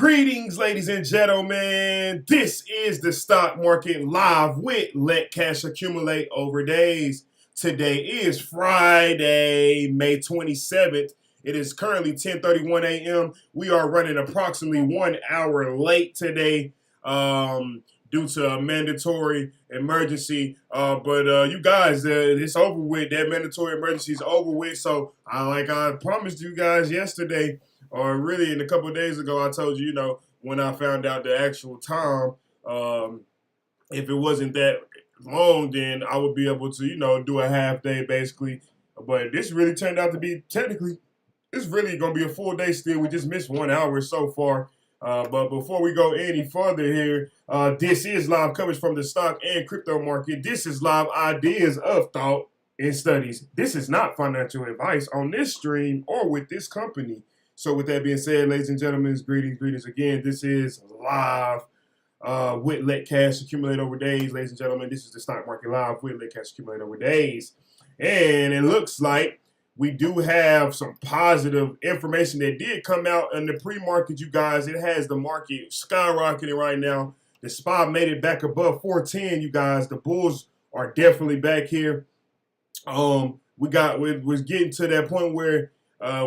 Greetings, ladies and gentlemen. This is the Stock Market Live with Let Cash Accumulate Over Days. Today is Friday, May 27th. It is currently 10:31 a.m. We are running approximately 1 hour late today due to a mandatory emergency. But you guys, it's over with. That mandatory emergency is over with. So, like I promised you guys yesterday, or really in a couple of days ago, I told you, when I found out the actual time, if it wasn't that long, then I would be able to, do a half day basically. But this really turned out to be technically, it's really going to be a full day still. We just missed 1 hour so far. But before we go any further here, this is live coverage from the stock and crypto market. This is live ideas of thought and studies. This is not financial advice on this stream or with this company. So with that being said, ladies and gentlemen, greetings again. This is live with Let Cash Accumulate Over Days. Ladies and gentlemen, this is the Stock Market Live with Let Cash Accumulate Over Days. And it looks like we do have some positive information that did come out in the pre-market, you guys. It has the market skyrocketing right now. The SPY made it back above 410, you guys. The bulls are definitely back here. Was getting to that point where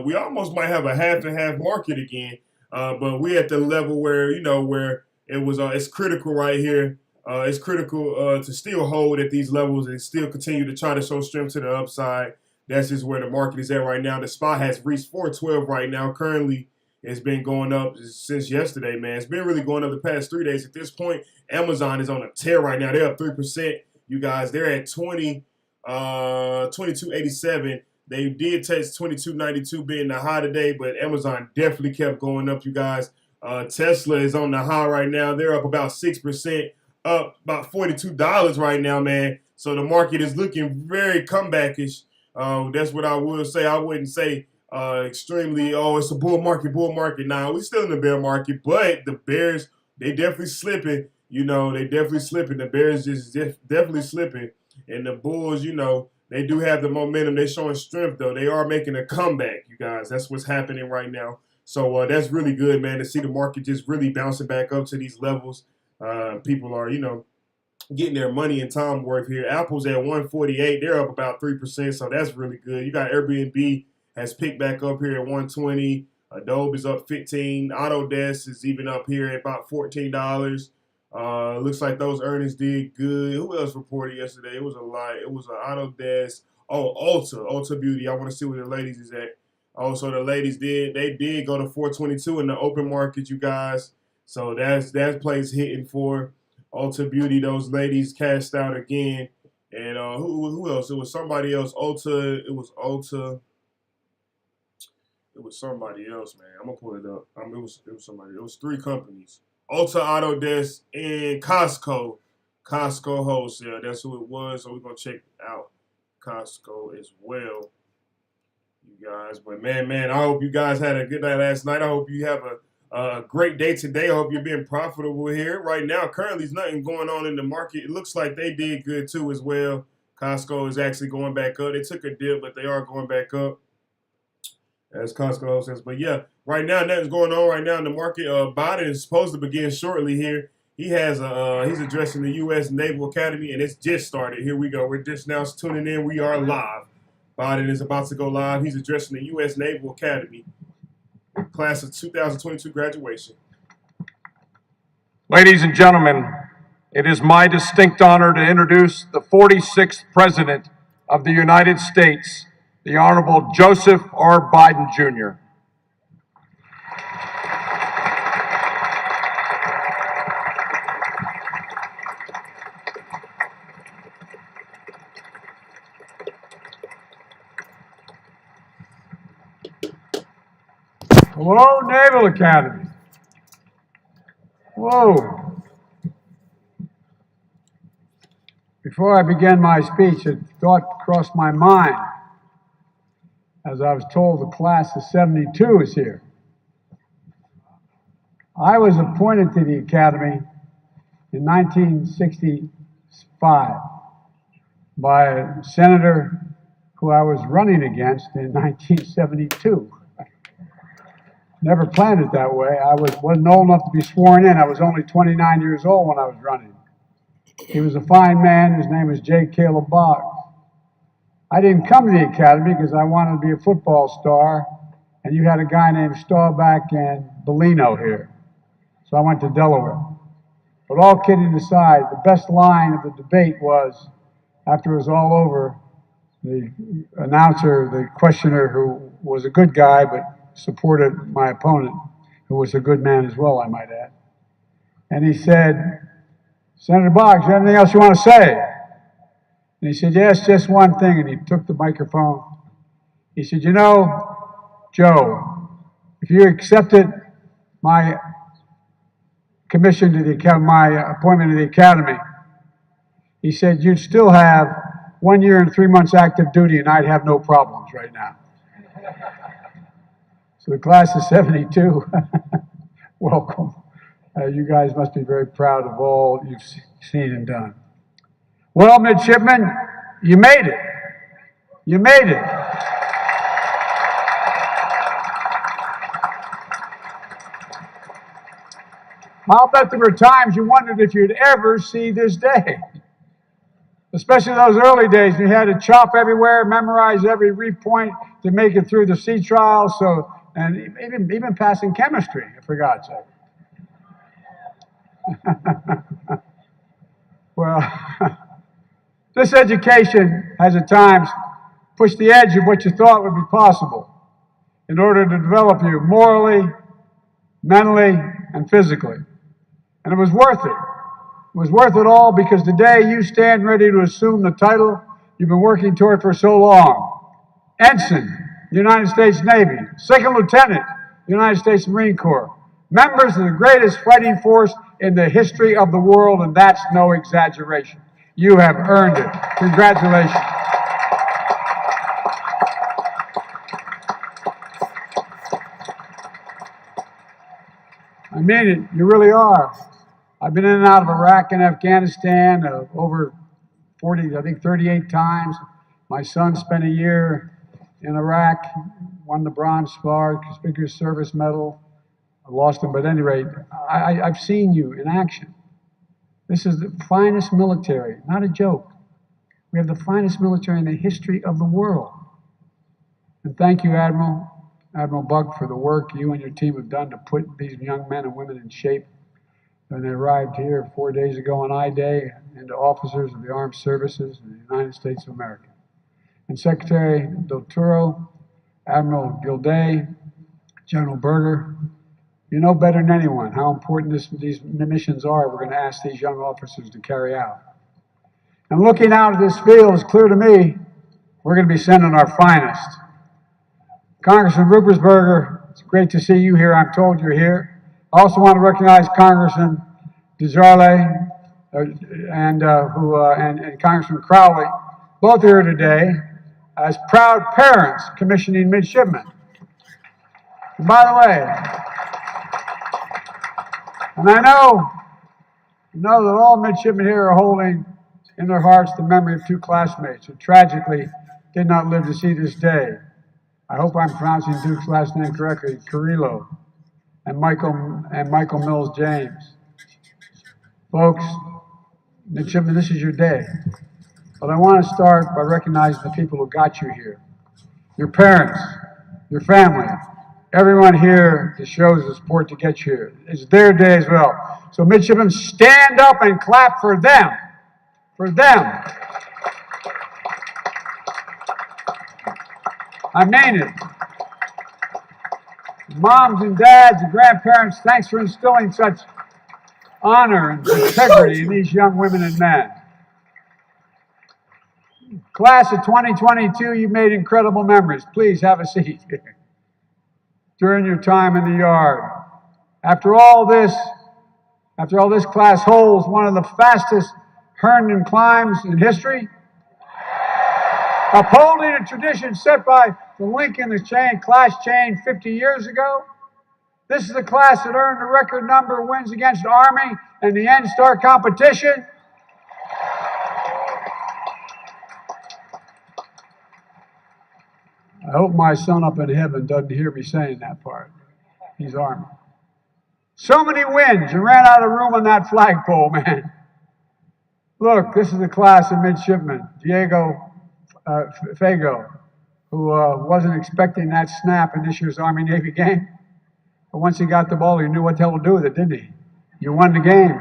we almost might have a half and half market again, but we're at the level where where it was. It's critical right here. It's critical to still hold at these levels and still continue to try to show strength to the upside. That's just where the market is at right now. The SPY has reached 412 right now. Currently, it's been going up since yesterday, man. It's been really going up the past 3 days. At this point, Amazon is on a tear right now. They're up 3%. You guys, they're at 22.87. They did test 22.92 being the high today, but Amazon definitely kept going up, you guys. Tesla is on the high right now. They're up about 6%, up about $42 right now, man. So the market is looking very comebackish. That's what I will say. I wouldn't say extremely, it's a bull market. Nah, we're still in the bear market, but the bears, they definitely slipping. They definitely slipping. The bears just definitely slipping. And the bulls, they do have the momentum. They're showing strength, though. They are making a comeback, you guys. That's what's happening right now. So that's really good, man, to see the market just really bouncing back up to these levels. People are, getting their money and time worth here. Apple's at 148. They're up about 3%, so that's really good. You got Airbnb has picked back up here at 120. Adobe is up 15. Autodesk is even up here at about $14. Looks like those earnings did good. Who else reported yesterday? It was a lot. It was Autodesk. Oh, Ulta Beauty. I want to see where the ladies is at. Also, the ladies did go to 422 in the open market, you guys. So that place hitting for Ulta Beauty. Those ladies cashed out again. And who else? It was somebody else. Ulta. It was Ulta. It was somebody else, man. I'm gonna pull it up. It was somebody. It was three companies. Ulta, Autodesk, and Costco. Costco Wholesale. That's who it was. So we're gonna check out Costco as well, you guys. But man, I hope you guys had a good night last night. I hope you have a great day today. I hope you're being profitable here. Right now, currently, there's nothing going on in the market. It looks like they did good too as well. Costco is actually going back up. They took a dip, but they are going back up, as Costco says. But yeah, right now, nothing's going on right now in the market. Biden is supposed to begin shortly here. He has he's addressing the U.S. Naval Academy, and it's just started. Here we go. We're just now tuning in. We are live. Biden is about to go live. He's addressing the U.S. Naval Academy, class of 2022 graduation. Ladies and gentlemen, it is my distinct honor to introduce the 46th President of the United States, the Honorable Joseph R. Biden, Jr. Hello, Naval Academy. Whoa. Before I began my speech, a thought crossed my mind as I was told the class of 72 is here. I was appointed to the Academy in 1965 by a senator who I was running against in 1972. Never planned it that way. I wasn't old enough to be sworn in. I was only 29 years old when I was running. He was a fine man. His name was J. Caleb Boggs. I didn't come to the academy because I wanted to be a football star, and you had a guy named Staubach and Bellino here. So I went to Delaware. But all kidding aside, the best line of the debate was, after it was all over, the announcer, the questioner, who was a good guy but supported my opponent, who was a good man as well, I might add. And he said, "Senator Boggs, you have anything else you want to say?" And he said, "Yes, just one thing." And he took the microphone. He said, "You know, Joe, if you accepted my commission to the academy, my appointment to the academy," he said, "you'd still have 1 year and 3 months active duty, and I'd have no problems right now." So the class of '72, welcome. You guys must be very proud of all you've seen and done. Well, midshipmen, you made it. You made it. I'll bet there were times you wondered if you'd ever see this day. Especially those early days, you had to chop everywhere, memorize every reef point to make it through the sea trial, and even passing chemistry, for God's sake. Well, this education has at times pushed the edge of what you thought would be possible in order to develop you morally, mentally, and physically. And it was worth it. It was worth it all because today you stand ready to assume the title you've been working toward for so long. Ensign, United States Navy. Second Lieutenant, United States Marine Corps. Members of the greatest fighting force in the history of the world, and that's no exaggeration. You have earned it. Congratulations. I mean it, you really are. I've been in and out of Iraq and Afghanistan over 38 times. My son spent a year in Iraq, won the Bronze Star, Conspicuous Service Medal. I lost him, but at any rate, I've seen you in action. This is the finest military, not a joke. We have the finest military in the history of the world. And thank you, Admiral Buck, for the work you and your team have done to put these young men and women in shape. When they arrived here 4 days ago on I-Day, into officers of the Armed Services of the United States of America. And Secretary Del Toro, Admiral Gilday, General Berger, you know better than anyone how important these missions are we're going to ask these young officers to carry out. And looking out at this field, it's clear to me we're going to be sending our finest. Congressman Ruppersberger, it's great to see you here. I'm told you're here. I also want to recognize Congressman DeJarle and Congressman Crowley, both here today as proud parents commissioning midshipmen. And by the way, and I know that all midshipmen here are holding in their hearts the memory of two classmates who tragically did not live to see this day. I hope I'm pronouncing Duke's last name correctly, Carrillo and Michael Mills James. Folks, midshipmen, this is your day. But I want to start by recognizing the people who got you here. Your parents, your family, everyone here that shows the support to get you here. It's their day as well. So midshipmen, stand up and clap for them. For them. I mean it. Moms and dads and grandparents, thanks for instilling such honor and integrity in these young women and men. Class of 2022, you've made incredible memories. Please have a seat during your time in the yard. After all this class holds one of the fastest Herndon climbs in history, upholding a tradition set by the link in the class chain 50 years ago. This is a class that earned a record number of wins against Army in the N-Star competition. I hope my son up in heaven doesn't hear me saying that part. He's Army. So many wins. You ran out of room on that flagpole, man. Look, this is the class of midshipmen. Diego Fago, who wasn't expecting that snap in this year's Army-Navy game. But once he got the ball, he knew what the hell to do with it, didn't he? You won the game.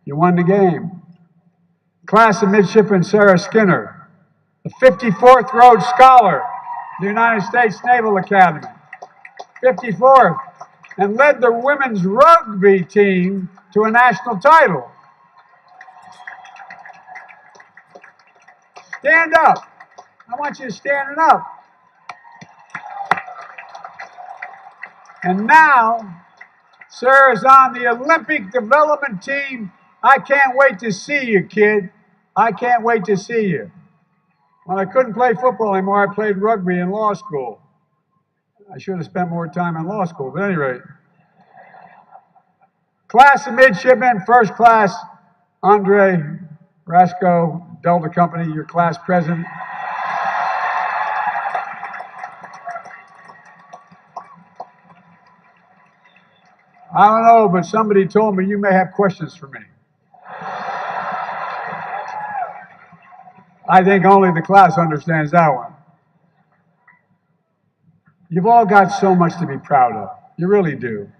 You won the game. Class of midshipmen Sarah Skinner, the 54th Rhodes Scholar of the United States Naval Academy. 54th. And led the women's rugby team to a national title. Stand up. I want you to stand up. And now, Sarah's on the Olympic development team. I can't wait to see you, kid. I can't wait to see you. When I couldn't play football anymore, I played rugby in law school. I should have spent more time in law school, but at any rate. Class of midshipmen, first class, Andre Rasco, Delta Company, your class president. I don't know, but somebody told me you may have questions for me. I think only the class understands that one. You've all got so much to be proud of. You really do.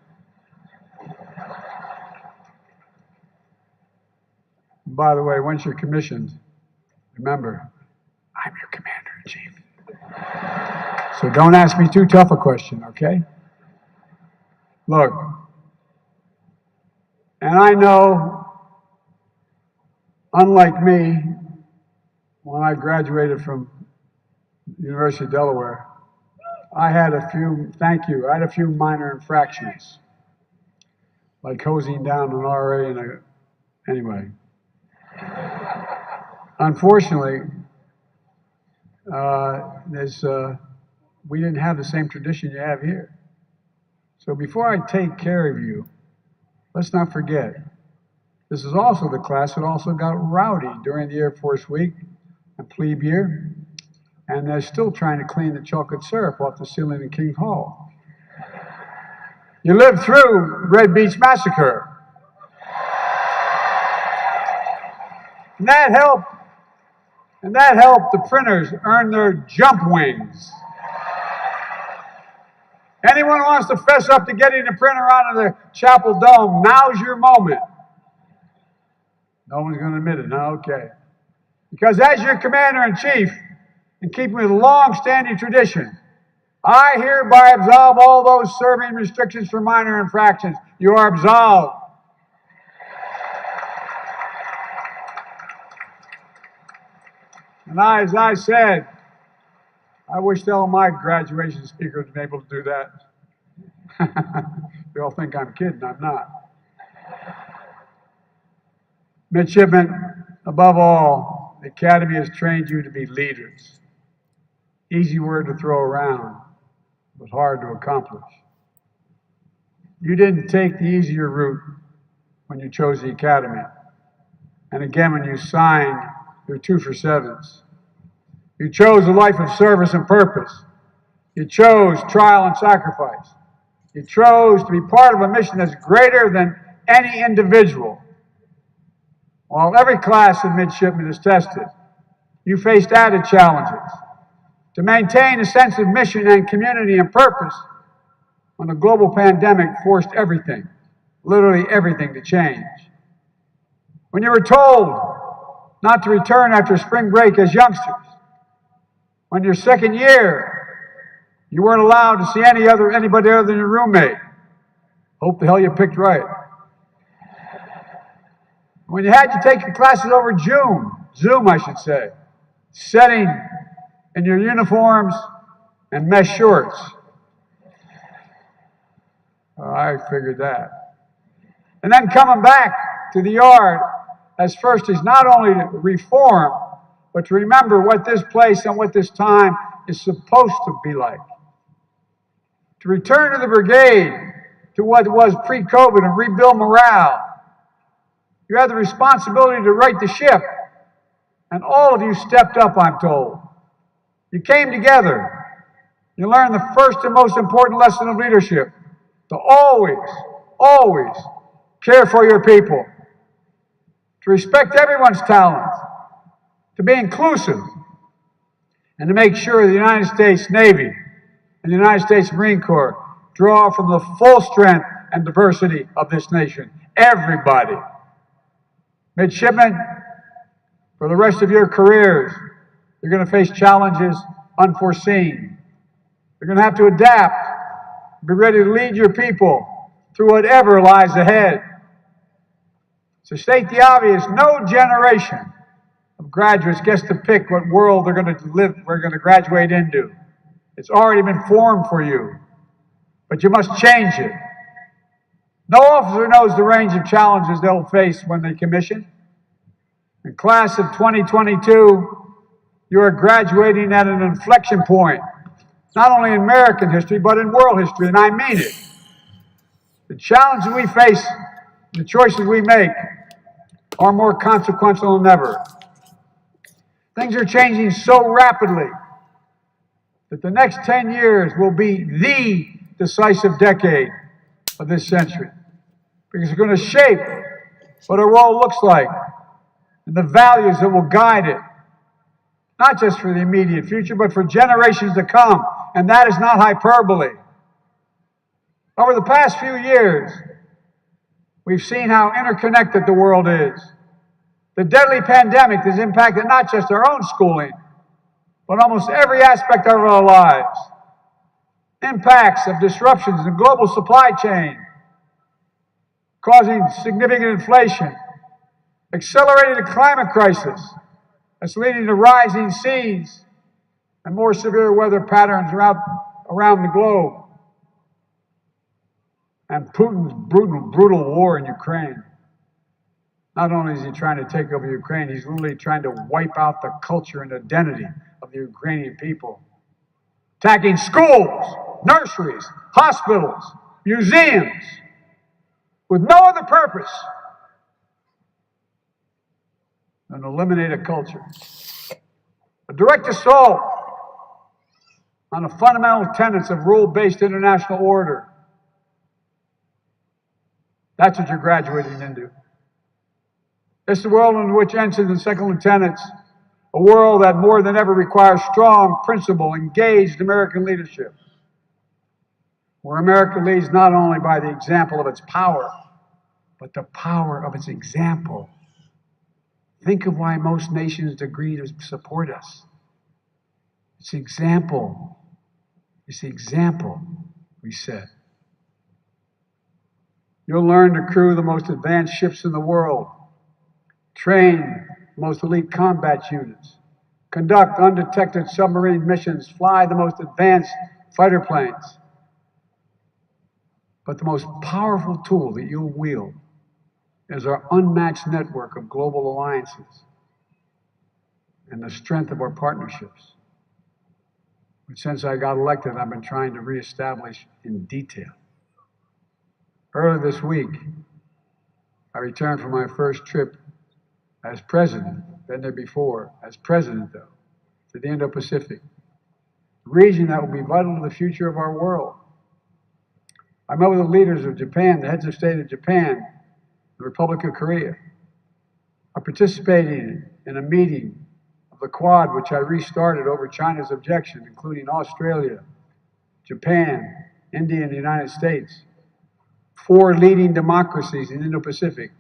By the way, once you're commissioned, remember, I'm your commander-in-chief. So don't ask me too tough a question, okay? Look, and I know, unlike me, when I graduated from the University of Delaware, I had a few minor infractions, like hosing down an RA anyway. Unfortunately, we didn't have the same tradition you have here. So before I take care of you, let's not forget, this is also the class that also got rowdy during the Air Force Week and plebe year, and they're still trying to clean the chocolate syrup off the ceiling in King Hall. You lived through Red Beach Massacre. And that helped the printers earn their jump wings. Anyone who wants to fess up to getting the printer out of the Chapel Dome, now's your moment. No one's going to admit it, no? Okay. Because as your commander-in-chief, in keeping with a long-standing tradition, I hereby absolve all those serving restrictions for minor infractions. You are absolved. And as I said, I wish all my graduation speakers would be able to do that. You all think I'm kidding, I'm not. Midshipmen, above all, the Academy has trained you to be leaders. Easy word to throw around, but hard to accomplish. You didn't take the easier route when you chose the Academy. And again, when you signed your 2 for 7s. You chose a life of service and purpose. You chose trial and sacrifice. You chose to be part of a mission that's greater than any individual. While every class of midshipmen is tested, you faced added challenges to maintain a sense of mission and community and purpose when the global pandemic forced everything, literally everything, to change. When you were told not to return after spring break as youngsters, when your second year, you weren't allowed to see anybody other than your roommate. Hope the hell you picked right. When you had to take your classes over Zoom, I should say, sitting in your uniforms and mesh shorts. I figured that. And then coming back to the yard as first is not only to reform, but to remember what this place and what this time is supposed to be like. To return to the brigade to what it was pre-COVID and rebuild morale. You had the responsibility to right the ship, and all of you stepped up, I'm told. You came together. You learned the first and most important lesson of leadership. to always care for your people, to respect everyone's talent, to be inclusive, and to make sure the United States Navy and the United States Marine Corps draw from the full strength and diversity of this nation. Everybody. Midshipmen, for the rest of your careers, you're going to face challenges unforeseen. You're going to have to adapt, be ready to lead your people through whatever lies ahead. To state the obvious, no generation of graduates gets to pick what world we're going to graduate into. It's already been formed for you, but you must change it. No officer knows the range of challenges they'll face when they commission. In class of 2022, you are graduating at an inflection point, not only in American history, but in world history, and I mean it. The challenges we face, the choices we make, are more consequential than ever. Things are changing so rapidly that the next 10 years will be the decisive decade of this century, because it's going to shape what our world looks like and the values that will guide it, not just for the immediate future, but for generations to come, and that is not hyperbole. Over the past few years, we've seen how interconnected the world is. The deadly pandemic has impacted not just our own schooling, but almost every aspect of our lives. Impacts of disruptions in the global supply chain, causing significant inflation, accelerating the climate crisis that's leading to rising seas and more severe weather patterns around the globe, and Putin's brutal war in Ukraine. Not only is he trying to take over Ukraine, he's literally trying to wipe out the culture and identity of the Ukrainian people. Attacking schools, nurseries, hospitals, museums, with no other purpose than eliminate a culture. A direct assault on the fundamental tenets of rule-based international order. That's what you're graduating into. It's the world in which ensigns and second lieutenants, a world that more than ever requires strong, principled, engaged American leadership, where America leads not only by the example of its power, but the power of its example. Think of why most nations agree to support us. It's the example. It's the example we set. You'll learn to crew the most advanced ships in the world, train the most elite combat units, conduct undetected submarine missions, fly the most advanced fighter planes. But the most powerful tool that you'll wield is our unmatched network of global alliances and the strength of our partnerships, which since I got elected, I've been trying to reestablish in detail. Earlier this week, I returned from my first trip as president, been there before, as president though, to the Indo-Pacific, a region that will be vital to the future of our world. I met with the leaders of Japan, the heads of state of Japan, the Republic of Korea. I participated in a meeting of the Quad, which I restarted over China's objection, including Australia, Japan, India, and the United States, 4 leading democracies in the Indo-Pacific.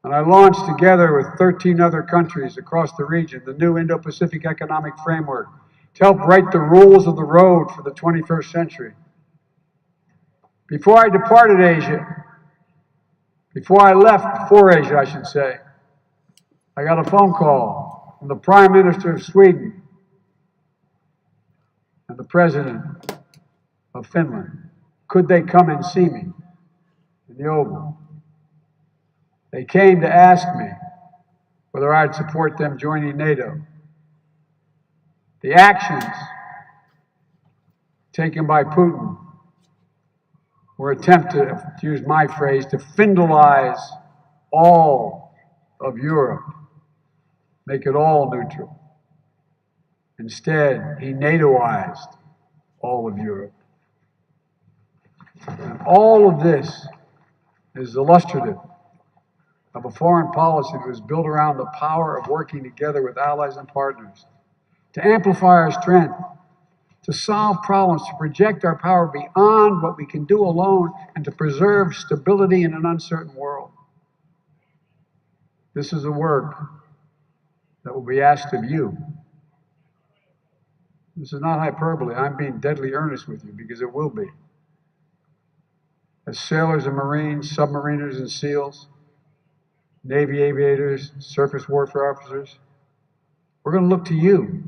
And I launched together with 13 other countries across the region the new Indo-Pacific Economic Framework to help write the rules of the road for the 21st century. Before I departed Asia, before I left for Asia, I should say, I got a phone call from the Prime Minister of Sweden and the President of Finland. Could they come and see me in the Oval? They came to ask me whether I'd support them joining NATO. The actions taken by Putin were an attempt to use my phrase, to Findelize all of Europe, make it all neutral. Instead, he NATOized all of Europe. And all of this is illustrative of a foreign policy that was built around the power of working together with allies and partners to amplify our strength, to solve problems, to project our power beyond what we can do alone, and to preserve stability in an uncertain world. This is a work that will be asked of you. This is not hyperbole. I'm being deadly earnest with you because it will be. As sailors and Marines, submariners and SEALs, Navy aviators, surface warfare officers, we're going to look to you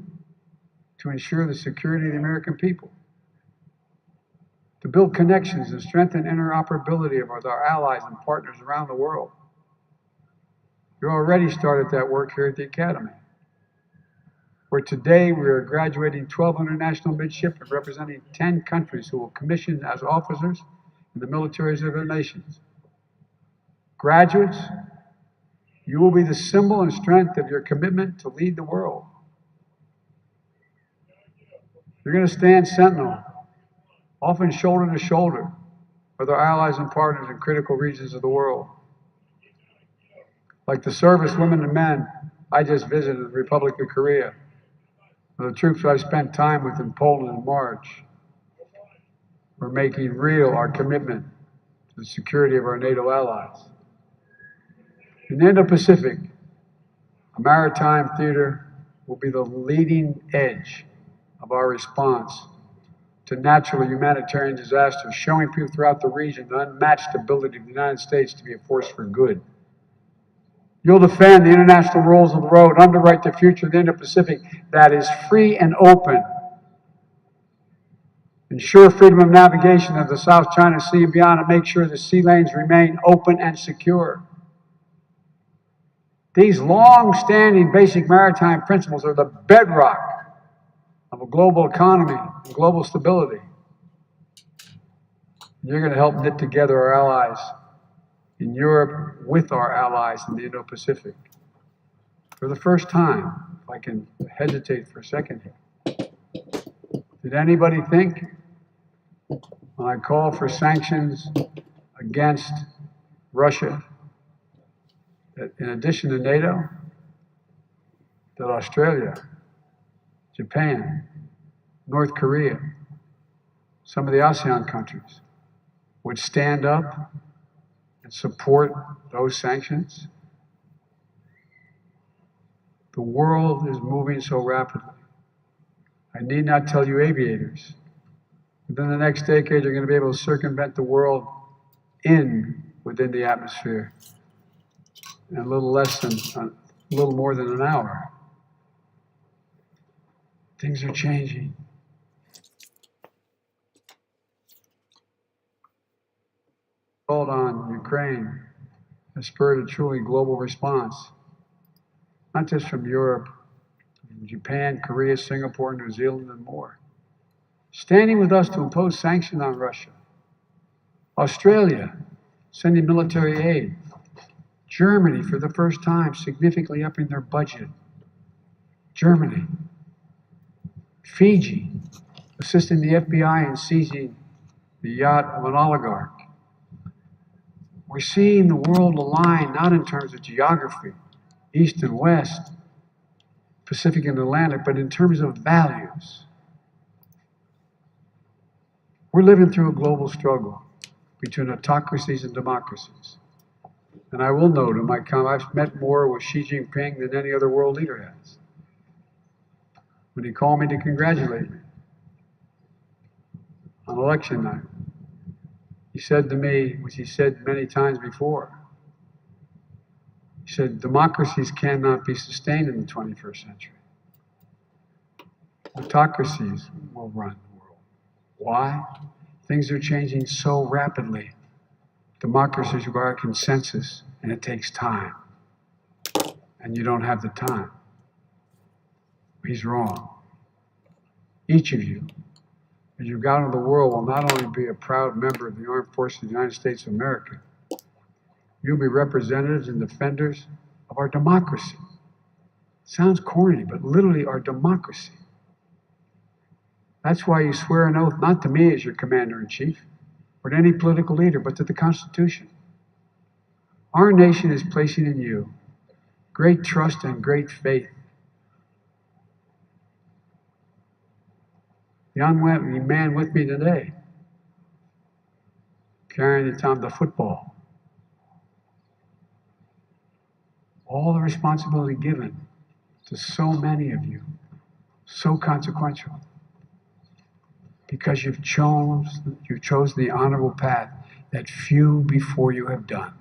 to ensure the security of the American people, to build connections and strengthen interoperability with our allies and partners around the world. You already started that work here at the Academy, where today we are graduating 1,200 national midshipmen representing 10 countries who will commission as officers in the militaries of their nations. Graduates, you will be the symbol and strength of your commitment to lead the world. You're going to stand sentinel, often shoulder to shoulder, with our allies and partners in critical regions of the world. Like the service women and men I just visited the Republic of Korea, or the troops I spent time with in Poland in March. We're making real our commitment to the security of our NATO allies. In the Indo-Pacific, a maritime theater will be the leading edge of our response to natural humanitarian disasters, showing people throughout the region the unmatched ability of the United States to be a force for good. You'll defend the international rules of the road, underwrite the future of the Indo-Pacific that is free and open, ensure freedom of navigation of the South China Sea and beyond, and make sure the sea lanes remain open and secure. These long-standing basic maritime principles are the bedrock of a global economy and global stability. You're going to help knit together our allies in Europe with our allies in the Indo-Pacific. For the first time, if I can hesitate for a second here, did anybody think when I called for sanctions against Russia that in addition to NATO, that Australia, Japan, North Korea, some of the ASEAN countries would stand up and support those sanctions? The world is moving so rapidly. I need not tell you aviators. Within the next decade, you're going to be able to circumvent the world within the atmosphere in a little more than an hour. Things are changing. Called on Ukraine has spurred a truly global response, not just from Europe, from Japan, Korea, Singapore, New Zealand, and more. Standing with us to impose sanctions on Russia. Australia, sending military aid. Germany, for the first time, significantly upping their budget. Germany. Fiji, assisting the FBI in seizing the yacht of an oligarch. We're seeing the world align not in terms of geography, east and west, Pacific and Atlantic, but in terms of values. We're living through a global struggle between autocracies and democracies. And I will note in my comment, I've met more with Xi Jinping than any other world leader has. When he called me to congratulate me on election night, he said to me, which he said many times before, he said, democracies cannot be sustained in the 21st century. Autocracies will run the world. Why? Things are changing so rapidly. Democracies require consensus, and it takes time. And you don't have the time. He's wrong. Each of you, as you go out into the world, will not only be a proud member of the Armed Forces of the United States of America, you'll be representatives and defenders of our democracy. Sounds corny, but literally our democracy. That's why you swear an oath not to me as your commander-in-chief, or to any political leader, but to the Constitution. Our nation is placing in you great trust and great faith. The young man with me today, carrying the football. All the responsibility given to so many of you, so consequential, because you've chosen the honorable path that few before you have done.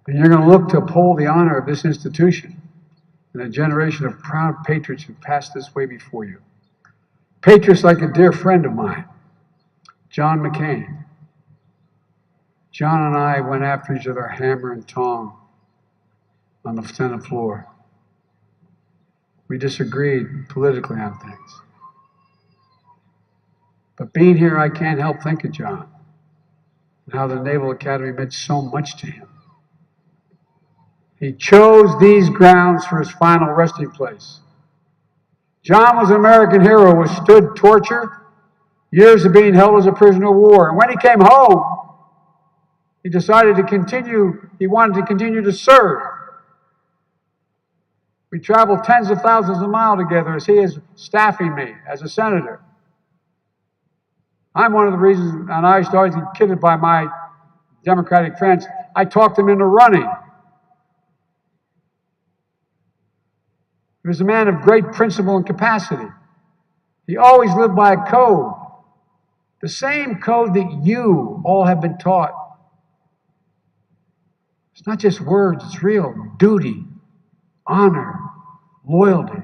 And you're going to look to uphold the honor of this institution and a generation of proud patriots who passed this way before you. Patriots like a dear friend of mine, John McCain. John and I went after each other hammer and tong on the Senate floor. We disagreed politically on things. But being here, I can't help think of John and how the Naval Academy meant so much to him. He chose these grounds for his final resting place. John was an American hero who withstood torture, years of being held as a prisoner of war. And when he came home, he decided to continue, he wanted to continue to serve. We traveled tens of thousands of miles together as he is staffing me as a senator. I'm one of the reasons, and I used to always get kidded by my Democratic friends, I talked him into running. He was a man of great principle and capacity. He always lived by a code, the same code that you all have been taught. It's not just words, it's real. Duty, honor, loyalty.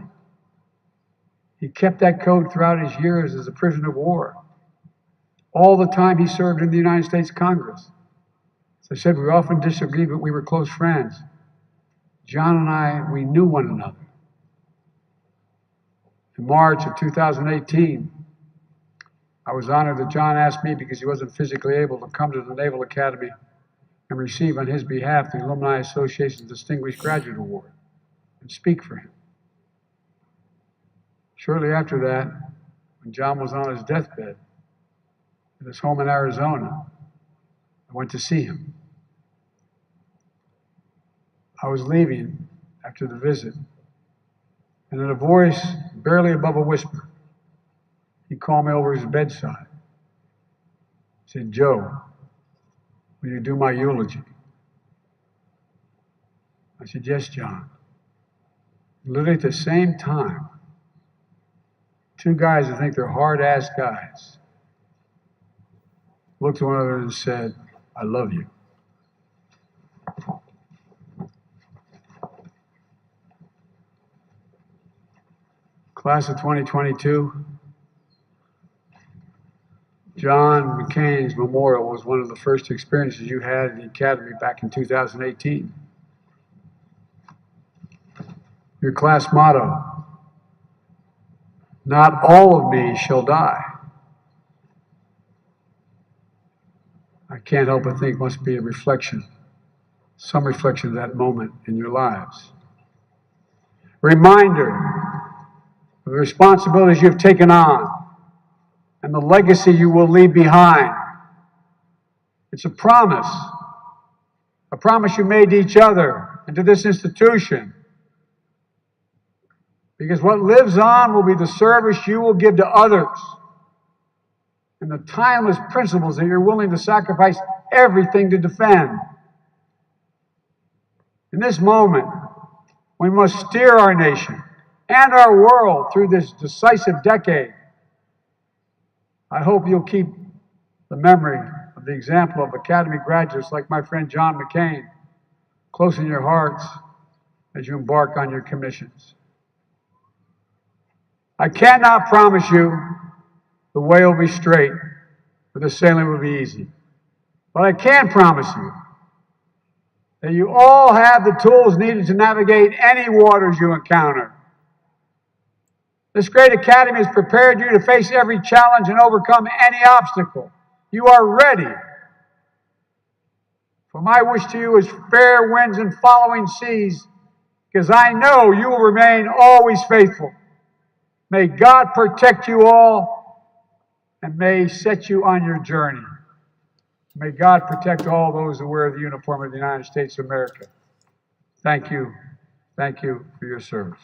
He kept that code throughout his years as a prisoner of war. All the time he served in the United States Congress. As I said, we often disagreed, but we were close friends. John and I, we knew one another. In March of 2018, I was honored that John asked me, because he wasn't physically able, to come to the Naval Academy and receive on his behalf the Alumni Association's Distinguished Graduate Award and speak for him. Shortly after that, when John was on his deathbed at his home in Arizona, I went to see him. I was leaving after the visit, and in a voice barely above a whisper, he called me over his bedside. He said, "Joe, will you do my eulogy?" I said, "Yes, John." Literally at the same time, two guys who think they're hard-ass guys looked at one another and said, "I love you." Class of 2022, John McCain's memorial was one of the first experiences you had in the Academy back in 2018. Your class motto, "Not all of me shall die." I can't help but think must be a reflection, some reflection of that moment in your lives. Reminder of the responsibilities you've taken on and the legacy you will leave behind. It's a promise you made to each other and to this institution. Because what lives on will be the service you will give to others and the timeless principles that you're willing to sacrifice everything to defend. In this moment, we must steer our nation and our world through this decisive decade. I hope you'll keep the memory of the example of Academy graduates like my friend John McCain close in your hearts as you embark on your commissions. I cannot promise you the way will be straight or the sailing will be easy. But I can promise you that you all have the tools needed to navigate any waters you encounter. This great academy has prepared you to face every challenge and overcome any obstacle. You are ready. For my wish to you is fair winds and following seas, because I know you will remain always faithful. May God protect you all, and may set you on your journey. May God protect all those who wear the uniform of the United States of America. Thank you. Thank you for your service.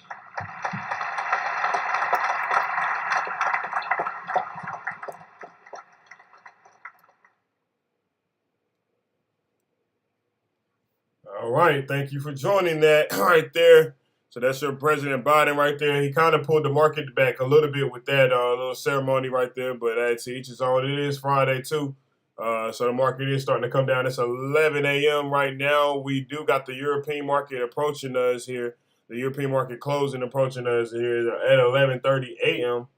All right, thank you for joining that right there. So that's your President Biden right there. He kind of pulled the market back a little bit with that little ceremony right there, but to each his own. It is Friday too, so the market is starting to come down. It's 11 a.m. right now. We do got the European market approaching us here. The European market closing approaching us here at 11:30 a.m.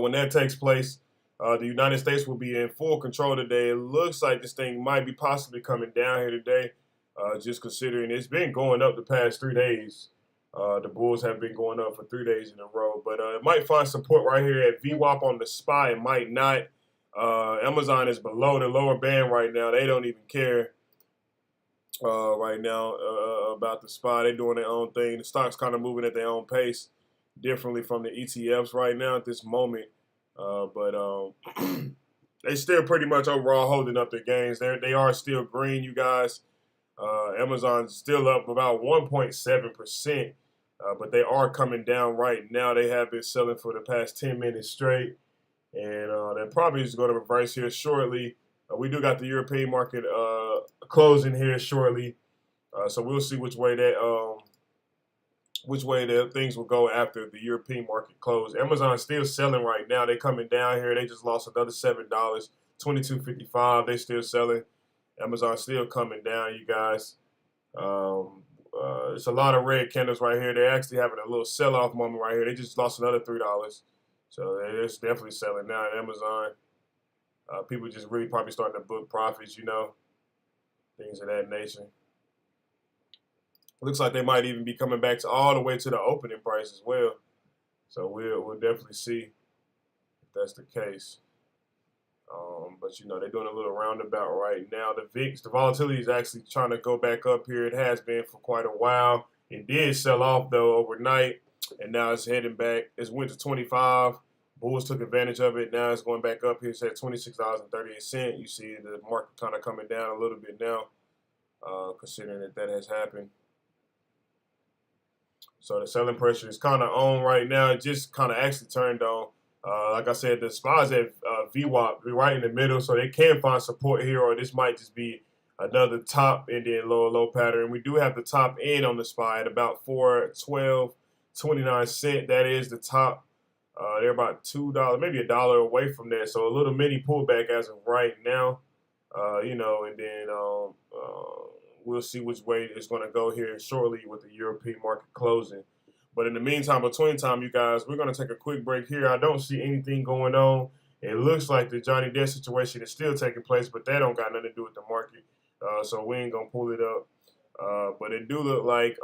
When that takes place, the United States will be in full control today. It looks like this thing might be possibly coming down here today. Just considering it's been going up the past 3 days. The bulls have been going up for 3 days in a row, but it might find support right here at VWAP on the SPY. It might not. Amazon is below the lower band right now. They don't even care right now about the SPY. They're doing their own thing. The stock's kind of moving at their own pace, differently from the ETFs right now at this moment. But they still pretty much overall holding up their gains. They are still green, you guys. Amazon's still up about 1.7%, but they are coming down right now. They have been selling for the past 10 minutes straight, and that probably is going to reverse here shortly. We do got the European market closing here shortly, so we'll see which way that things will go after the European market close. Amazon's still selling right now. They're coming down here. They just lost another $7, $22.55. They still selling. Amazon still coming down, you guys. It's a lot of red candles right here. They're actually having a little sell-off moment right here. They just lost another $3. So they're definitely selling now at Amazon. People just really probably starting to book profits, things of that nature. Looks like they might even be coming back to all the way to the opening price as well. So we'll definitely see if that's the case. But they're doing a little roundabout right now. The VIX, the volatility is actually trying to go back up here. It has been for quite a while. It did sell off though overnight, and now it's heading back. It went to 25. Bulls took advantage of it. Now it's going back up here. It's at $26.38. You see the market kind of coming down a little bit now, considering that has happened. So the selling pressure is kind of on right now. It just kind of actually turned on. Like I said, the SPY's at VWAP, right in the middle, so they can find support here, or this might just be another top and then low pattern. We do have the top end on the SPY at about $4.12.29. That is the top. They're about $2, maybe $1 away from that. So a little mini pullback as of right now, and then we'll see which way it's going to go here shortly with the European market closing. But in the meantime, between time, you guys, we're going to take a quick break here. I don't see anything going on. It looks like the Johnny Depp situation is still taking place, but that don't got nothing to do with the market. So we ain't going to pull it up. But it do look like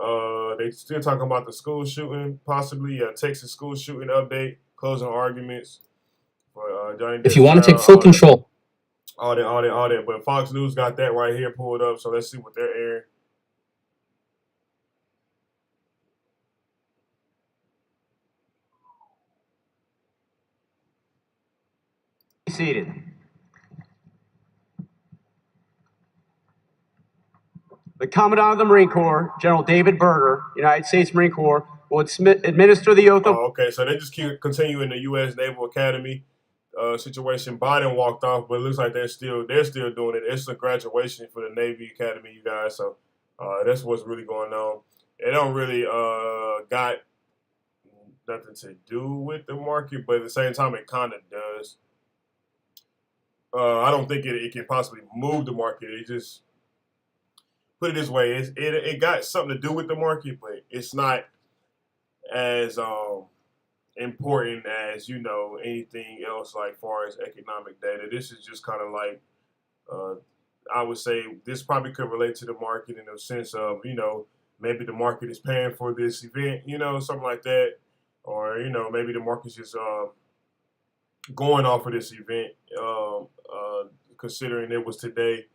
they still talking about the school shooting, possibly a Texas school shooting update, closing arguments for Johnny Depp. If you want to take full control. All that. But Fox News got that right here pulled up, so let's see what they're airing. Seated. The Commandant of the Marine Corps, General David Berger, United States Marine Corps, will administer the oath of... Oh, okay, so they just keep continuing the U.S. Naval Academy situation. Biden walked off, but it looks like they're still doing it. It's a graduation for the Navy Academy, you guys, so that's what's really going on. It don't really got nothing to do with the market, but at the same time, it kind of does. I don't think it can possibly move the market. It just, put it this way, it got something to do with the market, but it's not as important as anything else, like far as economic data. This is just kind of like I would say this probably could relate to the market in the sense of maybe the market is paying for this event, something like that, or maybe the market's just going off of this event, considering it was today.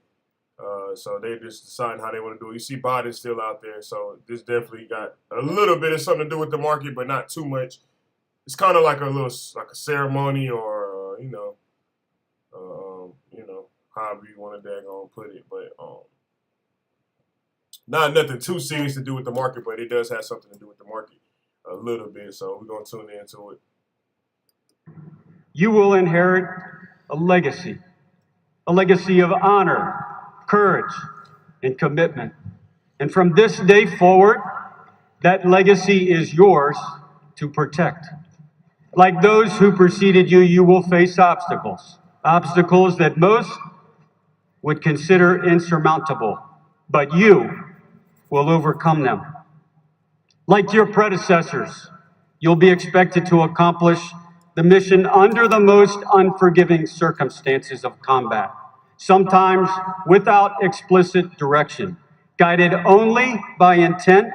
So they just deciding how they want to do it. You see Biden still out there, so this definitely got a little bit of something to do with the market, but not too much. It's kind of like a ceremony or however you want to daggone put it, but not nothing too serious to do with the market, but it does have something to do with the market a little bit. So we're gonna tune into it. You will inherit a legacy of honor, courage, and commitment. And from this day forward, that legacy is yours to protect. Like those who preceded you, you will face obstacles that most would consider insurmountable, but you will overcome them. Like your predecessors, you'll be expected to accomplish the mission under the most unforgiving circumstances of combat, sometimes without explicit direction, guided only by intent,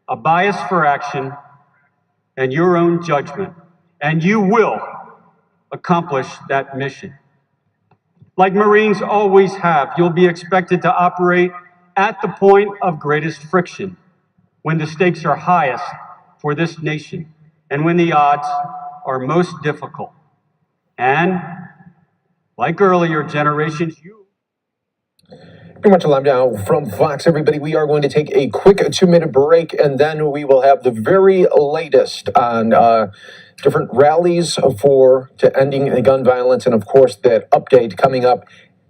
a bias for action, and your own judgment. And you will accomplish that mission. Like Marines always have, you'll be expected to operate at the point of greatest friction, when the stakes are highest for this nation, and when the odds are most difficult. And like earlier generations, you... Pretty much live now from Fox, everybody. We are going to take a quick 2-minute break, and then we will have the very latest on different rallies to ending gun violence, and of course that update coming up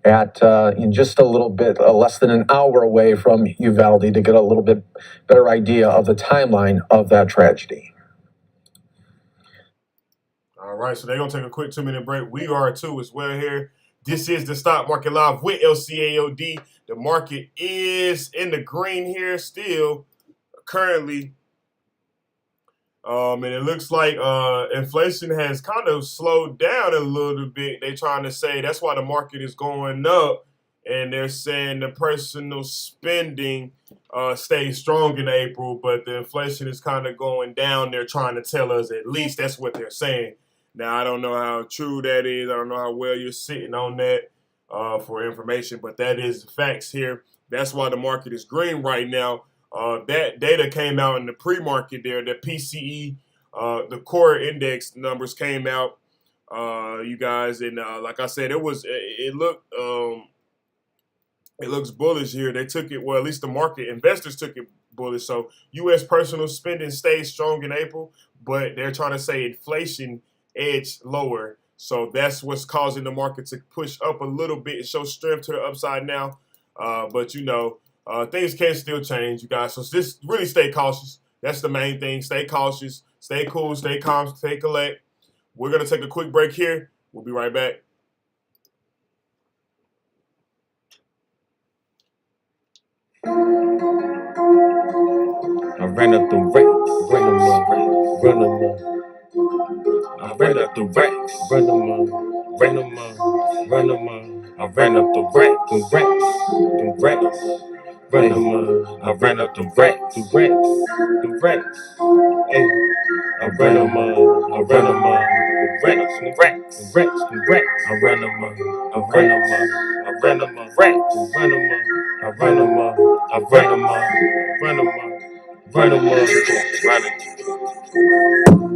at in just a little bit, less than an hour away from Uvalde, to get a little bit better idea of the timeline of that tragedy. All right, so they're going to take a quick 2-minute break. We are too as well here. This is the Stock Market Live with LCAOD. The market is in the green here still, currently. And it looks like inflation has kind of slowed down a little bit. They're trying to say that's why the market is going up. And they're saying the personal spending stays strong in April, but the inflation is kind of going down. They're trying to tell us, at least that's what they're saying. Now, I don't know how true that is. I don't know how well you're sitting on that for information, but that is the facts here. That's why the market is green right now. That data came out in the pre-market there. The PCE, the core index numbers came out, you guys, and like I said, it looks bullish here. They took it, well, at least the market investors took it bullish. So U.S. personal spending stays strong in April, but they're trying to say inflation edged lower. So that's what's causing the market to push up a little bit and show strength to the upside now. But things can still change, you guys. So just really stay cautious. That's the main thing. Stay cautious, stay cool, stay calm, stay collect. We're going to take a quick break here. We'll be right back. I ran up the racks, run them up. I ran up the racks, run them up. I ran up the racks, run them up. I ran up the racks, hey. I ran them up, the racks. I ran them up, racks,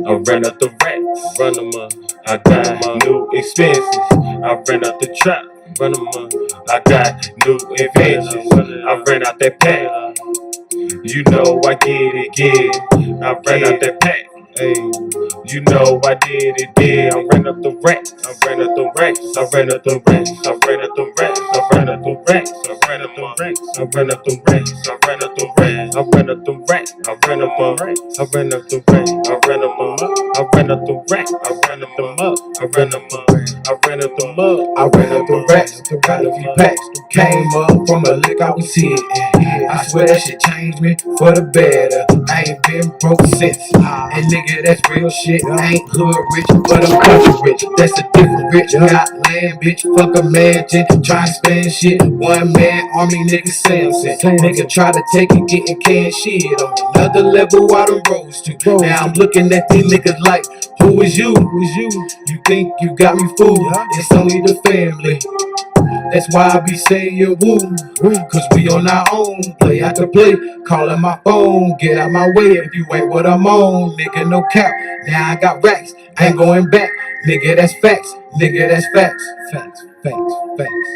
I ran up the racks, run them up. I got new expenses. I ran out the trap, run them up. I got new inventions. I ran out that pack. You know I get it. I ran out that pack. Hey, you know I did it. I ran up the racks. I ran up the racks. I ran up the racks. I ran up the racks. I ran up the racks. I ran up the racks. I ran up the racks. I ran up the racks. I ran up the racks. I ran up the racks. I ran up the racks. I ran up them up. I ran up the racks. I ran up them up. I ran up them. I ran up them up. I ran up the racks. Got a few packs. Came up from a lick I was sitting. I swear that shit changed me for the better. I ain't been broke since. And nigga, that's real shit. I ain't hood rich, but I'm country rich. That's a different rich. Got land, bitch, fuck a mansion. Try to spend shit. One man army, nigga Samson. Nigga try to take it, getting canned shit. On another level, I done rose to. Now I'm looking at these niggas like, who is you? You think you got me fooled? It's only the family. That's why I be saying woo, cause we on our own. Play after play, calling my phone. Get out my way if you ain't what I'm on. Nigga, no cap, now I got racks. Ain't going back, nigga, that's facts. Nigga, that's facts. Facts, facts, facts.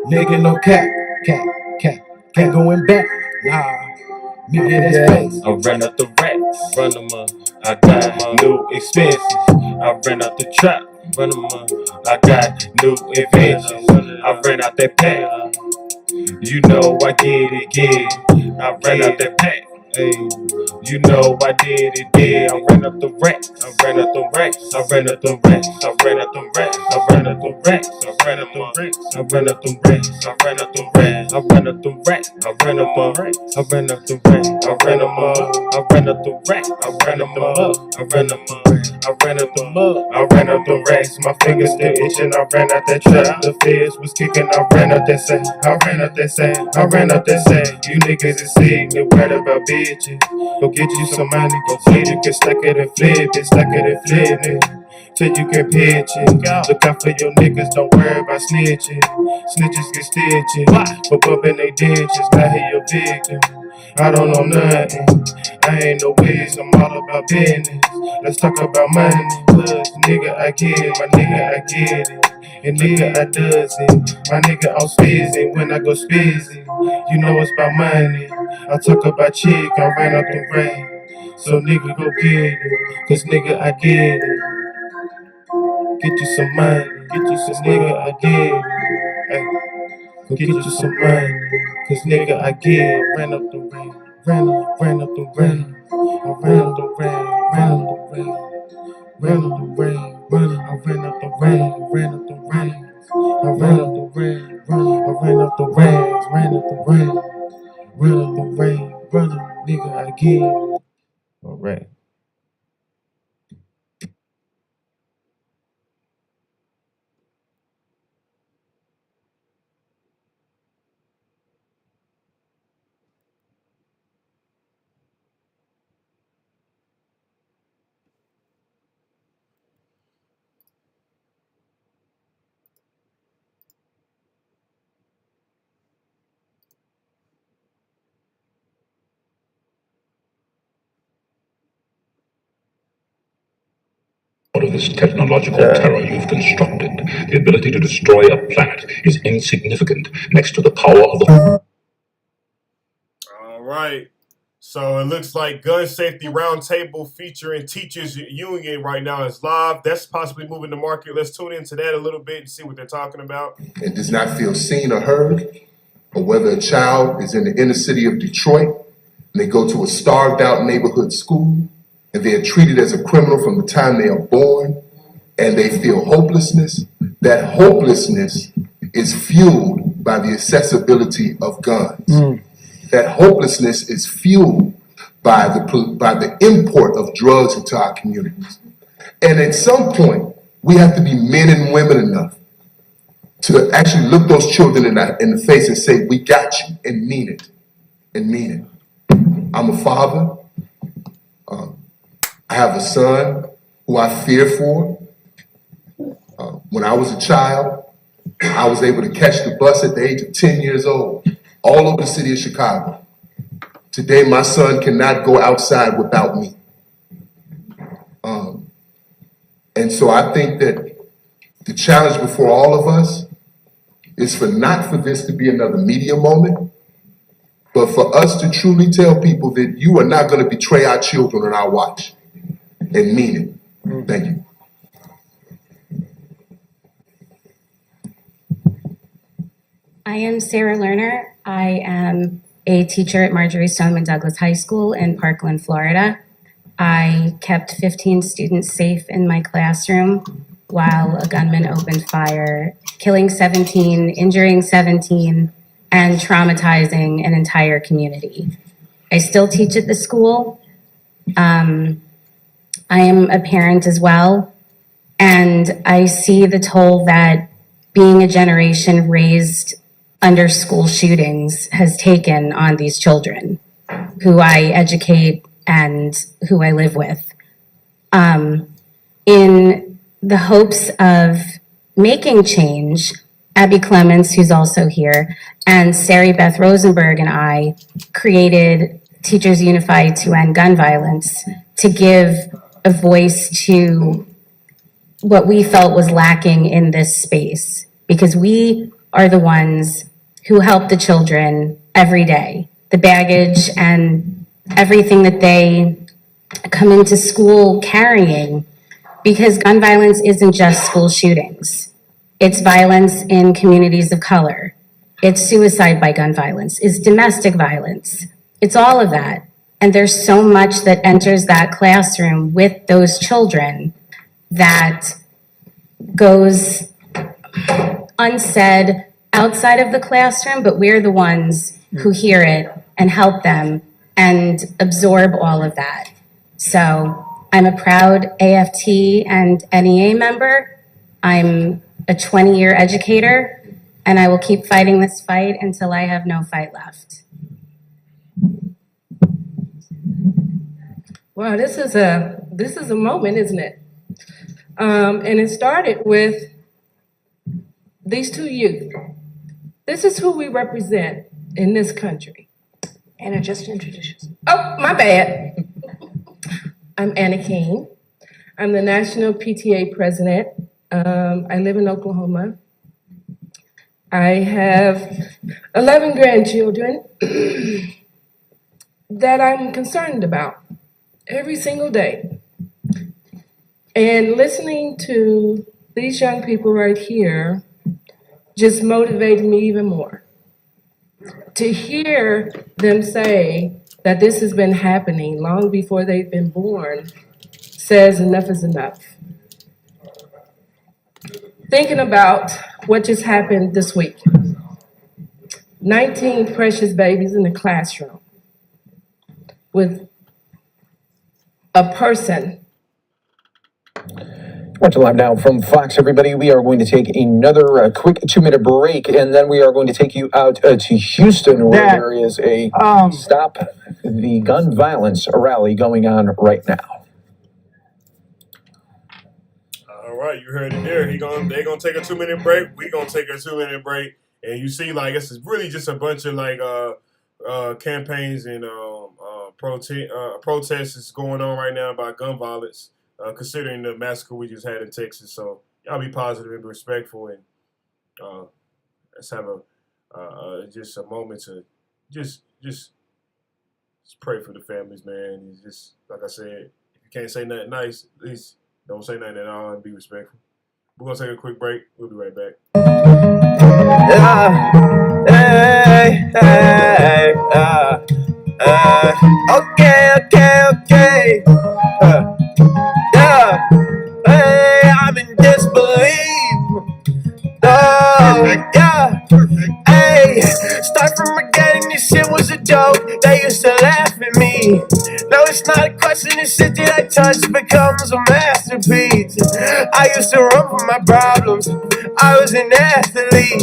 Nigga, no cap, ain't going back. Nah, nigga, that's facts. I ran up the racks, run them up. I got new expenses. I ran out the trap, run them up. I got new inventions. I ran out that pack. You know I get it. I ran out that pack. Hey, you know I did it, yeah. I ran up the racks, I ran up the racks, I ran up the racks, I ran up the racks, I ran up the racks, I ran up the racks, I ran up the racks, I ran up the racks, I ran up the racks, I ran up the racks, I ran up the racks, I ran up I ran up the racks, I ran up them up, I ran up I ran up them up, I ran up the racks, my fingers still itching, I ran out that trap, the feds was kicking, I ran up that sand, I ran up that sand, I ran up that sand, you niggas is ignorant, worried about bitches. Go get you some money, go see you can stack it and flip it, stack it and flip it. Till you can pitch it. Look out for your niggas, don't worry about snitching. Snitches get stitches, but up in they ditches, now he your victim. I don't know nothing, I ain't no wiz, I'm all about business. Let's talk about money, cause nigga I get it, my nigga I get it. And nigga I does it, my nigga I'm spizzy when I go spizzy. You know it's about money, I talk about chick, I ran up the rain. So nigga go get it, cause nigga I get it. Get you some money, get you some nigga I get it. Hey, go get you some money, cause nigga I get it. Ran up the rain, ran up the rain. I ran up the rain, ran up the rain. Ran up the rain, I ran up the rain, ran up the rain. I ran up the rain, I ran up the rain, ran up the rain. Ran up the rain, brother, nigga I get it. Alright. Of this technological terror you've constructed, the ability to destroy a planet is insignificant next to the power of the... All right. So it looks like Gun Safety Roundtable featuring Teachers Union right now is live. That's possibly moving the market. Let's tune into that a little bit and see what they're talking about. And does not feel seen or heard, or whether a child is in the inner city of Detroit and they go to a starved out neighborhood school and they are treated as a criminal from the time they are born, and they feel hopelessness. That hopelessness is fueled by the accessibility of guns. That hopelessness is fueled by the import of drugs into our communities. And at some point, we have to be men and women enough to actually look those children in the face and say, we got you, and mean it, and mean it. I'm a father. I have a son who I fear for. When I was a child, I was able to catch the bus at the age of 10 years old, all over the city of Chicago. Today, my son cannot go outside without me. And so I think that the challenge before all of us is not for this to be another media moment, but for us to truly tell people that you are not going to betray our children on our watch, and mean it. Thank you. I am Sarah Lerner. I am a teacher at Marjorie Stoneman Douglas High School in Parkland, Florida. I kept 15 students safe in my classroom while a gunman opened fire, killing 17, injuring 17, and traumatizing an entire community. I still teach at the school. I am a parent as well, and I see the toll that being a generation raised under school shootings has taken on these children who I educate and who I live with. In the hopes of making change, Abby Clements, who's also here, and Sari Beth Rosenberg and I created Teachers Unified to End Gun Violence to give a voice to what we felt was lacking in this space, because we are the ones who help the children every day. The baggage and everything that they come into school carrying, because gun violence isn't just school shootings. It's violence in communities of color. It's suicide by gun violence. It's domestic violence. It's all of that. And there's so much that enters that classroom with those children that goes unsaid outside of the classroom, but we're the ones who hear it and help them and absorb all of that. So I'm a proud AFT and NEA member. I'm a 20-year educator, and I will keep fighting this fight until I have no fight left. Wow, this is a moment, isn't it? And it started with these two youth. This is who we represent in this country. Anna, just introduce yourself. Oh, my bad. I'm Anna King. I'm the National PTA President. I live in Oklahoma. I have 11 grandchildren that I'm concerned about every single day. And listening to these young people right here just motivated me even more. To hear them say that this has been happening long before they've been born says enough is enough. Thinking about what just happened this week. 19 precious babies in the classroom with a person. Watching live now from Fox, everybody. We are going to take another quick 2-minute break, and then we are going to take you out to Houston, where there is a Stop the Gun Violence rally going on right now. All right, you heard it there. They're gonna take a 2-minute break. We're gonna take a 2-minute break, and you see, like, it's really just a bunch of like campaigns and protests going on right now about gun violence. Considering the massacre we just had in Texas. So y'all be positive and respectful, and let's have just a moment to just pray for the families, man. It's just, like I said, if you can't say nothing nice, at least don't say nothing at all and be respectful. We're gonna take a quick break. We'll be right back. Okay. Hey, I'm in disbelief. Yeah. Hey, start from beginning, this shit was a joke. They used to laugh at me. No, it's not a question, this shit that I touch becomes a masterpiece. I used to run from my problems. I was an athlete.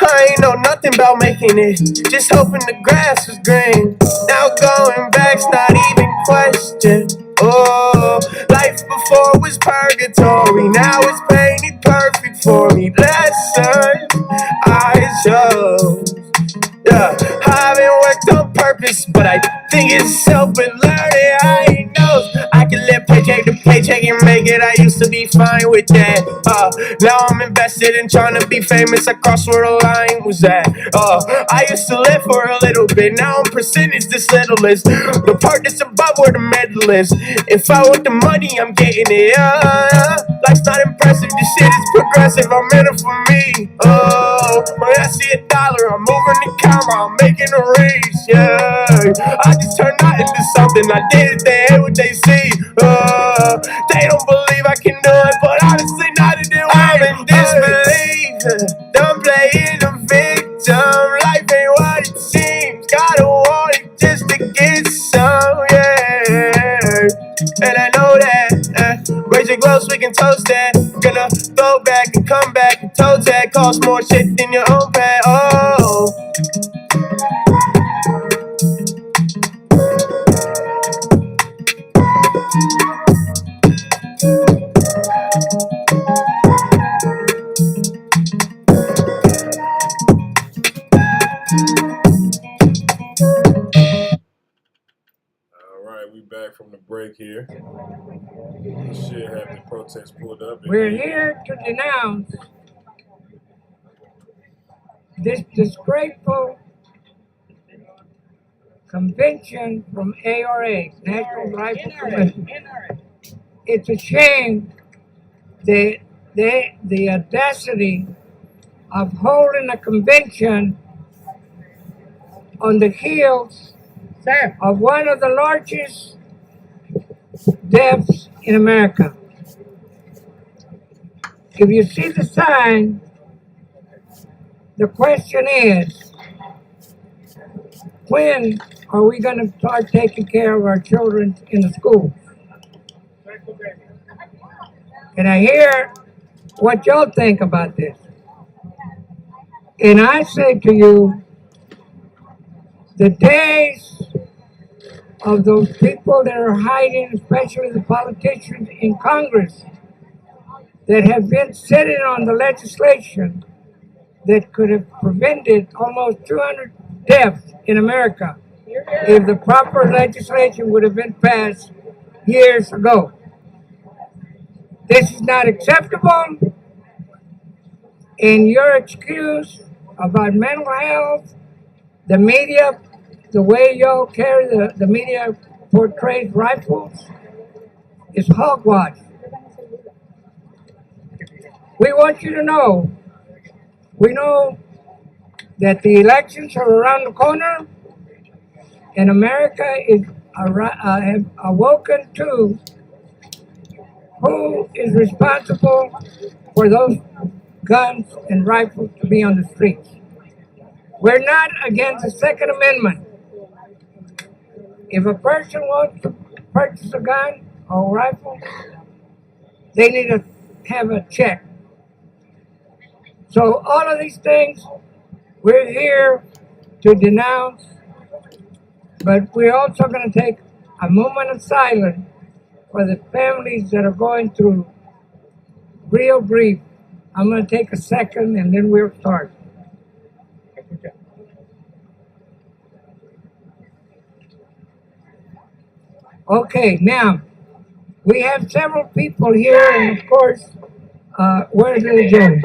I ain't know nothing about making it, just hoping the grass was green. Now going back's not even questioned. Oh, life before was purgatory, now it's painted perfect for me. Lesson I chose. Yeah, I haven't worked on purpose, but I think it's self-learning. I ain't know I can live paycheck to paycheck and make it. I used to be fine with that. Now I'm invested in trying to be famous. I crossed where the line was at. I used to live for a little bit. Now I'm percentage this little is the part that's above where the medal is. If I want the money, I'm getting it. Life's not impressive. This shit is progressive. I'm in it for me. When I see $1, I'm moving the camera. I'm making a reach. Yeah, I just turned that into something. I did it. They hate what they see. They don't believe I can do it, but honestly, not in their way. I'm in disbelief. Done playing the victim. Life ain't what it seems. Gotta want it just to get some. Yeah, and I know that. Raise your gloves, we can toast that. Gonna throw back and come back and toe tag. Cost more shit than your own pad. Oh. break here. We should have the protest pulled up. We're here to denounce this disgraceful convention from ARA, National Rifle Commission. It's a shame that the audacity of holding a convention on the heels of one of the largest deaths in America. If you see the sign, the question is, when are we going to start taking care of our children in the schools? And I hear what y'all think about this. And I say to you, the days of those people that are hiding, especially the politicians in Congress, that have been sitting on the legislation that could have prevented almost 200 deaths in America if the proper legislation would have been passed years ago. This is not acceptable, and your excuse about mental health, the media, the way y'all carry the media portrays rifles, is hogwash. We want you to know, we know that the elections are around the corner, and America is have awoken to who is responsible for those guns and rifles to be on the streets. We're not against the Second Amendment. If a person wants to purchase a gun or a rifle, they need to have a check. So all of these things, we're here to denounce, but we're also going to take a moment of silence for the families that are going through real grief. I'm going to take a second and then we'll start. Okay, now, we have several people here, and of course, where's Little Joe?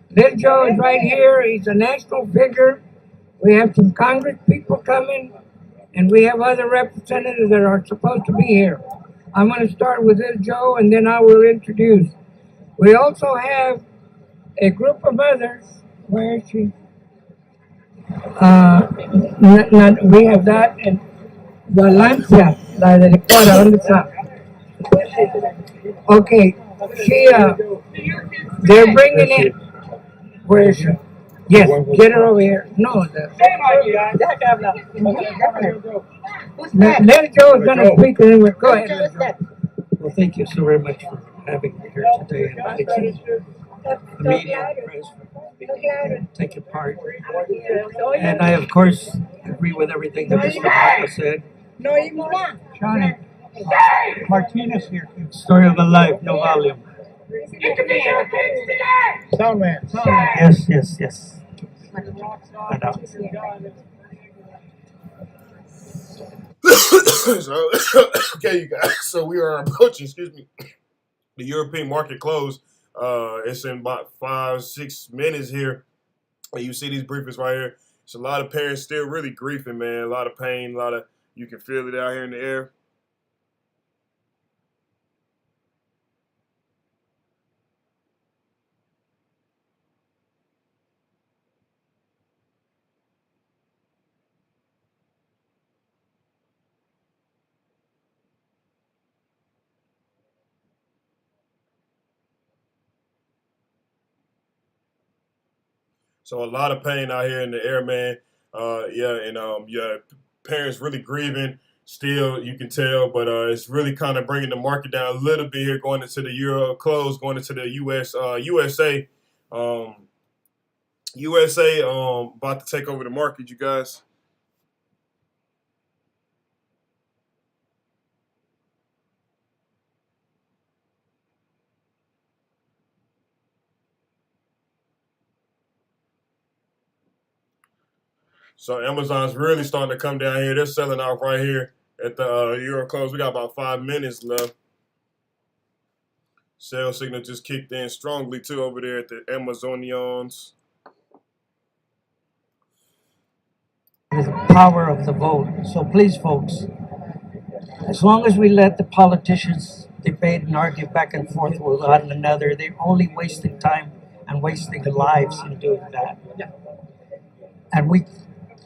Little Joe is right here. He's a national figure. We have some Congress people coming, and we have other representatives that are supposed to be here. I'm going to start with Little Joe, and then I will introduce. We also have a group of others. Where is she? We have that, and Valencia, la directora, ¿dónde está? Okay, they're bringing in. Where is she? Yes, get her over here. No, let Joe is going to speak and then we'll go ahead. Well, thank you so very much for having me here today. And thank you, the media, the press, for taking part. And I, of course, agree with everything that Mr. Marco said. Johnny, Martinez here. Story of a life, no volume. Soundman. Yes. So, okay, you guys. So we are approaching, the European market close. It's in about 5-6 minutes here. And you see these briefings right here. It's a lot of parents still really grieving, man. A lot of pain, you can feel it out here in the air. So a lot of pain out here in the air, man. Parents really grieving. Still, you can tell, but it's really kind of bringing the market down a little bit here, going into the Euro close, going into the USA. USA about to take over the market, you guys. So Amazon's really starting to come down here. They're selling off right here at the Euro close. We got about 5 minutes left. Shell signal just kicked in strongly too over there at the Amazonians. The power of the vote. So please, folks, as long as we let the politicians debate and argue back and forth with one another, they're only wasting time and wasting lives in doing that. And we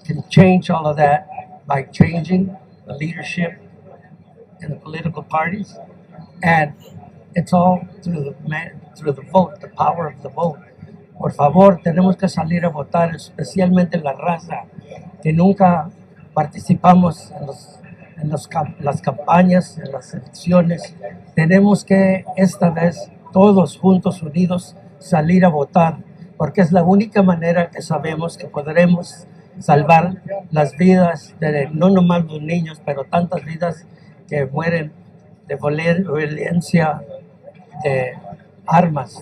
can change all of that by changing the leadership in the political parties. And it's all through the vote, the power of the vote. Por favor, tenemos que salir a votar, especialmente la raza que nunca participamos en las campañas, en las elecciones. Tenemos que esta vez todos juntos, unidos, salir a votar, porque es la única manera que sabemos que podremos salvar las vidas de no nomás los niños, pero tantas vidas que mueren de violencia de armas.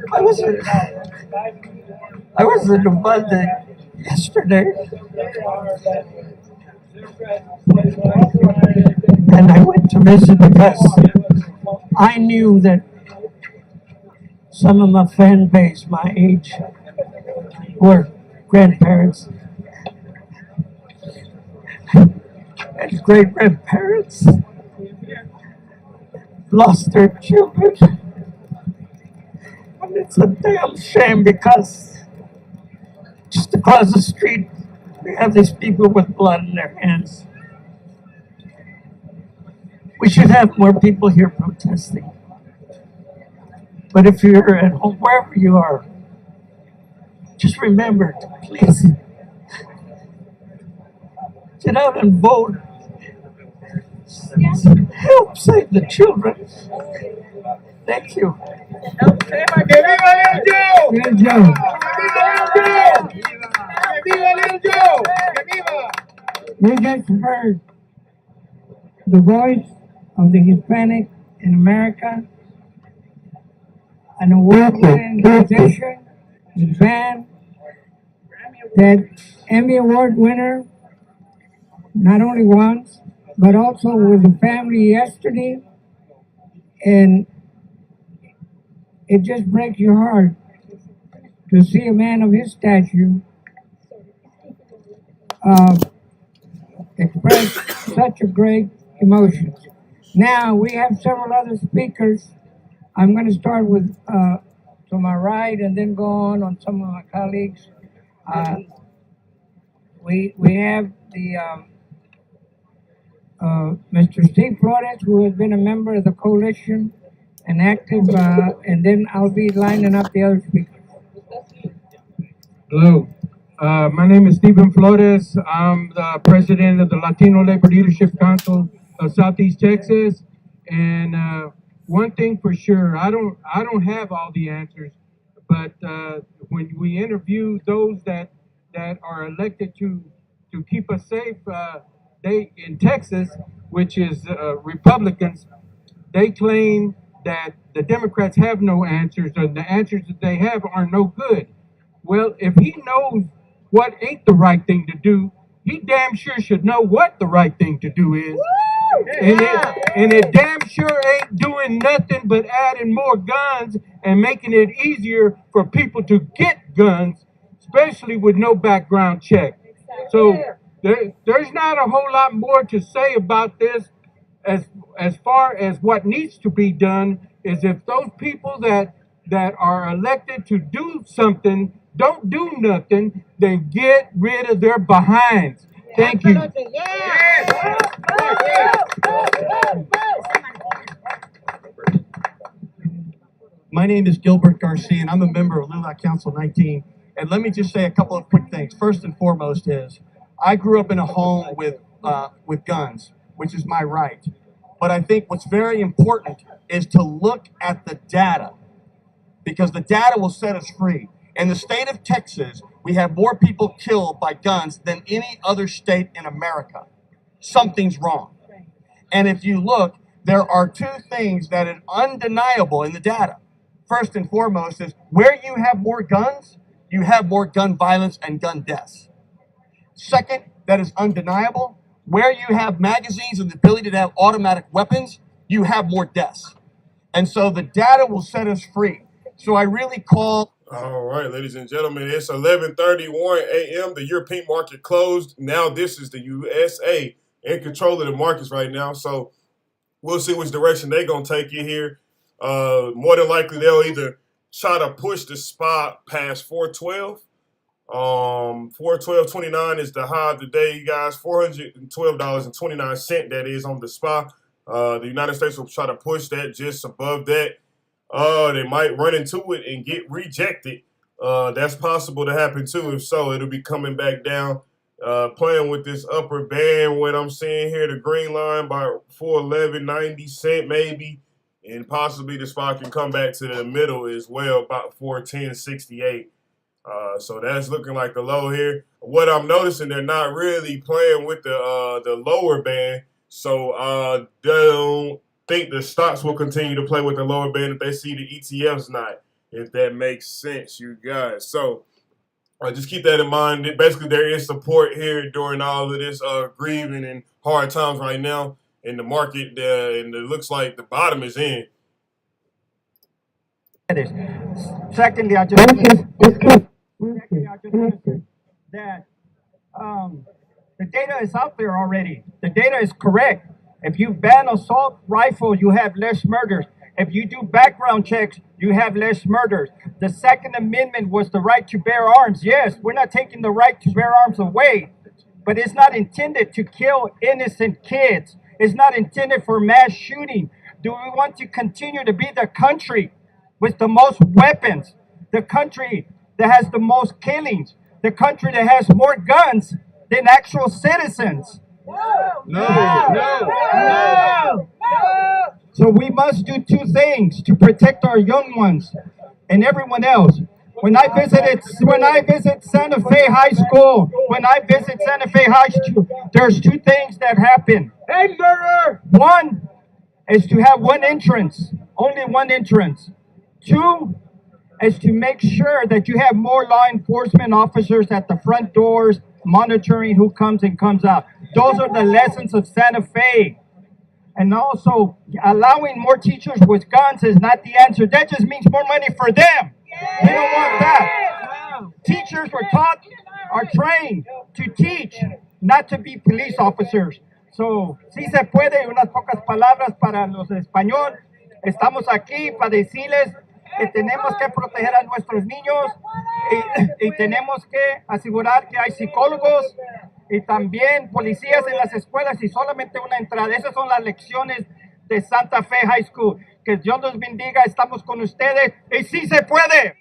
I was in Uvalde yesterday, and I went to visit because I knew that some of my fan base, my age, were grandparents and great-grandparents lost their children. And it's a damn shame because just across the street, we have these people with blood in their hands. We should have more people here protesting. But if you're at home, wherever you are, just remember to please get out and vote. Help save the children. Thank you. Good job. We just heard the voice of the Hispanic in America, an award-winning musician, his band, that Emmy Award winner, not only once, but also with the family yesterday. And it just breaks your heart to see a man of his stature express such a great emotion. Now, we have several other speakers. I'm going to start with to my right and then go on some of my colleagues. We have the Mr. Steve Flores, who has been a member of the coalition and active, and then I'll be lining up the other speakers. Hello, my name is Stephen Flores. I'm the president of the Latino Labor Leadership Council of Southeast Texas. And one thing for sure, I don't have all the answers, but when we interview those that are elected to keep us safe, they in Texas, which is Republicans, they claim that the Democrats have no answers, or the answers that they have are no good. Well, if he knows what ain't the right thing to do, he damn sure should know what the right thing to do is. And it damn sure ain't doing nothing but adding more guns and making it easier for people to get guns, especially with no background check. So there's not a whole lot more to say about this. As far as what needs to be done is, if those people that are elected to do something don't do nothing, then get rid of their behinds. Thank you. My name is Gilbert Garcia, and I'm a member of LULAC Council 19. And let me just say a couple of quick things. First and foremost is, I grew up in a home with guns, which is my right. But I think what's very important is to look at the data, because the data will set us free. In the state of Texas, we have more people killed by guns than any other state in America. Something's wrong. And if you look, there are two things that are undeniable in the data. First and foremost is where you have more guns, you have more gun violence and gun deaths. Second, that is undeniable, where you have magazines and the ability to have automatic weapons, you have more deaths. And so the data will set us free. So I really call. All right, ladies and gentlemen, it's 11:31 a.m. The European market closed. Now this is the USA in control of the markets right now. So we'll see which direction they're going to take it here. More than likely, they'll either try to push the spot past 412. 412.29 is the high of the day, you guys. $412.29 that is on the spot. The United States will try to push that just above that. They might run into it and get rejected. That's possible to happen too. If so, it'll be coming back down, playing with this upper band. What I'm seeing here, the green line by 411.90 maybe, and possibly the spot can come back to the middle as well, about 410.68. So that's looking like the low here. What I'm noticing, they're not really playing with the lower band. So don't think the stocks will continue to play with the lower band if they see the ETFs not, if that makes sense, you guys. So just keep that in mind. Basically, there is support here during all of this grieving and hard times right now in the market, and it looks like the bottom is in. Secondly, I just want to say that the data is out there already. The data is correct. If you ban assault rifles, you have less murders. If you do background checks, you have less murders. The Second Amendment was the right to bear arms. Yes, we're not taking the right to bear arms away, but it's not intended to kill innocent kids. It's not intended for mass shooting. Do we want to continue to be the country with the most weapons, the country that has the most killings, the country that has more guns than actual citizens? No. So we must do two things to protect our young ones and everyone else. When I visit Santa Fe High School, there's two things that happen. Hey, murder! One is to have one entrance, only one entrance. Two is to make sure that you have more law enforcement officers at the front doors monitoring who comes and comes out. Those are the lessons of Santa Fe. And also, allowing more teachers with guns is not the answer. That just means more money for them. They don't want that. Teachers are trained to teach, not to be police officers. So, sí se puede, unas pocas palabras para los de español. Estamos aquí para decirles que tenemos que proteger a nuestros niños y tenemos que asegurar que hay psicólogos y también policías en las escuelas y solamente una entrada. Esas son las lecciones de Santa Fe High School. Que Dios los bendiga, estamos con ustedes y sí se puede.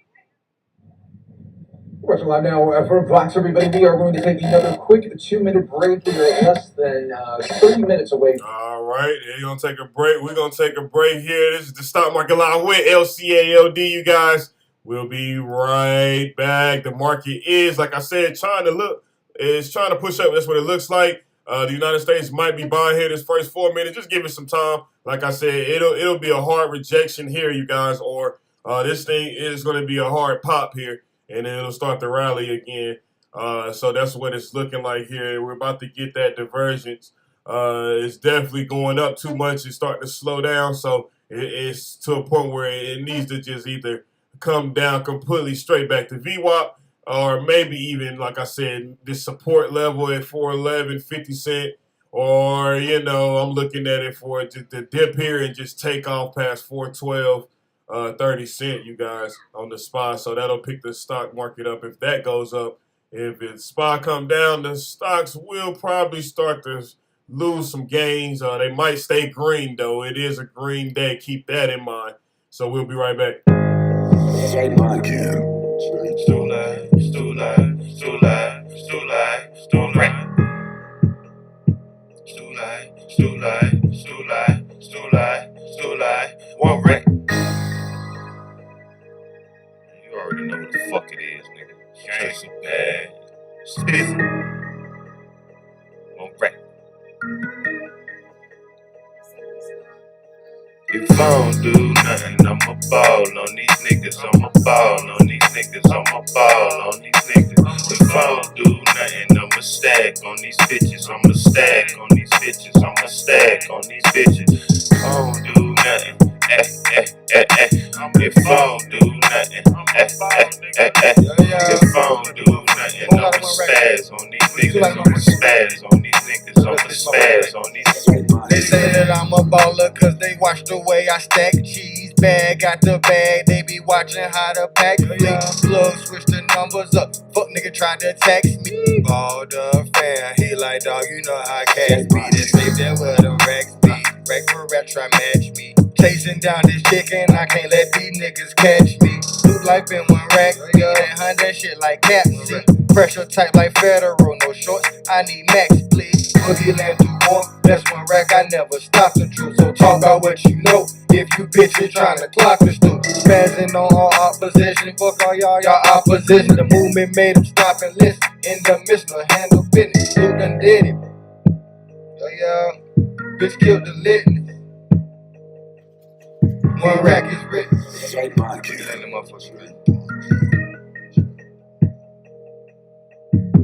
Watching live now from Fox, everybody. We are going to take another quick 2-minute break. We are less than 30 minutes away. All right, you're going to take a break. We're going to take a break here. This is the Stock Market Live with LCALD, you guys. We'll be right back. The market is, like I said, trying to push up. That's what it looks like. The United States might be buying here this first 4 minutes. Just give it some time. Like I said, it'll be a hard rejection here, you guys, or this thing is going to be a hard pop here, and then it'll start to rally again. So that's what it's looking like here. We're about to get that divergence. It's definitely going up too much. It's starting to slow down. So it's to a point where it needs to just either come down completely straight back to VWAP, or maybe even, like I said, this support level at 411.50 cents. Or, I'm looking at it for the dip here and just take off past 412.30 cents, you guys, on the SPY. So that'll pick the stock market up if that goes up. If the SPY come down, the stocks will probably start to lose some gains. They might stay green, though. It is a green day. Keep that in mind. So we'll be right back. One wreck. You already know what the fuck it is, nigga. Chase a bag. Spiffy. One wreck. don't do nothing, I'ma ball on these niggas, I'ma ball on these niggas, I'ma ball on these niggas. If I don't do nothing, I'ma stack on these bitches, I'ma stack on these bitches, I'ma stack on these bitches. If I don't do nothing, if I don't do nothing, if I don't do nothing, I'ma spaz on these niggas, I'ma spaz on these niggas, I'ma spaz on these niggas. They say that I'm a baller cause they watch the way I stack cheese bag. Got the bag, they be watching how the pack flick. Plug, switch the numbers up. Fuck nigga tried to text me. Ball the fan, he like dog, you know how cash be. They say that where the racks be. Rack for rat try match me. Chasing down this chicken, I can't let these niggas catch me. Look like been one rack, yeah, that hunt that shit like cat. See, pressure tight like federal, no shorts, I need max, please. Boogie land to war, that's one rack, I never stop the truth. So talk about what you know, if you bitches tryna clock the stoop. Spazzing on all opposition, fuck all y'all opposition. The movement made them stop and listen. In the midst, no handle business, Luke done did it. Yeah, bitch killed the litness. One rack is rich. Let them motherfuckers rich.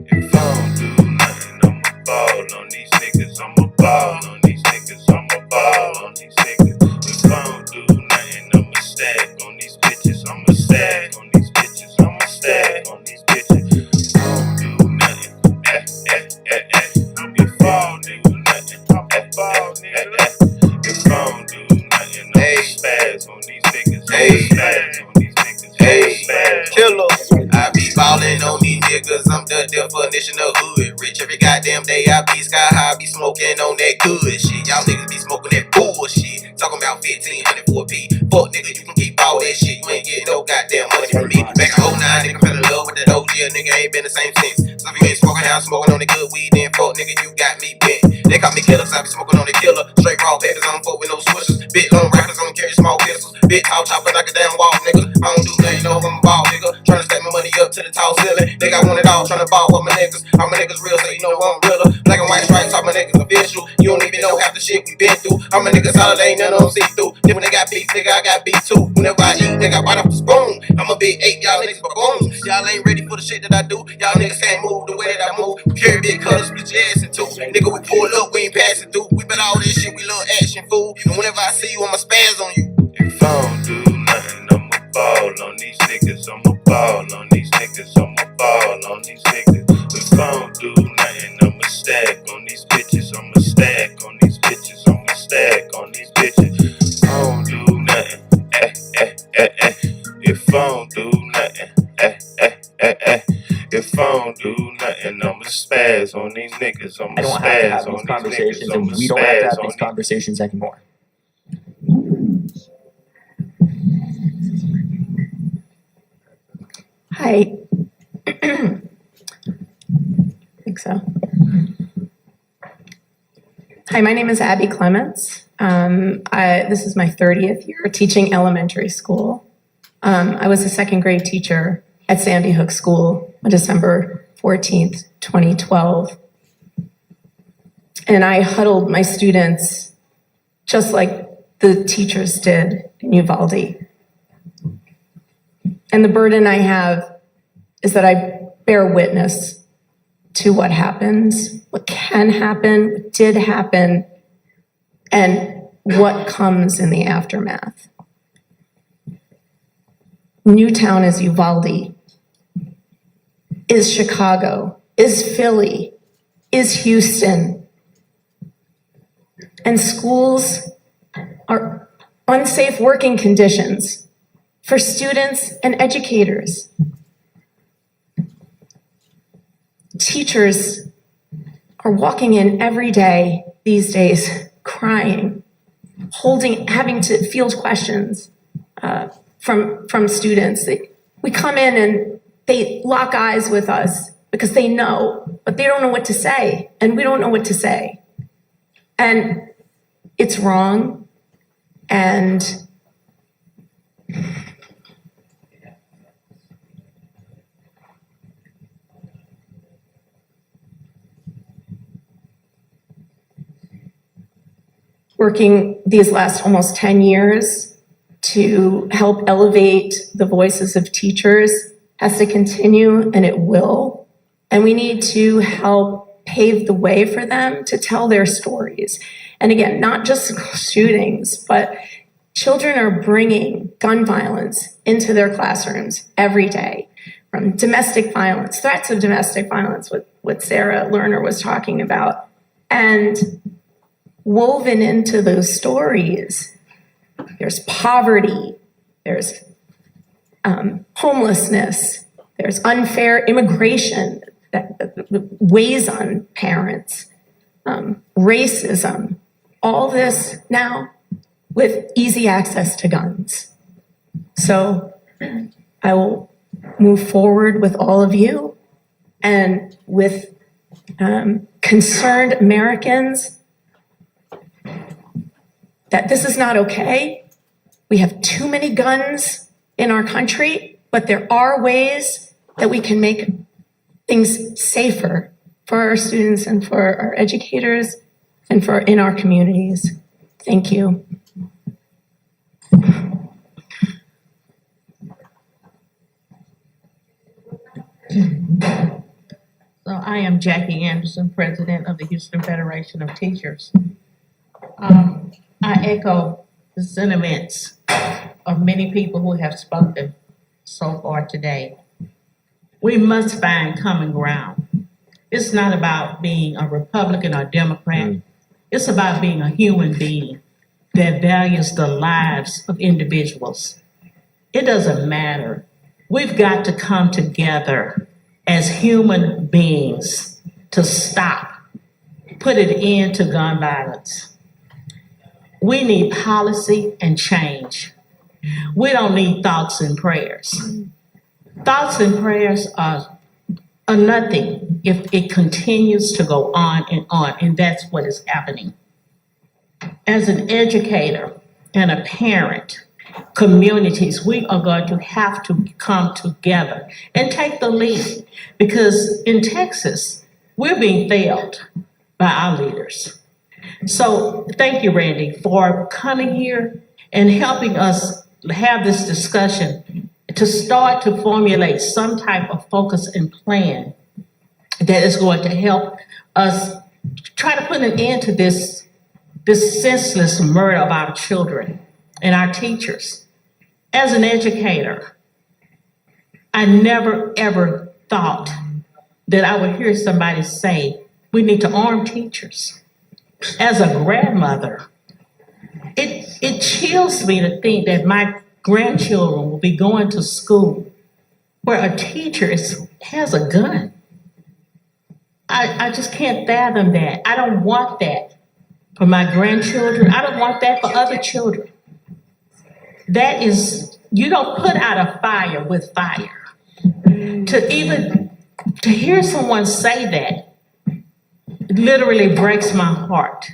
If I don't do nothing, I'ma ball on these niggas, I'ma ball on these niggas, I'ma ball on these niggas. If I don't do nothing, I'ma stack on these bitches, I'ma stack on these bitches, I'ma stack on these bitches. If I don't do nothing, if I don't do nothing, I'ma ball, nigga. If I don't do nothing, I'ma spaz on these niggas, I'ma spaz on these niggas, I'ma spaz. Killer. I be ballin' on these niggas, I'm the definition of hood. Rich every goddamn day, I be sky high, I be smoking on that good shit. Y'all niggas be smoking that bullshit. Talking about 1500 for a P. Fuck nigga, you can keep all that shit. You ain't getting no goddamn money from me. Back in 09, nigga fell in love with that OG, a nigga ain't been the same since. So if you ain't smoking how I'm smoking on the good weed, then fuck nigga, you got me bent. They call me killer, so I be smoking on the killer. Straight raw papers, I don't fuck with no swishers. Big long rappers, I don't carry small pistols. Big tall chopper, knock it down wall, nigga. I don't do nothing, you know I'm a ball, nigga. Tryna stack my money up to the tall ceiling. They got one it all, tryna ball with my niggas. All my niggas real, so you know I'm realer. Black and white stripes, all my niggas official. You don't even know half the shit we been through. All my niggas solid, ain't none of them see through. Then when they got beef, nigga, I got beef too. Whenever I eat, nigga, I bite off the spoon. I'm a big 8, y'all niggas baboons. Y'all ain't ready for the shit that I do. Y'all niggas can't move the way that I move. We carry big colors, split your ass in two. Nigga, we pull up, we ain't passing through. We bet all this shit, we love action, fool. And whenever I see you, I'ma spaz on you. If I don't do nothing, I'ma ball on these niggas, I'ma ball on these niggas, I'ma ball on these niggas. If I don't do nothing, I'ma stack on these bitches, I'ma stack on these bitches, I'ma stack on these bitches. If I don't do nothing, if I don't do nothing, if I don't do nothing, I'ma spaz on these niggas, I'ma I don't have to have spaz on these these conversations, niggas, and I'ma we don't have to spaz have on these conversations anymore. Hi. I think so. Hi, my name is Abby Clements. This is my 30th year teaching elementary school. I was a second grade teacher at Sandy Hook School on December 14th, 2012. And I huddled my students just like the teachers did in Uvalde. And the burden I have is that I bear witness to what happens, what can happen, what did happen, and what comes in the aftermath. Newtown is Uvalde, is Chicago, is Philly, is Houston. And schools are unsafe working conditions for students and educators. Teachers are walking in every day these days crying, having to field questions from students. We come in and they lock eyes with us because they know, but they don't know what to say, and we don't know what to say. And it's wrong, and working these last almost 10 years to help elevate the voices of teachers has to continue, and it will. And we need to help pave the way for them to tell their stories. And again, not just school shootings, but children are bringing gun violence into their classrooms every day, from domestic violence, threats of domestic violence, what Sarah Lerner was talking about. And woven into those stories, there's poverty, there's homelessness, there's unfair immigration that weighs on parents, racism, all this now with easy access to guns. So I will move forward with all of you and with concerned Americans that this is not okay. We have too many guns in our country, but there are ways that we can make things safer for our students and for our educators and for in our communities. Thank you. So I am Jackie Anderson, President of the Houston Federation of Teachers. I echo the sentiments of many people who have spoken so far today. We must find common ground. It's not about being a Republican or Democrat. It's about being a human being that values the lives of individuals. It doesn't matter. We've got to come together as human beings to stop, put an end to gun violence. We need policy and change. We don't need thoughts and prayers. Thoughts and prayers are nothing if it continues to go on, and that's what is happening. As an educator and a parent, communities, we are going to have to come together and take the lead, because in Texas, we're being failed by our leaders. So thank you, Randy, for coming here and helping us have this discussion to start to formulate some type of focus and plan that is going to help us try to put an end to this senseless murder of our children and our teachers. As an educator, I never ever thought that I would hear somebody say, we need to arm teachers. As a grandmother, it chills me to think that my grandchildren will be going to school where a teacher has a gun. I just can't fathom that. I don't want that for my grandchildren. I don't want that for other children. That is, you don't put out a fire with fire. To hear someone say that literally breaks my heart.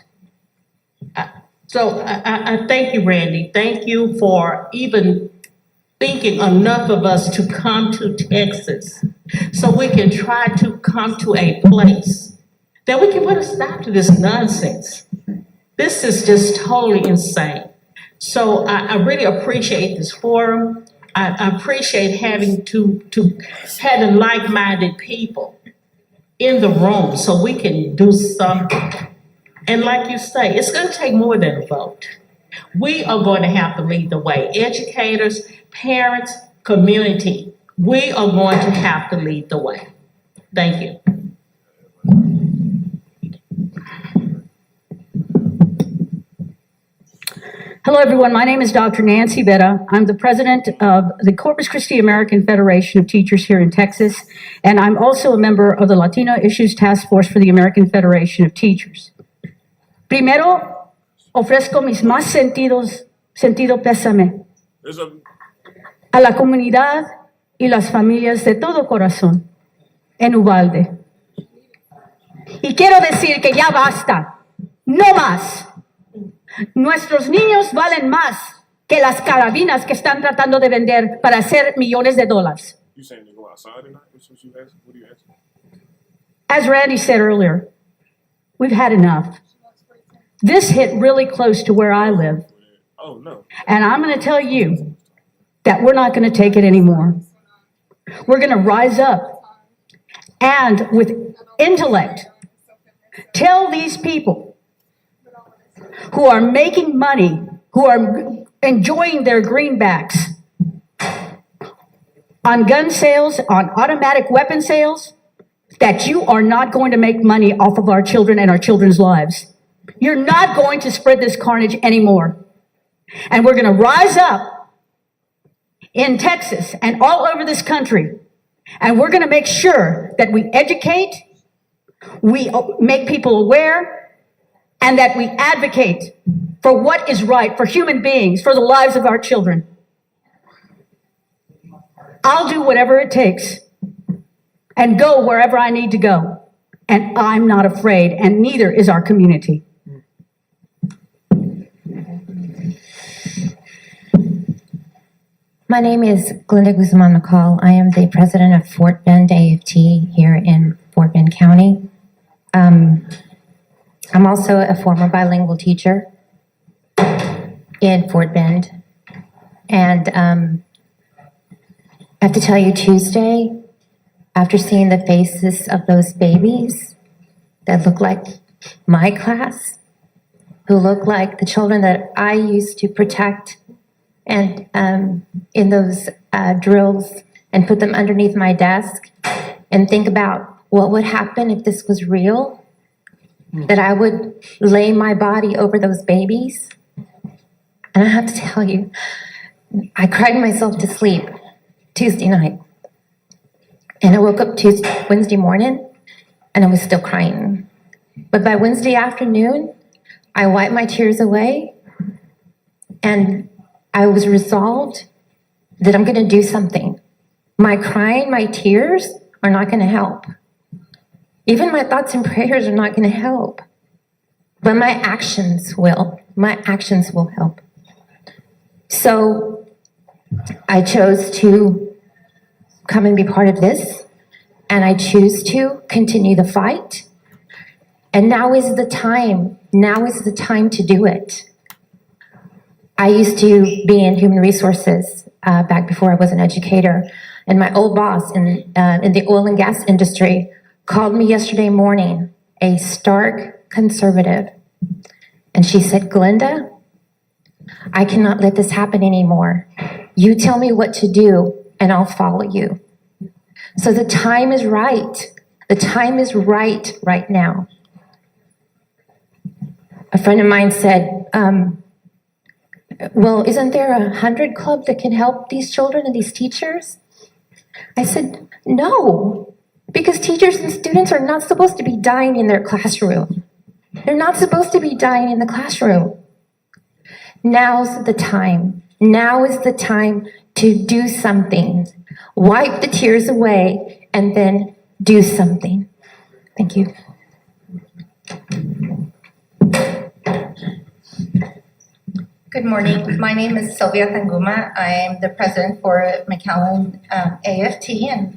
So I thank you, Randy. Thank you for even thinking enough of us to come to Texas so we can try to come to a place that we can put a stop to this nonsense. This is just totally insane. So I really appreciate this forum. I appreciate having having like-minded people in the room so we can do something. And like you say, it's going to take more than a vote. We are going to have to lead the way. Educators, parents, community, we are going to have to lead the way. Thank you. Hello, everyone. My name is Dr. Nancy Betta. I'm the president of the Corpus Christi American Federation of Teachers here in Texas, and I'm also a member of the Latino Issues Task Force for the American Federation of Teachers. Primero, ofrezco mis más sentido pésame a la comunidad y las familias de todo corazón en Uvalde. Y quiero decir que ya basta, no más. Nuestros niños valen más que las carabinas que están tratando de vender para hacer millones de dólares. You saying to go outside tonight? What you asking? What are you asking? As Randy said earlier, we've had enough. This hit really close to where I live. Oh, no. And I'm going to tell you that we're not going to take it anymore. We're going to rise up and with intellect tell these people who are making money, who are enjoying their greenbacks on gun sales, on automatic weapon sales, that you are not going to make money off of our children and our children's lives. You're not going to spread this carnage anymore. And we're going to rise up in Texas and all over this country, and we're going to make sure that we educate, we make people aware, and that we advocate for what is right for human beings, for the lives of our children. I'll do whatever it takes and go wherever I need to go. And I'm not afraid, and neither is our community. My name is Glenda Guzman McCall. I am the president of Fort Bend AFT here in Fort Bend County. I'm also a former bilingual teacher in Fort Bend. And I have to tell you, Tuesday, after seeing the faces of those babies that look like my class, who look like the children that I used to protect and in those drills and put them underneath my desk and think about what would happen if this was real, that I would lay my body over those babies. And I have to tell you, I cried myself to sleep Tuesday night. And I woke up Wednesday morning and I was still crying. But by Wednesday afternoon, I wiped my tears away and I was resolved that I'm going to do something. My crying, my tears are not going to help. Even my thoughts and prayers are not going to help. But my actions will. My actions will help. So I chose to come and be part of this, and I choose to continue the fight. And now is the time. Now is the time to do it. I used to be in human resources back before I was an educator, and my old boss in the oil and gas industry called me yesterday morning, a stark conservative, and she said, "Glenda, I cannot let this happen anymore. You tell me what to do, and I'll follow you." So the time is right. The time is right now. A friend of mine said, well, isn't there 100 club that can help these children and these teachers? I said, no, because teachers and students are not supposed to be dying in their classroom. They're not supposed to be dying in the classroom. Now's the time. Now is the time to do something. Wipe the tears away and then do something. Thank you. Good morning. My name is Sylvia Tanguma. I am the president for McAllen AFT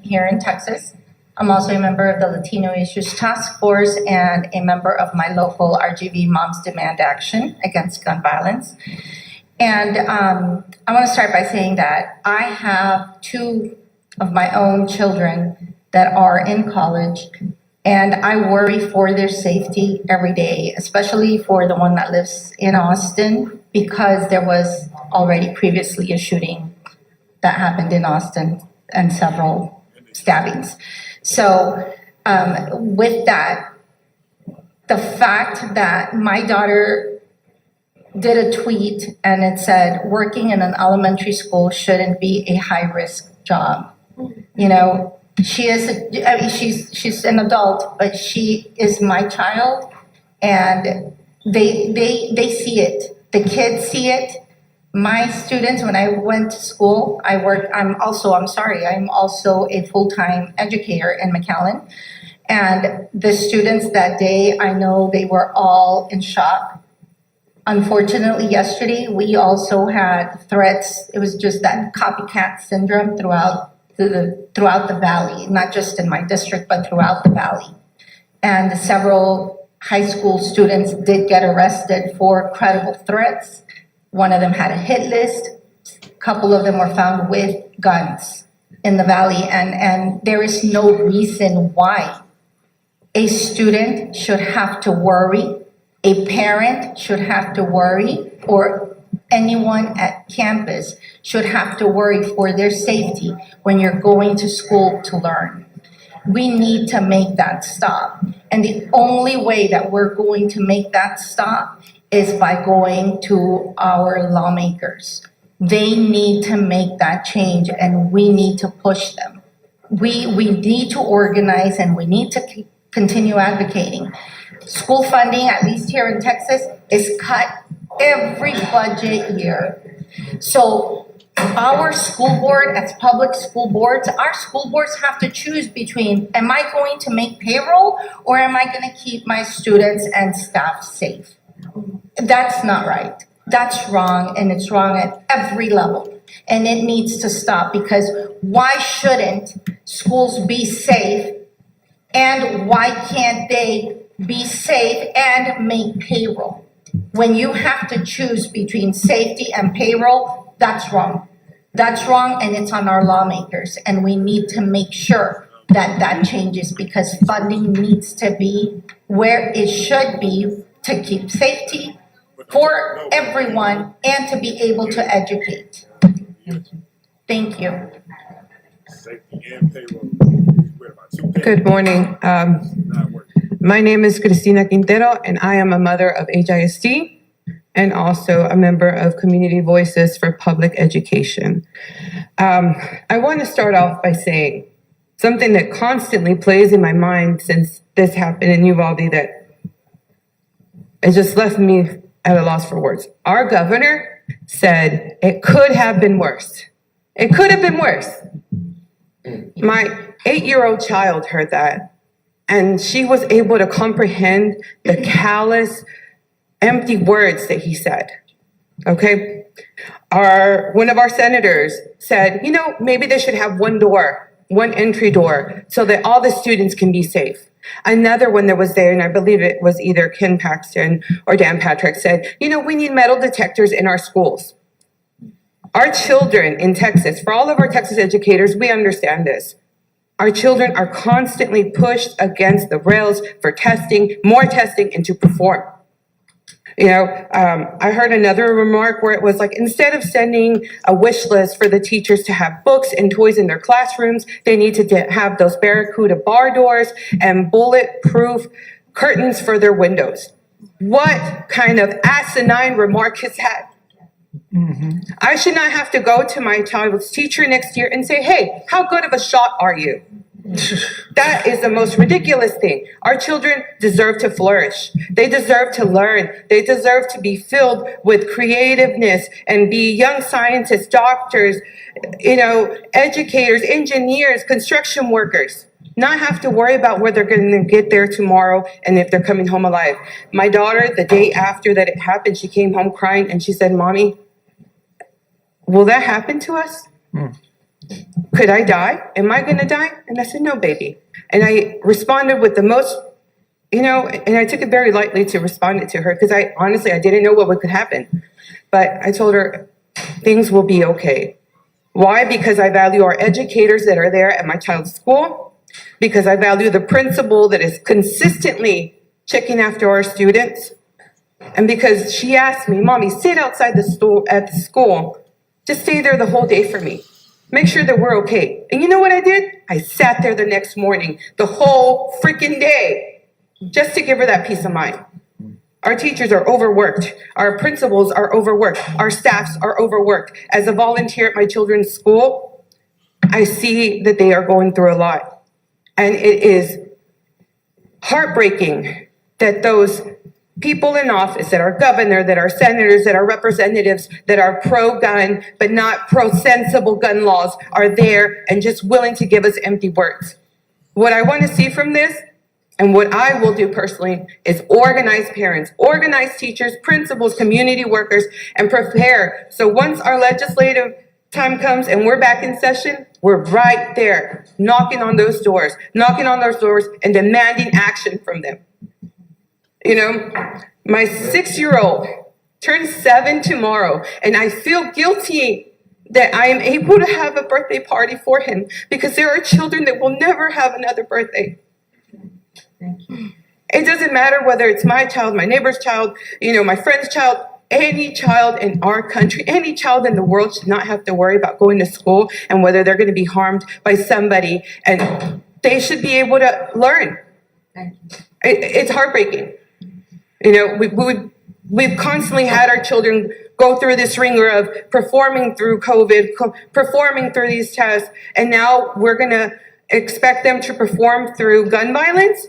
here in Texas. I'm also a member of the Latino Issues Task Force and a member of my local RGV Moms Demand Action Against Gun Violence. And I want to start by saying that I have two of my own children that are in college, and I worry for their safety every day, especially for the one that lives in Austin, because there was already previously a shooting that happened in Austin and several stabbings. So with that, the fact that my daughter did a tweet and it said, working in an elementary school shouldn't be a high-risk job. You know, she is, she's an adult, but she is my child, and they see it. The kids see it. My students, when I went to school, I'm also a full-time educator in McAllen. And the students that day, I know they were all in shock. Unfortunately, yesterday, we also had threats. It was just that copycat syndrome throughout the valley, not just in my district, but throughout the valley. And several high school students did get arrested for credible threats. One of them had a hit list. A couple of them were found with guns in the valley, and there is no reason why a student should have to worry, a parent should have to worry, or anyone at campus should have to worry for their safety when you're going to school to learn. We need to make that stop. And the only way that we're going to make that stop is by going to our lawmakers. They need to make that change, and we need to push them. We need to organize, and we need to continue advocating. School funding, at least here in Texas, is cut every budget year. So our school board, as public school boards, our school boards have to choose between, am I going to make payroll, or am I going to keep my students and staff safe? That's not right. That's wrong, and it's wrong at every level. And it needs to stop, because why shouldn't schools be safe, and why can't they be safe and make payroll? When you have to choose between safety and payroll, that's wrong. That's wrong, and it's on our lawmakers, and we need to make sure that that changes, because funding needs to be where it should be to keep safety for everyone and to be able to educate. Thank you. Good morning. My name is Cristina Quintero, and I am a mother of HISD and also a member of Community Voices for Public Education. I want to start off by saying something that constantly plays in my mind since this happened in Uvalde that it just left me at a loss for words. Our governor said it could have been worse. It could have been worse. My 8-year-old child heard that, and she was able to comprehend the callous, empty words that he said. Okay? One of our senators said, maybe they should have one door, one entry door, so that all the students can be safe. Another one that was there, and I believe it was either Ken Paxton or Dan Patrick, said, we need metal detectors in our schools. Our children in Texas, for all of our Texas educators, we understand this. Our children are constantly pushed against the rails for testing, more testing, and to perform. I heard another remark where it was like, instead of sending a wish list for the teachers to have books and toys in their classrooms, they need to have those Barracuda bar doors and bulletproof curtains for their windows. What kind of asinine remark is that? I should not have to go to my child's teacher next year and say, hey, how good of a shot are you? That is the most ridiculous thing. Our children deserve to flourish. They deserve to learn. They deserve to be filled with creativeness and be young scientists, doctors, educators, engineers, construction workers. Not have to worry about where they're going to get there tomorrow and if they're coming home alive. My daughter, the day after that it happened, she came home crying and she said, Mommy, will that happen to us? Could I die? Am I going to die? And I said, no, baby. And I responded with the most, and I took it very lightly to respond to her because I didn't know what could happen. But I told her, things will be okay. Why? Because I value our educators that are there at my child's school, because I value the principal that is consistently checking after our students, and because she asked me, Mommy, sit outside at the school. Just stay there the whole day for me. Make sure that we're okay. And you know what I did? I sat there the next morning, the whole freaking day, just to give her that peace of mind. Our teachers are overworked. Our principals are overworked. Our staffs are overworked. As a volunteer at my children's school, I see that they are going through a lot. And it is heartbreaking that those people in office, that are governor, that are senators, that are representatives, that are pro-gun, but not pro-sensible gun laws, are there and just willing to give us empty words. What I want to see from this, and what I will do personally, is organize parents, organize teachers, principals, community workers, and prepare. So once our legislative time comes and we're back in session, we're right there, knocking on those doors and demanding action from them. My 6-year-old turns 7 tomorrow, and I feel guilty that I am able to have a birthday party for him because there are children that will never have another birthday. It doesn't matter whether it's my child, my neighbor's child, my friend's child. Any child in our country, any child in the world should not have to worry about going to school and whether they're going to be harmed by somebody, and they should be able to learn. It's heartbreaking. We've constantly had our children go through this ringer of performing through COVID, performing through these tests, and now we're going to expect them to perform through gun violence.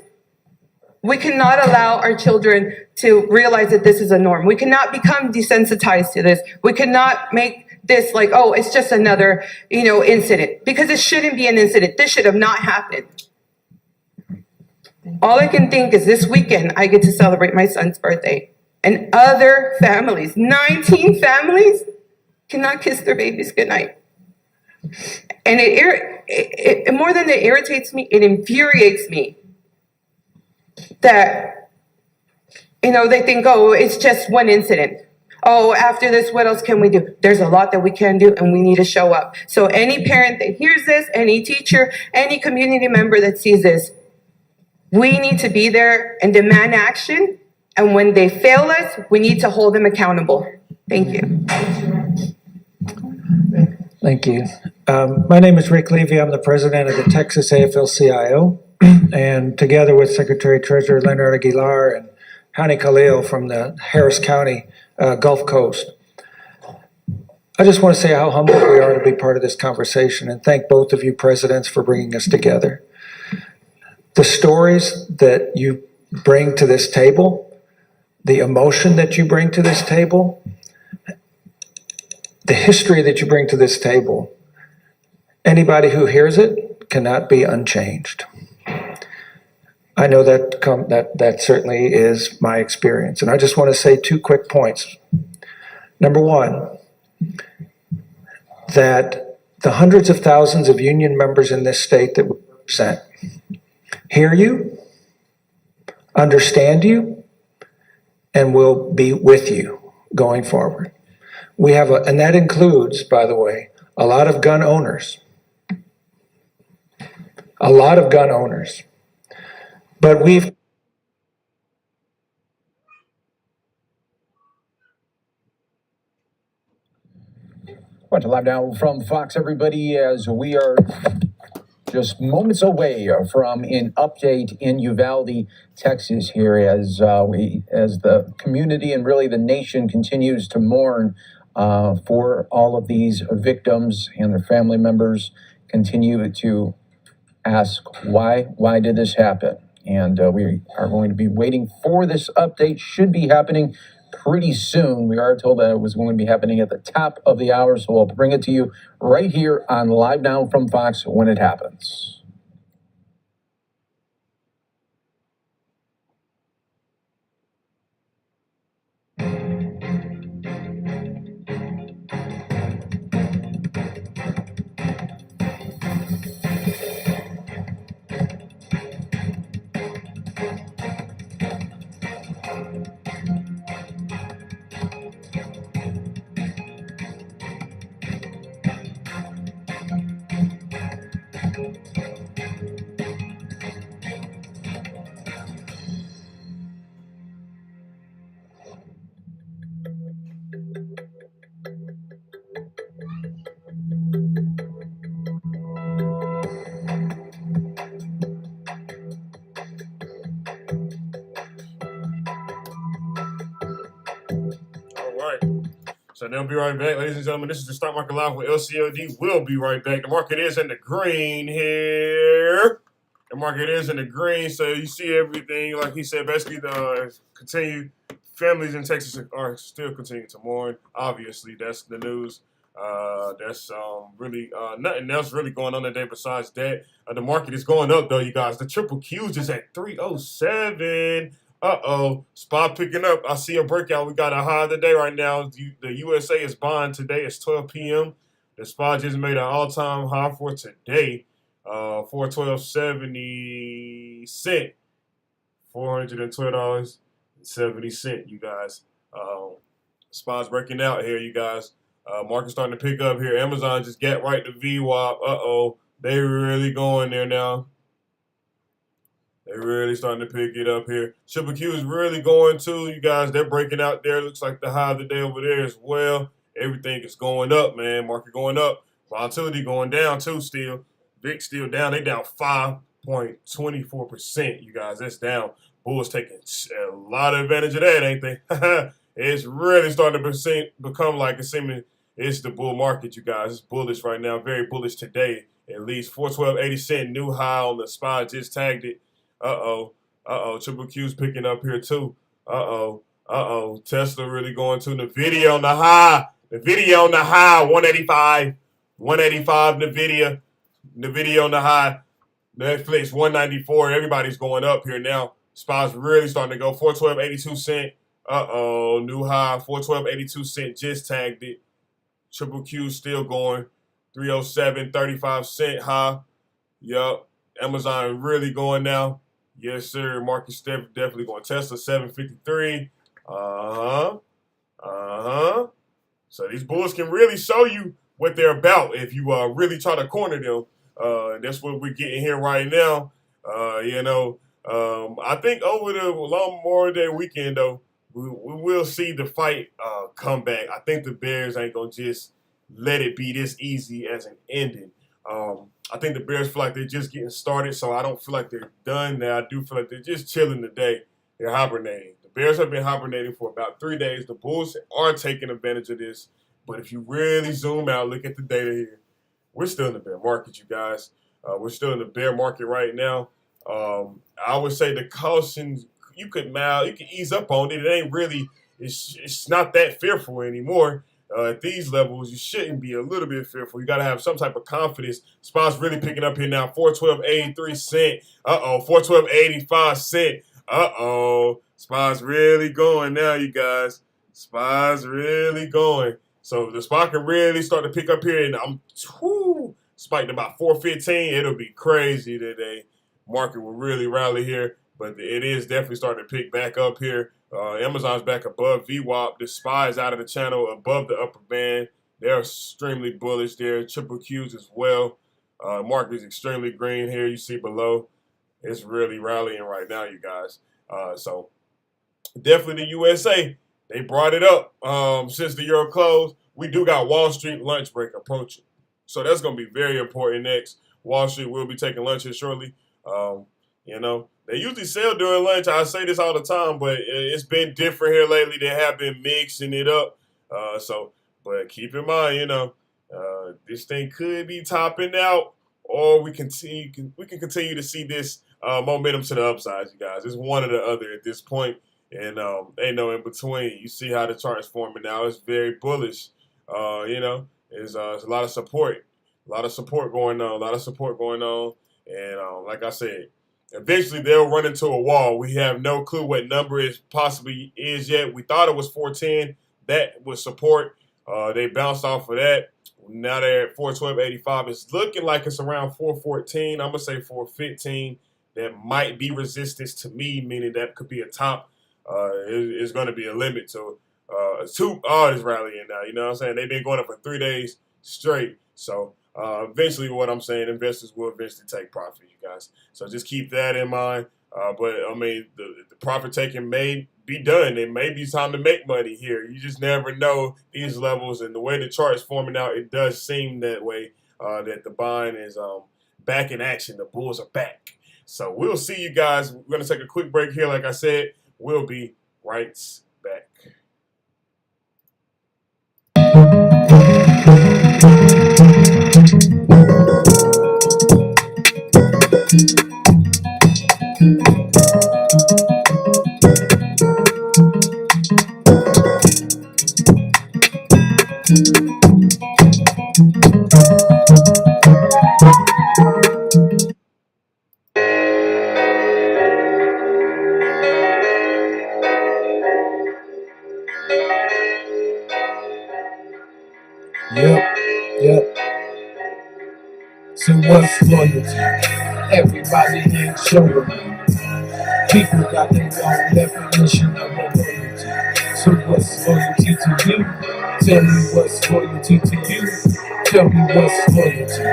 We cannot allow our children to realize that this is a norm. We cannot become desensitized to this. We cannot make this like, oh, it's just another, incident, because it shouldn't be an incident. This should have not happened. All I can think is this weekend I get to celebrate my son's birthday, and other families, 19 families, cannot kiss their babies goodnight. And it more than it irritates me, it infuriates me that, they think, oh, it's just one incident. Oh, after this, what else can we do? There's a lot that we can do, and we need to show up. So any parent that hears this, any teacher, any community member that sees this, we need to be there and demand action. And when they fail us, we need to hold them accountable. Thank you. Thank you. My name is Rick Levy. I'm the president of the Texas AFL-CIO. And together with Secretary Treasurer Leonard Aguilar and Hani Khalil from the Harris County Gulf Coast, I just want to say how humbled we are to be part of this conversation and thank both of you presidents for bringing us together. The stories that you bring to this table, the emotion that you bring to this table, the history that you bring to this table, anybody who hears it cannot be unchanged. I know that certainly is my experience. And I just want to say 2 quick points. Number one, that the hundreds of thousands of union members in this state that we represent hear you, understand you, and will be with you going forward. We have and that includes, by the way, a lot of gun owners. A lot of gun owners. But we've Watching live now from Fox, everybody, as we are just moments away from an update in Uvalde, Texas here as the community and really the nation continues to mourn for all of these victims, and their family members continue to ask why did this happen? And we are going to be waiting for this update. Should be happening pretty soon. We are told that it was going to be happening at the top of the hour, so we'll bring it to you right here on Live Now from Fox when it happens. So they'll be right back, ladies and gentlemen. This is the Stock Market Live with LCOD. We'll be right back. The market is in the green here. The market is in the green, so you see everything. Like he said, basically the families in Texas are still continuing to mourn. Obviously, that's the news. That's really nothing else really going on today besides that. The market is going up, though, you guys. The triple Q's is at 307. Spot picking up. I see a breakout. We got a high today right now. The USA is buying today. It's 12 p.m. The spot just made an all-time high for today. For $12.70. $412.70, you guys. Spot's breaking out here, you guys. Market starting to pick up here. Amazon just got right to VWAP. Uh-oh. They really going there now. They're really starting to pick it up here. Triple Q is really going too, you guys. They're breaking out there. Looks like the high of the day over there as well. Everything is going up, man. Market going up. Volatility going down too still. VIX still down. They down 5.24%, you guys. That's down. Bulls taking a lot of advantage of that, ain't they? It's really starting to become like it's the bull market, you guys. It's bullish right now. Very bullish today. At least 412.80 cent new high on the spot. Just tagged it. Uh-oh. Uh-oh. Triple Q's picking up here too. Uh-oh. Uh-oh. Tesla really going to NVIDIA on the high. NVIDIA on the high. 185. 185 NVIDIA. NVIDIA on the high. Netflix 194. Everybody's going up here now. Spot's really starting to go. 412.82 cent. Uh-oh. New high. 412.82 cent. Just tagged it. Triple Q still going. 307.35 cent high. Yup. Amazon really going now. Yes, sir. Market definitely going. Tesla 753. Uh-huh. Uh-huh. So these bulls can really show you what they're about if you really try to corner them. That's what we're getting here right now. I think over the long Memorial Day weekend, though, we will see the fight come back. I think the Bears ain't going to just let it be this easy as an ending. I think the Bears feel like they're just getting started, so I don't feel like they're done now. I do feel like they're just chilling today. They're hibernating. The Bears have been hibernating for about 3 days. The Bulls are taking advantage of this. But if you really zoom out, look at the data here. We're still in the bear market, you guys. We're still in the bear market right now. I would say the cautions, you could ease up on it. It ain't really, it's not that fearful anymore. At these levels, you shouldn't be a little bit fearful. You got to have some type of confidence. Spot's really picking up here now. 412.83 cent. Uh-oh. 412.85 cent. Uh-oh. Spot's really going now, you guys. Spot's really going. So the spot can really start to pick up here, and I'm spiked about 415. It'll be crazy today. Market will really rally here, but it is definitely starting to pick back up here. Amazon's back above VWAP. The SPY is out of the channel above the upper band. They're extremely bullish there. Triple Qs as well. Market is extremely green here. You see below. It's really rallying right now, you guys. So definitely the USA. They brought it up since the euro closed. We do got Wall Street lunch break approaching. So that's going to be very important next. Wall Street will be taking lunch here shortly. They usually sell during lunch. I say this all the time, but it's been different here lately. They have been mixing it up. But keep in mind, this thing could be topping out, or we can continue to see this momentum to the upside, you guys. It's one or the other at this point, and ain't no in between. You see how the chart is forming now. It's very bullish. There's a lot of support. A lot of support going on. And like I said, eventually they'll run into a wall. We have no clue what number it possibly is yet. We thought it was 410. That was support. They bounced off of that. Now they're at 412.85. It's looking like it's around 414. I'm going to say 415. That might be resistance to me, meaning that could be a top. It's going to be a limit to two odds rallying now. You know what I'm saying? They've been going up for 3 days straight. So eventually, what I'm saying, investors will eventually take profit, you guys. So just keep that in mind. But I mean, the profit taking may be done. It may be time to make money here. You just never know these levels, and the way the chart is forming out, it does seem that way. That the buying is back in action. The bulls are back. So we'll see you guys. We're gonna take a quick break here. Like I said, we'll be right back. Yep. So what's loyalty? Everybody ain't showing me. People got their own definition of loyalty. So what's loyalty to you? Tell me what's loyalty to you? Tell me what's loyalty?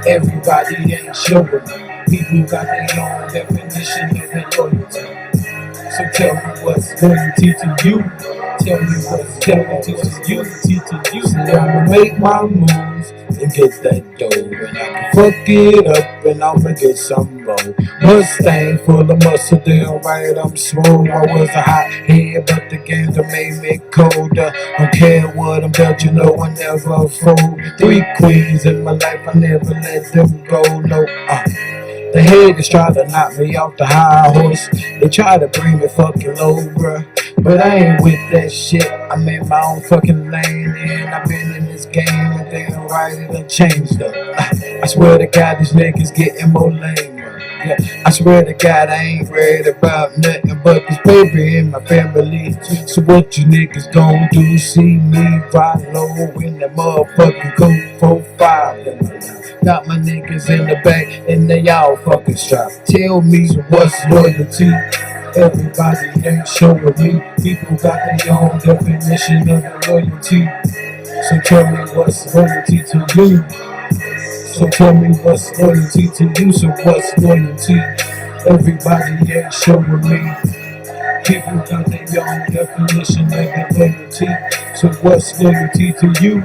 Everybody ain't showing me. People got their own definition of their loyalty. So tell me what's loyalty to you? Tell me what's loyalty to you? Say I'ma make my moves and get that dough, and I can fuck it up and I'ma get some more. Mustang full of muscle, damn right I'm swole. I was a hot head, but the game that made me colder. Don't care what I'm dealt, you know I never fold. 3 queens in my life, I never let them go. No, the haters try to knock me off the high horse. They try to bring me fucking low, bruh. But I ain't with that shit. I'm in my own fucking lane, and I've been in this game, and damn right it done changed up. I swear to God, these niggas getting more lame. Yeah, I swear to God, I ain't worried about nothing but this paper in my family. So what you niggas gon' do? See me ride low in that motherfucking Coke 4-5. Got my niggas in the back and they all fucking strapped. Tell me what's loyalty? Everybody ain't showing me. People got their own definition of loyalty. So tell me what's loyalty to you? So tell me what's loyalty to you? So what's loyalty? Everybody ain't showing me. People got their own definition of their loyalty. So what's loyalty to you?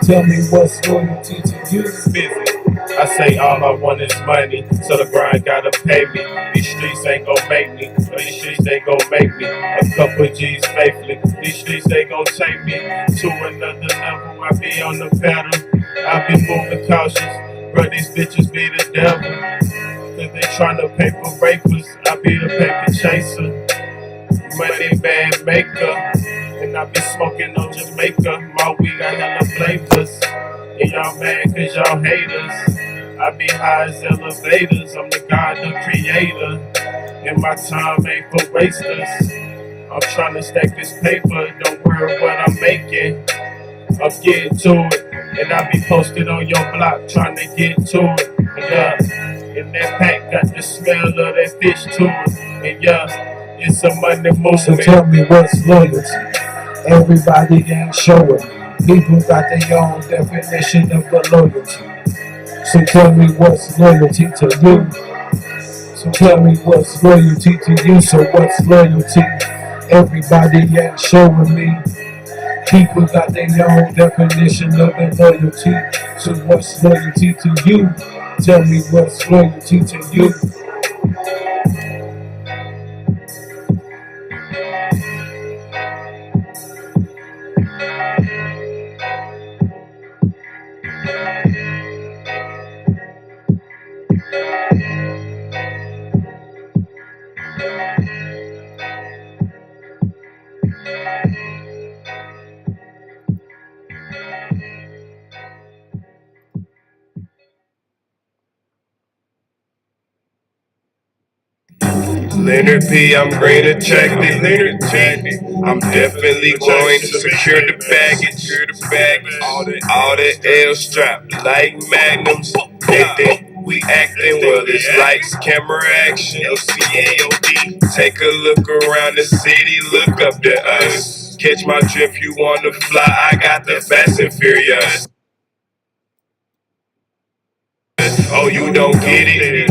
Tell me what's loyalty to you? Busy. I say all I want is money, so the grind gotta pay me. These streets ain't gon' make me, these streets ain't gon' make me. A couple G's faithfully, these streets ain't gon' take me to another level. I be on the pedal, I be moving cautious, but these bitches be the devil. Cause they tryna paper rapers, I be the paper chaser. Money band maker, and I be smoking on Jamaica. My weed got hella flavors. And y'all mad cause y'all haters. I be high as elevators. I'm the God, the creator. And my time ain't for wasters. I'm trying to stack this paper. Don't worry what I'm making. I'm getting to it. And I be posted on your block trying to get to it. And yeah, and that pack got the smell of that fish to it. And yeah, it's a Monday movement. So tell me what's loyalty? Everybody ain't showing me. People got their own definition of the loyalty. So tell me what's loyalty to you? So tell me what's loyalty to you? So what's loyalty? Everybody ain't showing me. People got their own definition of the loyalty. So what's loyalty to you? Tell me what's loyalty to you? Leonard P, I'm green attracted. Leonard P, I'm definitely going to secure the baggage. All the L strapped like magnums. They think we acting well. It's lights, camera, action. LCAOD. Take a look around the city. Look up to us. Catch my drift. You wanna fly? I got the Fast and Furious. Oh, you don't get it?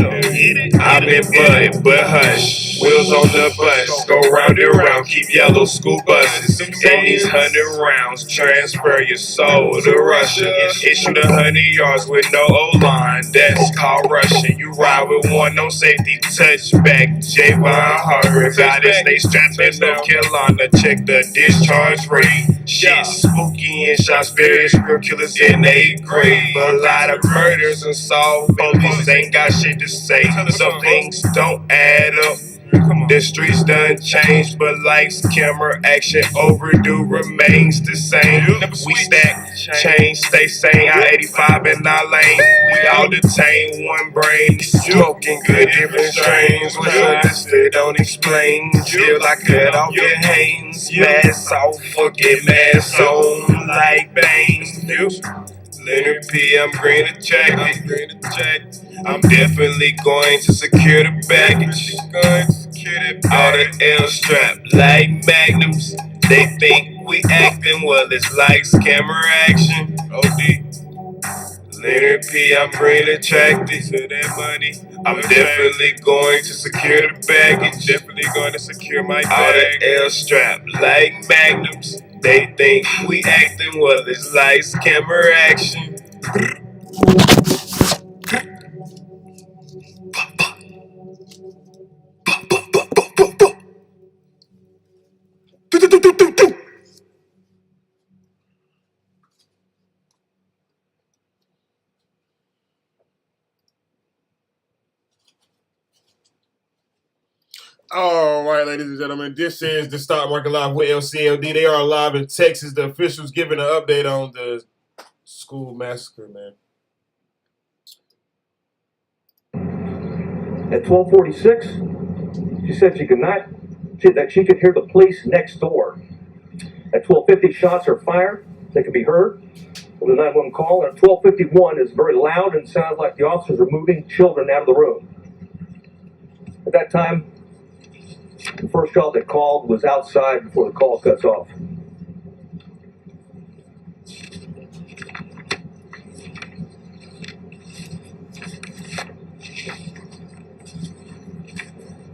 I'm in bud, but hush. Wheels on the bus, go round and round, keep yellow school buses. Send these 100 rounds, transfer your soul to Russia. Issued 100 yards with no O-line, that's called Russian. You ride with one, no safety, touchback, Javon Hargrave. Gotta stay strapped in North Carolina, check the discharge rate. Shit spooky and shots, various real killers in 8th grade. A lot of murders and solved police ain't got shit to say. Some things don't add up. The streets done changed, but lights, camera, action, overdue remains the same. We stack, change, stay sane. I-85 in our lane. We all detain one brain, smoking good different strains. What's understood, don't explain. Till I cut off your hands. Mass off, forget mass on like bangs. Leonard P, I'm green attracted. I'm definitely going to secure the baggage. All the L strap like magnums. They think we acting well, it's lights, camera, action. OD. Leonard P, I'm brain attracted to that money. I'm definitely going to secure the baggage. Definitely going to secure my bag. All the L strap like magnums. They think we acting well, it's lights, camera, action. All right, ladies and gentlemen, this is the Stock Market Live with LCLD. They are live in Texas. The officials giving an update on the school massacre, man. At 12:46, she said she could not, that she could hear the police next door. At 12:50, shots are fired. They could be heard with a 911 call. And at 12:51, it's very loud and sounds like the officers are moving children out of the room. At that time, the first child that called was outside before the call cuts off.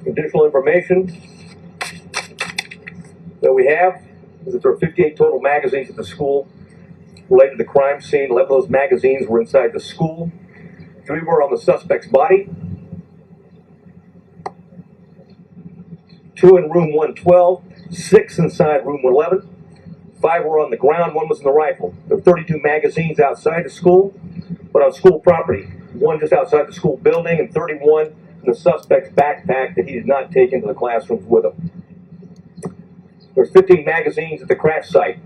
Additional information that we have is that there are 58 total magazines at the school related to the crime scene. 11 of those magazines were inside the school. 3 were on the suspect's body. 2 in room 112, 6 inside room 111. 5 were on the ground, 1 was in the rifle. There were 32 magazines outside the school, but on school property. 1 just outside the school building and 31 in the suspect's backpack that he did not take into the classrooms with him. There's 15 magazines at the crash site.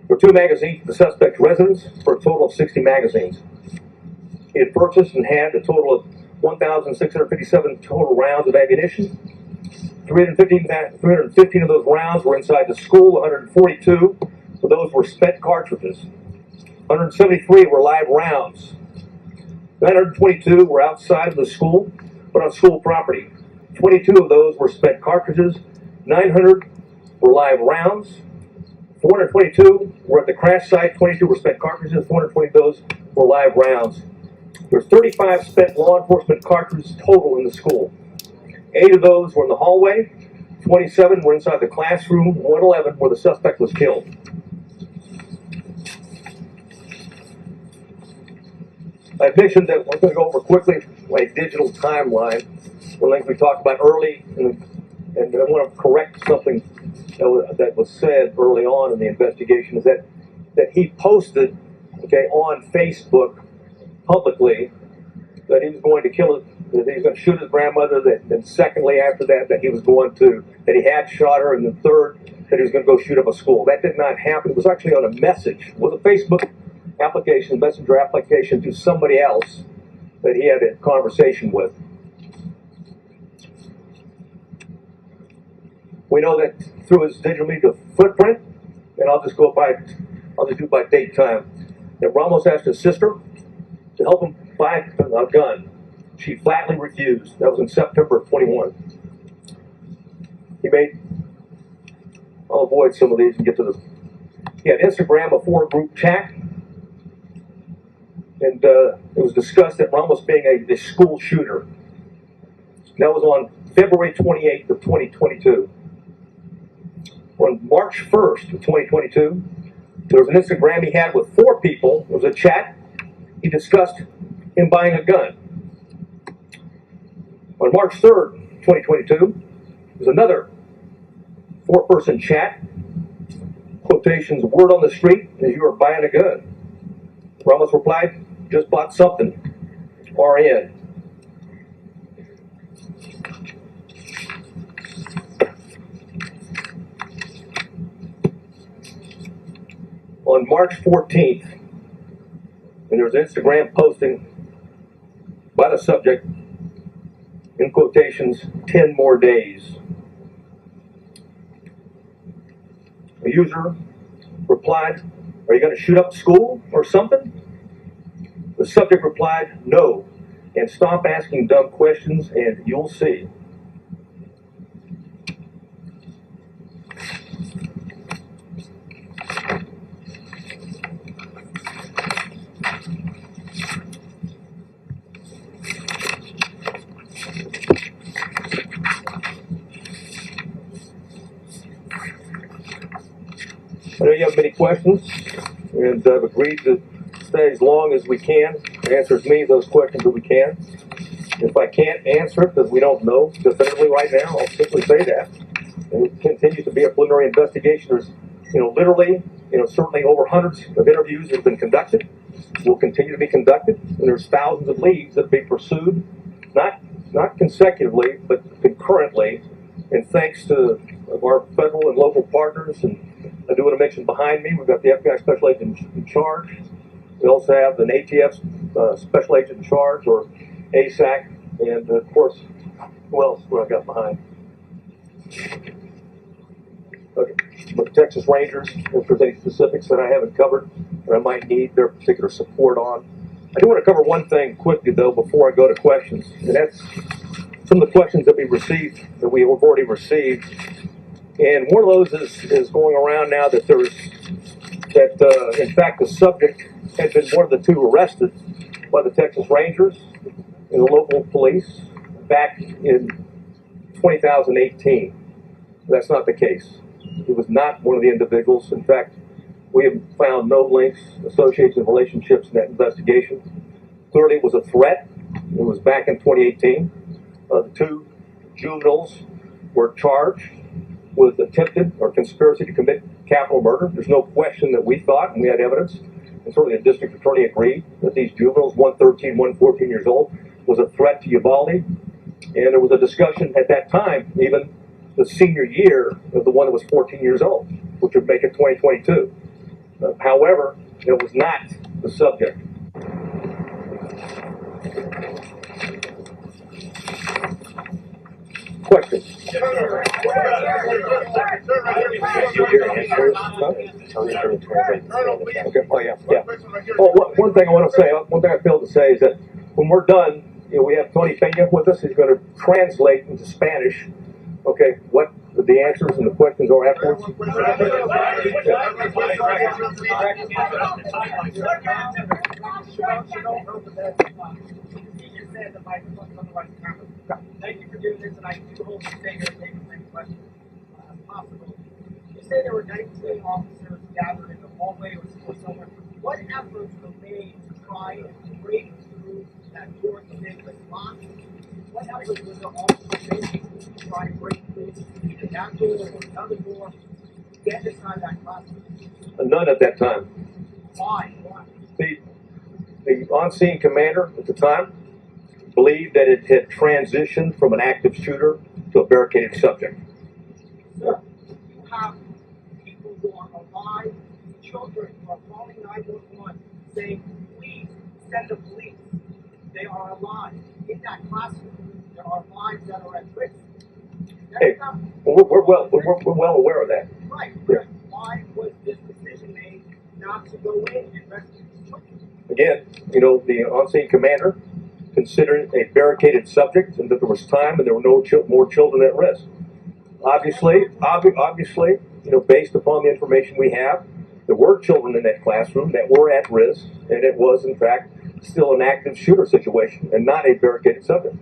There were 2 magazines at the suspect's residence for a total of 60 magazines. He had purchased and had a total of 1,657 total rounds of ammunition. 315 of those rounds were inside the school. 142 of those were spent cartridges. 173 were live rounds. 922 were outside of the school, but on school property. 22 of those were spent cartridges. 900 were live rounds. 422 were at the crash site. 22 were spent cartridges. 420 of those were live rounds. There's 35 spent law enforcement cartridges total in the school. 8 of those were in the hallway. 27 were inside the classroom. 111 where the suspect was killed. I mentioned that we're going to go over quickly my digital timeline. The link we talked about early, and I want to correct something that was said early on in the investigation, is that he posted, on Facebook publicly that he was going to kill, that he was going to shoot his grandmother, and secondly after that that he had shot her, and then third that he was going to go shoot up a school. That did not happen. It was actually on a message. It was a Facebook application, messenger application to somebody else that he had a conversation with. We know that through his digital media footprint, and I'll just do by date time, that Ramos asked his sister to help him buy a gun. She flatly refused. That was in September of 21. I'll avoid some of these and get to this. He had Instagram, a 4-group chat, and it was discussed that Ramos being a school shooter. That was on February 28th of 2022. On March 1st of 2022, there was an Instagram he had with 4 people. It was a chat. He discussed him buying a gun. On March 3rd, 2022, there was another 4-person chat. Quotations, word on the street is you are buying a gun. Ramos replied, just bought something. RN. On March 14th, and there was an Instagram posting by the subject, in quotations, 10 more days. A user replied, are you going to shoot up school or something? The subject replied, no, and stop asking dumb questions and you'll see. know you have many questions, and I've agreed to stay as long as we can to answer as many of those questions as we can. If I can't answer it because we don't know definitively right now, I'll simply say that. And it continues to be a preliminary investigation. There's, literally, certainly over hundreds of interviews have been conducted, will continue to be conducted, and there's thousands of leads that be pursued, not consecutively, but concurrently. And thanks to our federal and local partners, and I do want to mention behind me, we've got the FBI Special Agent in charge. We also have an ATF Special Agent in charge, or ASAC, and of course, who else do I got behind? Okay, but the Texas Rangers, if there's any specifics that I haven't covered, that I might need their particular support on. I do want to cover one thing quickly, though, before I go to questions, and that's some of the questions that we received, that we have already received. And one of those is going around now that in fact, the subject had been one of the two arrested by the Texas Rangers and the local police back in 2018. That's not the case. It was not one of the individuals. In fact, we have found no links, associations, and relationships in that investigation. Clearly, it was a threat. It was back in 2018. The two juveniles were charged with attempted or conspiracy to commit capital murder. There's no question that we thought, and we had evidence, and certainly the district attorney agreed, that these juveniles, one 13, one 14 years old, was a threat to Uvalde. And there was a discussion at that time, even the senior year of the one that was 14 years old, which would make it 2022. However, it was not the subject. Questions? Okay. Oh, yeah. Oh, one thing I want to say, one thing I failed to say is that when we're done, we have Tony Pena with us. He's going to translate into Spanish, okay, what the answers and the questions are afterwards. Thank you for doing this, and I do hope to stay here and take as many questions as possible. You say there were 19 officers gathered in the hallway or somewhere. What efforts were made to try and break through that door to make the lock? What efforts was the officer making to try and break through either that door or another door, get inside that classroom? None at that time. Why? The on-scene commander at the time believed that it had transitioned from an active shooter to a barricaded subject. Sir, you have people who are alive, children who are calling 911 saying, please send the police. They are alive. In that classroom, there are lives that are at risk. Hey, we're well aware of that. Right. Yeah. Why was this decision made not to go in and rescue these children? Again, the on-scene commander considered a barricaded subject and that there was time and there were no more children at risk. Obviously, based upon the information we have, there were children in that classroom that were at risk, and it was, in fact, still an active shooter situation and not a barricaded subject.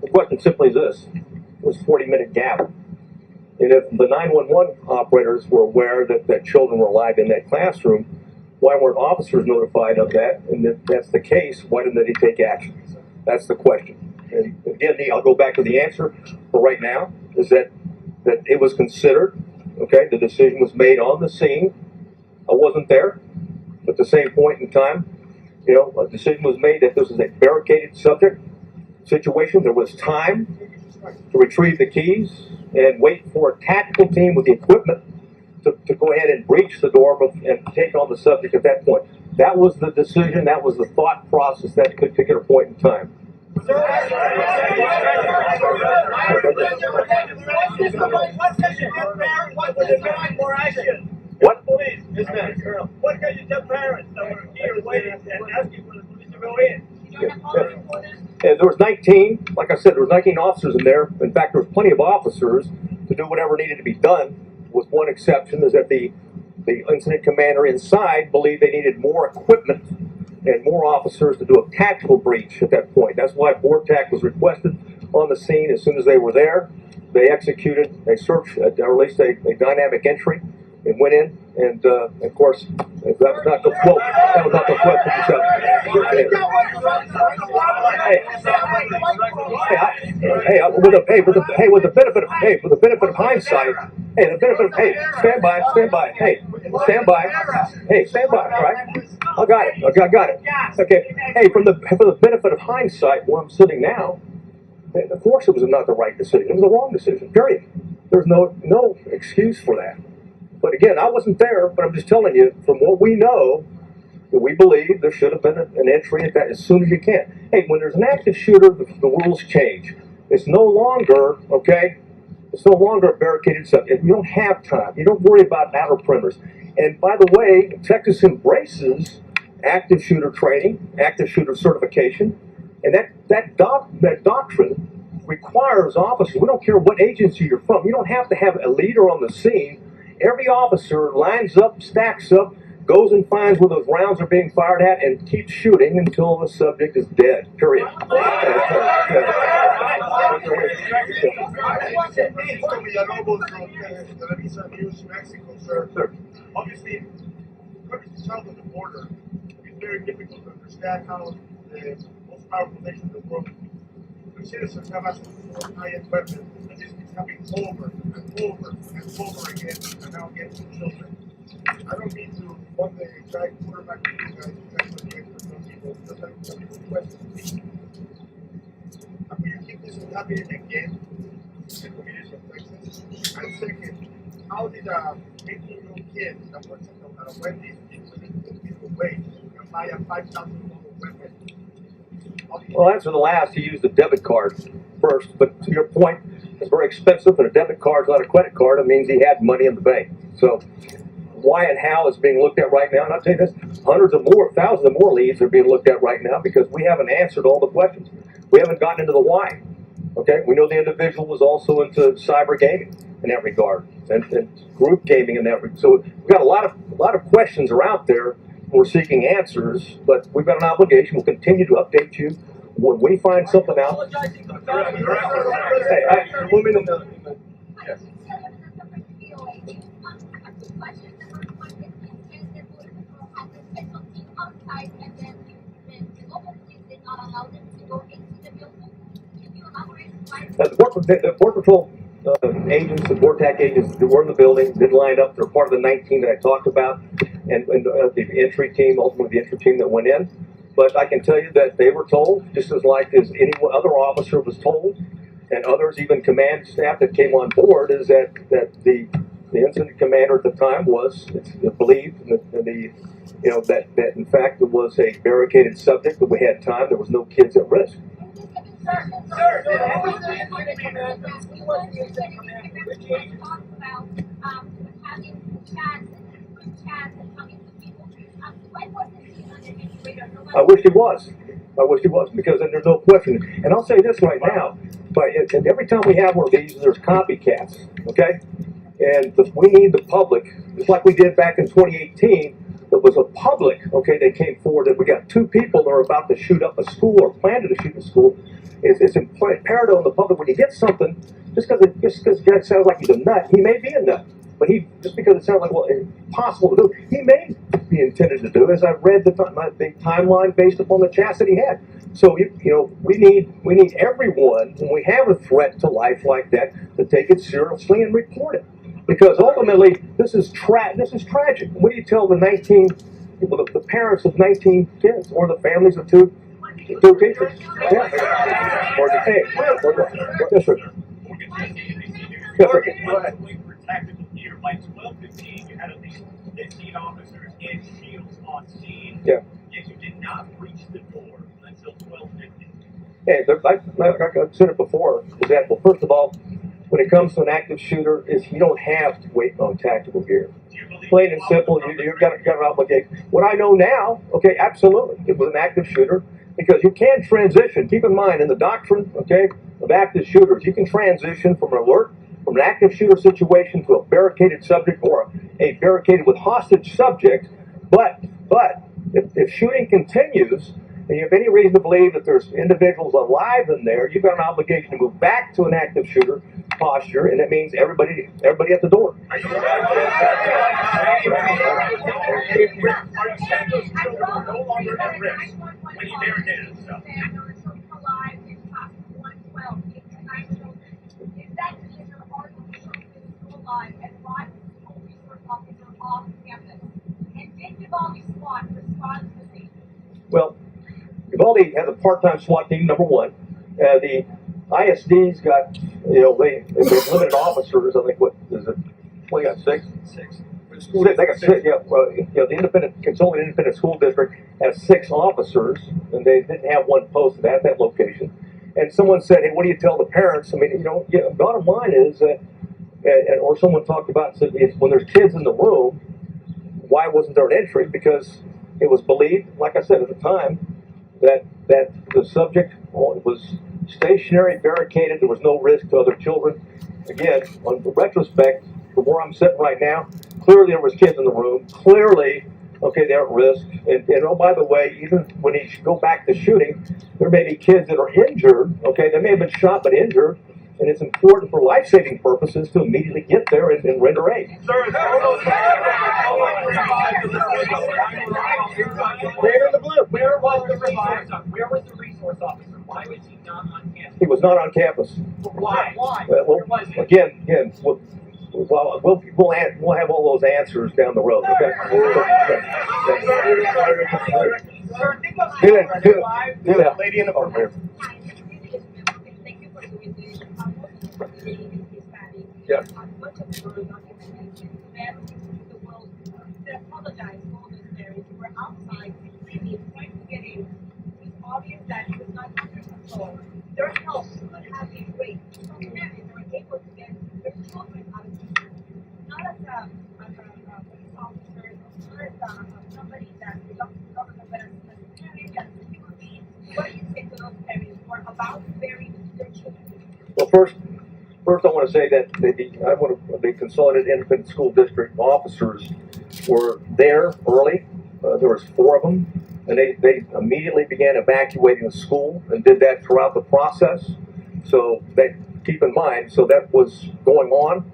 The question simply is this: it was a 40-minute gap. And if the 911 operators were aware that children were alive in that classroom, why weren't officers notified of that? And if that's the case, why didn't they take action? That's the question. And again, I'll go back to the answer for right now, is that it was considered, okay, the decision was made on the scene. I wasn't there, but at the same point in time, a decision was made that this is a barricaded subject situation. There was time to retrieve the keys and wait for a tactical team with the equipment to go ahead and breach the door and take on the subject at that point. That was the decision, that was the thought process at that particular point in time. What? What can you tell parents that were here waiting and asking for the police to go in? And there was 19, like I said, there was 19 officers in there. In fact, there was plenty of officers to do whatever needed to be done, with one exception, is that the incident commander inside believed they needed more equipment and more officers to do a tactical breach at that point. That's why BORTAC was requested on the scene as soon as they were there. They executed a search, or at least a dynamic entry, and went in, and of course, that was not the quote. That was not the quote. With the benefit of hindsight, stand by, stand by, all right? I got it. Okay, hey, for the benefit of hindsight, where I'm sitting now, of course it was not the right decision. It was the wrong decision. Period. There's no excuse for that. But again, I wasn't there, but I'm just telling you, from what we know, that we believe there should have been an entry at that as soon as you can. Hey, when there's an active shooter, the rules change. It's no longer, okay, it's no longer a barricaded subject. You don't have time. You don't worry about outer perimeters. And by the way, Texas embraces active shooter training, active shooter certification, and that doctrine requires officers, we don't care what agency you're from, you don't have to have a leader on the scene. Every officer lines up, stacks up, goes and finds where those rounds are being fired at, and keeps shooting until the subject is dead. Period. Obviously, south of the border, it's very difficult to understand how the most powerful nation in the world, the citizens have access to high-end weapons, and this is happening over and over and over again, and now against the children. I don't mean to want the guy quarterback to you guys for the experts on people, just like some people question. And will you keep this from happening again in the communities of Texas? And second, how did a 18-year-old kid that works at a Wendy's in wage can buy a $5,000 weapon? Well, answer the last. He used a debit card first, but to your point, it's very expensive, and a debit card is not a credit card. It means he had money in the bank. So why and how is being looked at right now, and I'll tell you this, thousands of more leads are being looked at right now because we haven't answered all the questions. We haven't gotten into the why. Okay, we know the individual was also into cyber gaming in that regard, and group gaming in that regard. So we've got a lot of questions are out there. We're seeking answers, but we've got an obligation. We'll continue to update you when we find something out. Hey, yes. The Border Patrol agents, the BORTAC agents that were in the building, did line up. They're part of the 19 that I talked about, and the entry team, ultimately the entry team that went in. But I can tell you that they were told, just as any other officer was told, and others, even command staff that came on board, is that the incident commander at the time was believed that in fact it was a barricaded subject, that we had time, there was no kids at risk. I wish he was. Because then there's no question. And I'll say this right now, and every time we have one of these, there's copycats, okay? And we need the public, just like we did back in 2018, there was a public, okay, that came forward that we got 2 people that are about to shoot up a school or planted to shoot a school. It's imperative on the public, when you get something, just because the guy sounds like he's a nut, he may be a nut. But just because it sounds like, well, it's possible to do, he may be intended to do, as I read the timeline based upon the chats that he had. So, we need everyone, when we have a threat to life like that, to take it seriously and report it. Because ultimately, this is tragic. What do you tell the parents of 19 kids, or the families of two teachers? Yeah. Yes, sir. Yes, sir. Go ahead. For tactical gear, by 12:15, you had at least 15 officers and shields on scene. Yeah. Yet you did not reach the door until 12:50. Hey, I've said it before. Example. First of all, when it comes to an active shooter, is you don't have to wait on tactical gear. Plain and simple, you've got an obligation. What I know now, okay, absolutely, it was an active shooter because you can transition. Keep in mind, in the doctrine, okay, of active shooters, you can transition from an alert, from an active shooter situation to a barricaded subject or a barricaded with hostage subject. But if shooting continues, and you have any reason to believe that there's individuals alive in there, you've got an obligation to move back to an active shooter posture, and that means everybody at the door. Are you saying those children are no longer at risk when you barricaded themselves? Well, Uvalde has a part-time SWAT team, number one. The ISD's got, there's limited officers. I think, what is it? What, they got six? Six. They got six, yeah. Well, the Consolidated Independent School District has 6 officers, and they didn't have one posted at that location. And someone said, hey, what do you tell the parents? I mean, bottom line is, or someone talked about, said, when there's kids in the room, why wasn't there an entry? Because it was believed, like I said at the time, that the subject was stationary, barricaded, there was no risk to other children. Again, on the retrospect, from where I'm sitting right now, clearly there was kids in the room. Clearly, okay, they're at risk. And oh, by the way, even when you go back to shooting, there may be kids that are injured. Okay, they may have been shot but injured. And it's important for life-saving purposes to immediately get there and render aid. Sir, where was the resource officer? Why was he not on campus? He was not on campus. Why? Well, again, we'll have all those answers down the road. Okay. Sir, think of the lady in the front. Yeah. Their help could have been great. Some parents were able to get their children out of school. Not as a police officer, not as somebody that belongs to the government, but as a parent, as a human being. What do you say to those parents who are about to bury their children? Well, first, I want to say that the Consolidated Independent School District officers were there early. There was 4 of them, and they immediately began evacuating the school and did that throughout the process. So keep in mind, so that was going on.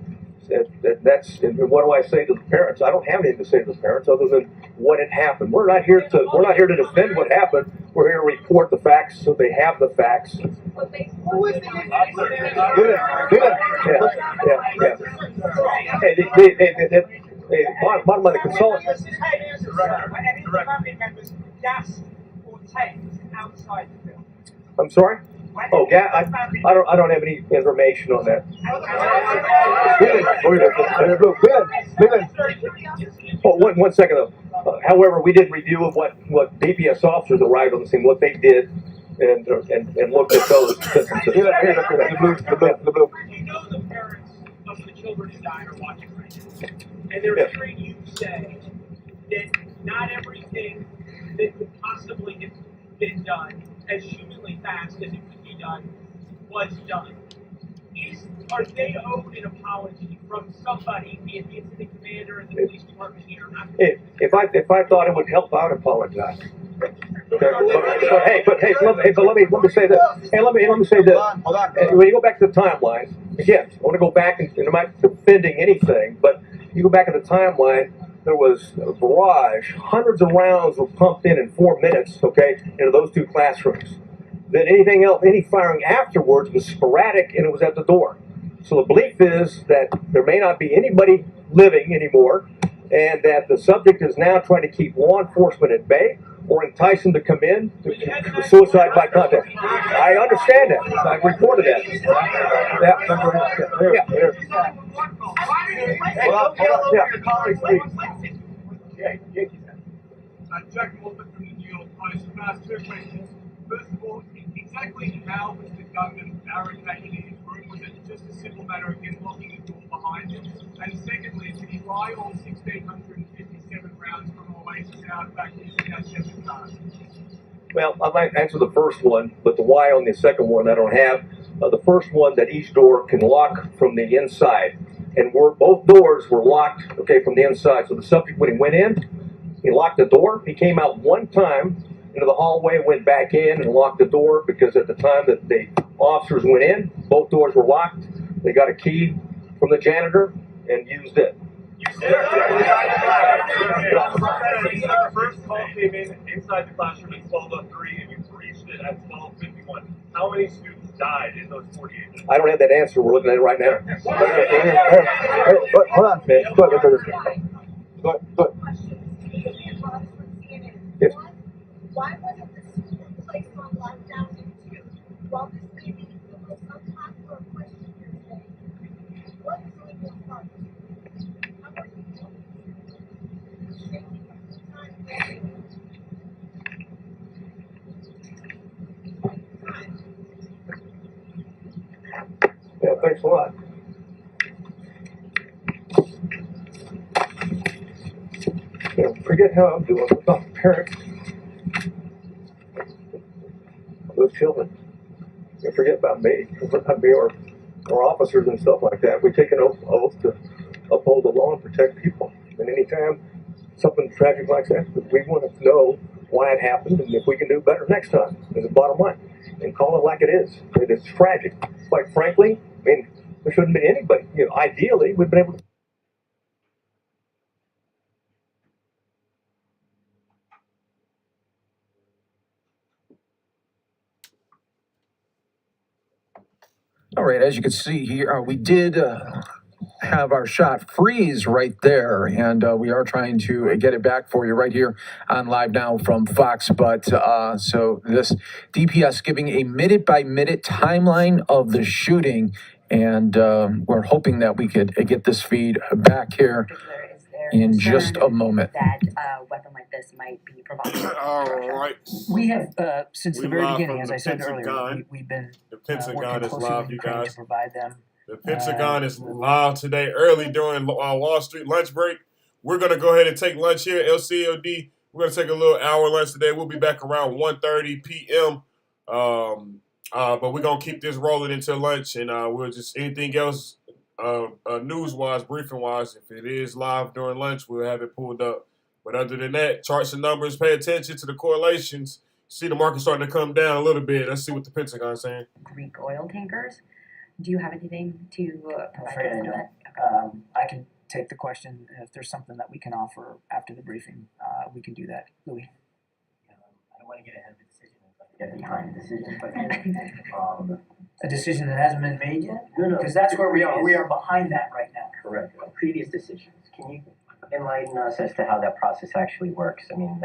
And what do I say to the parents? I don't have anything to say to the parents other than what had happened. We're not here to defend what happened. We're here to report the facts so they have the facts. Hey, bottom line, the consultant. I'm sorry? Oh, yeah, I don't have any information on that. Oh, one second though. However, we did review of what DPS officers arrived on the scene, what they did, and looked at those. You know the parents of the children who died are watching right now, and they're hearing you say that not everything that could possibly have been done as humanly fast as it could be done was done. Are they owed an apology from somebody, be it the incident commander and the police department here? If I thought it would help, I would apologize. Okay. But let me say this. Hey, let me say this. When you go back to the timeline, again, I want to go back and I'm not defending anything, but you go back in the timeline. There was a barrage. Hundreds of rounds were pumped in 4 minutes. Okay, into those 2 classrooms. Then anything else, any firing afterwards was sporadic, and it was at the door. So the belief is that there may not be anybody living anymore, and that the subject is now trying to keep law enforcement at bay, or entice them to come in to suicide by contact. I understand that. I reported that. Yeah. Hold on. Yeah, your colleagues, please. Yeah. Jack Wolford from the New York Post. I've asked two questions. First of all, exactly how was the gunman barricaded in his room? Was it just a simple matter of him locking the door behind him? And secondly, did he buy all 1,657 rounds from Oasis Outback using that debit card? Well, I might answer the first one, but the why on the second one I don't have. The first one, that each door can lock from the inside, and both doors were locked, okay, from the inside. So the subject, when he went in, he locked the door. He came out one time into the hallway, went back in and locked the door, because at the time that the officers went in, both doors were locked. They got a key from the janitor and used it. The first call came in inside the classroom at 12:03, and you reached it at 12:51. How many students died in those 48 minutes? I don't have that answer. We're looking at it right now. Hold on, man. Go ahead. Yes. Why wasn't the school placed on lockdown in 2? While this may be the most unpopular question here today, what is on your heart? How are you doing? Yeah, thanks a lot. Forget how I'm doing. I'm not a parent of those children. You forget about me. I'd be our officers and stuff like that. We take an oath to uphold the law and protect people. And anytime something tragic like that, we want to know why it happened and if we can do better next time. Is the bottom line. And call it like it is. It is tragic. Quite frankly, I mean, there shouldn't be anybody. Ideally, we've been able to. All right, as you can see here, we did have our shot freeze right there, and we are trying to get it back for you right here on Live Now from Fox. But so this DPS giving a minute-by-minute timeline of the shooting, and we're hoping that we could get this feed back here in just a moment. That a weapon like this might be provided. All right. We have, since the very live beginning, from as the I said Pentagon. earlier, we've been The Pentagon working is closely live, with you Ukraine guys. to provide them. The Pentagon is live today, early during Wall Street lunch break. We're going to go ahead and take lunch here at LCOD. We're going to take a little hour lunch today. We'll be back around 1:30 p.m. But we're going to keep this rolling until lunch, and we'll just, anything else news-wise, briefing-wise, if it is live during lunch, we'll have it pulled up. But other than that, charts and numbers, pay attention to the correlations. See the market starting to come down a little bit. Let's see what the Pentagon's saying. Greek oil tankers. Do you have anything to I'm afraid I don't. I can take the question. If there's something that we can offer after the briefing, we can do that. Louis? I don't want to get ahead of the decision, get behind the decision, but A decision that hasn't been made yet? No. Because that's where we are. We are behind that right now. correct. Previous decisions. Can you enlighten us as to how that process actually works? I mean,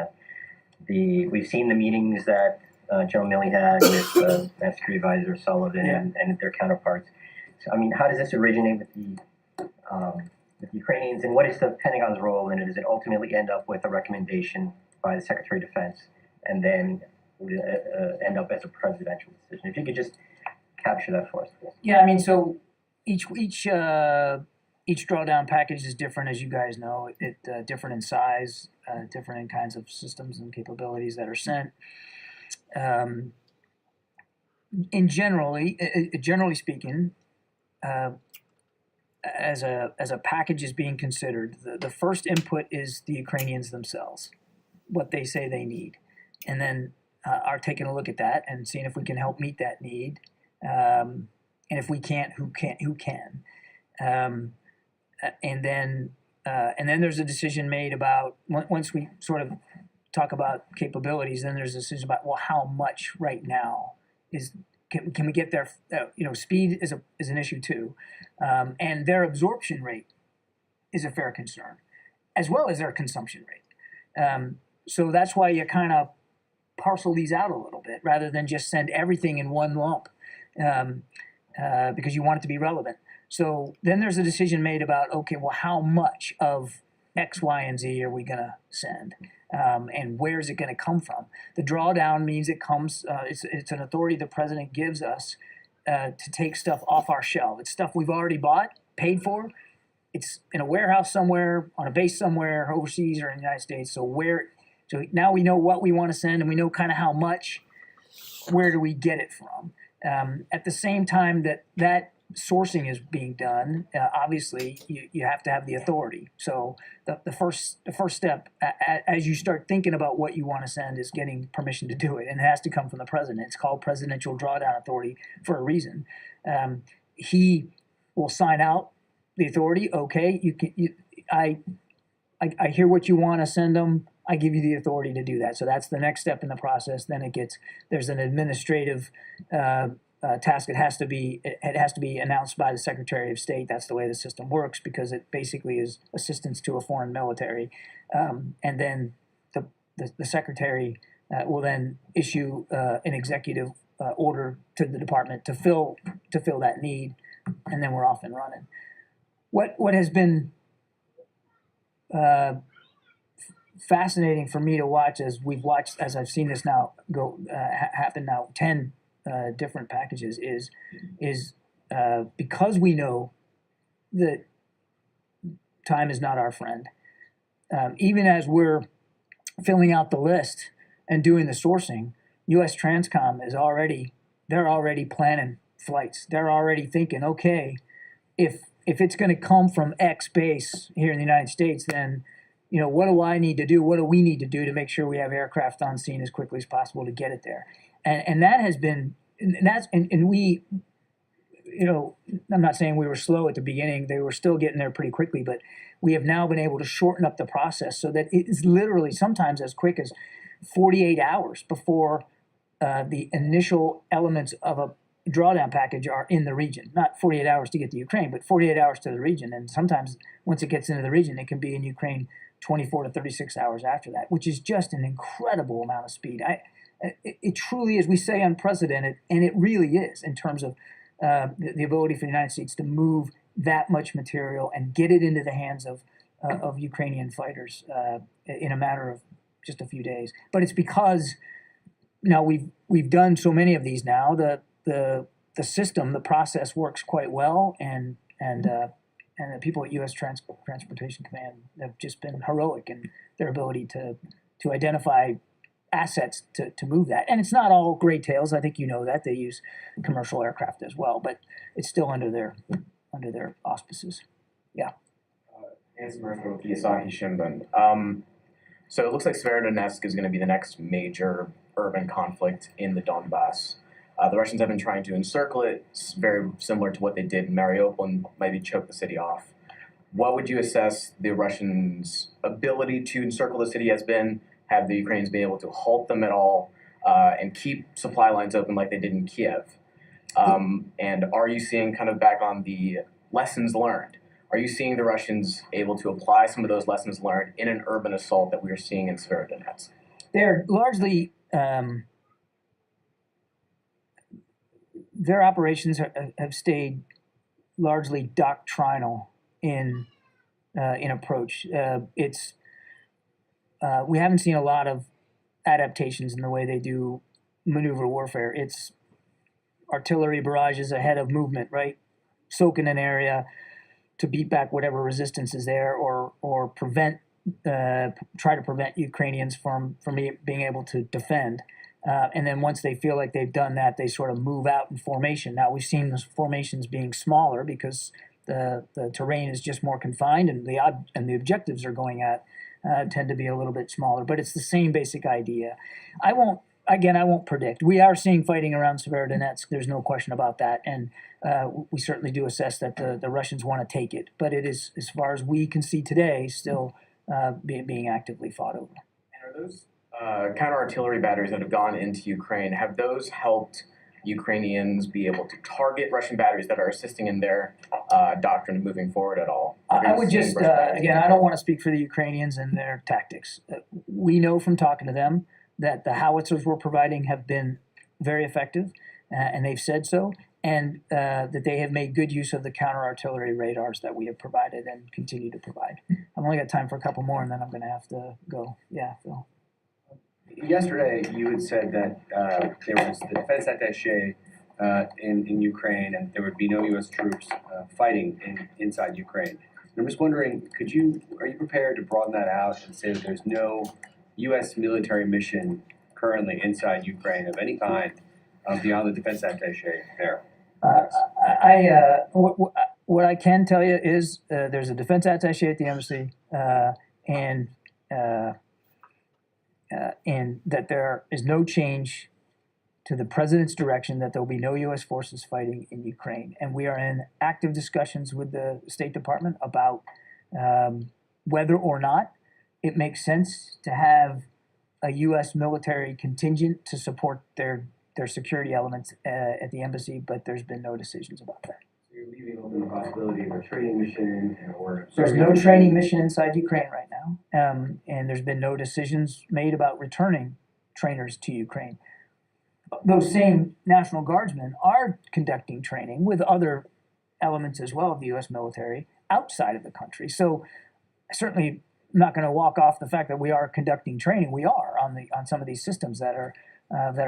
we've seen the meetings that General Milley had with Master Advisor Sullivan and their counterparts. So, I mean, how does this originate with the Ukrainians, and what is the Pentagon's role in it? Does it ultimately end up with a recommendation by the Secretary of Defense, and then end up as a presidential decision? If you could just capture that for us, please. Yeah, I mean, so each drawdown package is different, as you guys know. It different in size, different in kinds of systems and capabilities that are sent. Generally speaking, as a package is being considered, the first input is the Ukrainians themselves, what they say they need, and then are taking a look at that and seeing if we can help meet that need, and if we can't, who can. And then there's a decision made about, once we sort of talk about capabilities, then there's a decision about, well, how much right now can we get there? Speed is an issue too, and their absorption rate is a fair concern, as well as their consumption rate. So that's why you kind of parcel these out a little bit rather than just send everything in one lump, because you want it to be relevant. So then there's a decision made about, okay, well, how much of X, Y, and Z are we going to send? And where is it going to come from? The drawdown means it comes, it's an authority the president gives us to take stuff off our shelf. It's stuff we've already bought, paid for. It's in a warehouse somewhere, on a base somewhere, overseas or in the United States. So now we know what we want to send and we know kind of how much. Where do we get it from? At the same time that sourcing is being done, obviously you have to have the authority. So the first step as you start thinking about what you want to send is getting permission to do it, and it has to come from the president. It's called Presidential Drawdown Authority for a reason. He will sign out the authority. Okay, I hear what you want to send them. I give you the authority to do that. So that's the next step in the process. Then there's an administrative task. It has to be announced by the Secretary of State. That's the way the system works, because it basically is assistance to a foreign military. And then the Secretary will then issue an executive order to the department to fill that need, and then we're off and running. What has been fascinating for me to watch as I've seen this now go happen now 10 different packages is because we know that time is not our friend. Even as we're filling out the list and doing the sourcing, U.S. Transcom they're already planning flights. They're already thinking, okay, if it's going to come from X base here in the United States, then what do I need to do? What do we need to do to make sure we have aircraft on scene as quickly as possible to get it there? And that has been, and we, I'm not saying we were slow at the beginning. They were still getting there pretty quickly, but we have now been able to shorten up the process so that it is literally sometimes as quick as 48 hours before the initial elements of a drawdown package are in the region. Not 48 hours to get to Ukraine, but 48 hours to the region. And sometimes once it gets into the region, it can be in Ukraine 24 to 36 hours after that, which is just an incredible amount of speed. It truly is, we say unprecedented, and it really is in terms of the ability for the United States to move that much material and get it into the hands of Ukrainian fighters in a matter of just a few days. But it's because now we've done so many of these now. The system, the process works quite well, and the people at U.S. Transportation Command have just been heroic in their ability to identify assets to move that. And it's not all gray tails. I think you know that. They use commercial aircraft as well, but it's still under their auspices. Yeah. Nancy Murphy with the Asahi Shimbun. So it looks like Severodonetsk is going to be the next major urban conflict in the Donbass. The Russians have been trying to encircle it. It's very similar to what they did in Mariupol and maybe choke the city off. What would you assess the Russians' ability to encircle the city has been? Have the Ukrainians been able to halt them at all and keep supply lines open like they did in Kiev? And are you seeing, kind of back on the lessons learned, are you seeing the Russians able to apply some of those lessons learned in an urban assault that we are seeing in Severodonetsk? They're largely... their operations have stayed largely doctrinal in approach. We haven't seen a lot of adaptations in the way they do maneuver warfare. It's artillery barrages ahead of movement, right? Soak in an area to beat back whatever resistance is there, or try to prevent Ukrainians from being able to defend. And then once they feel like they've done that, they sort of move out in formation. Now, we've seen those formations being smaller because the terrain is just more confined, and the objectives are going at tend to be a little bit smaller. But it's the same basic idea. I won't predict. We are seeing fighting around Severodonetsk. There's no question about that. And we certainly do assess that the Russians want to take it. But it is, as far as we can see today, still being actively fought over. And are those counter-artillery batteries that have gone into Ukraine, have those helped Ukrainians be able to target Russian batteries that are assisting in their doctrine moving forward at all? I would just, again, I don't want to speak for the Ukrainians and their tactics. We know from talking to them that the howitzers we're providing have been very effective, and they've said so, and that they have made good use of the counter-artillery radars that we have provided and continue to provide. I've only got time for a couple more, and then I'm going to have to go. Yeah, Phil. Yesterday, you had said that there was the defense attaché in Ukraine, and there would be no U.S. troops fighting inside Ukraine. And I'm just wondering, are you prepared to broaden that out and say that there's no U.S. military mission currently inside Ukraine of any kind beyond the defense attaché there? What I can tell you is there's a defense attaché at the embassy, and that there is no change to the president's direction that there will be no U.S. forces fighting in Ukraine. And we are in active discussions with the State Department about whether or not it makes sense to have a U.S. military contingent to support their security elements at the embassy, but there's been no decisions about that. So you're leaving open the possibility of a training mission or... There's no training mission inside Ukraine right now, and there's been no decisions made about returning trainers to Ukraine. Those same National Guardsmen are conducting training with other elements as well of the U.S. military outside of the country. So certainly I'm not going to walk off the fact that we are conducting training. We are on some of these systems that are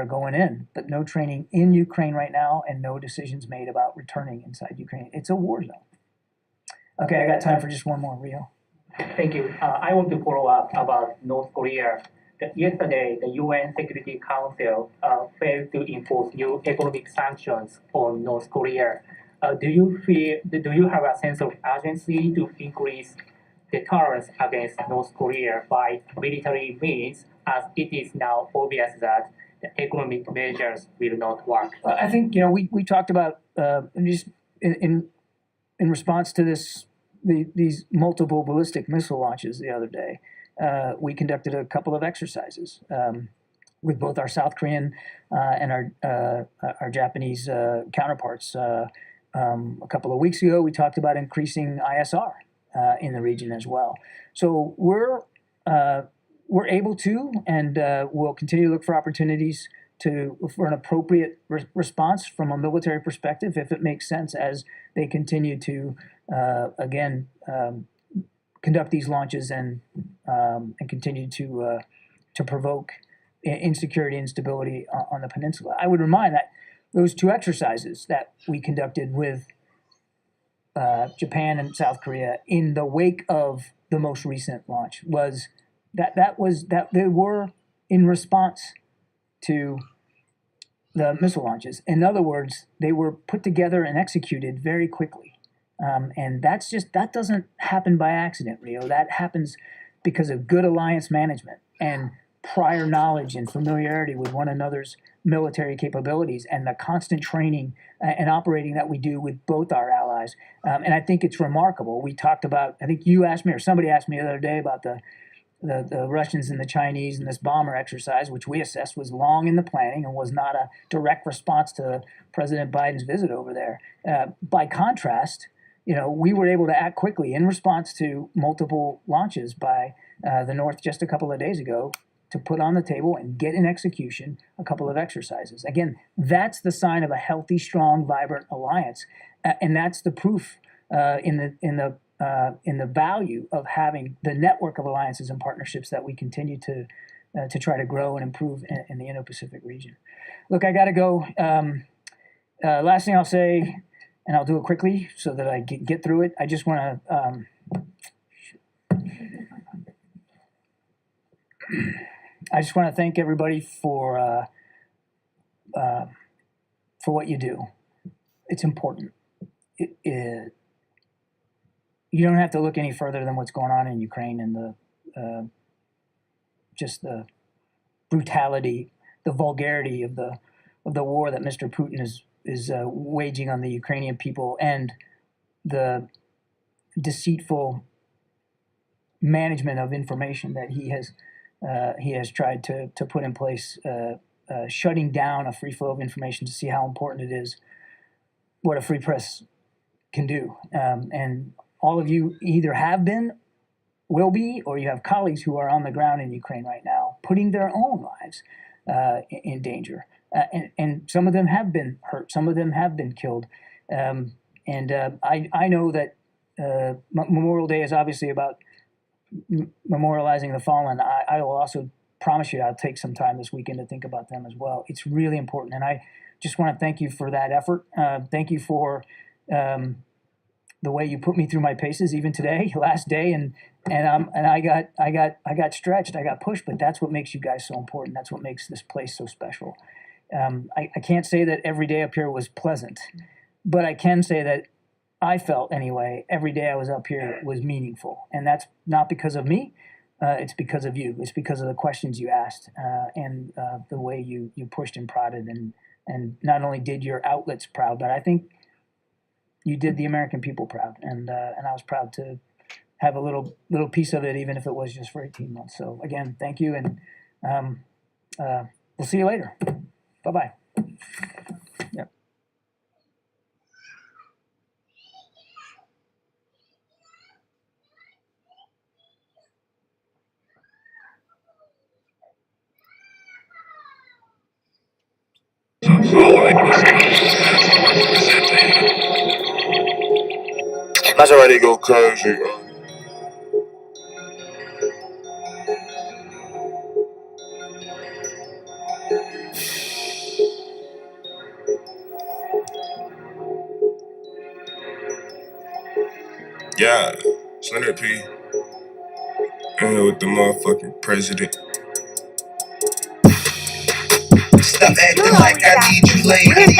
going in, but no training in Ukraine right now, and no decisions made about returning inside Ukraine. It's a war zone. Okay, I got time for just one more, Rio. Thank you. I want to follow up about North Korea. Yesterday, the UN Security Council failed to enforce new economic sanctions on North Korea. Do you have a sense of urgency to increase deterrence against North Korea by military means, as it is now obvious that the economic measures will not work? I think we talked about just in response to these multiple ballistic missile launches the other day. We conducted a couple of exercises with both our South Korean and our Japanese counterparts. A couple of weeks ago, we talked about increasing ISR in the region as well. So we're able to, and we'll continue to look for opportunities for an appropriate response from a military perspective, if it makes sense, as they continue to conduct these launches and continue to provoke insecurity and instability on the peninsula. I would remind that those two exercises that we conducted with Japan and South Korea in the wake of the most recent launch was that they were in response to the missile launches. In other words, they were put together and executed very quickly. And that doesn't happen by accident, Rio. That happens because of good alliance management and prior knowledge and familiarity with one another's military capabilities and the constant training and operating that we do with both our allies. And I think it's remarkable. We talked about, I think you asked me or somebody asked me the other day about the Russians and the Chinese and this bomber exercise, which we assessed was long in the planning and was not a direct response to President Biden's visit over there. By contrast, we were able to act quickly in response to multiple launches by the North just a couple of days ago to put on the table and get in execution a couple of exercises. Again, that's the sign of a healthy, strong, vibrant alliance, and that's the proof in the value of having the network of alliances and partnerships that we continue to try to grow and improve in the Indo-Pacific region. Look, I got to go. Last thing I'll say, and I'll do it quickly so that I get through it. I just want to thank everybody for what you do. It's important. You don't have to look any further than what's going on in Ukraine and just the brutality, the vulgarity of the war that Mr. Putin is waging on the Ukrainian people, and the deceitful management of information that he has tried to put in place shutting down a free flow of information to see how important it is, what a free press can do. And all of you either have been, will be, or you have colleagues who are on the ground in Ukraine right now, putting their own lives in danger. And some of them have been hurt. Some of them have been killed. I know that Memorial Day is obviously about memorializing the fallen. I will also promise you I'll take some time this weekend to think about them as well. It's really important. And I just want to thank you for that effort. Thank you for the way you put me through my paces, even today, last day, and I got stretched, I got pushed, but that's what makes you guys so important. That's what makes this place so special. I can't say that every day up here was pleasant, but I can say that I felt anyway, every day I was up here was meaningful. And that's not because of me, it's because of you. It's because of the questions you asked and the way you pushed and prodded and not only did your outlets proud, but I think you did the American people proud, and I was proud to have a little piece of it, even if it was just for 18 months. So again, thank you, and we'll see you later. Bye-bye. Yep. Maserati go crazy. Yeah, Slender P. In here with the motherfucking president. Stop acting like I need you lady.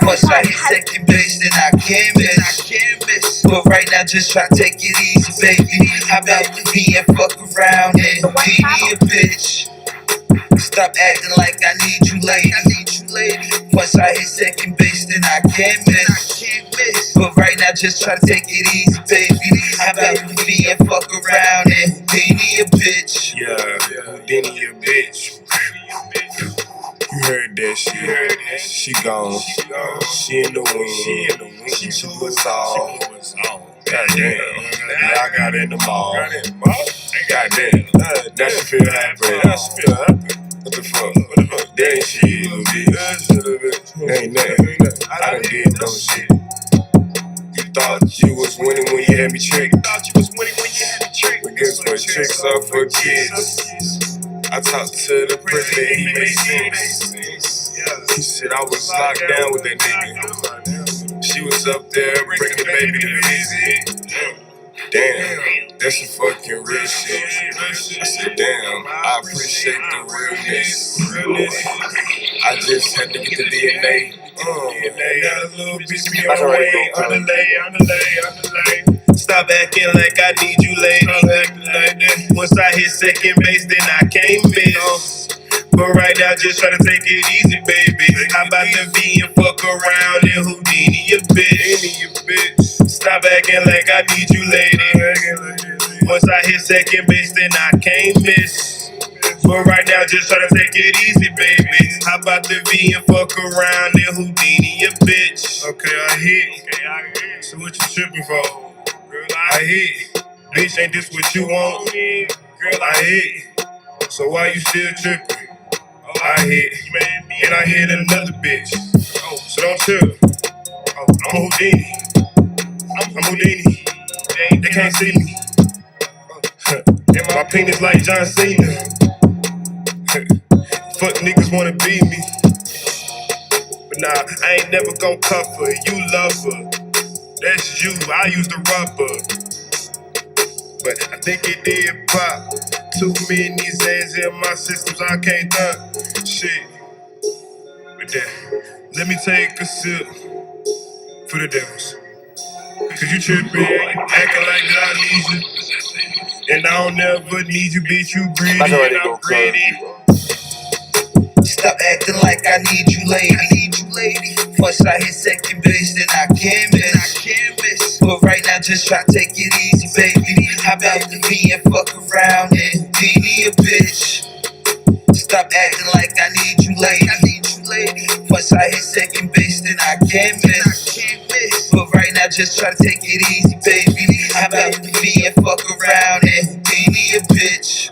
Once I hit second base, then I can't miss. But right now, just try to take it easy, baby. How about me and fuck around and be a bitch? Stop acting like I need you lady. Once I hit second base, then I can't miss. But right now, just try to take it easy, baby. How about me and fuck around and be a bitch? Yeah, Houdini a bitch. You heard that shit. She gone. She in the wind. She was all. Goddamn. I got in the mall. Goddamn. That she feel happy. What the fuck? That shit, little bitch. Ain't nothing. I done did dumb shit. You thought you was winning when you had me tricked. But guess what? Tricks are for kids. I talked to the president, he made sense. He said I was locked down with that nigga. She was up there bringing the baby to visit. Damn, that's some fucking real shit. I said, damn, I appreciate the realness. I just had to get the DNA. Got a little bitch be on the way, underlay. Stop acting like I need you, lady. Once I hit second base, then I can't miss. But right now, just try to take it easy, baby. How about the V and fuck around and Houdini a bitch? Stop acting like I need you, lady. Once I hit second base, then I can't miss. But right now, just try to take it easy, baby. How about the V and fuck around and Houdini a bitch? Okay, I hit. So what you tripping for? Girl, I hit. Bitch, ain't this what you want? Girl, I hit. So why you still tripping? I hit. And I hit another bitch. So don't trip. I'm Houdini. I'm Houdini. They can't see me. And my penis like John Cena. Fuck niggas wanna be me. But nah, I ain't never gon' cuff her. You love her. That's you. I use the rubber. But I think it did pop. Too many Zans in my systems, I can't think. Shit. But then, let me take a sip for the devils. Cause you trippin', acting like that I need you. And I don't ever need you, bitch, you greedy and I'm greedy. Stop acting like I need you, lady. Once I hit second base, then I can't miss. But right now, just try to take it easy, baby. How about the V and fuck around and Houdini a bitch? Stop acting like I need you lady. Plus I hit second base, then I can't miss. But right now, just try to take it easy, baby. How about me and fuck around and be me a bitch?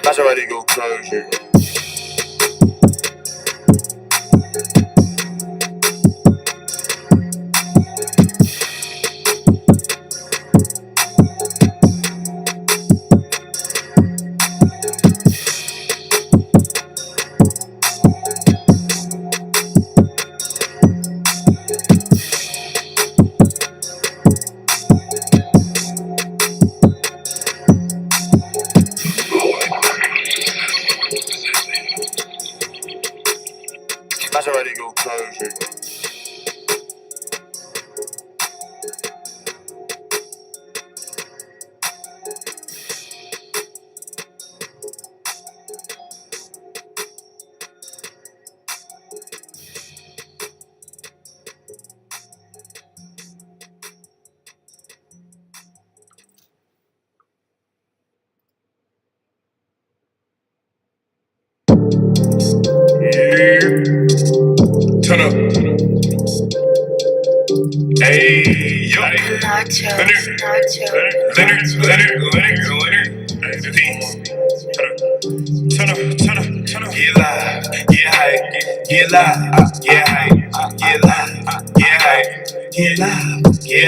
Maserati go crazy. Maserati go crazy. Turn up. Hey, yo. Leonard. Turn up. Get live. Get hype. Get live. Get hype. Get live. Get hype. Get live. Get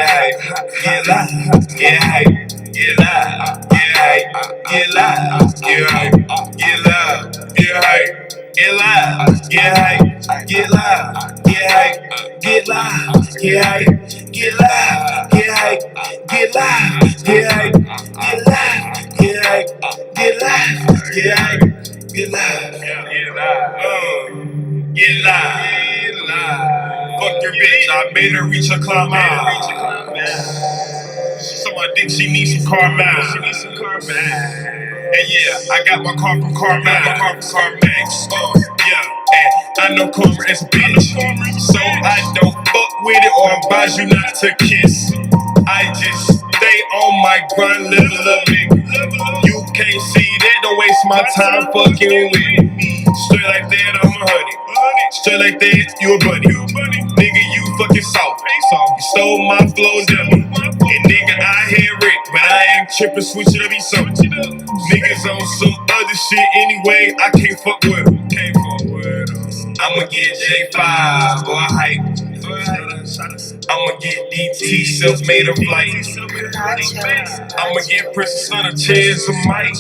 hype. Get live. Get hype. Get live. Get hype. Get live. Get hype. Get live. Get hype. Get live. Get hype. Get live, get hype, get live, get hype, get live, get hype, get live, get hype, get live, get hype, get live, get hype, get live, get hype, get live, get live. Fuck your bitch, I made her reach her climb out. She's on my dick, she needs some car miles. And yeah, I got my car from CarMax. Yeah, and I know karma is a bitch, so I don't fuck with it or advise you not to kiss. I just stay on my grind, level up, nigga. You can't see that, don't waste my time fucking with me. Straight like that, I'm a honey. Straight like that, you a bunny. Nigga, you fucking soft. You stole my flow, dummy. And nigga, I hear it, but I ain't trippin', switch it up, be something. Niggas on some other shit anyway, I can't fuck with them. I'ma get J5 or hype. I'ma get DT, self-made of light. I'ma get Princess on a chance of mic.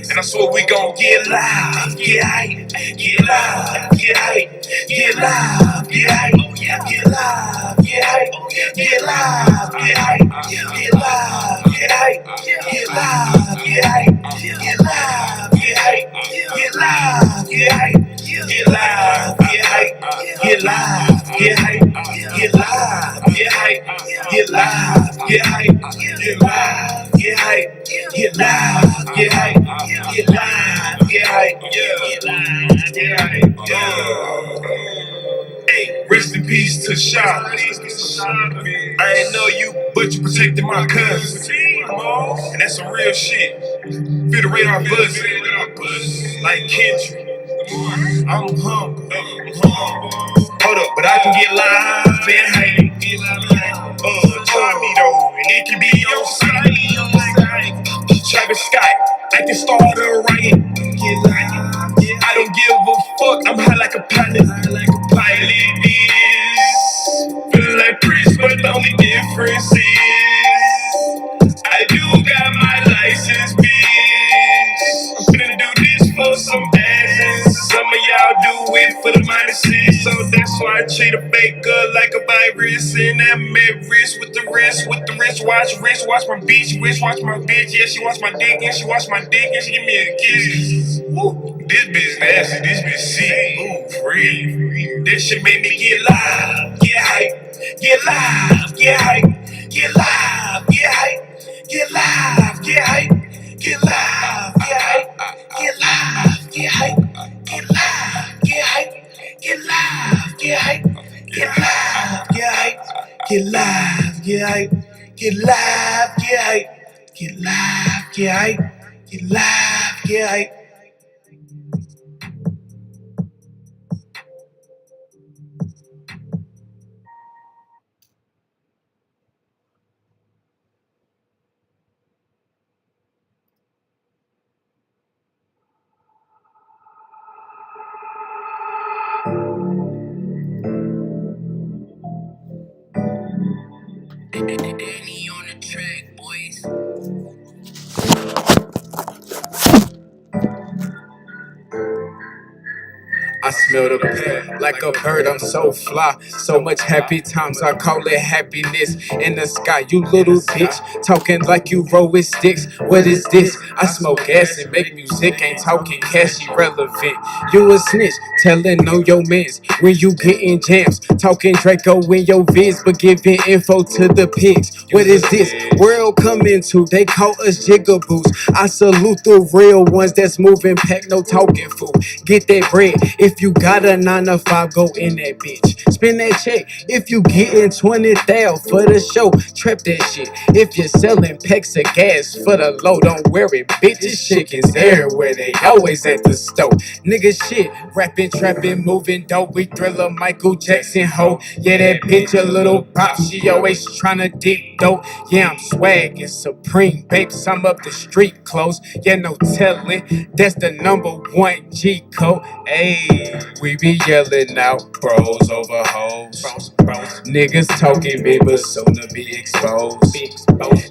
And I swear we gon' get live, get hype, get live, get hype, get live, get hype, get live, get hype, get live, get hype, get live, get hype, get live, get hype, get live, get hype, get live, get hype, get live, get hype, get live, get hype, get live, get hype, get live, get hype, get live, get hype, get live, get hype, get live, get hype, get live, get hype, hey, rest in peace to Shaw. I ain't know you, but you protected my cousin. And that's some real shit. Feel the radar buzzing like Kendrick. I'm humble. Hold up, but I can get live and hype. Tommy though, and it can be on site. Travis Scott, I can start a riot. I don't give a fuck, I'm high like a pilot. Pilot is feeling like Prince, but the only difference is I do got my license, bitch. I'm finna do this for some asses. Some of y'all do it for the minuses, so that's why I treat a faker like a virus. And I'm at risk with the wristwatch my bitch, watch my bitch, yeah, she watch my dick, and she watch my dick, and she give me a kiss. Woo. This bitch nasty, this bitch sick. Ooh, free. This shit make me get live, get hype, get live, get hype, get live, get hype, get live, get hype, get live, get hype, get live, get hype, get live, get hype, get live, get hype, get live, get hype, get live, get hype, get live, get hype, get live, get hype, get live, get hype. Danny on the track, boys. I smell the pain like a bird, I'm so fly. So much happy times, I call it happiness in the sky. You little bitch, talking like you roll with sticks. What is this? I smoke gas and make music, ain't talking cash irrelevant. You a snitch, telling on your mans when you getting jams. Talking Draco in your vids, but giving info to the pigs. What is this world coming to? They call us jigaboos. I salute the real ones that's moving, pack no talking fool. Get that bread. If you got a 9 to 5, go in that bitch. Spend that check. If you getting 20,000 for the show, trap that shit. If you're selling packs of gas for the low, don't worry, bitches, chickens everywhere. They always at the stove. Nigga shit, rapping, trapping, moving dope. We Thriller, Michael Jackson, ho. Yeah, that bitch a little pop. She always tryna dig dope. Yeah, I'm swag and supreme, babe. Some up the street clothes. Yeah, no telling. That's the #1 G code. Ayy, we be yelling out bros over hoes. Niggas talking big, but soon to be exposed.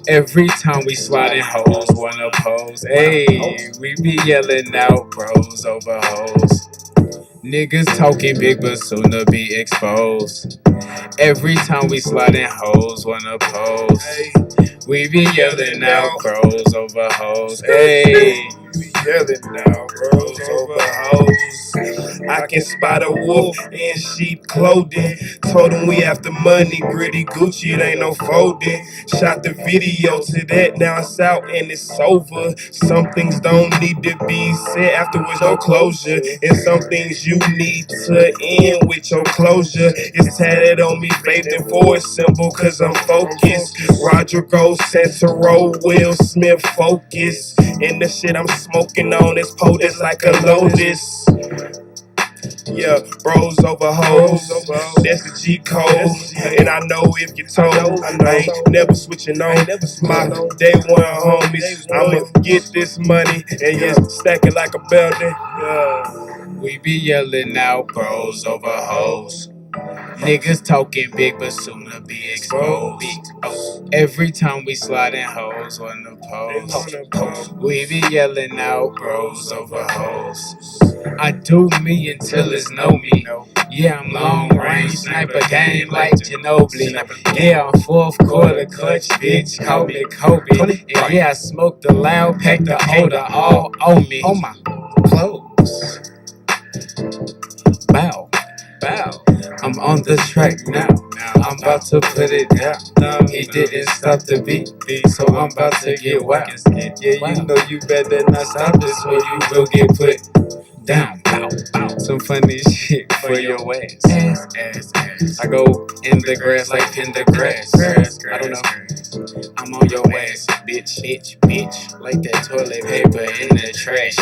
Every time we sliding hoes wanna pose. Ayy, we be yelling out bros over hoes. Niggas talking big, but soon to be exposed. Every time we sliding hoes wanna pose. We be yelling out bros over hoes. Ayy, we yelling out bros over hoes. I can spot a wolf in sheep clothing. Told him we after money, gritty Gucci, it ain't no folding. Shot the video to that, now it's out and it's over. Some things don't need to be said afterwards, no closure. And some things you need to end with your closure. It's tatted on me, faith and forward symbol, cause I'm focused. Roger Goes, Santoro, Will Smith, focus. And the shit I'm smoking on is potent like a lotus. Yeah, bros over hoes, that's the G code. And I know if you told, I ain't never switching on. My day one homies, I'ma get this money and yeah, stack it like a building. Yeah. We be yelling out bros over hoes. Niggas talking big, but soon to be exposed. Every time we sliding hoes on the post. We be yelling out bros over hoes. I do me until it's no me. Yeah, I'm long range, sniper game like Ginobili. Yeah, I'm fourth quarter clutch, bitch, call me Kobe. And yeah, I smoke the loud, pack the odor all on me. On my clothes. Bow, bow. I'm on the track now. I'm about to put it down. He didn't stop the beat, so I'm about to get wild. Yeah, you know you better not stop this, or you will get put down. Bow, bow. Some funny shit for your ass. I go in the grass like Pendergrass. I don't know. I'm on your ass, bitch, bitch, bitch. Like that toilet paper in the trash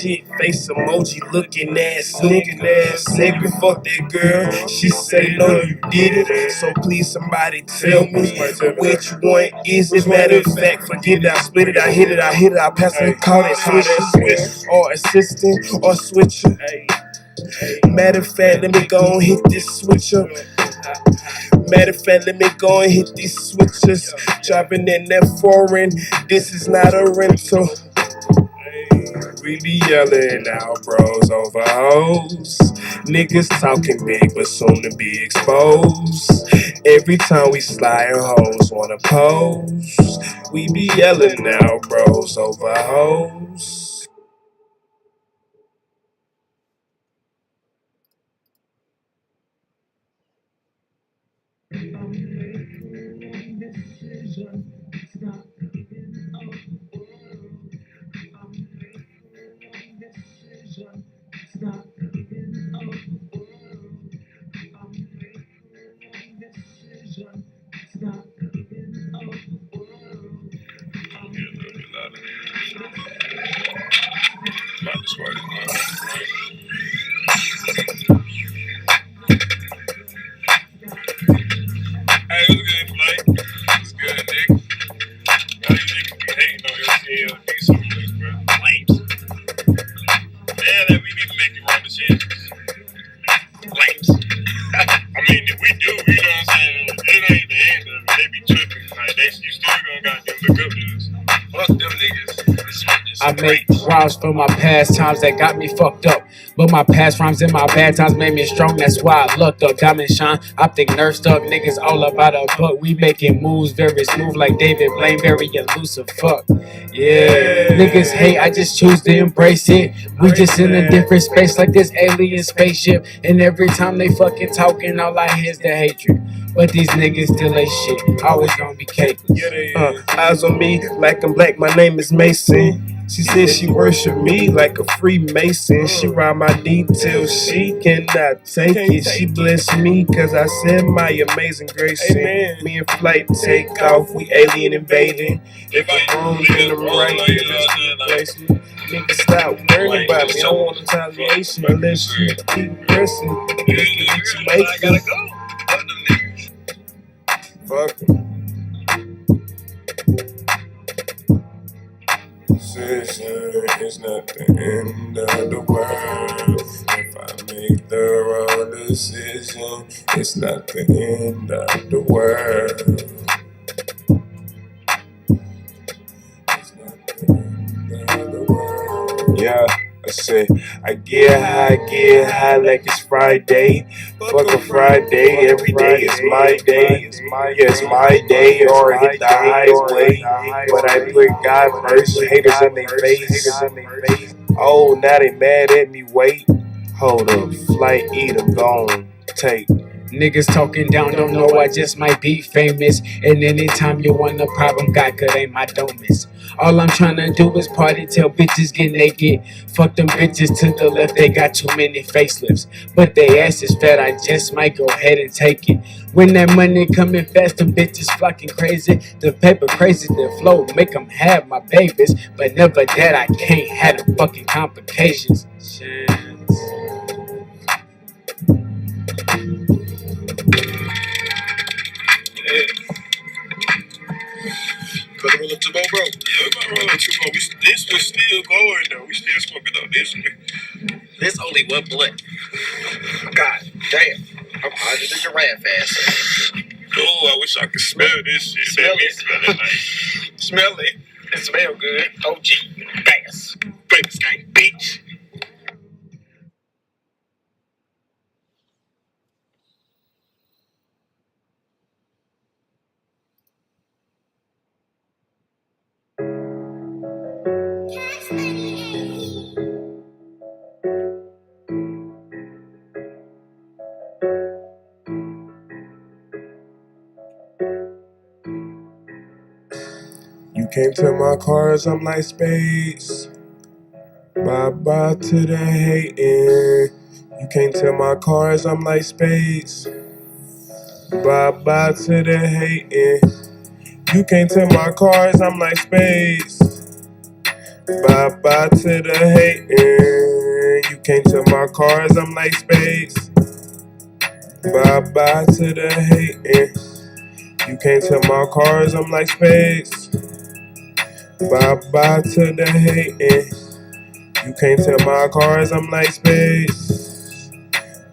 Shit, face emoji looking ass nigga, fuck that girl. She say no, you did it. So please somebody tell me which one is it. Matter of fact, forget it, I split it, I hit it, I pass it, call it switch or assistant or switcher. Matter of fact, let me go and hit this switcher. Matter of fact, let me go and hit these switches. Dropping in that foreign, this is not a rental. We be yelling out bros over hoes. Niggas talking big, but soon to be exposed. Every time we slide, hoes wanna pose. We be yelling out bros over hoes. Hey, what's good, Blake? What's good, Nick? Now you niggas be hating on LCL, niggas so much, bro. Flames. Yeah, that we need to make it run the shit. Flames. I mean, if we do, you know what I'm saying? It ain't the end of it. They be tripping. Like, you still gonna goddamn look up to us. Fuck them niggas. I make rhymes for my past times that got me fucked up. But my past rhymes and my bad times made me strong. That's why I looked up. Diamond shine. I think nerf stuck. Niggas all about a buck. We making moves very smooth like David Blaine. Very elusive. Fuck. Yeah. Niggas hate. I just choose to embrace it. We just in a different space like this alien spaceship. And every time they fucking talking, all I hear is the hatred. But these niggas still ain't shit. Always gonna be capers. Eyes on me like I'm black. My name is Mason. She said she worship me like a Freemason. She ride my D till she cannot take it. She bless me cause I said my amazing grace. Me and Flight take off, we alien invading. If I'm wrong, then I'm right. Nigga, stop worrying about me. I don't want retaliation unless you keep pressing. I gotta go. Fuck em. It's not the end of the world. If I make the wrong decision, it's not the end of the world. It's not the end of the world. Yeah. I said, I get high like it's Friday. Fuck a Friday, every day is my day. Yeah, it's my day, or hit the highway. But I put God first, haters in their face. Oh, now they mad at me, wait. Hold up, Flight, eat them, gone, take. Niggas talking down, don't know I just might be famous. And anytime you want a problem, God could ain't my domus. All I'm trying to do is party till bitches get naked. Fuck them bitches to the left, they got too many facelifts. But they ass is fat, I just might go ahead and take it. When that money coming fast, them bitches flocking crazy. The paper crazy, the flow make them have my babies. But never that, I can't have them fucking complications. Shit. Better roll up two more, bro. Yeah, we better roll up two more. This was still going, though. We still smoking on this one. There's only one blunt. God damn. I'm harder than giraffe ass. Oh, I wish I could smell this shit. Smell it. Smell it nice. Smell it. It smell good. OG. Bass. Baby skank, bitch. You came to my cars, I'm like space. Bye-bye to the hating. You came to my cars, I'm like space. Bye-bye to the hating. You came to my cars, I'm like space. Bye-bye to the hating. You came to my cars, I'm like space. Bye-bye to the hating. You came to my cars, I'm like space. Bye-bye to the hating. You came to my cars, I'm like space.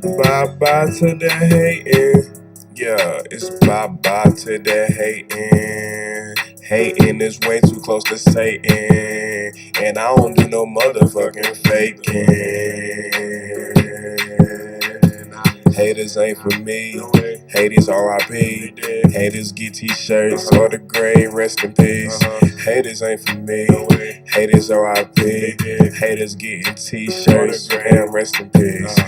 Bye-bye to the hating. Yeah, it's bye-bye to the hating. Hating is way too close to Satan. And I don't do no motherfucking faking. Haters ain't for me. Haters R.I.P. Haters get t-shirts or the grave, rest in peace. Haters ain't for me. Haters R.I.P. Haters getting t-shirts and rest in peace.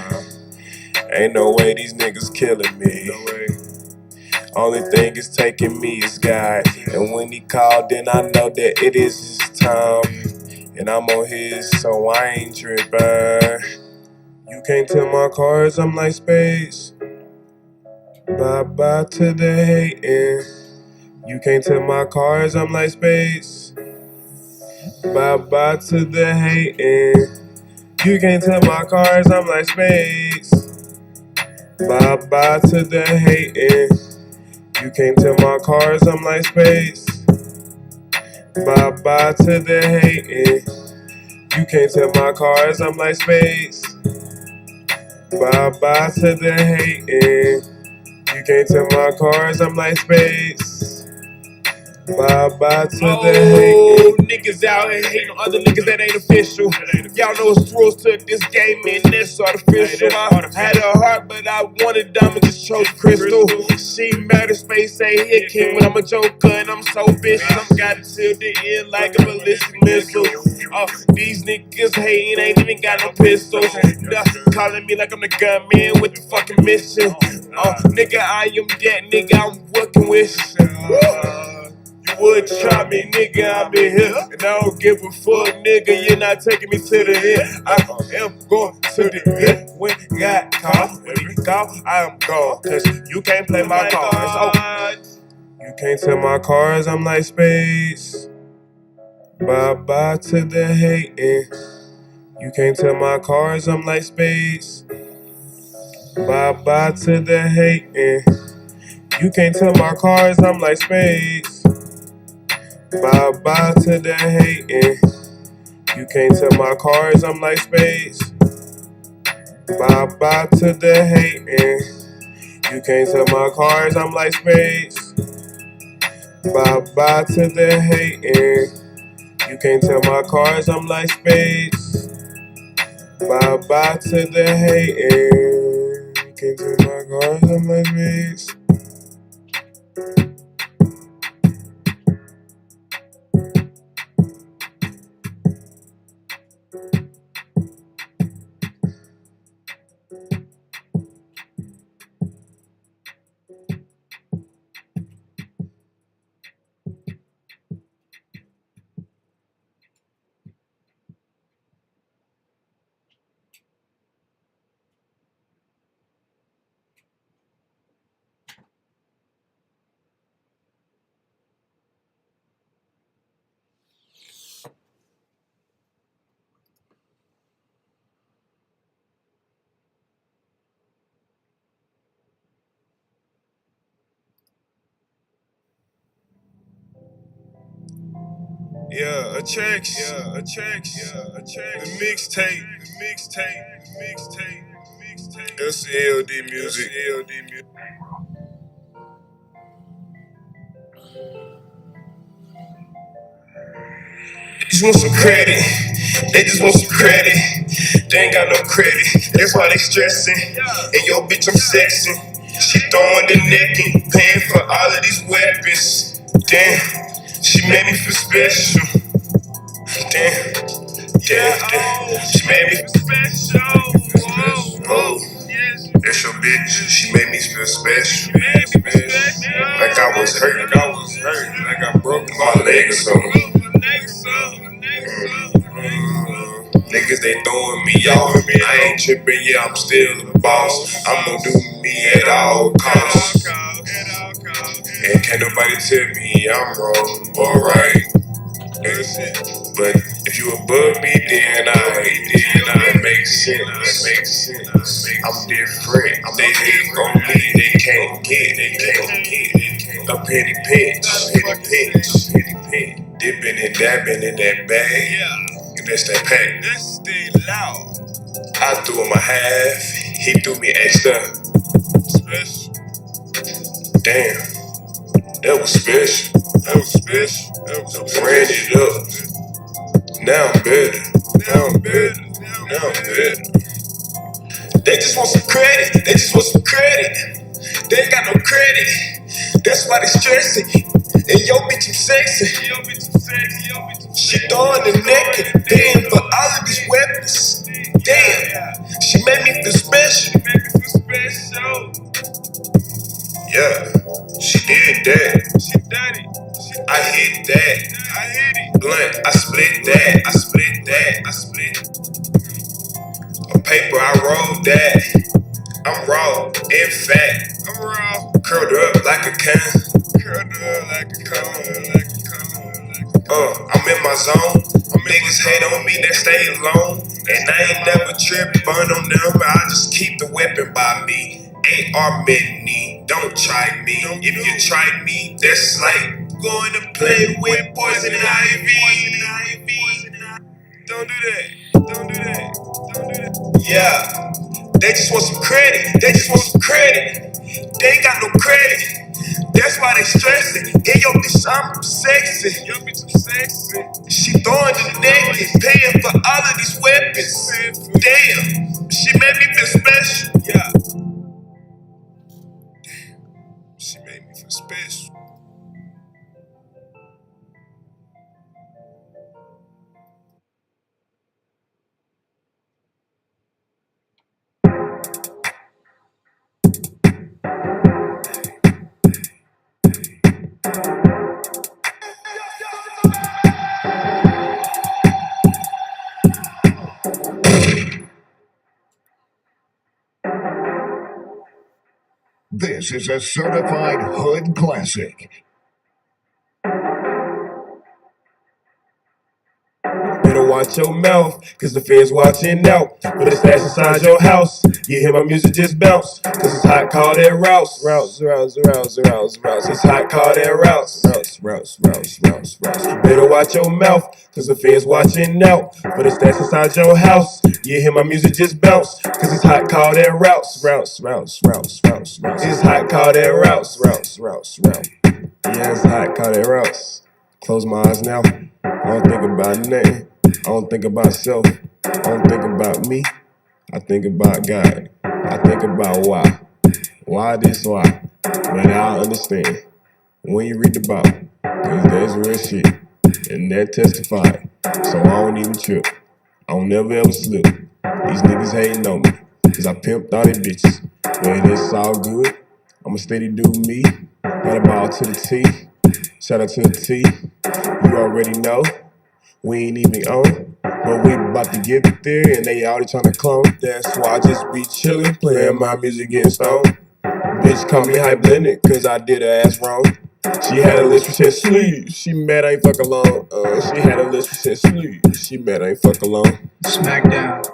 Ain't no way these niggas killing me. Only thing is taking me is God. And when he called, then I know that it is his time. And I'm on his, so I ain't trippin'. You can't tell my cards, I'm like space. Bye-bye to the hating. You can't tell my cards, I'm like space. Bye-bye to the hating. You can't tell my cards, I'm like space. Bye-bye to the hating. You can't tell my cards, I'm like space. Bye-bye to the hating. You can't tell my cards, I'm like space. Bye-bye to the hating. You can't tell my cards, I'm like space. Bye-bye to the hating. Niggas out here hating on other niggas that ain't official. Y'all know it's rules to this game and it's artificial. I had a heart, but I wanted diamond, just chose crystal. She murder space, say hit king, but I'm a joker and I'm so vicious. I'm got it till the end like a ballistic missile. These niggas hating, ain't even got no pistols. Calling me like I'm the gunman with the fucking mission. Nigga, I am that nigga I'm working with. You would try me, nigga, I'm in here. And I don't give a fuck, nigga, you're not taking me to the end. I am going to the end. When God call, when he call, I am gone. Cause you can't play my cards. You can't tell my cards, I'm like space. Bye-bye to the hating. You can't tell my cards, I'm like space. Bye-bye to the hating. You can't tell my cards, I'm like space. Bye-bye to the hating. You can't tell my cards, I'm like space. Bye-bye to the hating. You can't tell my cards, I'm like space. Bye-bye to the hating. You can't tell my cards, I'm like space. Bye-bye to the hating. You can't tell my cards, I'm like space. Yeah, a check. The mixtape. That's LD music. They just want some credit. They just want some credit. They ain't got no credit. That's why they stressing. And yo, bitch, I'm sexing. She throwing the neck and paying for all of these weapons. Damn, she made me feel special. Damn. She made me feel special. Oh, that's your bitch. She made me feel special. Like I was hurt. Like I broke my leg or something. Niggas, they throwing me off. I ain't tripping, yeah, I'm still the boss. I'm gonna do me at all costs. And can't nobody tell me I'm wrong or right. But if you above me, then it makes sense. I'm different. They hate on me, they can't get a penny pinch. Dipping and dabbing in that bag. That's that pack. I threw him a half, he threw me extra. Damn, that was special. Ran it up. Now I'm better. They just want some credit. They ain't got no credit. That's why they stressing. And yo, bitch, I'm sexy. She throwing the neck and paying for all of these weapons. Damn, she made me feel special. Yeah. She did that. She did it. I hit that. I hit it. Blunt, I split that. I split that. I split a paper, I rolled that. I'm raw, in fact. I'm raw. Curled up like a can. Curled up like a cone. I'm in my zone. Niggas hate on me, that stay alone. And I ain't never tripped on them. I just keep the weapon by me. AR many, don't try me. If you try me, that's like going to play with poison ivy. Don't do that. Don't do that. Don't do that. Yeah. They just want some credit. They just want some credit. They ain't got no credit. That's why they stressing. And yo, bitch, I'm sexy. Yo, bitch, I'm sexy. She throwing the naked, paying for all of these weapons. Damn, she made me feel special. Yeah. She made me feel special. This is a certified hood classic. Better watch your mouth, cause the feds watching out. Put a stash inside your house, you hear my music just bounce. Cause it's hot, call that rouse. Rouse. It's hot, call that rouse. Rouse. Better watch your mouth, cause the feds watching out. Put a stash inside your house, you hear my music just bounce. Cause it's hot, call that rouse. Rouse. It's hot, call that rouse. Rouse. Yeah, it's hot, call that rouse. Close my eyes now. I don't think about nothing. I don't think about self. I don't think about me. I think about God. I think about why. Why this, why? But I understand when you read the Bible. Cause there's real shit. And that testified. So I don't even trip. I don't never ever slip. These niggas hating on me. Cause I pimped all these bitches. But it's all good. I'ma steady do me. Got a ball to the T. Shout out to the T. You already know. We ain't even on, but we about to get there, and they already tryna clone. That's why I just be chillin', playing my music, getting stoned. Bitch call me high blended, cause I did her ass wrong. She had a list, she said sleep. She mad I ain't fuck alone. She had a list, she said sleep. She mad I ain't fuck alone. Smackdown.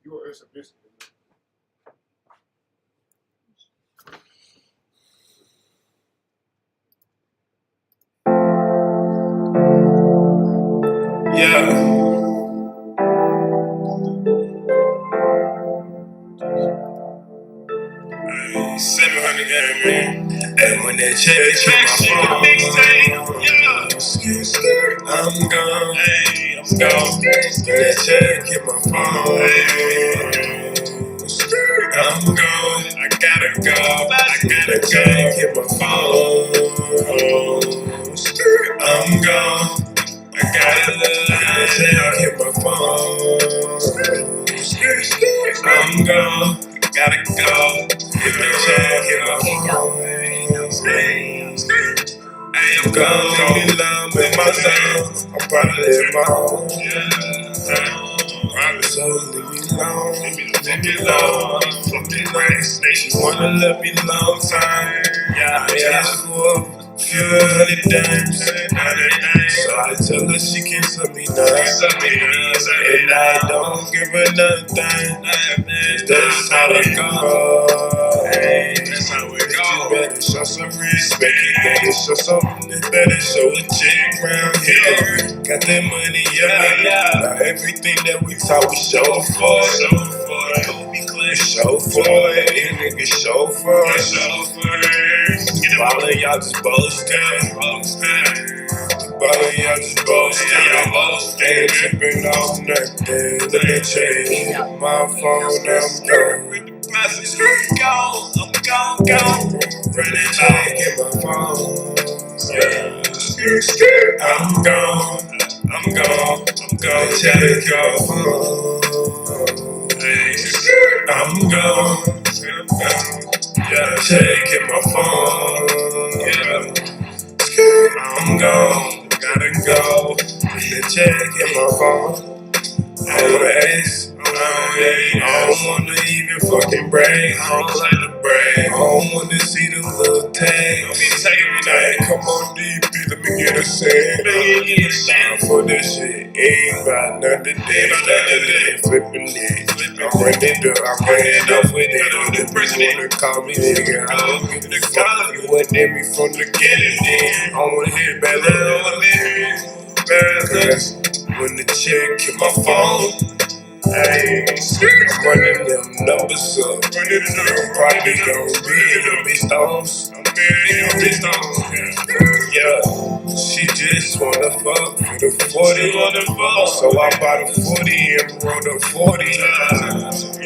You are a submission. Yeah. Ay, 700 game, man. And when that check hit my phone, I'm gone. I'm gone. When that check hit my phone, I'm gone. I gotta go. That check hit my phone, I'm gone. I gotta that check hit my phone, I'm gone. Gotta go. If the check hit my phone, I am gone. Leave me alone with my zone. I'm probably live my own. Probably so leave me alone. Leave me alone. Fucking nice. She wanna let me long time. Yeah, I asked for a few hundred dimes. So I tell her she can suck me nuts. And I don't give her nothing. That's how it goes. That's how it goes. show some respect. You better show something, you better show a check round here. Got that money, yeah. Now everything that we talk, we show for. Show for it, these niggas show for it. All of y'all just boasting. All of y'all just boasting. Ain't tripping off nothing. Let me check my phone, I'm gone. I'm gone. Ready to get my phone. I'm gone. Check your phone. I'm gone. Yeah, checking my phone. I'm gone. Gotta go. Checking my phone. Always. I don't wanna even fucking brag. I don't like to brag. I don't wanna see them little tags. Come on, deep, let me get a cent. Time for this shit. Ain't about nothing. Flipping it. I'm running up with it. The person wanna call me nigga. I don't give a fuck. You went at me from the beginning. I don't wanna hear bad lyrics. When the chick hit my phone. Hey, I'm running them numbers up. I'm probably gonna be in the big stones. Yeah, she just wanna fuck for the 40. So I bought a 40 and wrote a 40.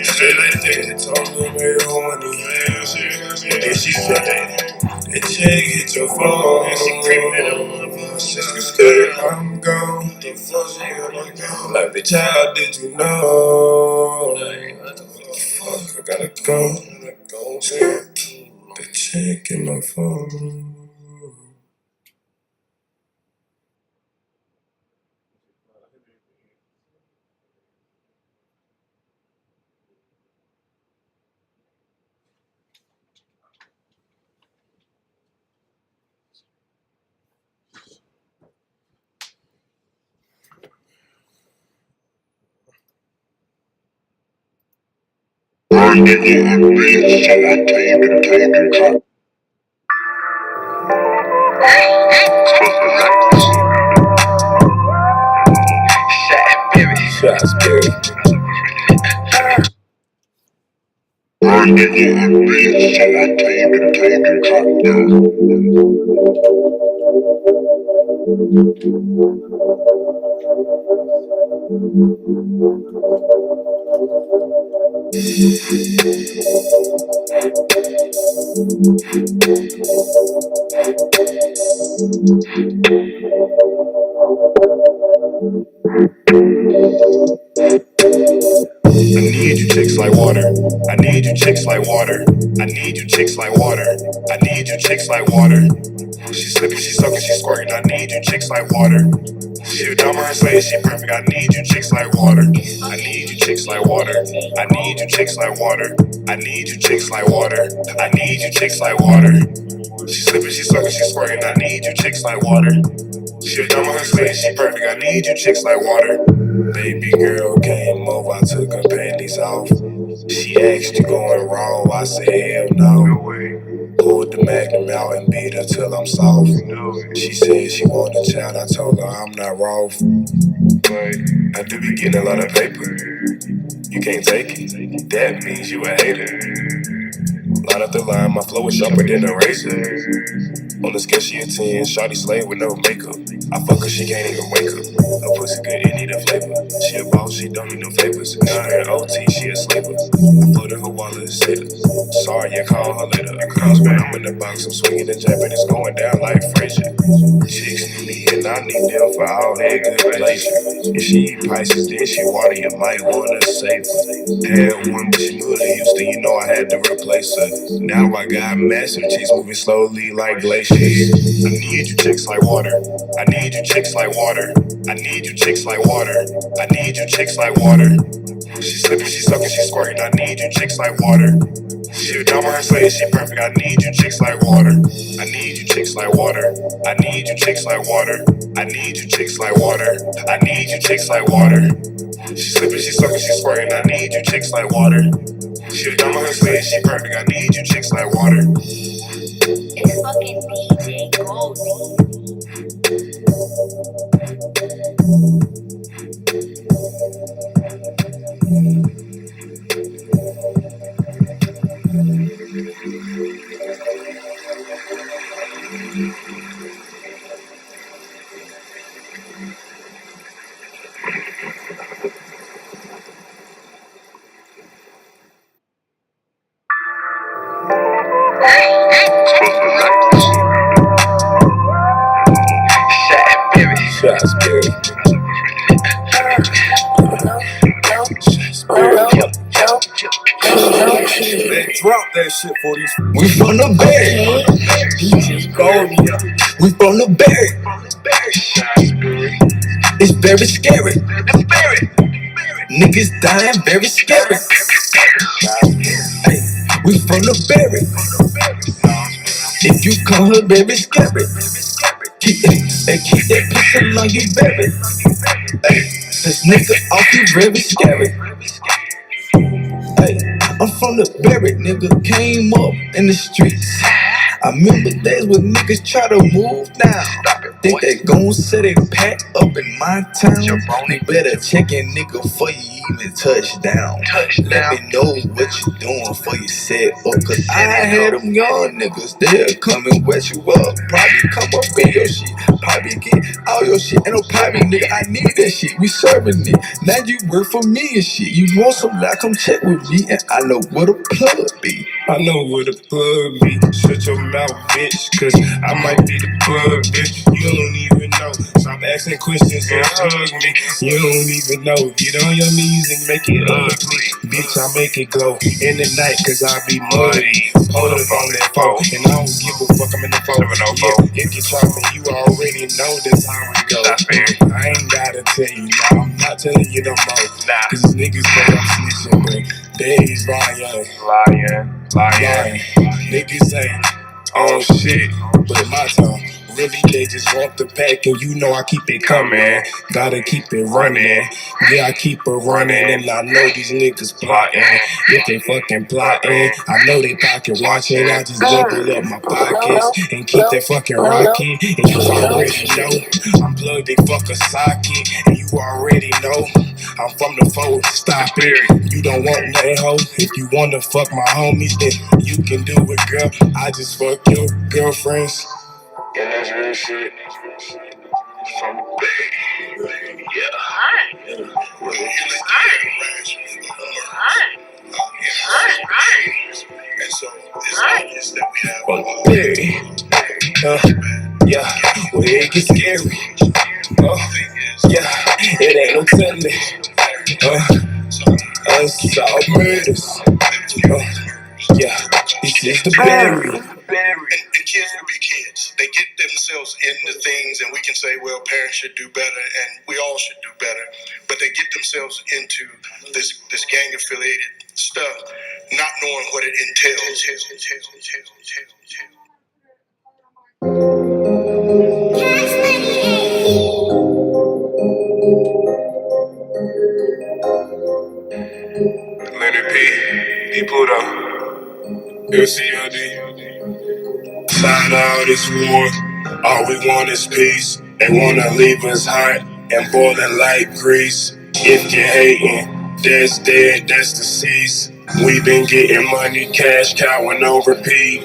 Shit like that, told her they horny. And then she said, hey, check, hit your phone. I'm gone. Like, bitch, how did you know? Fuck, I gotta go. The check in my phone. I need you chicks like water. I need you chicks like water. I need you chicks like water. I need you chicks like water. She slipping, she sucking, she squirting. I need you chicks like water. She a dumber and say she perfect. I need you chicks like water. I need you chicks like water. I need you chicks like water. I need you chicks like water. I need you chicks like water. She slipping, she sucking, she squirting. I need you chicks like water. She a dumber and say she perfect. I need you chicks like water. Baby girl came over, I took her panties off. She asked, you going raw? I said, hell no. Pulled the Magnum out and beat her till I'm soft. She said she want a child, I told her I'm not raw. I do be getting a lot of paper. You can't take it, that means you a hater. Line up the line, my flow is sharper than a razor. On the scale, she a 10, shawty slave with no makeup. I fuck her, she can't even wake up. Her pussy good, it need a flavor. She a boss, she don't need no favors. Now her OT, she a slaver. I put in her wallet, said, sorry, I call her later. Cause when I'm in the box, I'm swinging and jabbing, it's going down like Frazier. Chicks need me and I need them for all that good pleasure. If she eat Pisces, then she water, you might wanna save her. Had one, but she knew they used to, you know I had to replace her. Now I got massive chicks moving slowly like glaciers. I need you chicks like water. I need you chicks like water. I need you chicks like water. I need you chicks like water. She slipping, she sucking, she squirting. I need you chicks like water. She a dumber and say she perfect. I need you chicks like water. I need you chicks like water. I need you chicks like water. I need you chicks like water. I need you chicks like water. She slipping, she sucking, she squirting. I need you chicks like water. She a dumber and say she perfect. I need you chicks like water. fucking DJ Goldie. Drop that shit for these. We from the Bay. We from the Bay. It's very scary. Niggas dying very scary. Hey, we from the Berry. If you call her very scary, keep that pistol on you very. Hey, this nigga off you very scary. Hey, I'm from the Berry, nigga came up in the streets. I remember days when niggas try to move now. Think they gon' set it pack up in my town. They better check a nigga before you even touch down. Let me know what you doing before you set up. Cause I had them young niggas, they'll come and wet you up. Probably come up in your shit, probably get all your shit. Ain't no probably nigga, I need that shit, we serving it. Now you work for me and shit. You want some lie, come check with me. And I know where the plug be. I know where the plug be. Shut your mouth, bitch, cause I might be the plug, bitch. You don't even know. Stop asking questions and hug me. You don't even know. Get on your knees and make it ugly. Bitch, I make it glow in the night cause I be muddy. Hold up on that phone, and I don't give a fuck, I'm in the phone. Yeah, if you try me, you already know that's how it goes. I ain't gotta tell you now, I'm not telling you no more. Cause these niggas say I'm snitching, but they's lying. Niggas ain't on shit, but my tongue. Really, they just want the pack, and you know I keep it coming. Gotta keep it running. Yeah, I keep it running, and I know these niggas plotting. If they fucking plotting, I know they pocket watching. I just double up my pockets and keep that fucking rocking. And you already know I'm plugged in fuck a socket, and you already know I'm from the fold. Stop it. You don't want nothing, hoe. If you wanna fuck my homies, then you can do it, girl. I just fuck your girlfriends. Yeah, that's real shit. From the Bay. Yeah. And so it's obvious that we have yeah, well it gets scary. Yeah, it ain't no telling. Unsolved murders. Yeah, this is the Berry. And kids will be kids. They get themselves into things, and we can say, well, parents should do better, and we all should do better. But they get themselves into this gang affiliated stuff, not knowing what it entails. Leonard P. D. Pluto. LCLD. Tired of all this war, all we want is peace. They wanna leave us hot and boiling like grease. If you're hating, that's dead, that's deceased. We been getting money, cash cowing on repeat.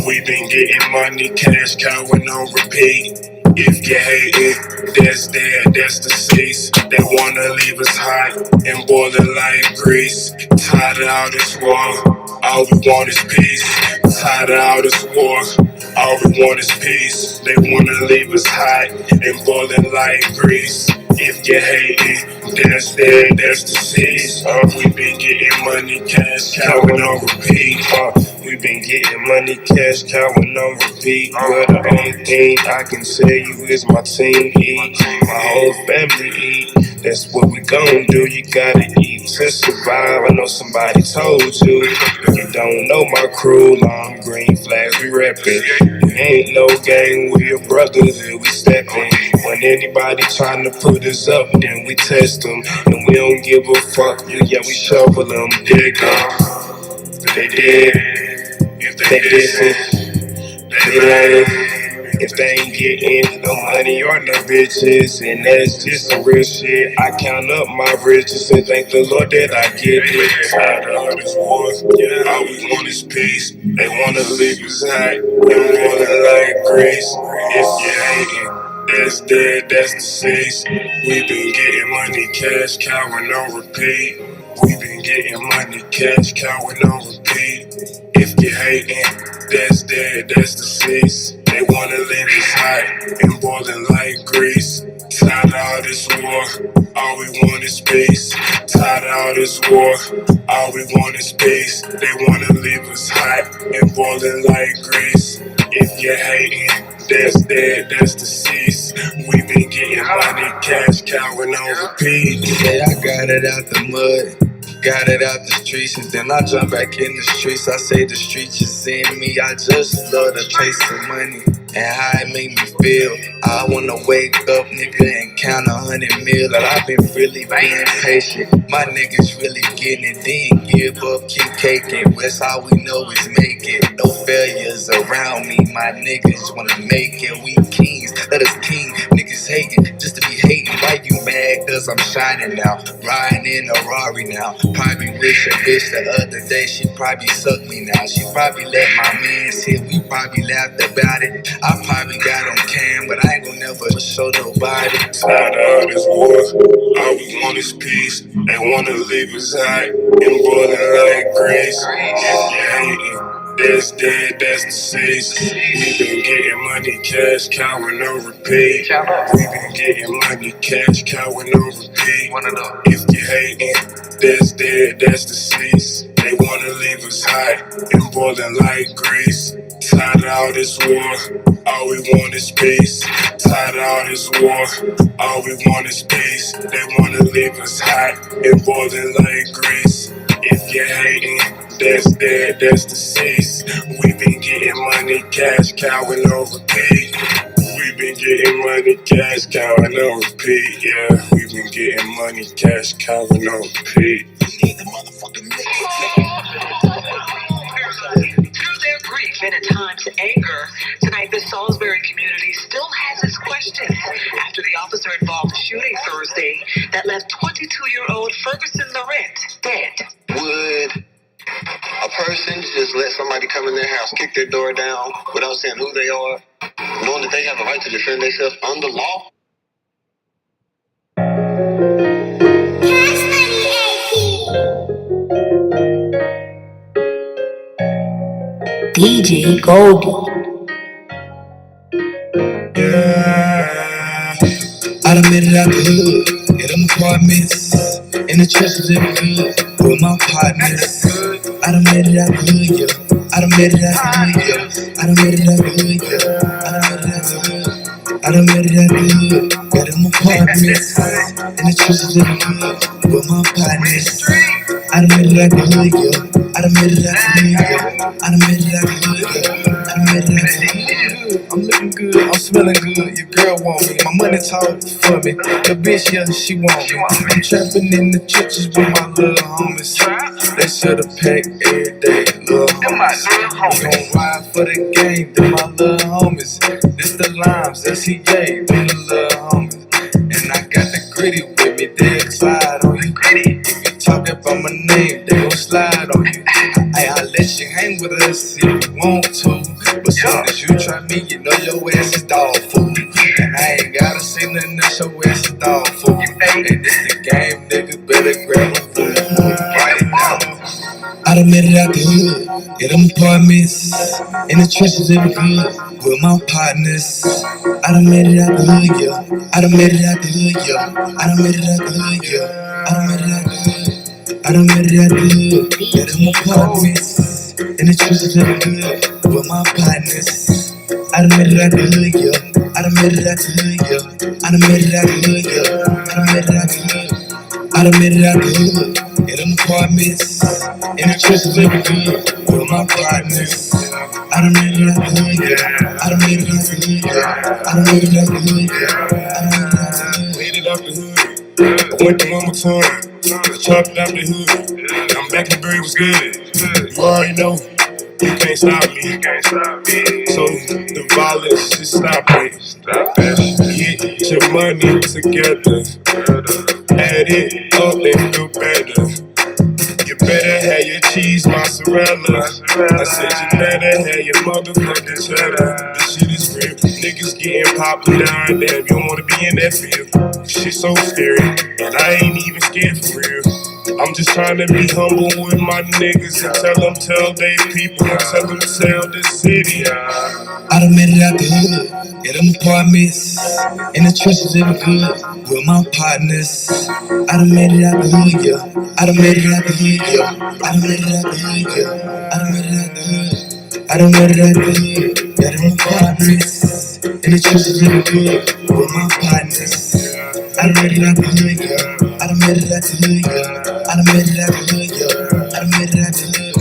We been getting money, cash cowing on repeat. If you're hating, that's dead, that's deceased. They wanna leave us hot and boiling like grease. Tired of all this war, all we want is peace. Tired of all this war, all we want is peace. They wanna leave us hot and boiling like grease. If you're hating, that's dead, that's deceased. We been getting money, cash cowing on repeat. We been getting money, cash cowing on repeat. Well, the only thing I can tell you is my team eat, my whole family eat. That's what we gon' do. You gotta eat to survive. I know somebody told you. If you don't know my crew, long green flags we reppin'. We ain't no gang, we a brothers and we steppin'. When anybody tryna put us up, then we test them. And we don't give a fuck, yeah, we shovel them, dig them. They did, if they dissin', They like, if they ain't getting no money or no riches, and that's just some real shit. I count up my riches and thank the Lord that I get it. Tired of all this war, all we want is peace. They wanna leave us high, they wanna like grace. If you hating, that's dead, that's deceased. We been getting money, cash, cowing on repeat. We been getting money, cash, cowing on repeat. If you hating, that's dead, that's deceased. They wanna leave us hot and boiling like grease. Tired of all this war, all we want is peace. Tired of all this war, all we want is peace. They wanna leave us hot and boiling like grease. If you hating, that's dead, that's deceased. We been getting money, cash, cowing on repeat. Yeah, I got it out the mud. Got it out the streets, and then I jump back in the streets. I say the streets is in me. I just love the taste of money and how it make me feel. I wanna wake up, nigga, and count 100 mil. And I've been really being patient. My niggas really getting it. Didn't give up, keep caking. That's how we know is make it. No failures around me. My niggas wanna make it. We kings, let us king. Niggas hating just to be hating. Why you mad? Cause I'm shining now. Riding in a Rari now. Probably wish a bitch the other day, she probably sucked me now. She probably let my mans hit, we probably laughed about it. I probably got on cam, but I ain't gon' never show nobody. Tired of all this war, all we want is peace. They wanna leave us hot and boiling like grease. If you hating, that's dead, that's deceased. We been getting money, cash, cowing on repeat. We been getting money, cash, cowing on repeat. If you hating, that's dead, that's deceased. They wanna leave us hot and boiling like grease. Tired of all this war, all we want is peace. Tired of all this war, all we want is peace. They wanna leave us hot and boiling like grease. If you're hating, that's dead, that's deceased. We been getting money, cash, cowing on repeat. We been getting money, cash, cowing on repeat. Yeah, we been getting money, cash, cowing on repeat. Through their grief and at times anger, tonight the Salisbury community still has its questions after the officer involved shooting Thursday that left 22-year-old Ferguson Laurent dead. Would a person just let somebody come in their house, kick their door down without saying who they are, knowing that they have a right to defend themselves under law? DJ Goldie. Yeah, I done made it out the hood, in them apartments, in the trenches living good, with my partners. I done made it out the hood, yeah. I done made it out the hood, yeah. I done made it out the hood, yeah. I done made it out the hood. I done made it out the hood, got them apartments, in the trenches living good, with my partners. I done made it out the hood, yeah. I done made it out the hood, yeah. I done made it out the hood, yeah. I done made it out the hood. I'm looking good, I'm smelling good. Your girl want me, my money talk for me. The bitch, yeah, she want me. I'm trapping in the churches with my little homies. They should have packed every day, little homies. I'm gon' ride for the game, them my little homies. This the limes, SCJ, them the little homies. And I got the gritty with me, they'll slide on you. If you talk about my name, they gon' slide on you. I'll let you hang with us if you want to. But soon as you try me, you know your ass is dog food. And I ain't gotta say nothing else, your ass is dog food. And this the game, nigga, better grab a food. Write it down. I done made it out the hood, in them apartments, in the trenches living good, with my partners. I done made it out the hood, yeah. I done made it out the hood, yeah. I done made it out the hood, yeah. I done made it out the hood. I done made it out the hood, in them apartments, in the trenches living good, with my partners. I done made it out the hood, yeah. I done made it out the hood, yeah. I done made it out the hood, yeah. I done made it out the hood. I done made it out the hood, in them apartments, in the trenches living good, with my partners. I done made it out the hood, yeah. I done made it out the hood, yeah. I done made it out the hood, yeah. I done made it out the hood. Made it out the hood. I went to Mama Time, I chopped it out the hood. I'm back in the bird was good. You already know, you can't stop me. So the violence should stop it. Get your money together. Add it up and feel better. You better have your cheese mozzarella. I said you better have your motherfucking cheddar. This shit is real. Niggas getting poppin' down. Damn, you don't wanna be in that field. Shit so scary, and I ain't even scared for real. I'm just trying to be humble with my niggas and tell they people and tell the city. I done made it out the hood, get them apartments, in the trenches living good with my partners. I done made it out the hood, yeah. I done made it out the hood, yeah. I done made it out the hood, yeah. I done made it out the hood. I done made it out the hood, got them apartments, in the trenches living good with my partners. I done made it out the hood, yeah. I done made it out the hood, yeah. I done made it out the hood, yeah. I done made it out the hood.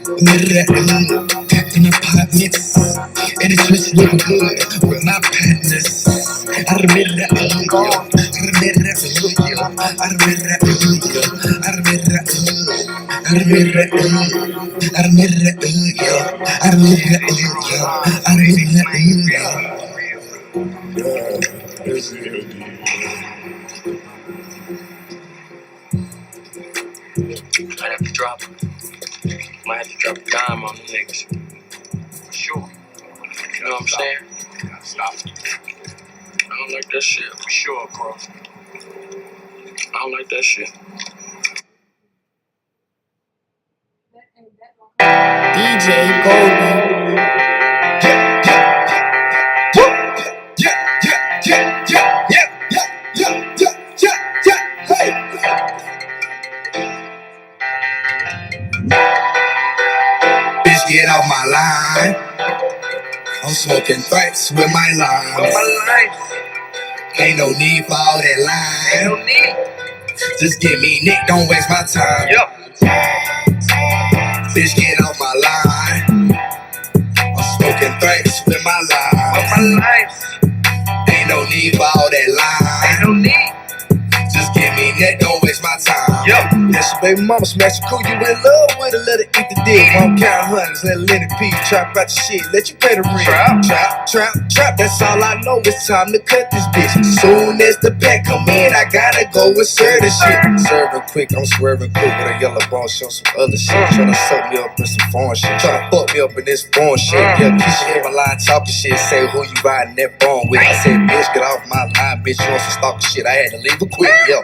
I made it out the hood, packed in apartments, and it's just looking good with my partners. I done made it out the hood, yeah. I done made it out the hood, yeah. I done made it out the hood, yeah. I done made it out the hood. I done made it out the hood. I done made it out the hood, yeah. I done made it out the hood, yeah. I done made it out the hood, yeah. It's real. Might have to drop a dime on the niggas. For sure. You know what I'm saying? Stop. I don't like that shit. For sure, bro. I don't like that shit. DJ Goldie. Bitch, get off my line. I'm smoking threats with my lines. Ain't no need for all that line. Just give me Nick, don't waste my time. Bitch, get off my line. I'm smoking threats with my lines. Ain't no need for all that line. Just give me Nick, don't waste my time. Yes, your baby mama smash you cool, you in love with her, let her eat the dick. Mom count hundreds, let her let it pee. Trap out your shit, let you pay the rent. Trap, that's all I know, it's time to cut this bitch. Soon as the pack come in, I gotta go and serve this shit. Serving quick, I'm swerving quick with a yellow ball, show some other shit. Tryna suck me up in some foreign shit, tryna fuck me up in this foreign shit. Yeah, Keisha hit my line talking shit, say who you riding that phone with. I said, bitch, get off my line, bitch, you want some stalking shit. I had to leave her quick, yo.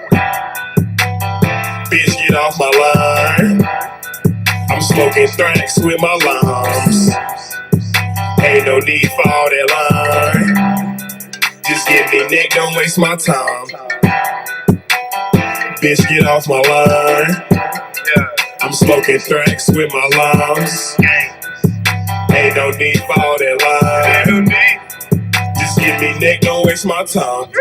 Bitch, get off my line. I'm smoking thrax with my lungs. Ain't no need for all that line. Just give me Nick, don't waste my time. Bitch, get off my line. I'm smoking thrax with my lungs. Ain't no need for all that line. Just give me Nick, don't waste my time.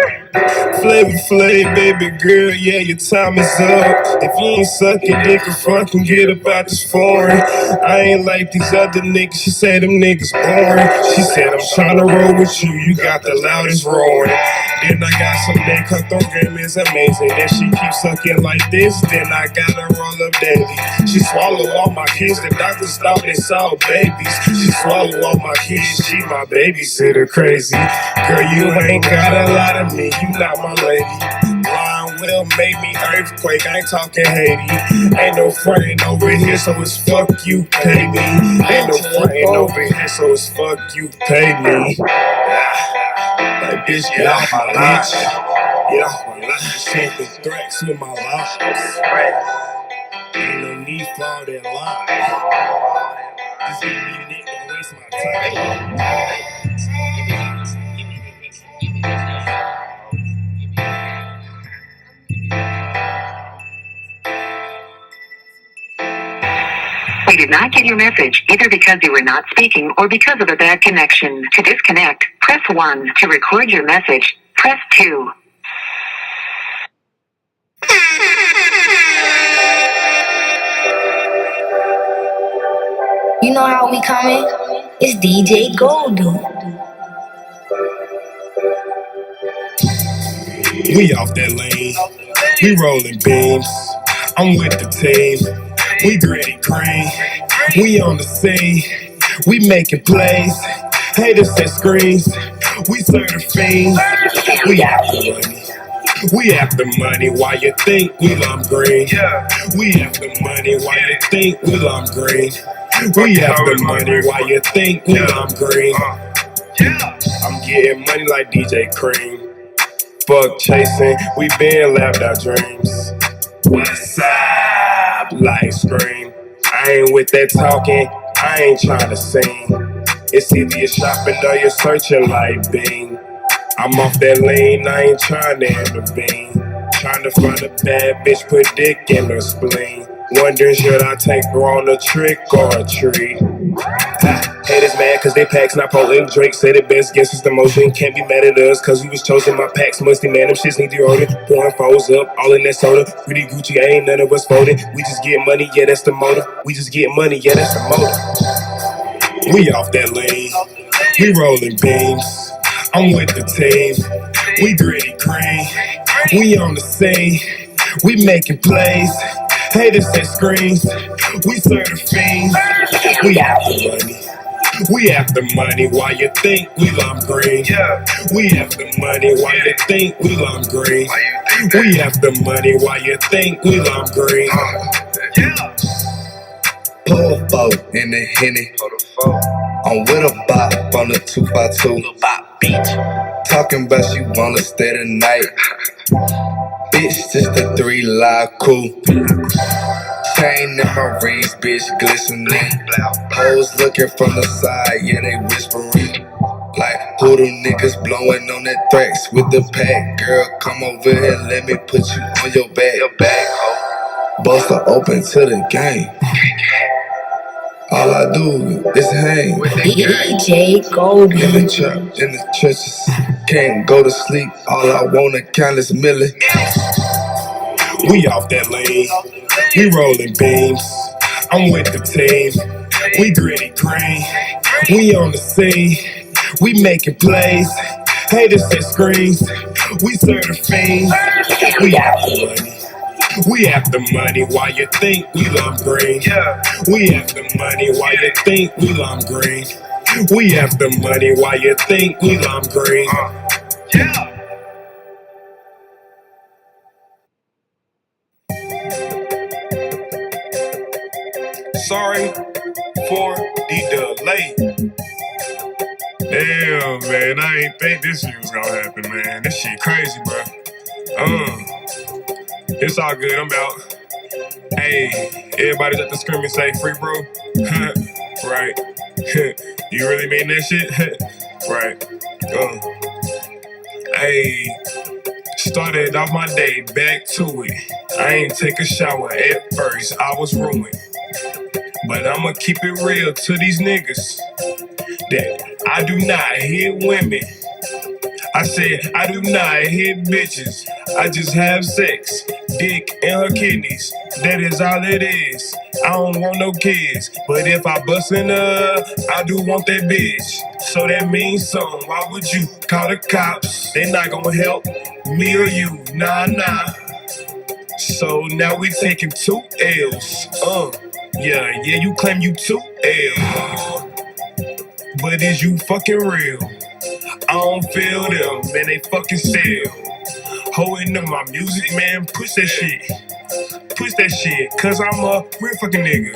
Flavor Flav, baby girl, yeah, your time is up. If you ain't sucking dick or fucking get about this foreign. I ain't like these other niggas, she said them niggas boring. She said I'm tryna roll with you, you got the loudest roaring. Then I got some that cut through game is amazing. Then she keeps sucking like this, then I gotta roll up daily. She swallow all my kids, the doctors thought they saw babies. She swallow all my kids, she my babysitter crazy. Girl, you ain't got a lot of me, you not my lady. Blind will make me earthquake, I ain't talking Haiti. Ain't no frontin' over here, so it's fuck you, pay me. Ain't no frontin' over here, so it's fuck you, pay me. Like, bitch, get off my line. Get off my line. Smoking threats with my lines. Ain't no need for all that line. Just give me Nick, don't waste my time. We did not get your message, either because you were not speaking or because of a bad connection. To disconnect, press 1. To record your message, press 2. You know how we coming? It's DJ Goldie. We off that lane, we rolling beams. I'm with the team, we gritty cream. We on the scene, we making plays. Haters say screens. We serve the fiends. We after money. We after money. Why you think we love green? We after money. Why you think we love green? We after money. Why you think we love green? I'm getting money like DJ Cream. Fuck chasing, we been lapped our dreams. West side, like scream. I ain't with that talking, I ain't tryna sing. It's either you're shopping or you're searching like Bing. I'm off that lane, I ain't tryna intervene. Tryna find a bad bitch, put dick in her spleen. Wondering should I take her on a trick or a treat? Haters mad cause they packs not potent. Drake said it best, guess it's the motion. Can't be mad at us cause we was chosen. My packs musty, man, them shits need deodorant. Pouring foes up, all in that soda. Pretty Gucci, ain't none of us folded. We just get money, yeah, that's the motive. We just get money, yeah, that's the motive. We off that lane, we rolling beams. I'm with the team, we gritty green. We on the scene, we making plays. Haters say screens, we serve the fiends. We after money. We after money, why you think we love green? We after money, why you think we love green? We after money, why you think we love green? Pull a boat in the Henny. I'm with a bop on the 2x2. Talking about she wanna stay the night. Bitch, just a 3 live cool. Chain in my rings, bitch, glistening. Hoes looking from the side, yeah, they whispering. Like, who them niggas blowing on that threats with the pack? Girl, come over here, let me put you on your back. Buster open to the game. All I do is hang. DJ Goldie. In the trap, in the trenches. Can't go to sleep. All I wanna count is million. We off that lane, we rolling beams. I'm with the team, we gritty green. We on the scene, we making plays. Haters say screens, we serve the fiends. We after money. We after money, why you think we love green? We after money, why you think we love green? We after money, why you think we love green? Sorry for the delay. Damn, man, I ain't think this shit was gonna happen, man. This shit crazy, bro. It's all good, I'm out. Hey, everybody's at the scream and say free, bro. Right. You really mean that shit? Right. Hey, started off my day, back to it. I ain't take a shower at first, I was ruined. But I'ma keep it real to these niggas that I do not hit women. I said I do not hit bitches. I just have sex, dick in her kidneys. That is all it is. I don't want no kids, but if I bust in her, I do want that bitch. So that means something. Why would you call the cops? They not gonna help me or you. Nah. So now we taking 2 L's. Yeah, you claim you 2 L's. But is you fucking real? I don't feel them, man, they fucking sell. Holding up my music, man, push that shit. Push that shit, cause I'm a real fucking nigga.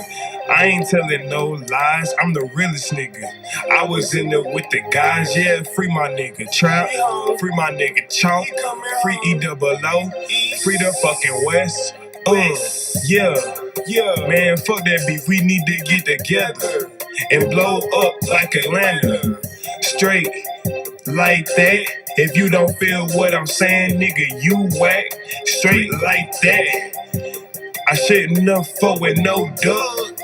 I ain't telling no lies, I'm the realest nigga. I was in there with the guys, yeah, free my nigga Trap, free my nigga Chalk, free E-double-O, free the fucking West. Yeah, man, fuck that beef, we need to get together and blow up like Atlanta. Straight like that. If you don't feel what I'm saying, nigga, you whack. Straight like that. I shouldn't have fought with no dub.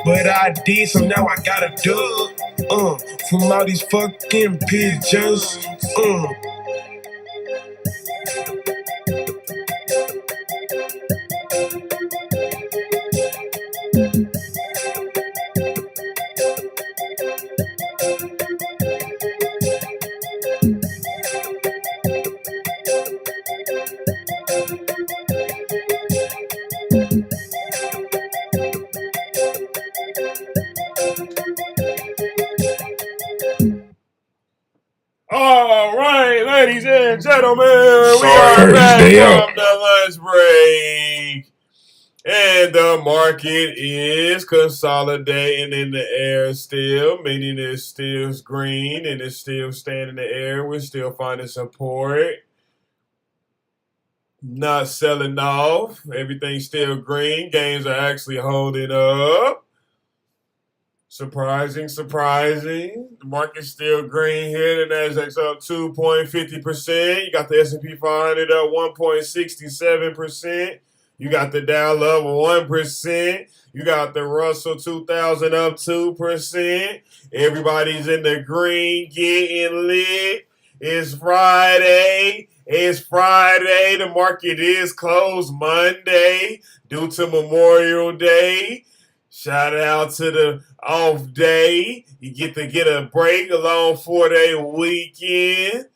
But I did, so now I got a dub. From all these fucking pigeons. Ladies and gentlemen, we Sorry, are back stay up. from the lunch break. And the market is consolidating in the air still, meaning it's still green and it's still staying in the air. We're still finding support. Not selling off. Everything's still green. Gains are actually holding up. Surprising. The market's still green here. The Nasdaq's up 2.50%. You got the S&P 500 up 1.67%. You got the Dow up 1%. You got the Russell 2000 up 2%. Everybody's in the green, getting lit. It's Friday. The market is closed Monday due to Memorial Day. Shout out to the off day. You get to get a break, a long 4-day weekend.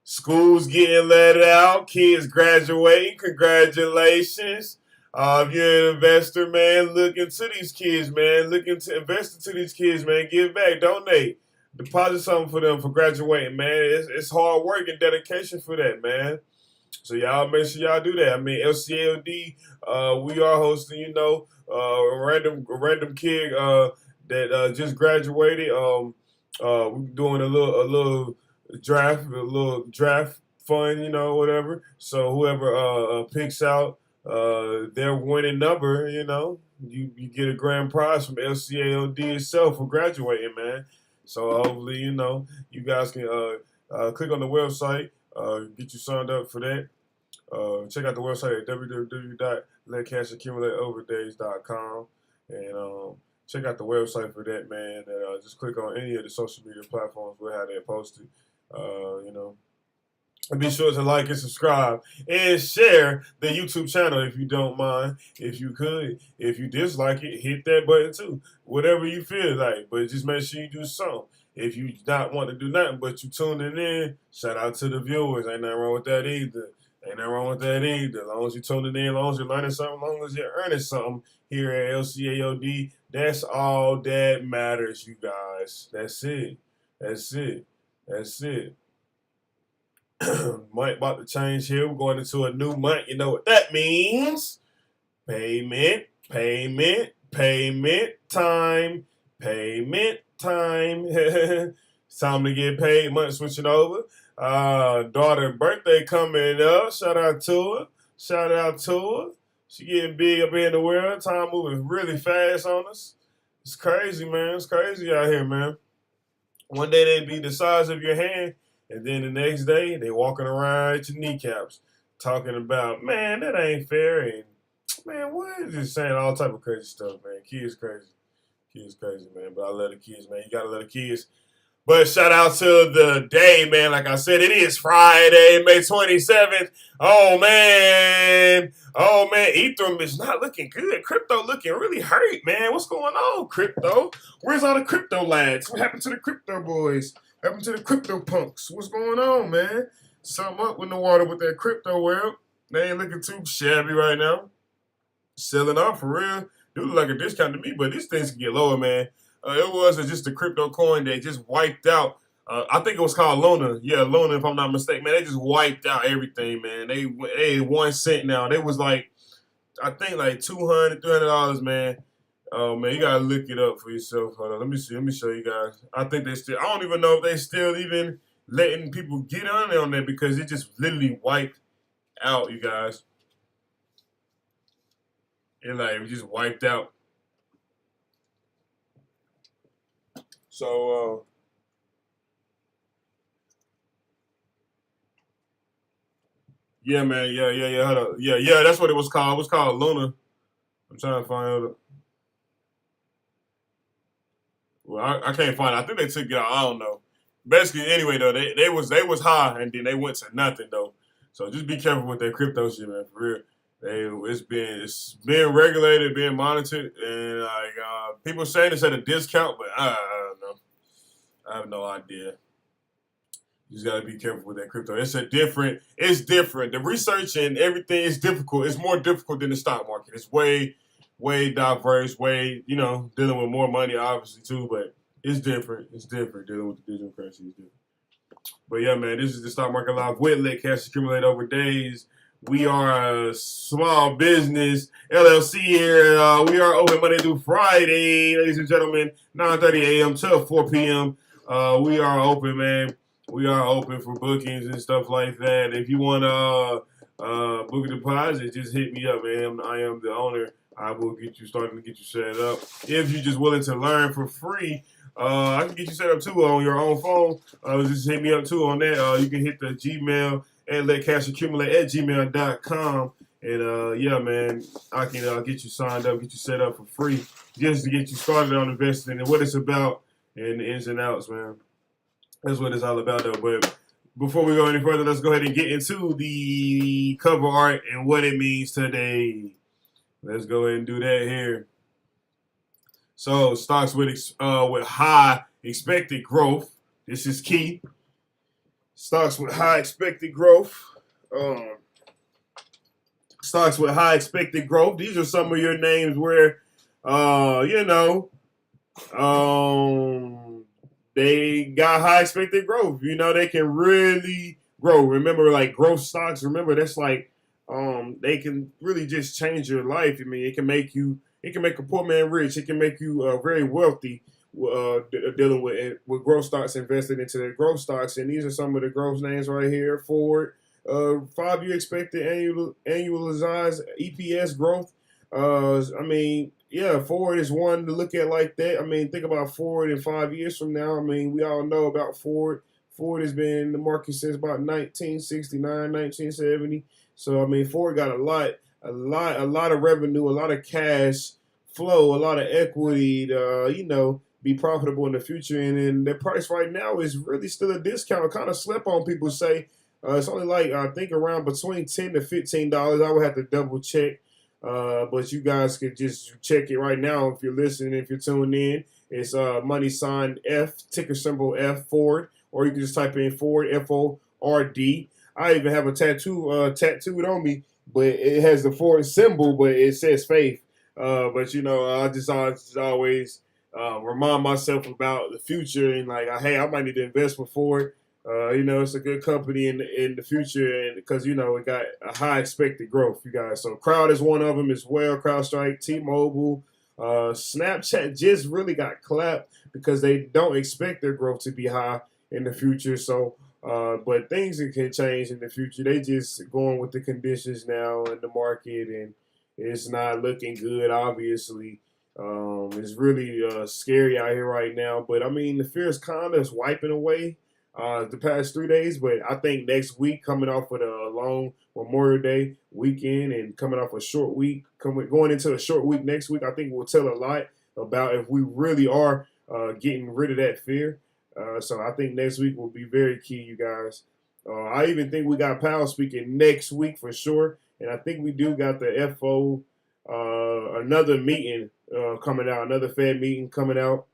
School's getting let out. Kids graduating. Congratulations. If you're an investor, man, look into these kids, man. Look into invest into these kids, man. Give back. Donate. Deposit something for them for graduating, man. It's hard work and dedication for that, man. So y'all make sure y'all do that. I mean, LCLD, we are hosting, a random kid that just graduated. We're doing a little draft fund, whatever. So whoever picks out their winning number, you get a grand prize from LCALD itself for graduating, man. So hopefully, you guys can click on the website, get you signed up for that. Check out the website at www.letcashaccumulateoverdays.com and check out the website for that, man. And just click on any of the social media platforms. We'll have that posted, And be sure to like and subscribe and share the YouTube channel if you don't mind. If you could. If you dislike it, hit that button too. Whatever you feel like. But just make sure you do something. If you not want to do nothing but you tuning in, shout out to the viewers. Ain't nothing wrong with that either. As long as you're tuning in, as long as you're learning something, as long as you're earning something here at LCAOD, that's all that matters, you guys. That's it. Month about to change here. We're going into a new month. You know what that means. Payment time. It's time to get paid. Month switching over. Daughter birthday coming up. Shout out to her. She getting big up here in the world. Time moving really fast on us. It's crazy, man. It's crazy out here, man. One day they be the size of your hand, and then the next day they walking around at your kneecaps, talking about, man, that ain't fair, and man, what? Just saying all type of crazy stuff, man. Kids crazy, man. But I love the kids, man. You gotta love the kids. But shout out to the day, man. Like I said, it is Friday, May 27th. Oh, man. Ethereum is not looking good. Crypto looking really hurt, man. What's going on, crypto? Where's all the crypto lads? What happened to the crypto boys? What happened to the crypto punks? What's going on, man? Something up in the water with that crypto world. They ain't looking too shabby right now. Selling off for real. Do look like a discount to me, but these things can get lower, man. It wasn't just a crypto coin that just wiped out. I think it was called Luna. Yeah, Luna, if I'm not mistaken. Man, they just wiped out everything, man. They 1 cent now. They was like, I think like $200, $300, man. Oh, man, you got to look it up for yourself. Hold on, let me see. Let me show you guys. I think they still, I don't even know if they still even letting people get on there because it just literally wiped out, you guys. It just wiped out. So, yeah, man, yeah, hold up. Yeah, that's what it was called. It was called Luna. I'm trying to find out. Well, I can't find it. I think they took it out. I don't know. Basically, anyway, though, they was high, and then they went to nothing, though. So just be careful with that crypto shit, man, for real. It's being regulated, being monitored, and people saying it's at a discount, but I don't know. I have no idea. You just gotta be careful with that crypto. It's different. The research and everything is difficult. It's more difficult than the stock market. It's way diverse, dealing with more money, obviously, too, but it's different. Dealing with the digital currency is different. But yeah, man, this is the Stock Market Live with Let Cash Accumulate Over Days. We are a small business LLC here. We are open Monday through Friday, ladies and gentlemen, 9:30 a.m. to 4 p.m. We are open, man. We are open for bookings and stuff like that. If you want to book a deposit, just hit me up, man. I am the owner. I will get you started and get you set up. If you're just willing to learn for free, I can get you set up too on your own phone. Just hit me up too on that. You can hit the Gmail at letcashaccumulate@gmail.com. And yeah, man, I can get you signed up, get you set up for free, just to get you started on investing and what it's about and the ins and outs, man. That's what it's all about, though. But before we go any further, let's go ahead and get into the cover art and what it means today. Let's go ahead and do that here. So stocks with high expected growth. This is key. Stocks with high expected growth. Stocks with high expected growth. These are some of your names where, they got high expected growth. You know, they can really grow. Remember, like growth stocks. Remember, that's like they can really just change your life. I mean, it can make a poor man rich. It can make you very wealthy. Dealing with growth stocks, invested into the growth stocks, and these are some of the growth names right here. Ford, 5-year expected annualized EPS growth. I mean, yeah, Ford is one to look at like that. I mean, think about Ford in 5 years from now. I mean, we all know about Ford. Ford has been in the market since about 1969, 1970. So I mean, Ford got a lot of revenue, a lot of cash flow, a lot of equity to be profitable in the future. And then the price right now is really still a discount. Kind of slept on, people say. It's only like, I think, around between $10 to $15. I would have to double check. But you guys could just check it right now if you're listening, if you're tuned in. It's money sign F, ticker symbol F, Ford. Or you can just type in Ford, F-O-R-D. I even have a tattooed on me, but it has the Ford symbol, but it says faith. But I just always remind myself about the future and like, hey, I might need to invest with Ford. It's a good company in the future, and because it got a high expected growth, you guys. So Crowd is one of them as well. CrowdStrike, T-Mobile, Snapchat just really got clapped because they don't expect their growth to be high in the future. So, but things can change in the future. They just going with the conditions now in the market, and it's not looking good. Obviously, it's really scary out here right now. But I mean, the fear is kind of wiping away. The past 3 days, but I think next week, coming off of a long Memorial Day weekend and coming off a short week, going into a short week next week, I think will tell a lot about if we really are getting rid of that fear. So I think next week will be very key, you guys. I even think we got Powell speaking next week for sure, and I think we do got the FO, another meeting coming out, another Fed meeting coming out.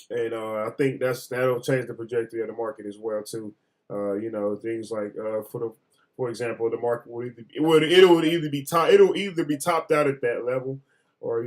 And I think that'll change the trajectory of the market as well too. Things like for example, the market will either be topped out at that level, or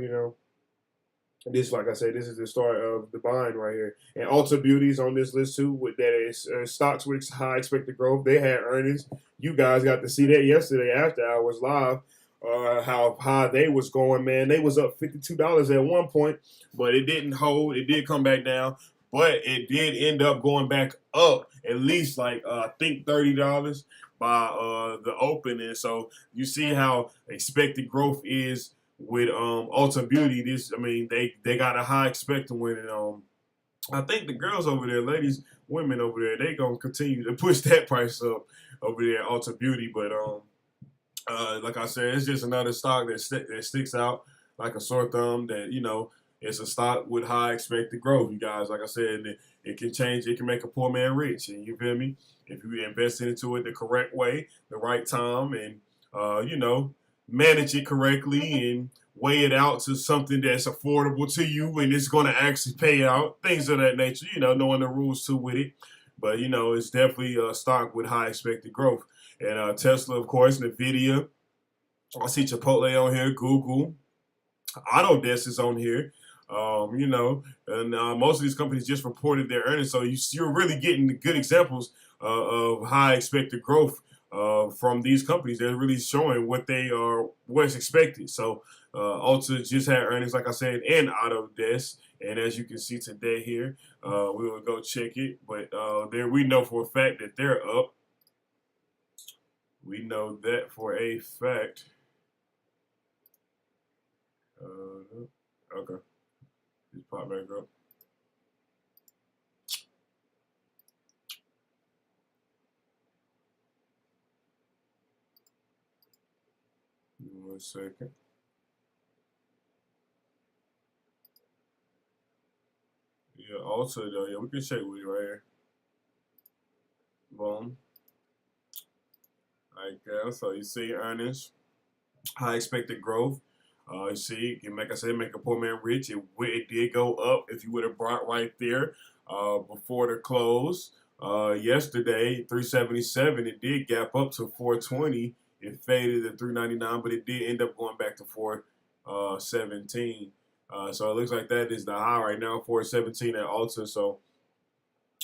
this, like I said, this is the start of the buying right here. And Ulta Beauty's on this list too. With that is stocks with high expected growth. They had earnings. You guys got to see that yesterday after hours live. How high they was going, man. They was up $52 at one point, but it didn't hold. It did come back down, but it did end up going back up at least like I think $30 by the opening. So you see how expected growth is with Ulta Beauty. They got a high expected win, and I think the girls over there, ladies, women over there, they gonna continue to push that price up over there at Ulta Beauty, but like I said, it's just another stock that sticks out like a sore thumb. That it's a stock with high expected growth. You guys, like I said, it can change. It can make a poor man rich. And you feel me? If you invest into it the correct way, the right time, and manage it correctly and weigh it out to something that's affordable to you and it's going to actually pay out. Things of that nature. Knowing the rules too with it. But it's definitely a stock with high expected growth. And Tesla, of course, NVIDIA. I see Chipotle on here, Google. Autodesk is on here. You know, and most of these companies just reported their earnings, so you're really getting good examples of high expected growth from these companies. They're really showing what's expected. So Ulta just had earnings, like I said, and Autodesk. And as you can see today here, we will go check it. But we know for a fact that they're up. We know that for a fact. Okay. Just pop back up. Give me 1 second. Yeah, also though, yeah, we can check with you right here. Boom. Like so you see earnings, high expected growth. You see, like I said, make a poor man rich. It did go up if you would have brought right there before the close. Yesterday, 377, it did gap up to 420. It faded at 399, but it did end up going back to 417. So it looks like that is the high right now, 417 at Ulta. So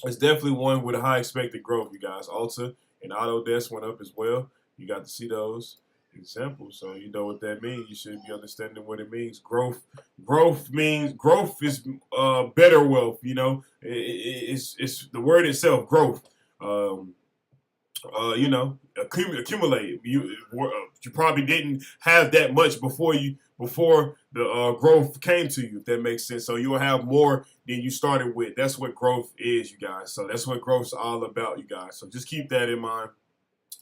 it's definitely one with a high expected growth, you guys. Ulta and Autodesk went up as well. You got to see those examples, so you know what that means. You should be understanding what it means. Growth is better wealth. You know, it's the word itself, growth. You know, accumulate. You probably didn't have that much before the growth came to you, if that makes sense. So you'll have more than you started with. That's what growth is, you guys. So that's what growth's all about, you guys. So just keep that in mind.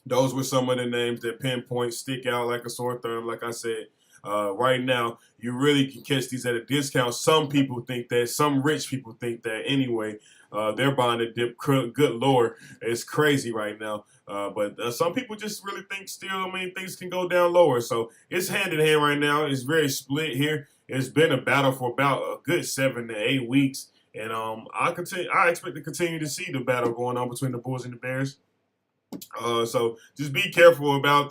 Those were some of the names that pinpoint, stick out like a sore thumb. Like I said, right now, you really can catch these at a discount. Some people think that. Some rich people think that anyway. They're buying a dip. Good Lord. It's crazy right now. But some people just really think still, I mean, things can go down lower. So it's hand in hand right now. It's very split here. It's been a battle for about a good 7 to 8 weeks. And I expect to continue to see the battle going on between the Bulls and the Bears. So just be careful about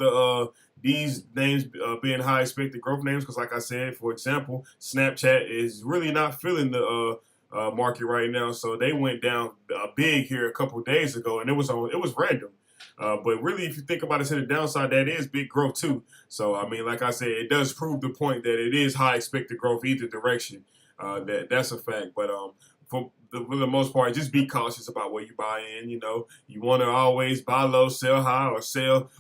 these names being high expected growth names, because like I said, for example, Snapchat is really not feeling the market right now. So they went down big here a couple of days ago, and it was random. But really, if you think about it to the downside, that is big growth too. So I mean, like I said, it does prove the point that it is high expected growth either direction. That's a fact. But for the most part, just be cautious about what you buy in. You know, you want to always buy low, sell high,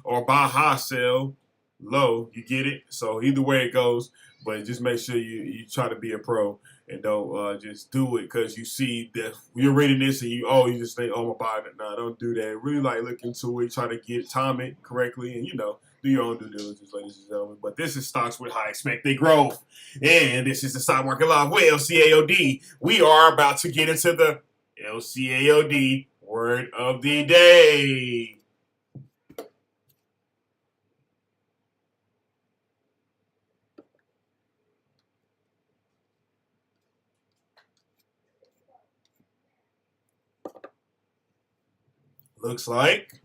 or buy high, sell low. You get it? So either way it goes, but just make sure you try to be a pro and don't just do it because you see that you're reading this and you just think, oh, I'm gonna buy it. No, don't do that. Really look into it, try to time it correctly, and do your own due diligence, ladies and gentlemen. But this is Stocks with High Expected Growth. And this is the Stock Market Live with LCAOD. We are about to get into the LCAOD word of the day. Looks like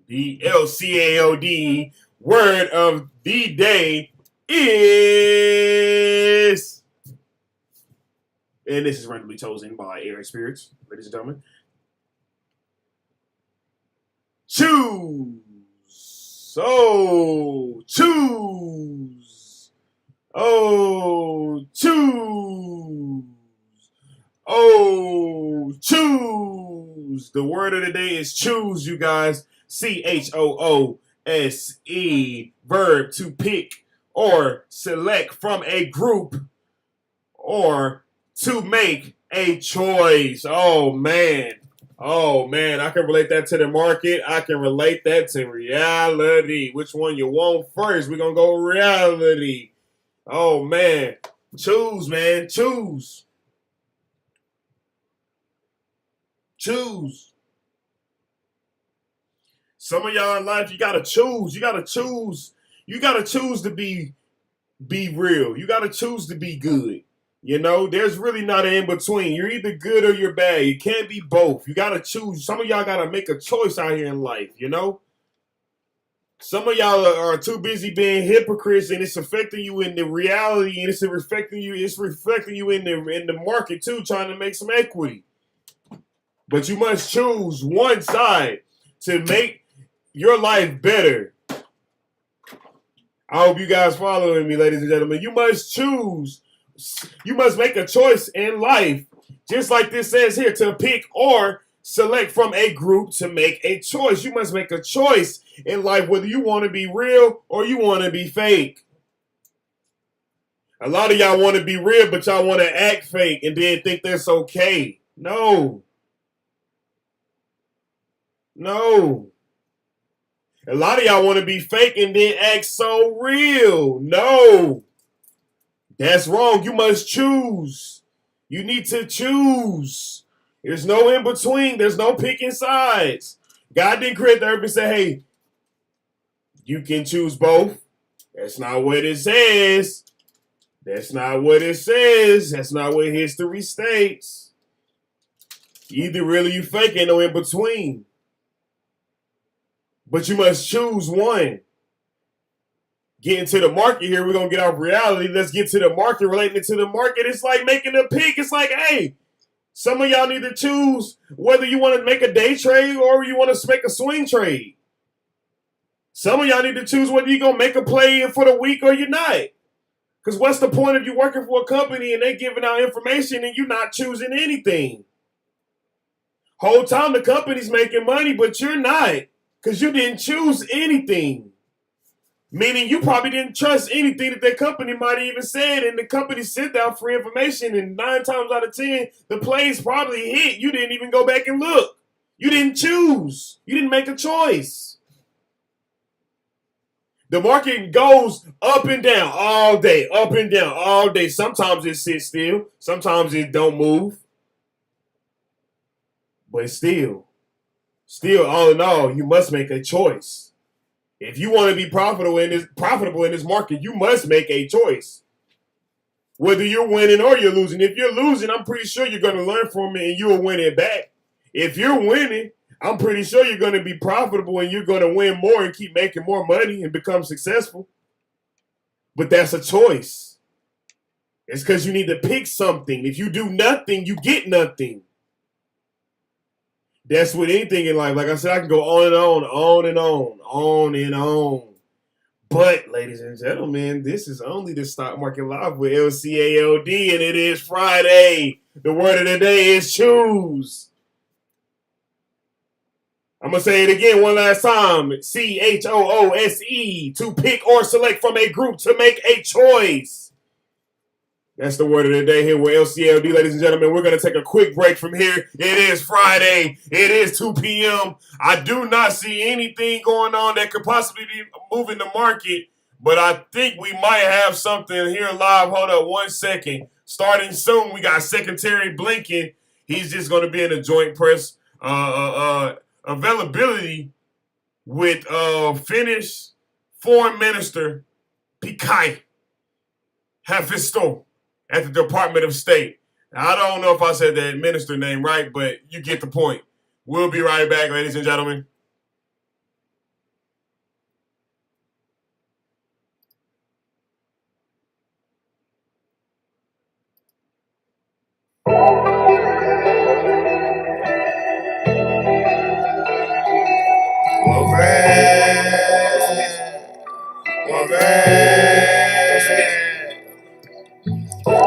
the LCAOD word of the day is, and this is randomly chosen by Eric Spirits, ladies and gentlemen. Choose. Oh, choose. Oh, choose. Oh, choose. The word of the day is choose, you guys. CHOOSE. Verb to pick or select from a group or to make a choice. Oh, man. I can relate that to the market. I can relate that to reality. Which one you want first? We're going to go reality. Oh, man. Choose, man. Choose. Choose. Some of y'all in life, you gotta choose. You gotta choose. You gotta choose to be real. You gotta choose to be good. You know, there's really not an in-between. You're either good or you're bad. You can't be both. You gotta choose. Some of y'all gotta make a choice out here in life, you know? Some of y'all are too busy being hypocrites, and it's affecting you in the reality, and it's reflecting you in the market too, trying to make some equity. But you must choose one side to make your life better. I hope you guys following me, ladies and gentlemen. You must choose. You must make a choice in life, just like this says here, to pick or select from a group to make a choice. You must make a choice in life whether you want to be real or you want to be fake. A lot of y'all want to be real, but y'all want to act fake and then think that's okay. No. No. A lot of y'all want to be fake and then act so real. No. That's wrong. You must choose. You need to choose. There's no in between. There's no picking sides. God didn't create the earth and say, hey, you can choose both. That's not what it says. That's not what it says. That's not what history states. Either really you fake, ain't no in between. But you must choose one. Getting to the market here, we're going to get off reality. Let's get to the market. Relating it to the market, it's like making a pick. It's like, hey, some of y'all need to choose whether you want to make a day trade or you want to make a swing trade. Some of y'all need to choose whether you're going to make a play for the week or you're not. Because what's the point of you working for a company and they giving out information and you're not choosing anything? Whole time the company's making money, but you're not. Because you didn't choose anything. Meaning you probably didn't trust anything that their company might have even said, and the company sent out free information, and 9 times out of 10, the plays probably hit. You didn't even go back and look. You didn't choose. You didn't make a choice. The market goes up and down all day, up and down all day. Sometimes it sits still. Sometimes it don't move. But still, all in all, you must make a choice. If you want to be profitable in this market, you must make a choice. Whether you're winning or you're losing. If you're losing, I'm pretty sure you're going to learn from it and you'll win it back. If you're winning, I'm pretty sure you're going to be profitable and you're going to win more and keep making more money and become successful. But that's a choice. It's because you need to pick something. If you do nothing, you get nothing. That's with anything in life. Like I said, I can go on and on. But, ladies and gentlemen, this is only the Stock Market Live with LCALD, and it is Friday. The word of the day is choose. I'm going to say it again one last time. CHOOSE, to pick or select from a group to make a choice. That's the word of the day here with LCLD, ladies and gentlemen. We're going to take a quick break from here. It is Friday. It is 2 p.m. I do not see anything going on that could possibly be moving the market, but I think we might have something here live. Hold up 1 second. Starting soon, we got Secretary Blinken. He's just going to be in a joint press availability with Finnish Foreign Minister Pekka Haavisto at the Department of State. Now, I don't know if I said that minister name right, but you get the point. We'll be right back, ladies and gentlemen.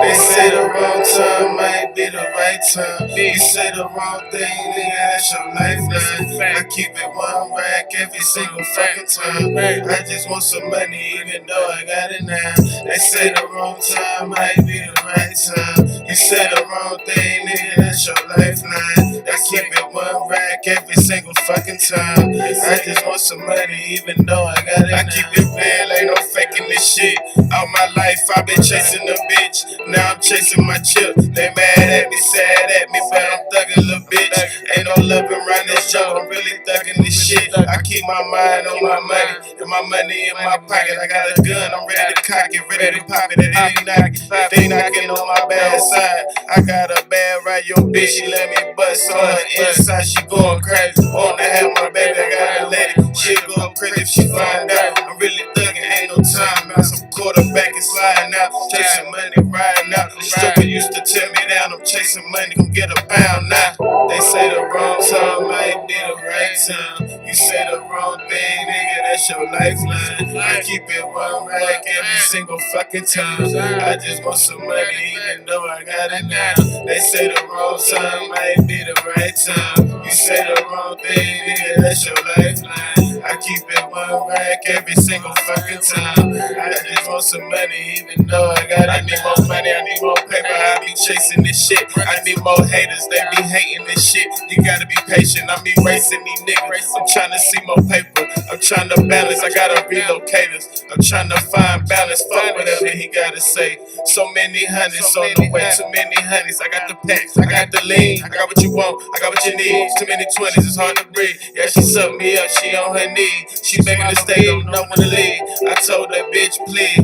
They say the wrong time might be the right time. You say the wrong thing, nigga, that's your lifeline. I keep it 1 rack every single fucking time. I just want some money even though I got it now. They say the wrong time might be the right time. You say the wrong thing, nigga, that's your lifeline. I keep it 1 rack every single fucking time. I just want some money even though I got it now. I keep it real, ain't no faking this shit. All my life I've been chasing a bitch. Now I'm chasing my chip. They mad at me, sad at me, but I'm thugging little bitch. Ain't no love around this joke, I'm really thugging this shit. I keep my mind on my money, and my money in my pocket. I got a gun, I'm ready to cock it, ready to pop it at any knock. If they knocking on my bad side, I got a bad right, yo bitch, she let me bust on her inside, she going crazy. Wanna have my baby, I gotta let it. She go crazy if she find out. I'm really thugging, ain't no time now. Some quarterback is sliding out, chasing money, riding out. The struggle used to tear me down, I'm chasing money, come get a pound now. They say the wrong time might be the right time. You say the wrong thing, nigga, that's your lifeline. I keep it one rack every single fucking time. I just want some money, even though I got it now. They say the wrong time might be the right time. You say the wrong thing, nigga, that's your lifeline. I keep it one rack every single fucking time. I just want some money, even though I got it. I need more money, I need more paper. I be chasing this shit. I need more haters, they be hating this shit. You gotta be patient, I'm erasing these niggas. I'm trying to see more paper. I'm trying to balance, I gotta relocate us. I'm trying to find balance, fuck whatever he gotta say. So many honeys on the way, too many honeys. I got the packs, I got the lean. I got what you want, I got what you need. Too many 20s, it's hard to breathe. Yeah, she sucked me up, she on her knees. She begging to stay, don't know when to leave. I told her, bitch, please,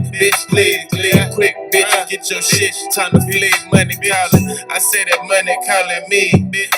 leave quick, bitch, get your shit. Time to flee, money calling. I say that money calling me.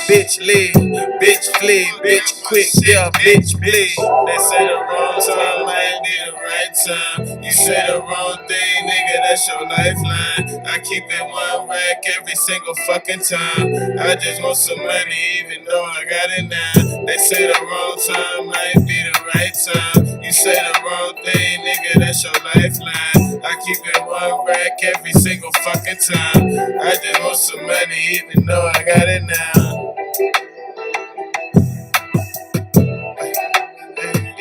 Bitch, leave, bitch, flee, bitch, quick, yeah, bitch, please. They say the wrong time, might be the right time. You say the wrong thing, nigga, that's your lifeline. I keep it one rack every single fucking time. I just want some money, even though I got it now. They say the wrong time might be the right time. You say the wrong thing, nigga, that's your lifeline. I keep it one rack every single fucking time. I just want some money, even though I got it now.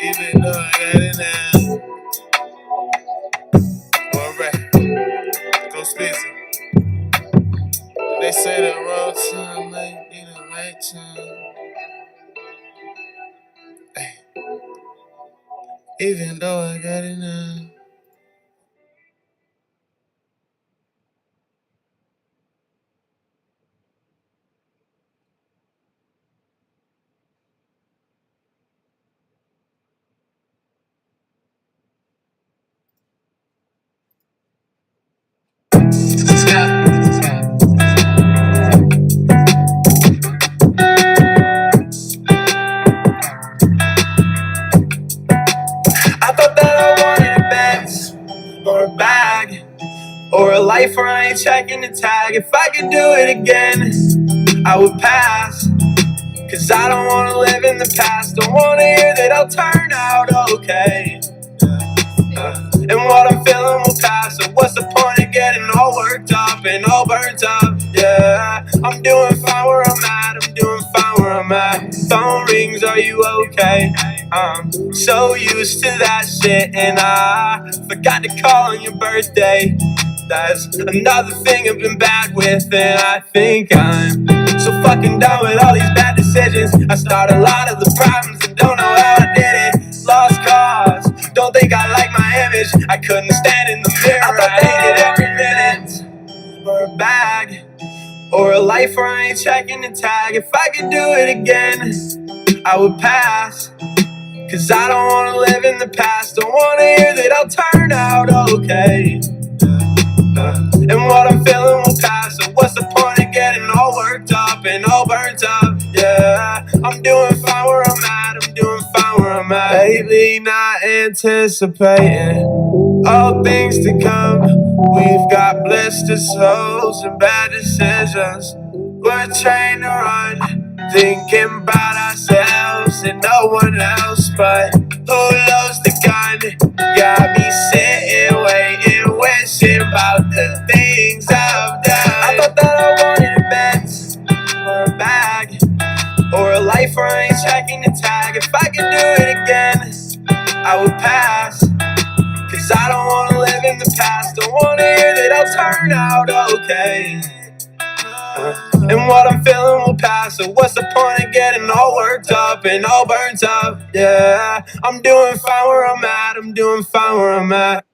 Even though I got it now. Alright, go Spizzy. They say the wrong time might be the right time. Ay. Even though I got it now. I thought that I wanted a Benz or a bag or a life where I ain't checking the tag. If I could do it again, I would pass. Cause I don't wanna live in the past. Don't wanna hear that I'll turn out okay. And what I'm feeling will pass. So what's the point of getting all worked up and all burnt up? Yeah, I'm doing fine where I'm at. I'm doing fine where I'm at. Phone rings, are you okay? I'm so used to that shit, and I forgot to call on your birthday. That's another thing I've been bad with, and I think I'm so fucking done with all these bad decisions. I start a lot of the problems and don't know how I did it. Lost cause, don't think I like my image. I couldn't stand in the mirror. I thought they did every minute. Or a bag, or a life where I ain't checking the tag. If I could do it again, I would pass. Cause I don't wanna live in the past. Don't wanna hear that I'll turn out okay. And what I'm feeling will pass. So what's the point of getting all worked up and all burnt up? Yeah, I'm doing fine where I'm at. I'm doing fine where I'm at. Lately not anticipating all things to come. We've got blisters, souls, and bad decisions. We're trying to run, thinking about ourselves and no one else. But who loves the gun? Got me sitting, waiting, wishing about the things I've done. I thought that I wanted a Benz or a bag or a life where I ain't checking the tag. If I could do it again, I would pass. Cause I don't wanna live in the past. Don't wanna hear that I'll turn out okay. And what I'm feeling will pass. So what's the point of getting all worked up and all burnt up? Yeah, I'm doing fine where I'm at. I'm doing fine where I'm at.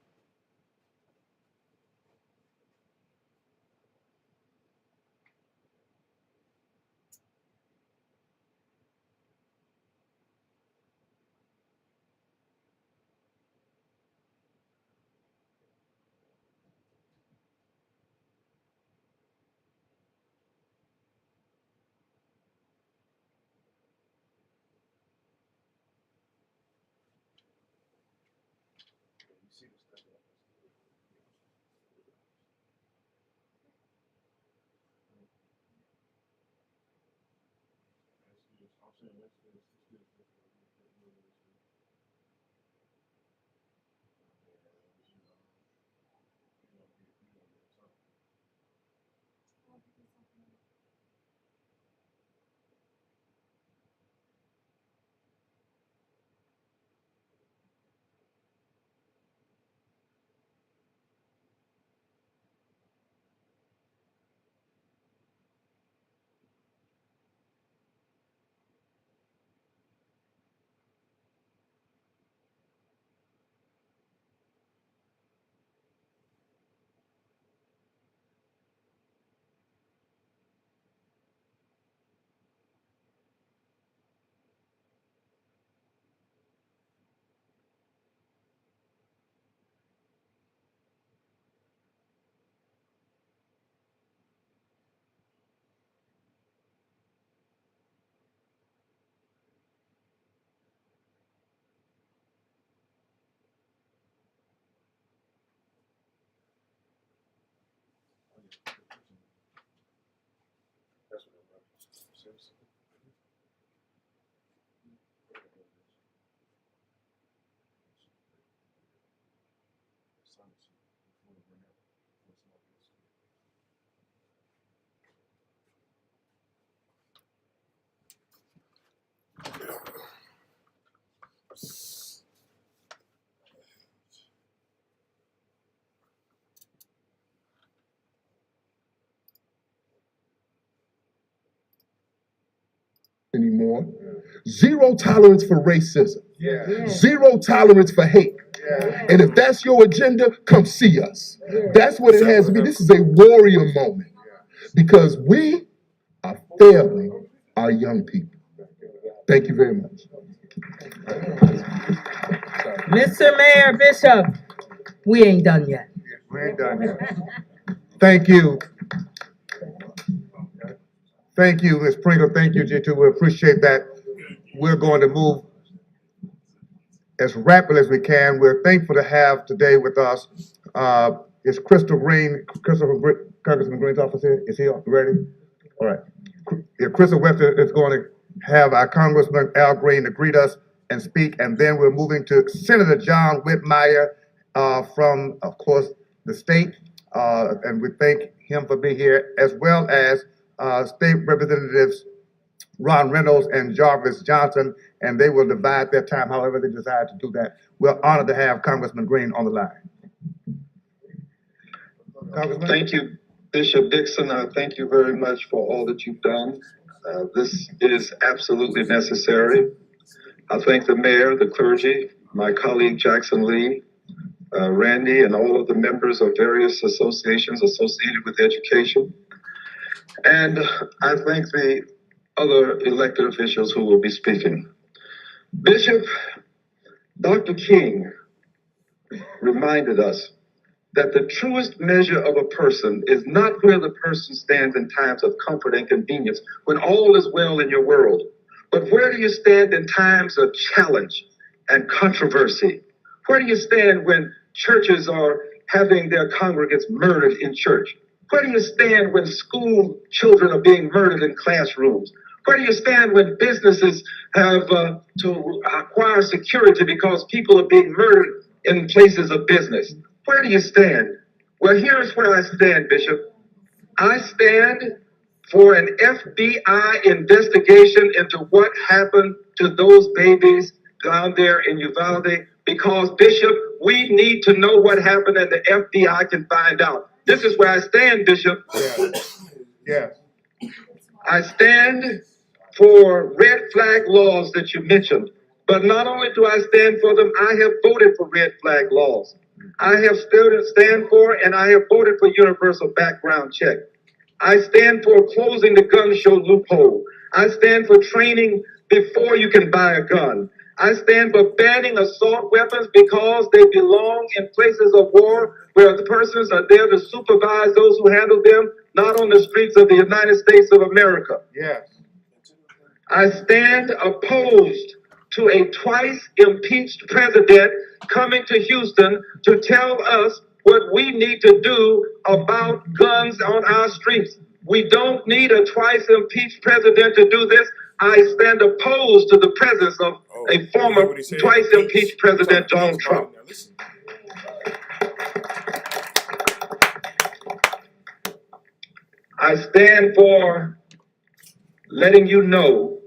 Anymore. Zero tolerance for racism. Zero tolerance for hate. And if that's your agenda, come see us. That's what it has to be. This is a warrior moment because we are failing our young people. Thank you very much. Mr. Mayor Bishop, we ain't done yet. We ain't done yet. Thank you. Thank you, Ms. Pringle. Thank you, G2. We appreciate that. We're going to move as rapidly as we can. We're thankful to have today with us is Crystal Green, Congressman Green's office here. Is he ready? All right. Yeah, Crystal Webster is going to have our Congressman Al Green to greet us and speak, and then we're moving to Senator John Whitmire from, of course, the state, and we thank him for being here, as well as State Representatives Ron Reynolds and Jarvis Johnson, and they will divide their time however they desire to do that. We're honored to have Congressman Green on the line. Thank you, Bishop Dixon. Thank you very much for all that you've done. This is absolutely necessary. I thank the mayor, the clergy, my colleague Jackson Lee, Randy, and all of the members of various associations associated with education. And I thank the other elected officials who will be speaking. Bishop, Dr. King reminded us that the truest measure of a person is not where the person stands in times of comfort and convenience, when all is well in your world, but where do you stand in times of challenge and controversy? Where do you stand when churches are having their congregants murdered in church? Where do you stand when school children are being murdered in classrooms? Where do you stand when businesses have to acquire security because people are being murdered in places of business? Where do you stand? Well, here's where I stand, Bishop. I stand for an FBI investigation into what happened to those babies down there in Uvalde, because, Bishop, we need to know what happened and the FBI can find out. This is where I stand, Bishop. Yes. I stand for red flag laws that you mentioned, but not only do I stand for them, I have voted for red flag laws. I have stand for and I have voted for universal background check. I stand for closing the gun show loophole. I stand for training before you can buy a gun. I stand for banning assault weapons because they belong in places of war where the persons are there to supervise those who handle them, not on the streets of the United States of America. Yes. I stand opposed to a twice impeached president coming to Houston to tell us what we need to do about guns on our streets. We don't need a twice impeached president to do this. I stand opposed to the presence of a former twice impeached President Donald Trump. I stand for letting you know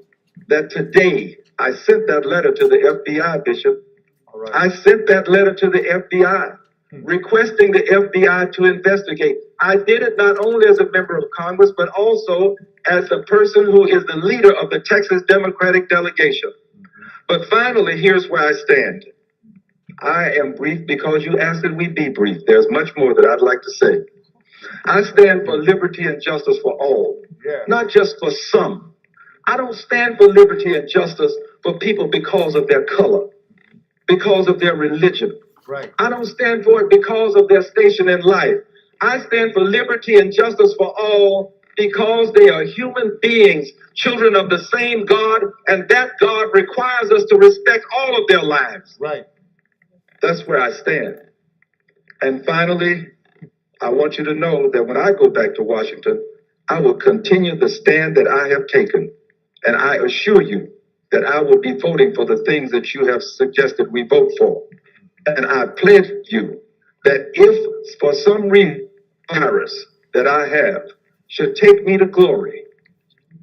that today I sent that letter to the FBI, Bishop. I sent that letter to the FBI requesting the FBI to investigate. I did it not only as a member of Congress, but also as the person who is the leader of the Texas Democratic delegation. But finally, here's where I stand. I am brief because you asked that we be brief. There's much more that I'd like to say. I stand for liberty and justice for all, not just for some. I don't stand for liberty and justice for people because of their color, because of their religion. Right. I don't stand for it because of their station in life. I stand for liberty and justice for all because they are human beings, children of the same God, and that God requires us to respect all of their lives. Right. That's where I stand. And finally, I want you to know that when I go back to Washington, I will continue the stand that I have taken. And I assure you that I will be voting for the things that you have suggested we vote for. And I pledge you that if for some reason virus that I have should take me to glory,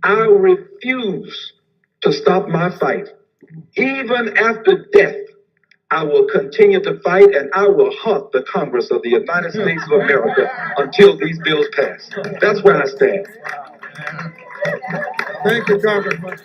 I refuse to stop my fight. Even after death, I will continue to fight, and I will haunt the Congress of the United States of America until these bills pass. That's where I stand. Thank you, Congressman.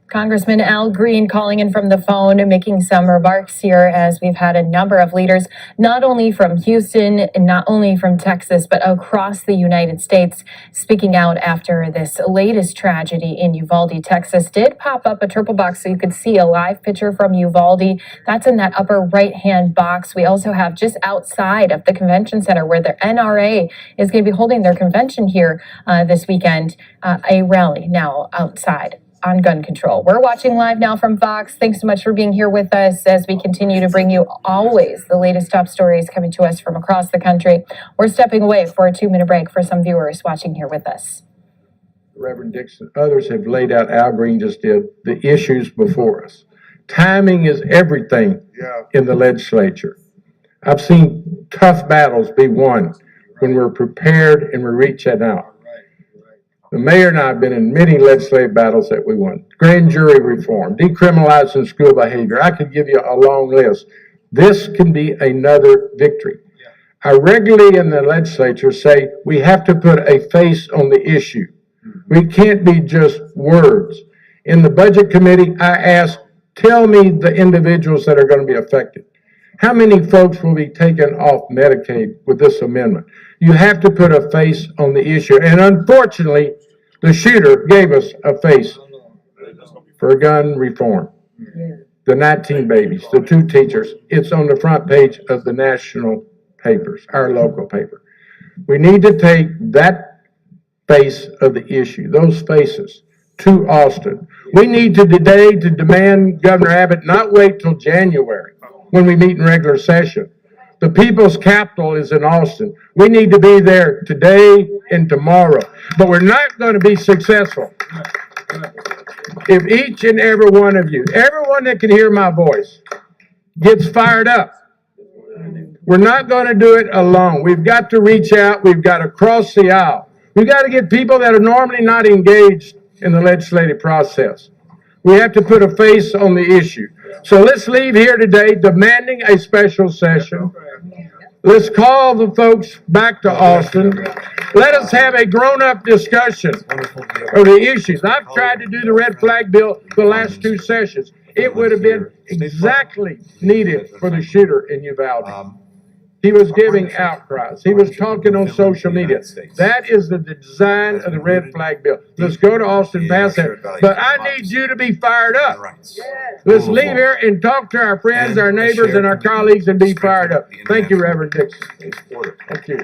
Congressman Al Green calling in from the phone, making some remarks here as we've had a number of leaders, not only from Houston and not only from Texas, but across the United States, speaking out after this latest tragedy in Uvalde, Texas. Did pop up a triple box so you could see a live picture from Uvalde. That's in that upper right-hand box. We also have just outside of the convention center where the NRA is going to be holding their convention here this weekend, a rally now outside on gun control. We're watching live now from Fox. Thanks so much for being here with us as we continue to bring you always the latest top stories coming to us from across the country. We're stepping away for a 2-minute break for some viewers watching here with us. Reverend Dixon, others have laid out, Al Green just did, the issues before us. Timing is everything in the legislature. I've seen tough battles be won when we're prepared and we reach that out. The mayor and I have been in many legislative battles that we won. Grand jury reform, decriminalizing school behavior. I could give you a long list. This can be another victory. I regularly in the legislature say we have to put a face on the issue. We can't be just words. In the budget committee, I asked, tell me the individuals that are going to be affected. How many folks will be taken off Medicaid with this amendment? You have to put a face on the issue. And unfortunately, the shooter gave us a face for gun reform. The 19 babies, the 2 teachers, it's on the front page of the national papers, our local paper. We need to take that face of the issue, those faces, to Austin. We need to today to demand Governor Abbott not wait till January when we meet in regular session. The people's capital is in Austin. We need to be there today and tomorrow. But we're not going to be successful if each and every one of you, everyone that can hear my voice, gets fired up. We're not going to do it alone. We've got to reach out. We've got to cross the aisle. We've got to get people that are normally not engaged in the legislative process. We have to put a face on the issue. So let's leave here today demanding a special session. Let's call the folks back to Austin. Let us have a grown-up discussion of the issues. I've tried to do the red flag bill the last 2 sessions. It would have been exactly needed for the shooter in Uvalde. He was giving outcries. He was talking on social media. That is the design of the red flag bill. Let's go to Austin, pass that. But I need you to be fired up. Let's leave here and talk to our friends, our neighbors, and our colleagues and be fired up. Thank you, Reverend Dixon. Thank you.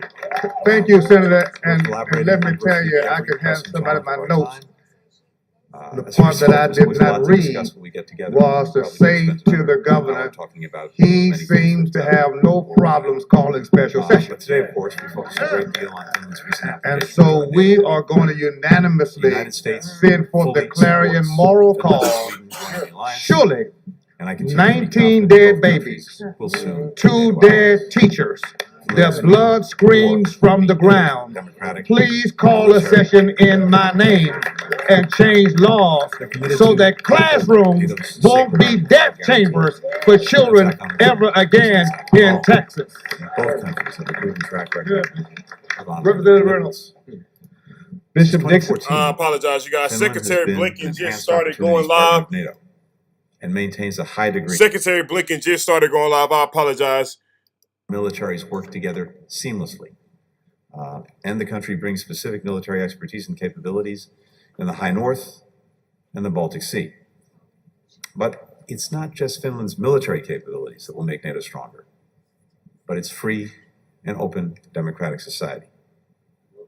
Thank you, Senator. And let me tell you, I could have some out of my notes The As a part that I result, there's did always a lot not to read discuss when we get together. was to Probably say spend to another the hour governor, talking about he many seems to have no problems calling special But sessions. today, of course, we focus a great deal on Finland's recent And application. so we are going to unanimously The United States send forth the fully clarion supports moral Finland call. and Sweden joining the alliance, Surely, and I continue to be 19 confident dead both babies, countries will soon 2 dead teachers, their blood screams from the ground. Please call a session in my name and change laws so that classrooms won't be death chambers for children ever again in Texas. Both countries have a proven track record of honoring Representative Reynolds. Bishop Dixon. I apologize, you guys. Finland has Secretary been Blinken an just enhanced started going opportunities partner live. of NATO and maintains a high degree. Secretary Blinken just started going live. I apologize. Militaries work together seamlessly. And the country brings specific military expertise and capabilities in the High North and the Baltic Sea. But it's not just Finland's military capabilities that will make NATO stronger, but its free and open democratic society.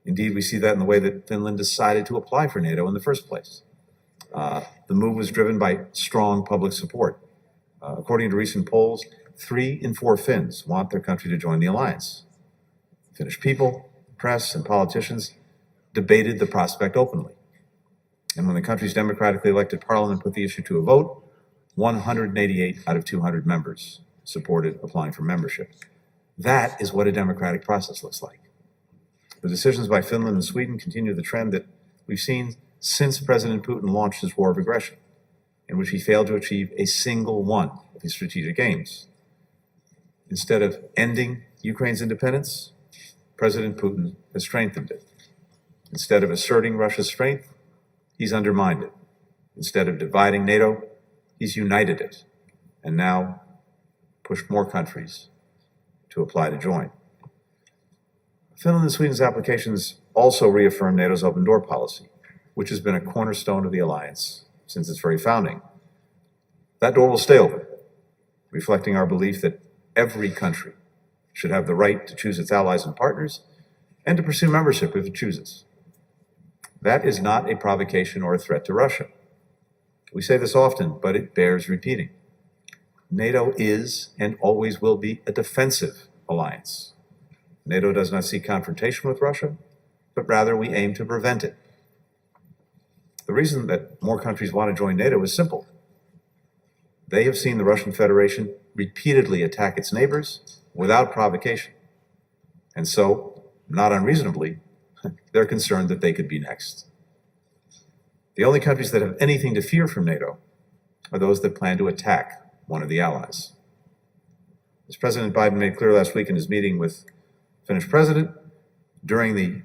Indeed, we see that in the way that Finland decided to apply for NATO in the first place. The move was driven by strong public support. According to recent polls, 3 in 4 Finns want their country to join the alliance. Finnish people, press, and politicians debated the prospect openly. And when the country's democratically elected parliament put the issue to a vote, 188 out of 200 members supported applying for membership. That is what a democratic process looks like. The decisions by Finland and Sweden continue the trend that we've seen since President Putin launched his war of aggression, in which he failed to achieve a single one of his strategic aims. Instead of ending Ukraine's independence, President Putin has strengthened it. Instead of asserting Russia's strength, he's undermined it. Instead of dividing NATO, he's united it, and now pushed more countries to apply to join. Finland and Sweden's applications also reaffirm NATO's open door policy, which has been a cornerstone of the alliance since its very founding. That door will stay open, reflecting our belief that every country should have the right to choose its allies and partners and to pursue membership if it chooses. That is not a provocation or a threat to Russia. We say this often, but it bears repeating. NATO is and always will be a defensive alliance. NATO does not seek confrontation with Russia, but rather we aim to prevent it. The reason that more countries want to join NATO is simple. They have seen the Russian Federation repeatedly attack its neighbors without provocation. And so, not unreasonably, they're concerned that they could be next. The only countries that have anything to fear from NATO are those that plan to attack one of the allies. As President Biden made clear last week in his meeting with Finnish President, during the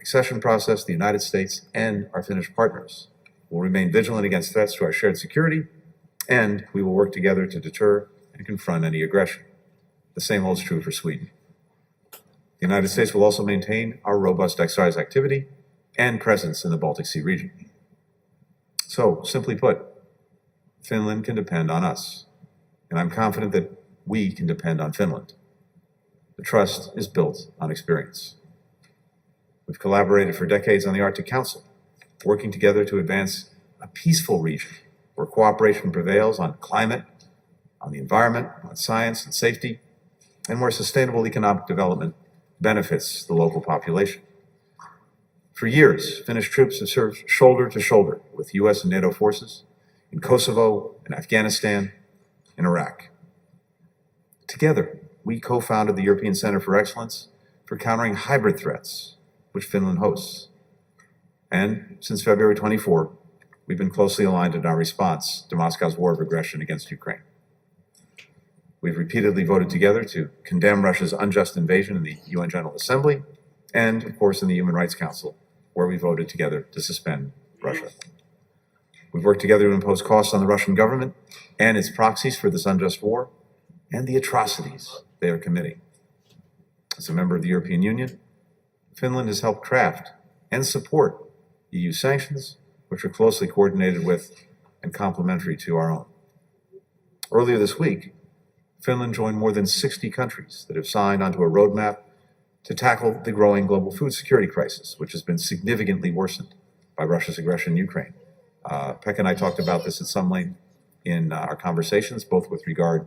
accession process, the United States and our Finnish partners will remain vigilant against threats to our shared security, and we will work together to deter and confront any aggression. The same holds true for Sweden. The United States will also maintain our robust exercise activity and presence in the Baltic Sea region. So, simply put, Finland can depend on us, and I'm confident that we can depend on Finland. The trust is built on experience. We've collaborated for decades on the Arctic Council, working together to advance a peaceful region where cooperation prevails on climate, on the environment, on science and safety, and where sustainable economic development benefits the local population. For years, Finnish troops have served shoulder to shoulder with US and NATO forces in Kosovo, in Afghanistan, in Iraq. Together, we co-founded the European Center for Excellence for Countering Hybrid Threats, which Finland hosts. And since February 24, we've been closely aligned in our response to Moscow's war of aggression against Ukraine. We've repeatedly voted together to condemn Russia's unjust invasion in the UN General Assembly and, of course, in the Human Rights Council, where we voted together to suspend Russia. We've worked together to impose costs on the Russian government and its proxies for this unjust war and the atrocities they are committing. As a member of the European Union, Finland has helped craft and support EU sanctions, which are closely coordinated with and complementary to our own. Earlier this week, Finland joined more than 60 countries that have signed onto a roadmap to tackle the growing global food security crisis, which has been significantly worsened by Russia's aggression in Ukraine. Pekka and I talked about this at some length in our conversations, both with regard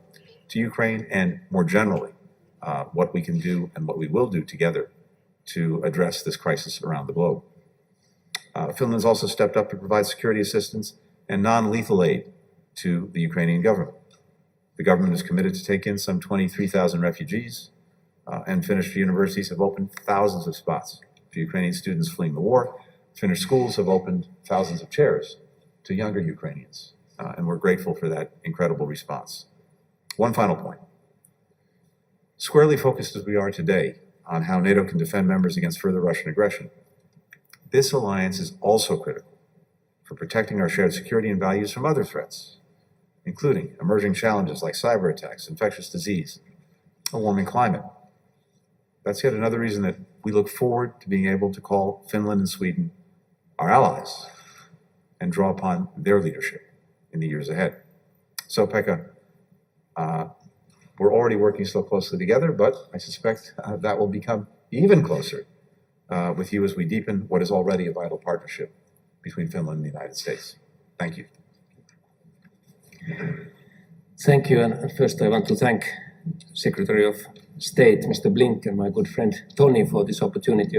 to Ukraine and more generally, what we can do and what we will do together to address this crisis around the globe. Finland has also stepped up to provide security assistance and non-lethal aid to the Ukrainian government. The government is committed to take in some 23,000 refugees, and Finnish universities have opened thousands of spots for Ukrainian students fleeing the war. Finnish schools have opened thousands of chairs to younger Ukrainians, and we're grateful for that incredible response. One final point. Squarely focused as we are today on how NATO can defend members against further Russian aggression, this alliance is also critical for protecting our shared security and values from other threats, including emerging challenges like cyber attacks, infectious disease, a warming climate. That's yet another reason that we look forward to being able to call Finland and Sweden our allies and draw upon their leadership in the years ahead. So, Pekka, we're already working so closely together, but I suspect that will become even closer with you as we deepen what is already a vital partnership between Finland and the United States. Thank you. Thank you. And first I want to thank Secretary of State, Mr. Blinken, my good friend Tony, for this opportunity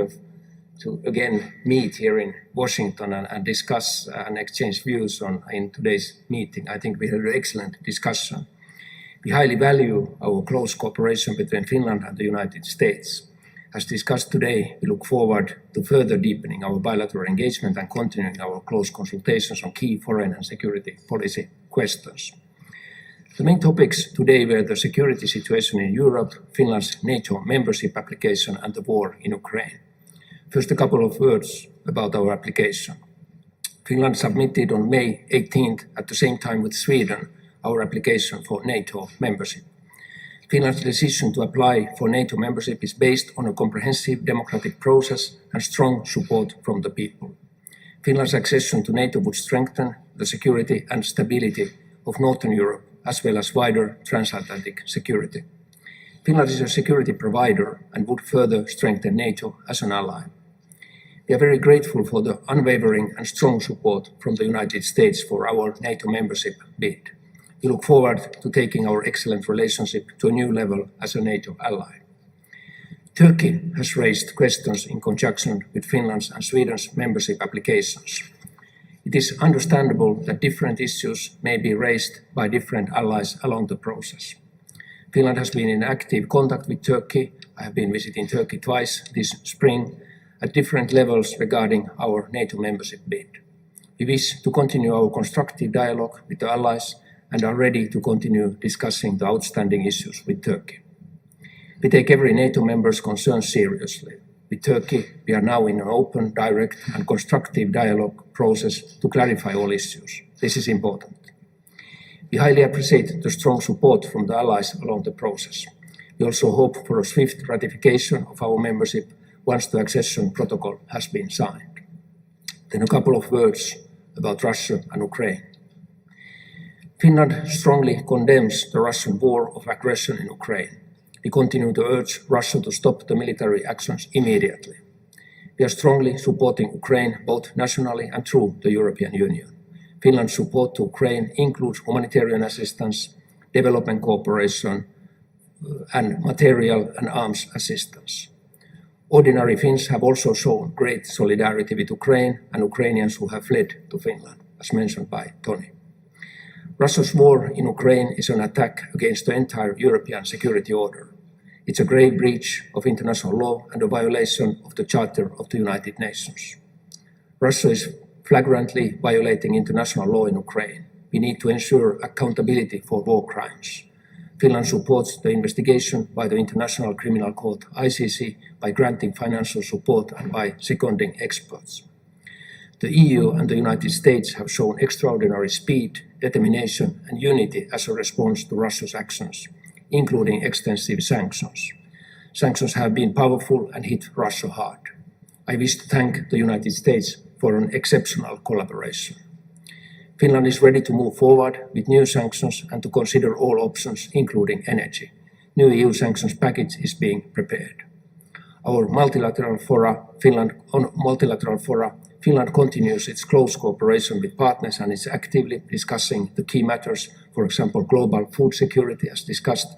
to again meet here in Washington and discuss and exchange views in today's meeting. I think we had an excellent discussion. We highly value our close cooperation between Finland and the United States. As discussed today, we look forward to further deepening our bilateral engagement and continuing our close consultations on key foreign and security policy questions. The main topics today were the security situation in Europe, Finland's NATO membership application, and the war in Ukraine. First, a couple of words about our application. Finland submitted on May 18th, at the same time with Sweden, our application for NATO membership. Finland's decision to apply for NATO membership is based on a comprehensive democratic process and strong support from the people. Finland's accession to NATO would strengthen the security and stability of Northern Europe, as well as wider transatlantic security. Finland is a security provider and would further strengthen NATO as an ally. We are very grateful for the unwavering and strong support from the United States for our NATO membership bid. We look forward to taking our excellent relationship to a new level as a NATO ally. Turkey has raised questions in conjunction with Finland's and Sweden's membership applications. It is understandable that different issues may be raised by different allies along the process. Finland has been in active contact with Turkey. I have been visiting Turkey twice this spring at different levels regarding our NATO membership bid. We wish to continue our constructive dialogue with the allies and are ready to continue discussing the outstanding issues with Turkey. We take every NATO member's concerns seriously. With Turkey, we are now in an open, direct and constructive dialogue process to clarify all issues. This is important. We highly appreciate the strong support from the allies along the process. We also hope for a swift ratification of our membership once the accession protocol has been signed. Then a couple of words about Russia and Ukraine. Finland strongly condemns the Russian war of aggression in Ukraine. We continue to urge Russia to stop the military actions immediately. We are strongly supporting Ukraine both nationally and through the European Union. Finland's support to Ukraine includes humanitarian assistance, development cooperation, and material and arms assistance. Ordinary Finns have also shown great solidarity with Ukraine and Ukrainians who have fled to Finland, as mentioned by Tony. Russia's war in Ukraine is an attack against the entire European security order. It's a grave breach of international law and a violation of the Charter of the United Nations. Russia is flagrantly violating international law in Ukraine. We need to ensure accountability for war crimes. Finland supports the investigation by the International Criminal Court, ICC, by granting financial support and by seconding experts. The EU and the United States have shown extraordinary speed, determination and unity as a response to Russia's actions, including extensive sanctions. Sanctions have been powerful and hit Russia hard. I wish to thank the United States for an exceptional collaboration. Finland is ready to move forward with new sanctions and to consider all options, including energy. New EU sanctions package is being prepared. On multilateral fora, Finland continues its close cooperation with partners and is actively discussing the key matters, for example, global food security, as discussed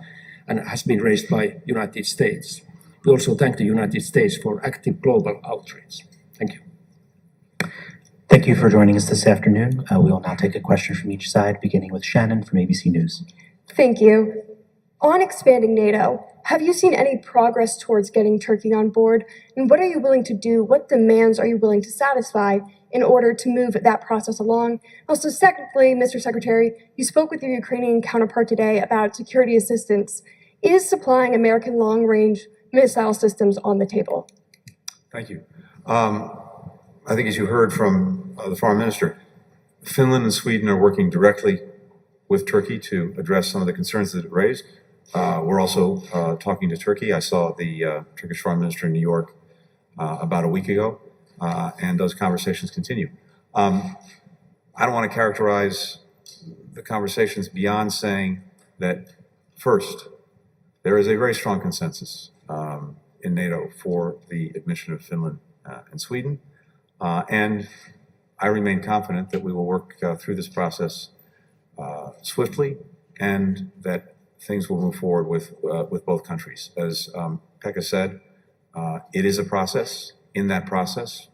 and has been raised by United States. We also thank the United States for active global outreach. Thank you. Thank you for joining us this afternoon. We will now take a question from each side, beginning with Shannon from ABC News. Thank you. On expanding NATO, have you seen any progress towards getting Turkey on board? And what are you willing to do? What demands are you willing to satisfy in order to move that process along? Also, secondly, Mr. Secretary, you spoke with your Ukrainian counterpart today about security assistance. Is supplying American long-range missile systems on the table? Thank you. I think as you heard from the Foreign Minister, Finland and Sweden are working directly with Turkey to address some of the concerns that it raised. We're also talking to Turkey. I saw the Turkish Foreign Minister in New York about a week ago, and those conversations continue. I don't want to characterize the conversations beyond saying that, first, there is a very strong consensus in NATO for the admission of Finland and Sweden, and I remain confident that we will work through this process swiftly and that things will move forward with both countries. As Pekka said, it is a process. In that process,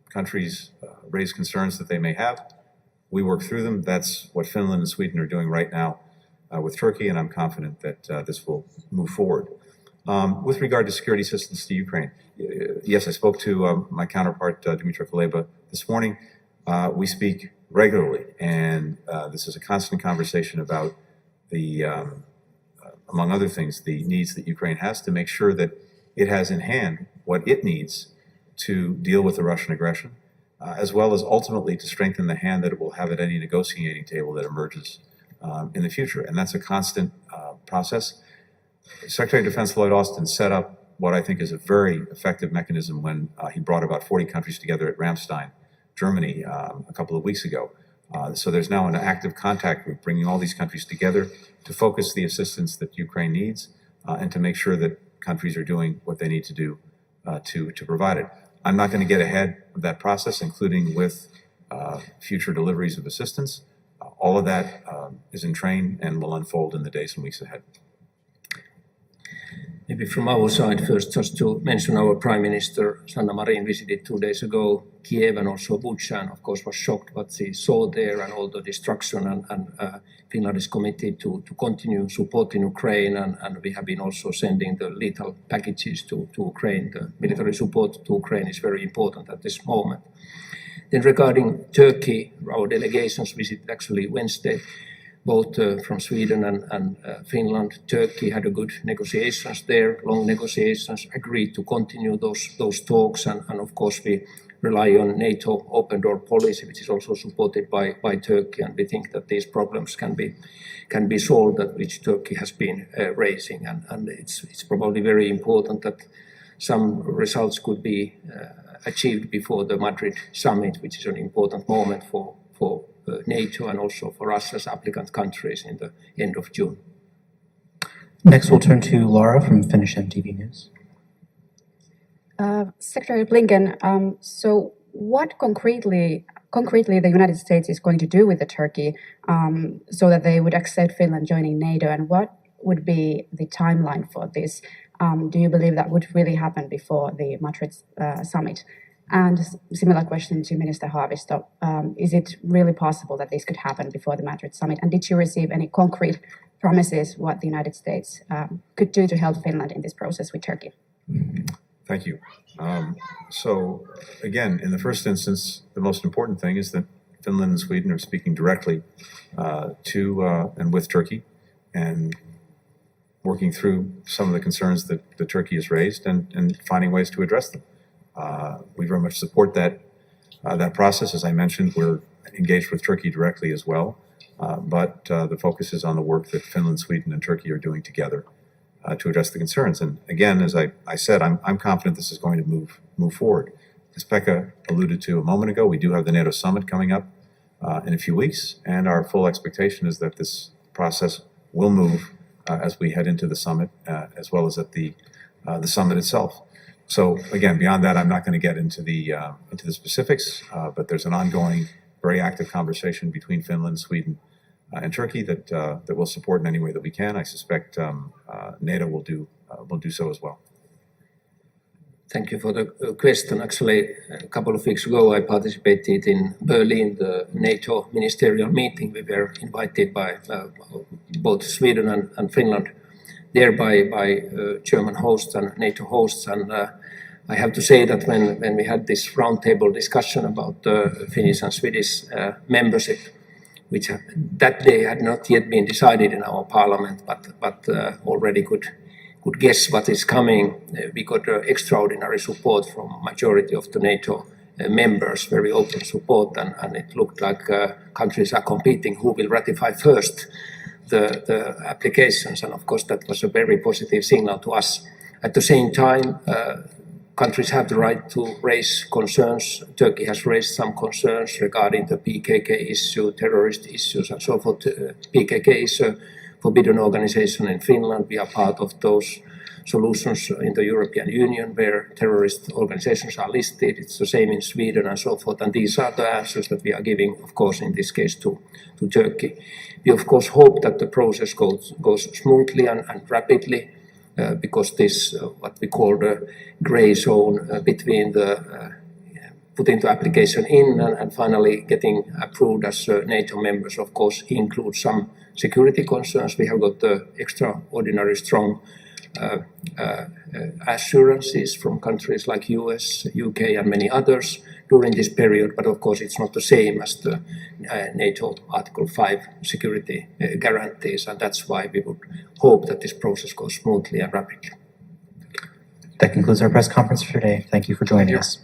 countries raise concerns that they may have. We work through them. That's what Finland and Sweden are doing right now with Turkey, and I'm confident that this will move forward. With regard to security assistance to Ukraine, yes, I spoke to my counterpart, Dmytro Kuleba, this morning. We speak regularly, and this is a constant conversation about the, among other things, the needs that Ukraine has to make sure that it has in hand what it needs to deal with the Russian aggression, as well as ultimately to strengthen the hand that it will have at any negotiating table that emerges in the future. And that's a constant process. Secretary of Defense Lloyd Austin set up what I think is a very effective mechanism when he brought about 40 countries together at Ramstein, Germany, a couple of weeks ago. So there's now an active contact group bringing all these countries together to focus the assistance that Ukraine needs and to make sure that countries are doing what they need to do to provide it. I'm not going to get ahead of that process, including with future deliveries of assistance. All of that is in train and will unfold in the days and weeks ahead. Maybe from our side first, just to mention our Prime Minister, Sanna Marin, visited 2 days ago Kiev and also Bucha, and of course was shocked what she saw there and all the destruction, and Finland is committed to continue supporting Ukraine, and we have been also sending the lethal packages to Ukraine. The military support to Ukraine is very important at this moment. Then regarding Turkey, our delegations visited actually Wednesday, both from Sweden and Finland. Turkey had a good negotiations there, long negotiations, agreed to continue those talks, and of course we rely on NATO open door policy, which is also supported by Turkey, and we think that these problems can be solved, that which Turkey has been raising, and it's probably very important that some results could be achieved before the Madrid summit, which is an important moment for NATO and also for us as applicant countries in the end of June. Next, we'll turn to Laura from Finnish MTV News. Secretary Blinken, so what concretely the United States is going to do with the Turkey so that they would accept Finland joining NATO, and what would be the timeline for this? Do you believe that would really happen before the Madrid summit? And similar question to Minister Haavisto, is it really possible that this could happen before the Madrid summit? And did you receive any concrete promises what the United States could do to help Finland in this process with Turkey? Thank you. So again, in the first instance, the most important thing is that Finland and Sweden are speaking directly to and with Turkey and working through some of the concerns that Turkey has raised and finding ways to address them. We very much support that process. As I mentioned, we're engaged with Turkey directly as well, but the focus is on the work that Finland, Sweden, and Turkey are doing together to address the concerns. And again, as I said, I'm confident this is going to move forward. As Pekka alluded to a moment ago, we do have the NATO summit coming up in a few weeks, and our full expectation is that this process will move as we head into the summit, as well as at the summit itself. So again, beyond that, I'm not going to get into the specifics, but there's an ongoing, very active conversation between Finland, Sweden, and Turkey that we'll support in any way that we can. I suspect NATO will do so as well. Thank you for the question. Actually, a couple of weeks ago, I participated in Berlin, the NATO ministerial meeting. We were invited by both Sweden and Finland, there by German hosts and NATO hosts. And I have to say that when we had this roundtable discussion about Finnish and Swedish membership, which that day had not yet been decided in our parliament, but already could guess what is coming. We got extraordinary support from majority of the NATO members, very open support, and it looked like countries are competing who will ratify first the applications, and of course that was a very positive signal to us. At the same time, countries have the right to raise concerns. Turkey has raised some concerns regarding the PKK issue, terrorist issues, and so forth. PKK is a forbidden organization in Finland. We are part of those solutions in the European Union where terrorist organizations are listed. It's the same in Sweden and so forth. And these are the answers that we are giving, of course, in this case to Turkey. We, of course, hope that the process goes smoothly and rapidly. Because this, what we call the gray zone between the putting the application in and finally getting approved as NATO members, of course, includes some security concerns. We have got the extraordinary strong assurances from countries like US, UK, and many others during this period, but of course it's not the same as the NATO Article 5 security guarantees, and that's why we would hope that this process goes smoothly and rapidly. That concludes our press conference for today. Thank you for joining us.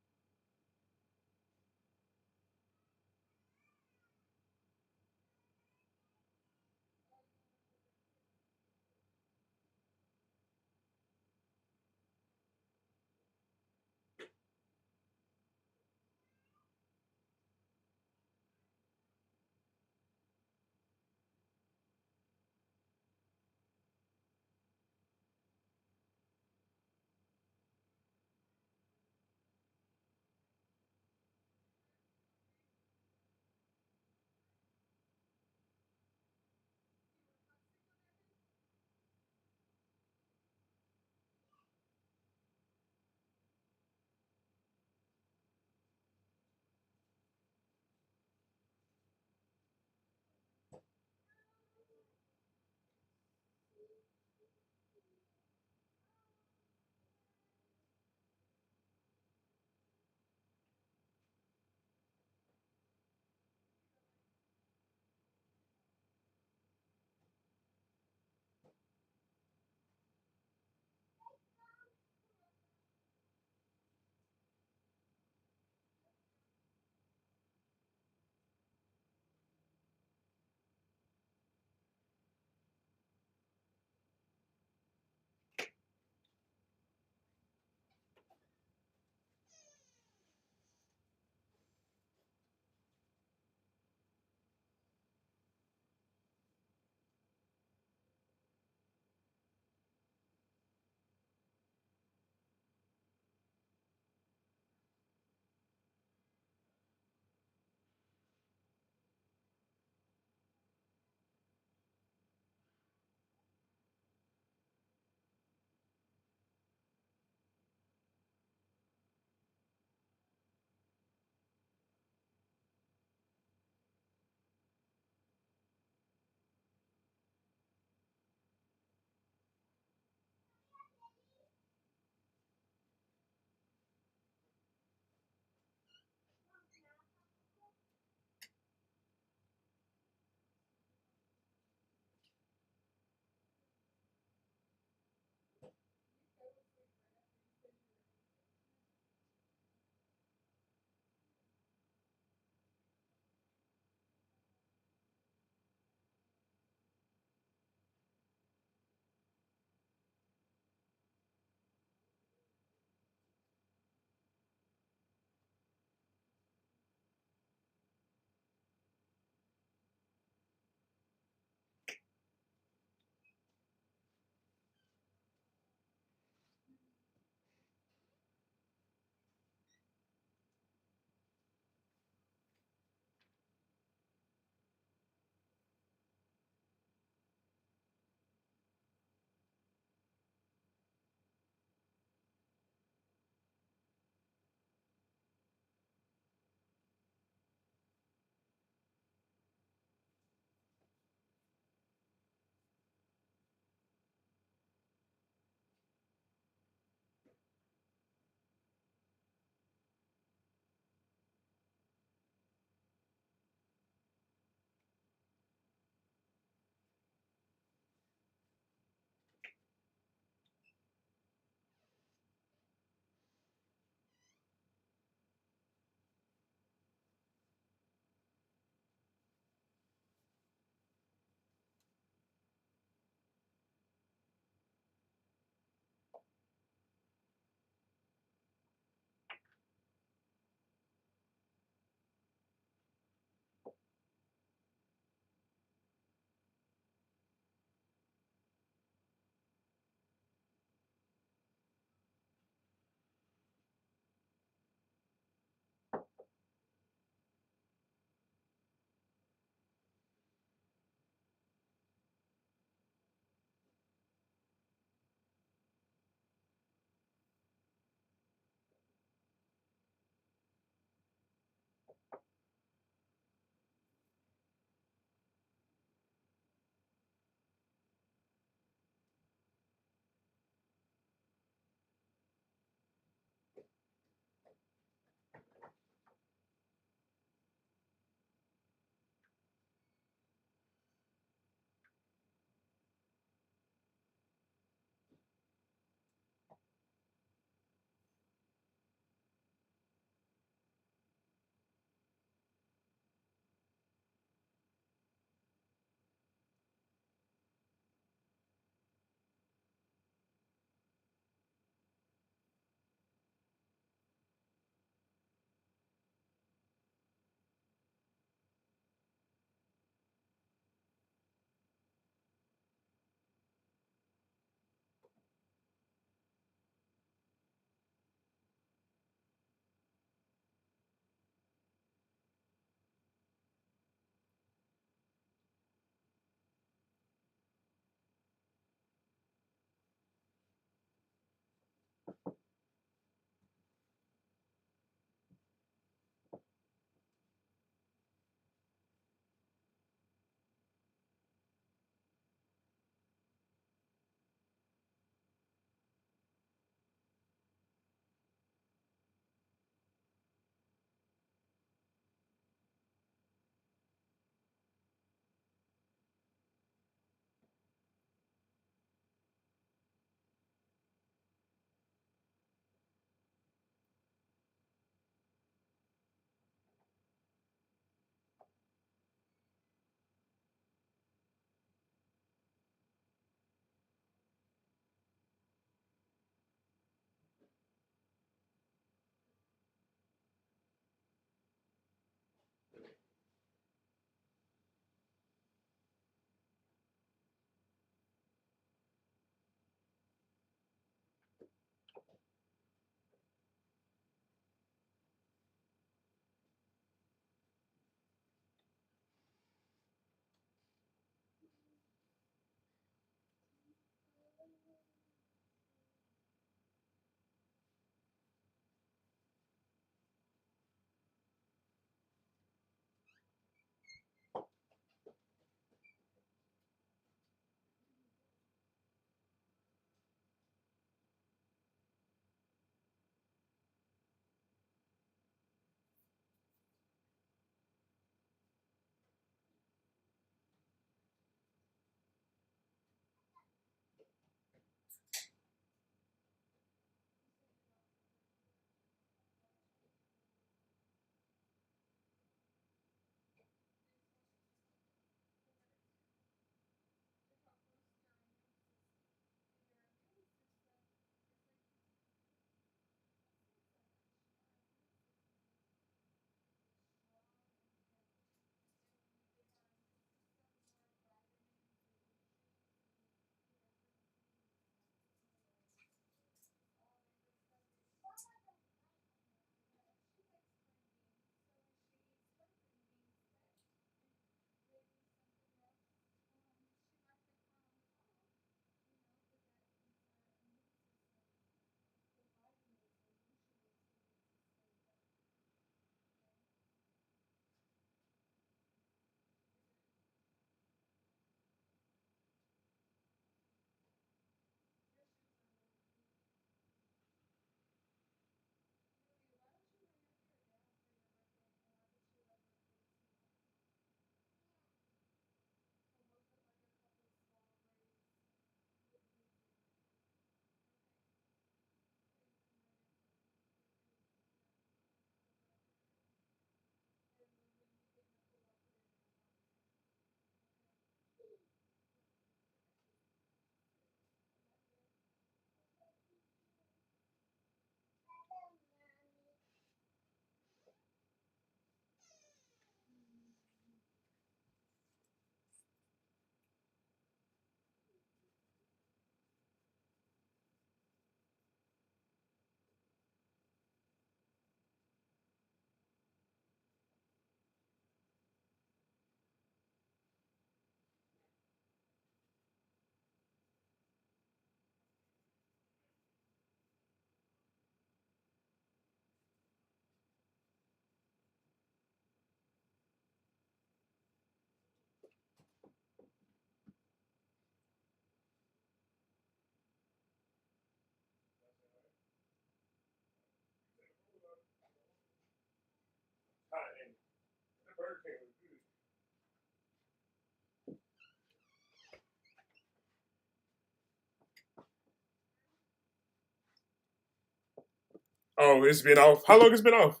Oh, it's been off. How long it's been off?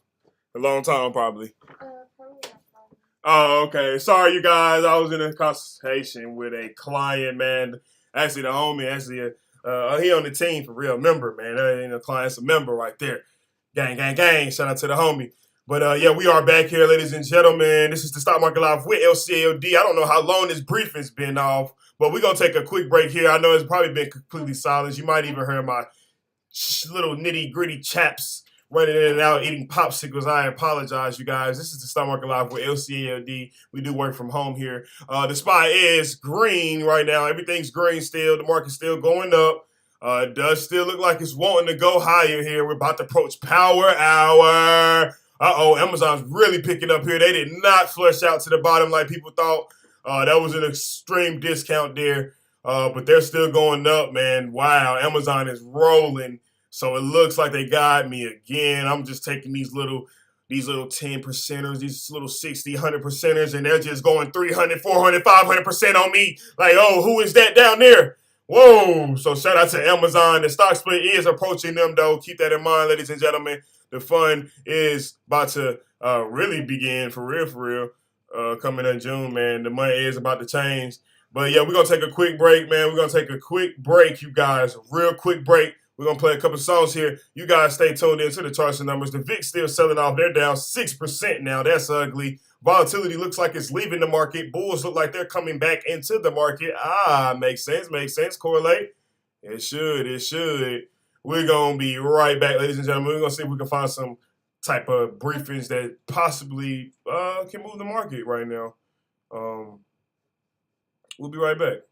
A long time, probably. Oh, okay. Sorry, you guys. I was in a consultation with a client, man. Actually, the homie, he on the team for real. Member, man. The client's a member right there. Gang, gang, gang. Shout out to the homie. But yeah, we are back here, ladies and gentlemen. This is the Stock Market Live with LCAOD. I don't know how long this briefing's been off, but we're going to take a quick break here. I know it's probably been completely silent. You might even hear my little nitty-gritty chaps running in and out, eating popsicles. I apologize, you guys. This is the Stock Market Live with LCAOD. We do work from home here. The SPY is green right now. Everything's green still. The market's still going up. It does still look like it's wanting to go higher here. We're about to approach power hour. Uh-oh, Amazon's really picking up here. They did not flush out to the bottom like people thought. That was an extreme discount there. But they're still going up, man. Wow, Amazon is rolling. So it looks like they got me again. I'm just taking these little 10 percenters, these little 60, 100 percenters, and they're just going 300, 400, 500% on me. Like, oh, who is that down there? Whoa. So shout out to Amazon. The stock split is approaching them, though. Keep that in mind, ladies and gentlemen. The fun is about to really begin for real. Coming in June, man. The money is about to change. But yeah, we're going to take a quick break, man. We're going to take a quick break, you guys. A real quick break. We're going to play a couple songs here. You guys stay tuned in to the charts and numbers. The VIX still selling off. They're down 6% now. That's ugly. Volatility looks like it's leaving the market. Bulls look like they're coming back into the market. Makes sense. Correlate. It should. We're going to be right back, ladies and gentlemen. We're going to see if we can find some type of briefings that possibly can move the market right now. We'll be right back.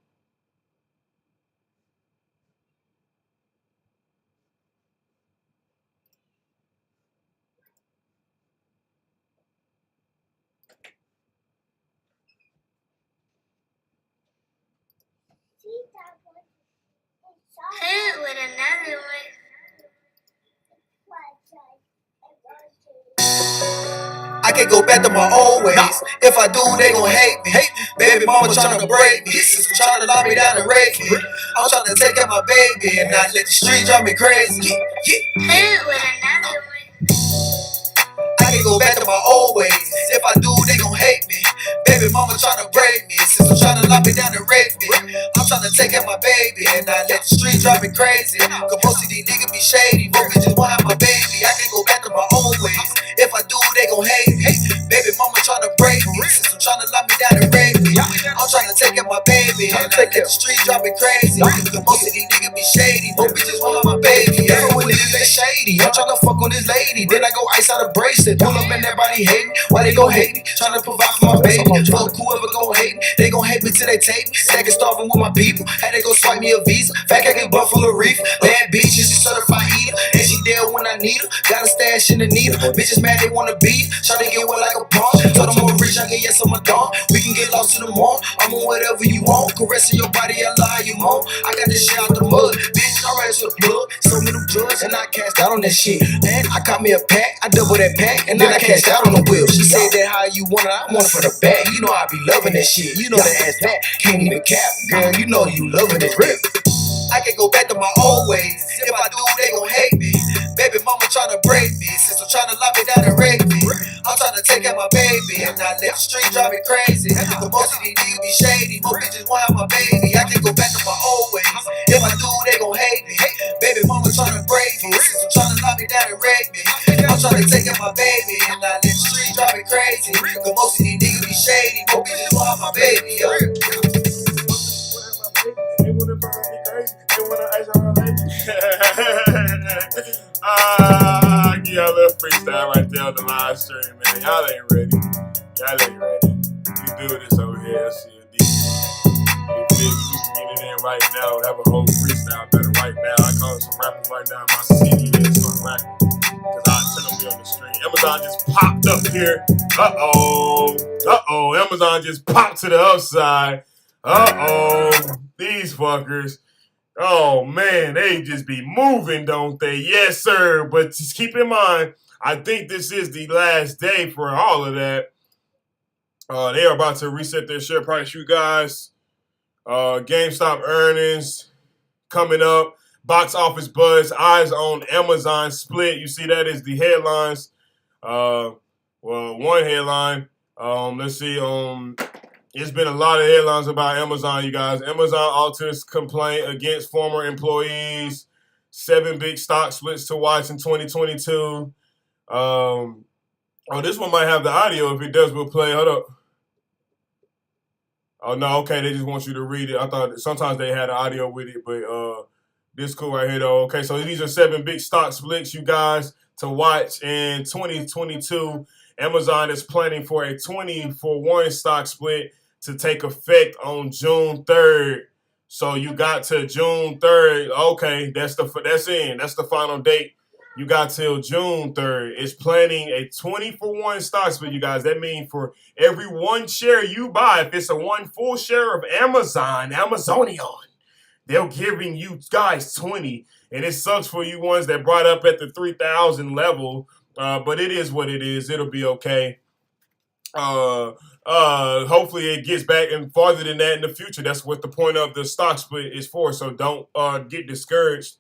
With another one. I can't go back to my old ways. If I do, they gon' hate me. Baby mama tryna break me, sister tryna lock me down and rape me. I'm tryna take care of my baby and not let the street drive me crazy. With another one. I can't go back to my old ways. If I do, they gon' hate me. Baby mama tryna break me, sister tryna lock me down and rape me. I'm tryna take care of my baby and not let the street drive me crazy. Cause most of these niggas be shady, most bitches want have my baby. I can't go back to my old ways. If I do, they gon' hate me. Baby mama tryna break me, sister tryna lock me down and rape me. I'm tryna take care of my baby and not let the street drive me crazy. Cause most of these niggas be shady, most bitches want have my baby. Yeah, when niggas they shady, I'm tryna fuck on this lady. Then I go ice out a bracelet, pull up and everybody hate me. Why they gon' hate me? Tryna provide for my baby. Fuck whoever gon' hate me, they gon' hate me till they take me. Stacking starving with my people, had they go swipe me a visa. Fat I get Buffalo Reef, bad bitch, she certified eater, and she there when I need her. Got a stash in the needle, bitches mad they wanna be. Tryna get wet like a pawn. Told them I'm rich, I can yes I'm a dawn. We can get lost in the mall. I'm on whatever you want, caressing your body, I love how you moan. I got this shit out the mud, bitch, I ran to the plug. So many drugs and I cashed out on that shit. And I caught me a pack, I double that pack, and then I cashed out on the wheel. She said that how you want it, I want it for the bag. You know I be loving that shit, you know that ass fat, can't even cap. Girl, you know you loving it rip. I can go back to my old ways. If I do, they gon' hate me. Baby mama tryna break me, sister tryna lock me down and rape me. I'm tryna take care of my baby and not let the street drive me crazy. But most of these niggas be shady, most bitches want have my baby. I can go back to my old ways. If I do, they gon' hate me. Baby mama tryna break me, sister tryna lock me down and rape me. I'm tryna take care of my baby and not let the street drive me crazy. Cause most of these niggas be shady, most bitches want have my baby. Give y'all a little freestyle right there on the live stream, man. Y'all ain't ready. We do this over here, LCD. You feel me? We can get it in right now. Have a whole freestyle better right now. I call some rappers right now. My CD is some rapping. Cause I tell them be on the stream. Amazon just popped up here. Amazon just popped to the upside. These fuckers. Oh, man, they just be moving, don't they? Yes, sir. But just keep in mind, I think this is the last day for all of that. They are about to reset their share price, you guys. GameStop earnings coming up. Box office buzz. Eyes on Amazon split. You see that is the headlines. Well, one headline. Let's see. It's been a lot of headlines about Amazon, you guys. Amazon alters complaint against former employees. 7 big stock splits to watch in 2022. This one might have the audio. If it does, we'll play. Hold up. Oh, no, okay, they just want you to read it. I thought sometimes they had the audio with it, but this cool right here, though. Okay, so these are 7 big stock splits, you guys, to watch in 2022. Amazon is planning for a 20-for-1 stock split to take effect on June 3rd. So you got to June 3rd. Okay, that's the final date. You got till June 3rd. It's planning a 20-for-1 stock split, you guys. That means for every 1 share you buy, if it's a 1 full share of Amazonian, they're giving you guys 20. And it sucks for you ones that brought up at the 3,000 level. But it is what it is. It'll be okay. Hopefully it gets back and farther than that in the future. That's what the point of the stock split is for. So don't get discouraged.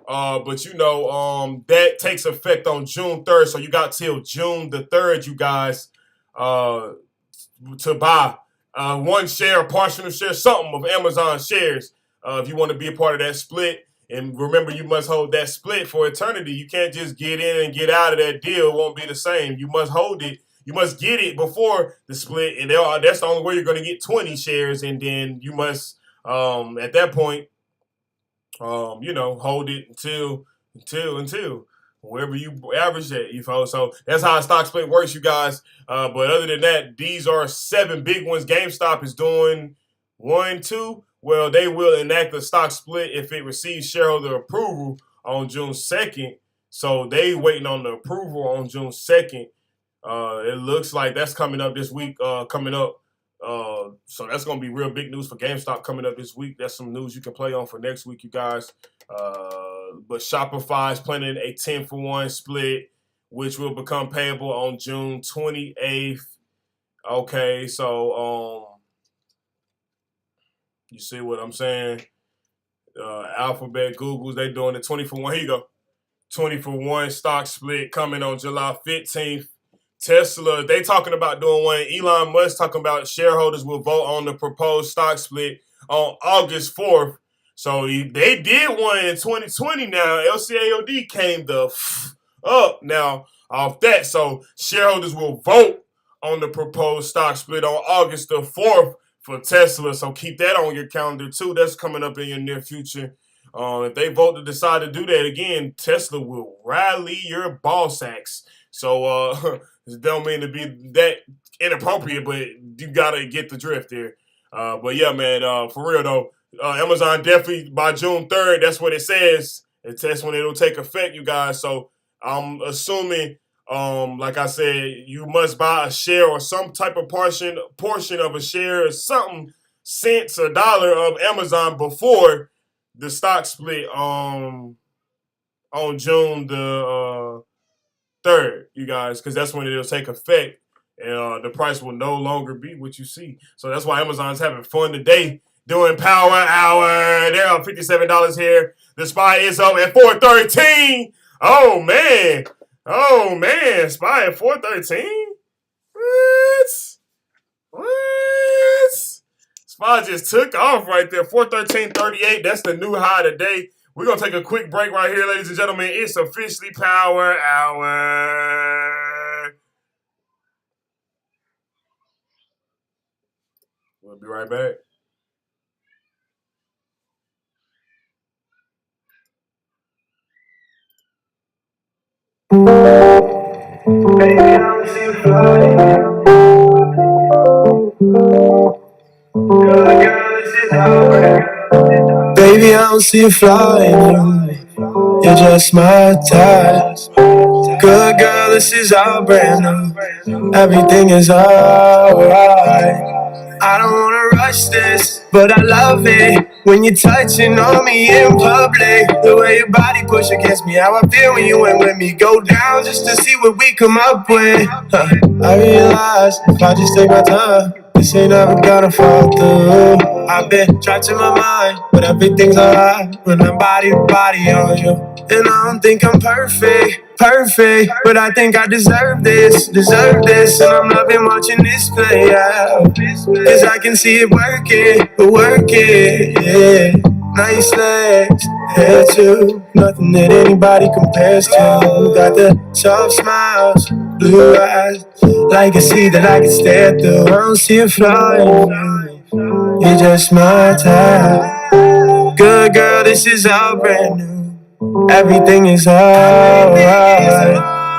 But you know, that takes effect on June 3rd. So you got till June the 3rd, you guys, to buy 1 share, partial share, something of Amazon shares. If you want to be a part of that split. And remember, you must hold that split for eternity. You can't just get in and get out of that deal. It won't be the same. You must hold it. You must get it before the split. And that's the only way you're going to get 20 shares. And then you must, at that point, hold it until wherever you average that, you folks. So that's how a stock split works, you guys. But other than that, these are 7 big ones. GameStop is doing 1, 2. Well, they will enact a stock split if it receives shareholder approval on June 2nd. So they waiting on the approval on June 2nd. It looks like that's coming up this week. So that's going to be real big news for GameStop coming up this week. That's some news you can play on for next week, you guys. But Shopify is planning a 10-for-1 split, which will become payable on June 28th. Okay, so you see what I'm saying? Alphabet, Google's, they doing the 20-for-1. Here you go. 20-for-1 stock split coming on July 15th. Tesla, they talking about doing one. Elon Musk talking about shareholders will vote on the proposed stock split on August 4th. So they did one in 2020 now. LCAOD came up now off that. So shareholders will vote on the proposed stock split on August the 4th. For Tesla, so keep that on your calendar too. That's coming up in your near future. If they vote to decide to do that again, Tesla will rally your ball sacks. So it don't mean to be that inappropriate, but you gotta get the drift there. But yeah, man, for real though, Amazon definitely by June 3rd. That's what it says. That's when it'll take effect, you guys. So I'm assuming. Like I said, you must buy a share or some type of portion of a share or something, cents or dollar of Amazon before the stock split on June the 3rd, you guys, because that's when it'll take effect and the price will no longer be what you see. So that's why Amazon's having fun today doing Power Hour. They're up $57 here. The SPY is up at 413. Oh, man. Oh, man, SPY at 413? What? SPY just took off right there. 413.38. That's the new high today. We're going to take a quick break right here, ladies and gentlemen. It's officially Power Hour. We'll be right back. Baby, I don't see you flying. You're just my type. Good girl, this is our brand new. Everything is alright. I don't wanna wanna rush this, but I love it when you're touching on me in public. The way your body push against me, how I feel when you ain't with me. Go down just to see what we come up with. I realize if I just take my time, this ain't never gonna fall through. I've been trapped in my mind, but everything's alright when I'm body to body on you. And I don't think I'm perfect, but I think I deserve this. And I'm loving watching this play out, cause I can see it working, yeah. Nice legs, hair too, nothing that anybody compares to. Got the soft smiles, blue eyes, like a sea that I can stare through. I don't see a flaw in you, you're just my type. Good girl, this is all brand new. Everything is alright.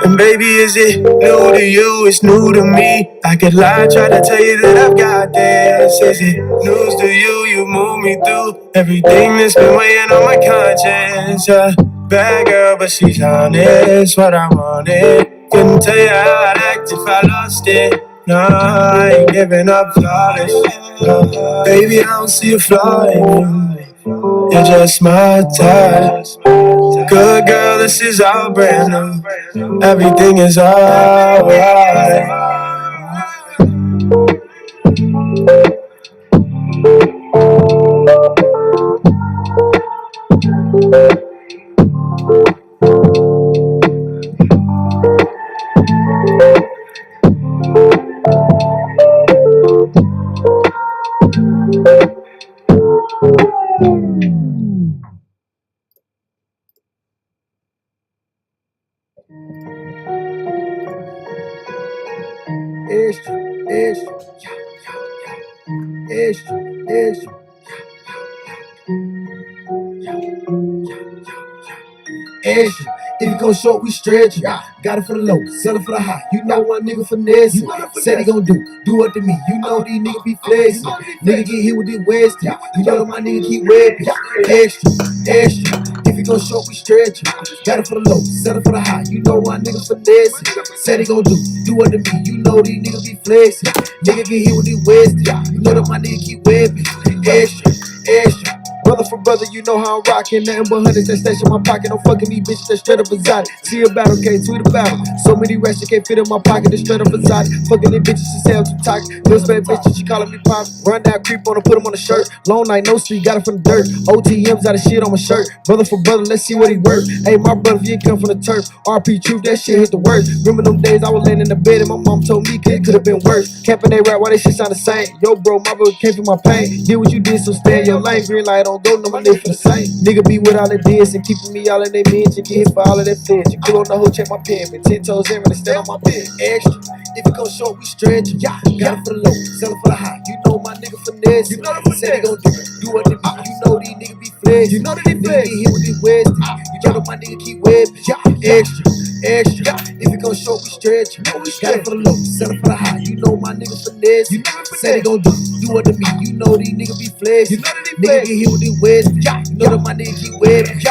And baby, is it new to you? It's new to me. I could lie, try to tell you that I've got this. Is it news to you? You move me through everything that's been weighing on my conscience. Bad girl, but she's honest. What I wanted. Couldn't tell you how I'd act if I lost it. No, I ain't giving up flawless. Baby, I don't see a flaw in you. You're just my type. Good girl, this is all brand new. Everything is alright. Extra. If you gon' short, we stretch it. Got it for the low, sell it for the high. You know one nigga finesse it. Said he gon' do it to me. You know these niggas be flexing. Nigga get hit with this Westin. You know that my nigga keep whipping. Extra. If you gon' short, we stretch it. Got it for the low, sell it for the high. You know one nigga finesse it. Said he gon' do it to me. You know these niggas be flexing. Nigga get hit with this Westin. You know that my nigga keep whipping. Extra. Brother for brother, you know how I'm rockin'. Nothing but hundreds that stash in my pocket. Don't fuckin' these bitches that straight up exotic. See a battle, can't tweet about it. So many rats that can't fit in my pocket. They straight up exotic. Fuckin' these bitches, she say I'm too toxic. Those bad bitches, she callin' me pop. Run down, creep on her, put them on the shirt. Long night, no sleep, got it from the dirt. OTMs out of shit on my shirt. Brother for brother, let's see what he worth. Hey, my brother, if you ain't come from the turf. RP truth, that shit hit the worst. Remember them days I was laying in the bed and my mom told me it could've been worse. Camping they rap, why they shit sound the same? Yo, bro, my brother came through my pain. Did what you did, so stay in your lane. Green light don't go, no, my nigga for the same. Nigga be with all the diss and keeping me all in their mention. Get hit for all of that flinch. You pull on the hoe, check my pen. Been 10 toes in when they stand on my pen. Extra. If it go short, we stretch it. Got it for the low, sell it for the high. You know my nigga finesse. You know the said he gon' do what they do. You know these niggas be flex. You know that they flex. Get hit with this West. You know my nigga keep whipping. Extra. If it go short, we stretch it. Got it for the low, sell it for the high. You know my nigga finesse. Said he gon' do what to me. You know these niggas be flex. Nigga get hit with this West. You know that my nigga keep whipping.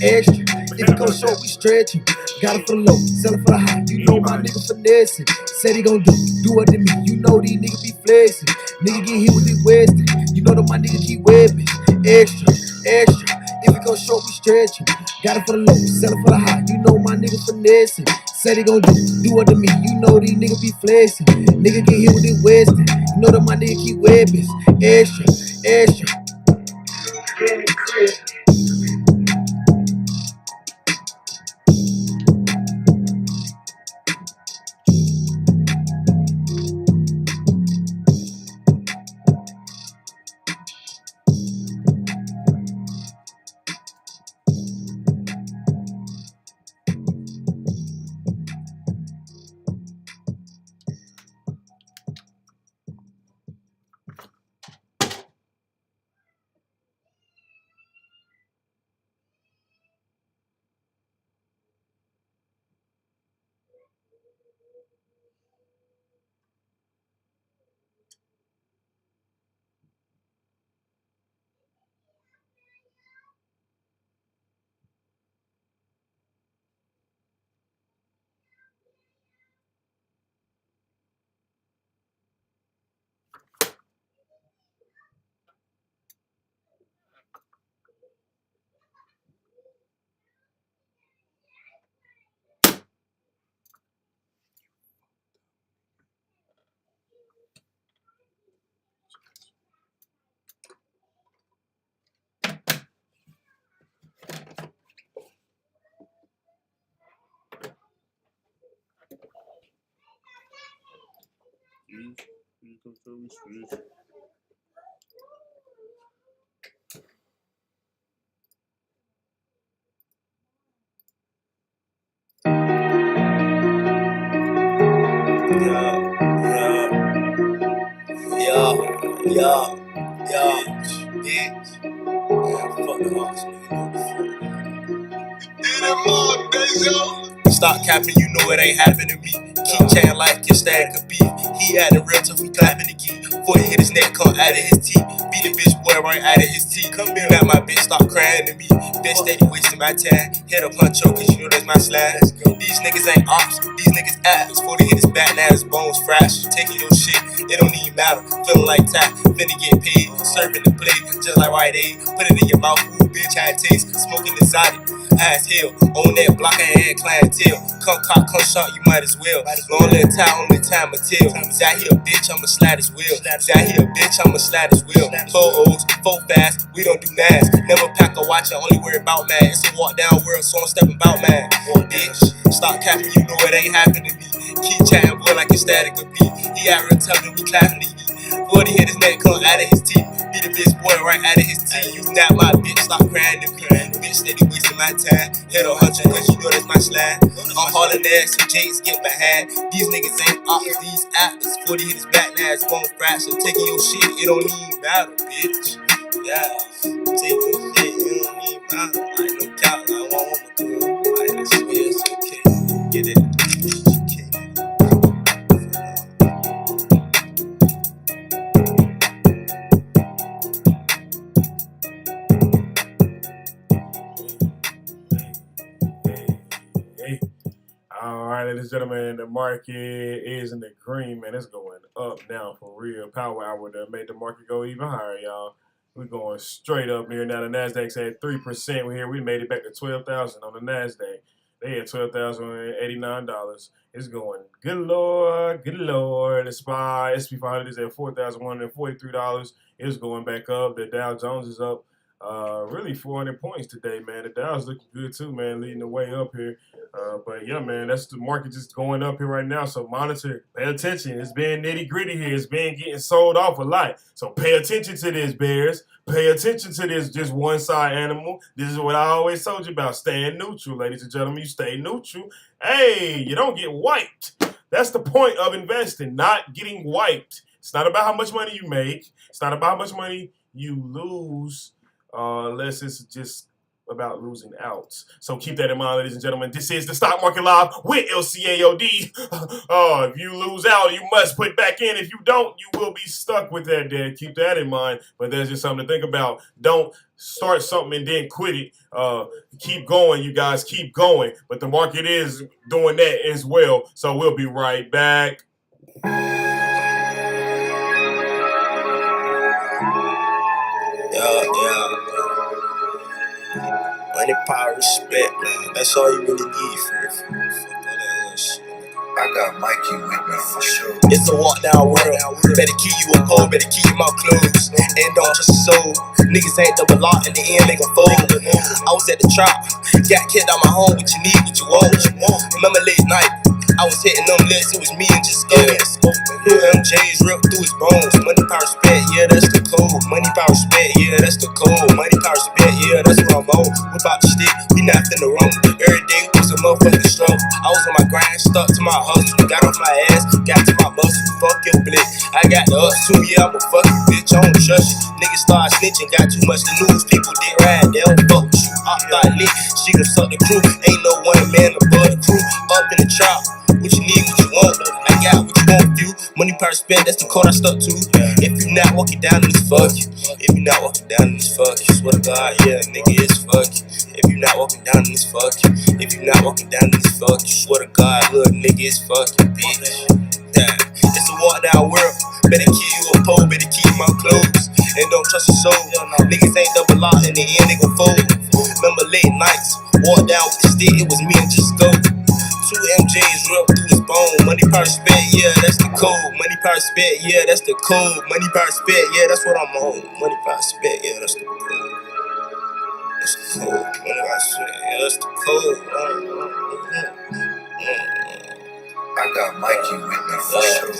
Extra. If it go short, we stretch it. Got it for the low, sell it for the high. You know my nigga finessing. Said he gon' do it to me. You know these niggas be flexing. Nigga get hit with this Westin. You know that my nigga keep whipping. Extra. If it go short, we stretch it. Got it for the low, sell it for the high. You know my nigga finessing. Said he gon' do it to me. You know these niggas be flexing. Nigga get hit with this Westin. You know that my nigga keep whipping. Extra. Stop capping, you know it ain't happening to me. Keep chatting like your stack could be. He had a real tough, we clapping the key. Before he hit his neck, come out of his teeth. Beat the bitch boy right out of his teeth. Come here, let my bitch stop crying to me. Bitch steady wasting my time. Hit a puncho, cause you know that's my slide. These niggas ain't ops, these niggas actors. Before they hit his back, now his bones fresh. Taking your shit, it don't even matter. Feeling like tap, finna get paid. Serving the plate, just like Rite Aid. Put it in your mouth, ooh, bitch, how it taste. Smoking exotic. Ass hill, on that block I had clientele. Come cop, come shot, you might as well. Long little time, only time will tell. Out here, bitch, I'ma slide his wheel. Out here, bitch, I'ma slide his wheel. 4 O's, 4 fast, we don't do nads. Never pack a watch, I only worry about mad. It's a walk down world, so I'm stepping about mad. Bitch, stop capping, you know it ain't happening to me. Keep chatting, boy, like a static a beat. He out real tough, and we clapping to eat. 40 hit his neck, come out of his teeth. Beat the bitch boy right out of his teeth. You not my bitch, stop crying to me. Bitch steady wasting my time. Hit a 100, cause you know that's my slide. I'm hauling ass, some J's get behind. These niggas ain't ops, these actors. 40 hit his back, now it's bone fracture. Taking your shit, it don't even matter, bitch. Yeah, taking your shit, it don't even matter. Like no cap, I want to do. Like I swear it's okay. Get it. All right, ladies and gentlemen, the market is in the green, man. It's going up now for real. Power hour that made the market go even higher, y'all. We're going straight up here now. The Nasdaq's at 3%. We're here. We made it back to 12,000 on the Nasdaq. They had $12,089. It's going good Lord, good Lord. The SPY SP 500 is at $4,143. It's going back up. The Dow Jones is up. Really 400 points today, man. The Dow's looking good too, man, leading the way up here. But yeah, man, that's the market just going up here right now. So monitor, pay attention. It's being nitty gritty here. It's being getting sold off a lot. So pay attention to this, bears. Pay attention to this just one side animal. This is what I always told you about. Staying neutral, ladies and gentlemen. You stay neutral. Hey, you don't get wiped. That's the point of investing, not getting wiped. It's not about how much money you make. It's not about how much money you lose. Unless it's just about losing out. So keep that in mind, ladies and gentlemen. This is the Stock Market Live with LCAOD. If you lose out, you must put back in. If you don't, you will be stuck with that debt. Keep that in mind. But there's just something to think about. Don't start something and then quit it. Keep going, you guys. Keep going. But the market is doing that as well. So we'll be right back. Money, power, respect, man. That's all you really need for all that shit. I got Mikey with me for sure. It's a walk down world. Better keep you a pole, better keep your mouth closed. And don't trust your soul. Niggas ain't double lock, in the end they gon' fold. I was at the trap, got kicked out my home. What you need, what you want. Remember late night, I was hitting them lips, it was me and just go. MJ's ripped through his bones. Money, power, respect, yeah, that's the code. Money, power, respect, yeah, that's the code. Money, power, respect, yeah, that's what I'm on. We about to stick, we not finna run. Every day was a motherfucking struggle. I was on my grind, stuck to my hustle. Got off my ass, got to my muscle. Fuck your blick, I got the ups too, yeah, I'm a fucking bitch, I don't trust you. Niggas start snitching, got too much to lose. People did ride, they don't fuck with you. I thought lit, she gon' suck the crew. Ain't no one man above the crew. Up in the trap, what you need, what you want. I got what you want, you. Money, power, respect, that's the code I stuck to. If you not walking down in this, fuck you. If you not walking down in this, fuck you. Swear to God, yeah, nigga, it's fuck you. If you not walking down in this, fuck you. If you not walking down in this, fuck you. Swear to God, little nigga, it's fuck you, bitch. Yeah, it's a walk down world. Better keep you a pole, better keep your mouth closed. And don't trust your soul. Niggas ain't double lock, in the end they gon' fold. Remember late nights, walk down with the stick, it was me and just go. 2 MJs ripped through his bone. Money, power, respect, yeah, that's the code. Money, power, respect, yeah, that's the code. Money, power, respect, yeah, that's what I'm on. Money, power, respect, yeah, that's the code. That's the code. Money, power, respect, yeah, that's the code. I got Mikey with me for sure.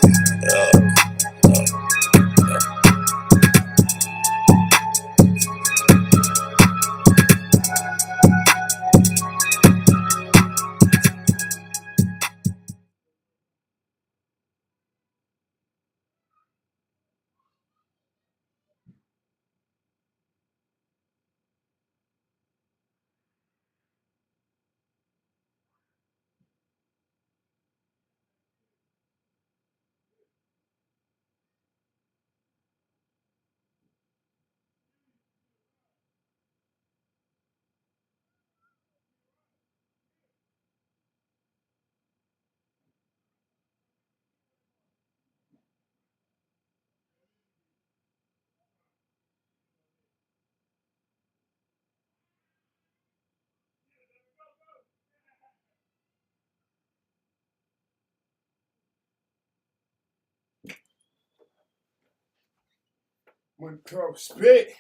One cup spit.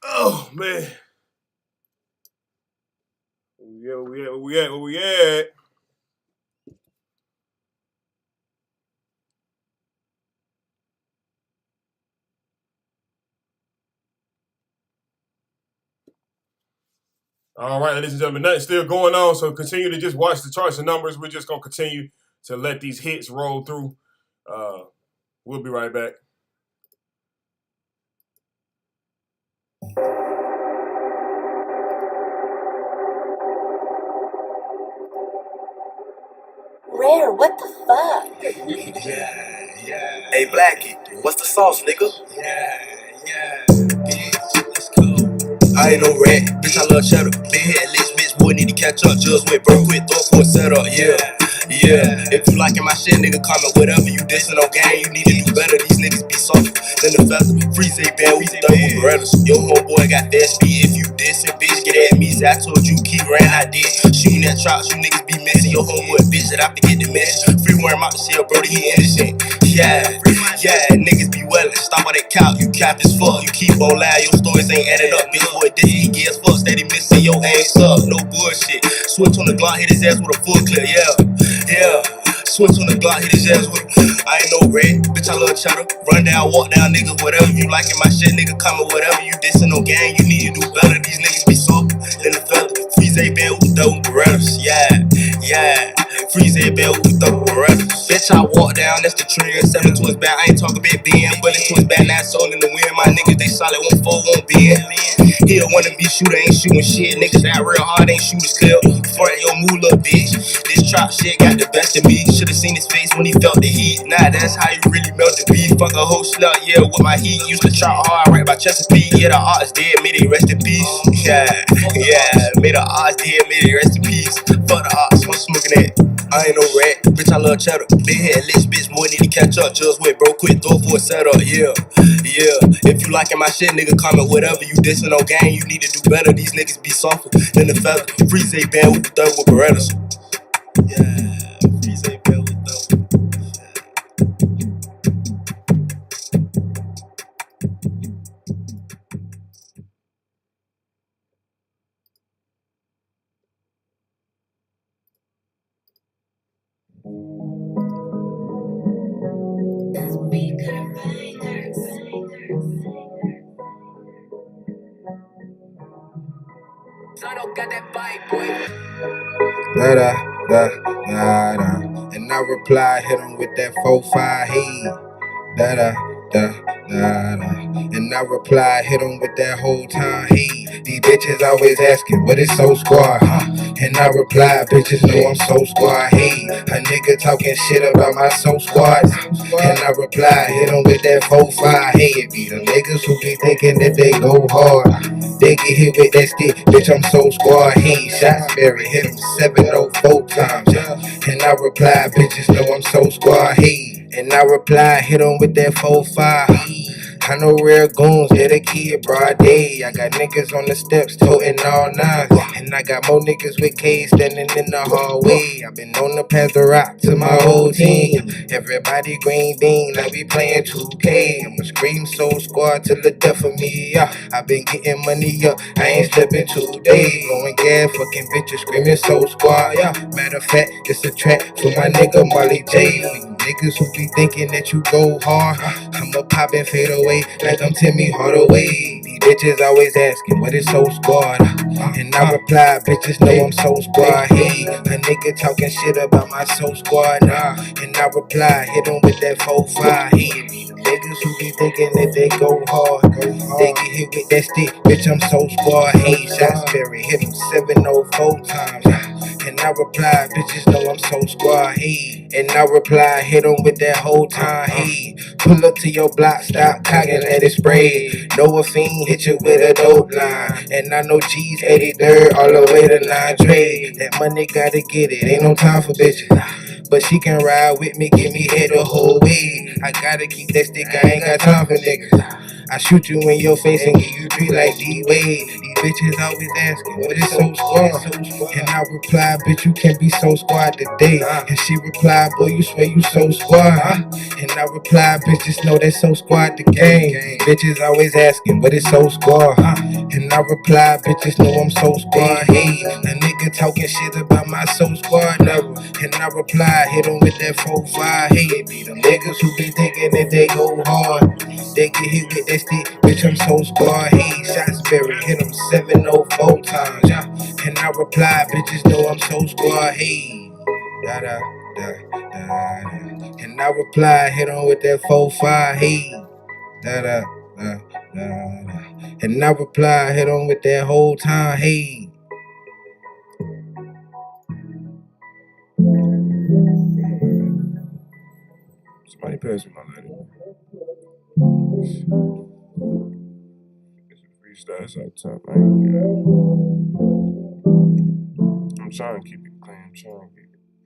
Oh man. Where we at? All right, ladies and gentlemen, nothing's still going on, so continue to just watch the charts and numbers. We're just going to continue to let these hits roll through. We'll be right back. Rare, what the fuck? Hey, Blackie, what's the sauce, nigga? I ain't no rat, bitch, I love cheddar. Been here at least, bitch, boy, need to catch up. Just went broke, quit, throw for a setup, yeah. If you liking my shit, nigga, comment whatever. You dissing on gang, you need to do better. These niggas be softer than the feather. Freeze a band, we double Berettas. Your homeboy got fast speed. If you dissing, bitch, get at me. So I told you, keep ran, I did. Shooting at chops, you niggas be missing. Your homeboy, bitch, that I forget the message. Free worm out the shell, brody, he innocent. Yeah, niggas be wellin'. Stop on that couch, you cap as fuck. You keep on lying, your stories ain't adding up. Bitch, boy, this he gets fuck. Steady missing your ass up, no bullshit. Switch on the Glock, hit his ass with a full clip, yeah. Switch on the Glock, hit his ass with I ain't no red, bitch, I love cheddar. Run down, walk down, nigga, whatever. You liking my shit, nigga, comment whatever. You dissing no gang, you need to do better. These niggas be soft than the feather. Freeze a band with double Berettas, yeah. Freeze a band with double Berettas. Bitch, I walk down, that's the trigger. 7 to his back, I ain't talking about being. Bullet to his back, not soul in the wind. My niggas, they solid, 1-4, won't be in. He a wanna be shooter, ain't shooting shit. Niggas that real hard, ain't shooters clear. Front your moolah, bitch. This trap shit got the best of me. Should've seen his face when he felt the heat. Nah, that's how you really melt the beef. Fuck a whole slut, yeah, with my heat. Used to trap hard, right by Chesapeake. Yeah, the art's dead, may they rest in peace. Yeah, may the art's dead, may they rest in peace. Fuck the arts, I'm smoking it. I ain't no rat, bitch, I love cheddar. Been here, lit, bitch, more need to catch up. Just went broke, quit, throw for a setup, yeah. If you liking my shit, nigga, comment whatever. You dissing on gang, you need to do better. These niggas be softer than the feather. Freeze a band with the double Berettas. Yeah, freeze a band with double. Da-da. And I reply, hit him with that 4-5, hey. Da-da. And I reply, hit him with that whole time, hey. These bitches always asking, what is so squad, huh? And I reply, bitches know I'm so squad, hey. A nigga talking shit about my so squad. And I reply, hit him with that 4-5, hey. It be the niggas who be thinking that they go hard. They get hit with that stick, bitch, I'm so squad, hey. Shots Berry, hit him 704 times, and I reply, bitches know I'm so squad, hey. And I reply, hit him with that 4-5. I know real goons, yeah, they kid broad day. I got niggas on the steps toting all nines. And I got more niggas with K's standing in the hallway. I've been on the path to rock to my whole team. Everybody green bean, like we playing 2K. I'ma scream Soul Squad till the death of me, yeah. I've been getting money up, I ain't sleeping 2 days. Blowing gas, fucking bitches screaming Soul Squad, yeah. Matter of fact, it's a track for my nigga Molly J. For you niggas who be thinking that you go hard, I'ma pop and fade away like I'm Timmy Hardaway. These bitches always asking what is Soul Squad, and I reply, bitches know I'm Soul Squad. Hey, a nigga talking shit about my Soul Squad, and I reply, hit 'em with that 4-5. Hey, niggas who be thinking that they go hard, they get hit with that stick, bitch, I'm Soul Squad. Hey, Shottsbury, hit 'em 704 times. And I reply, bitches know I'm Soul Squad. Hey, and I reply, hit 'em with that whole time. Hey, pull up to your block, stop cocking, let it spray. Know a fiend hit you with a dope line. And I know G's 83rd all the way to 9 Dre. That money gotta get it, ain't no time for bitches. But she can ride with me, give me head the whole way. I gotta keep that stick, I ain't got time for niggas. I shoot you in your face and give you 3 like D-Wade. These bitches always asking, what is Soul Squad? And I reply, bitch, you can't be Soul Squad today. And she reply, boy, you swear you Soul Squad. And I reply, bitches know that Soul Squad the game. Bitches always asking, what is Soul Squad? And I reply, bitches know I'm Soul Squad. Hey, a nigga talking shit about my Soul Squad level. And I reply, hit 'em with that 4-5. Hey, be the niggas who be thinking that they go hard. They get hit with that stick, bitch, I'm Soul Squad. Hey, Shottsbury, hit 'em 704 times. Yeah. And I reply, bitches know I'm Soul Squad. Hey, da da da da da. And I reply, hit 'em with that 4-5. Hey, da da da da da. And I reply, hit 'em with that whole time. Hey. Somebody pass me my lighter. It's a freestyle out top. I'm trying to keep it clean. I'm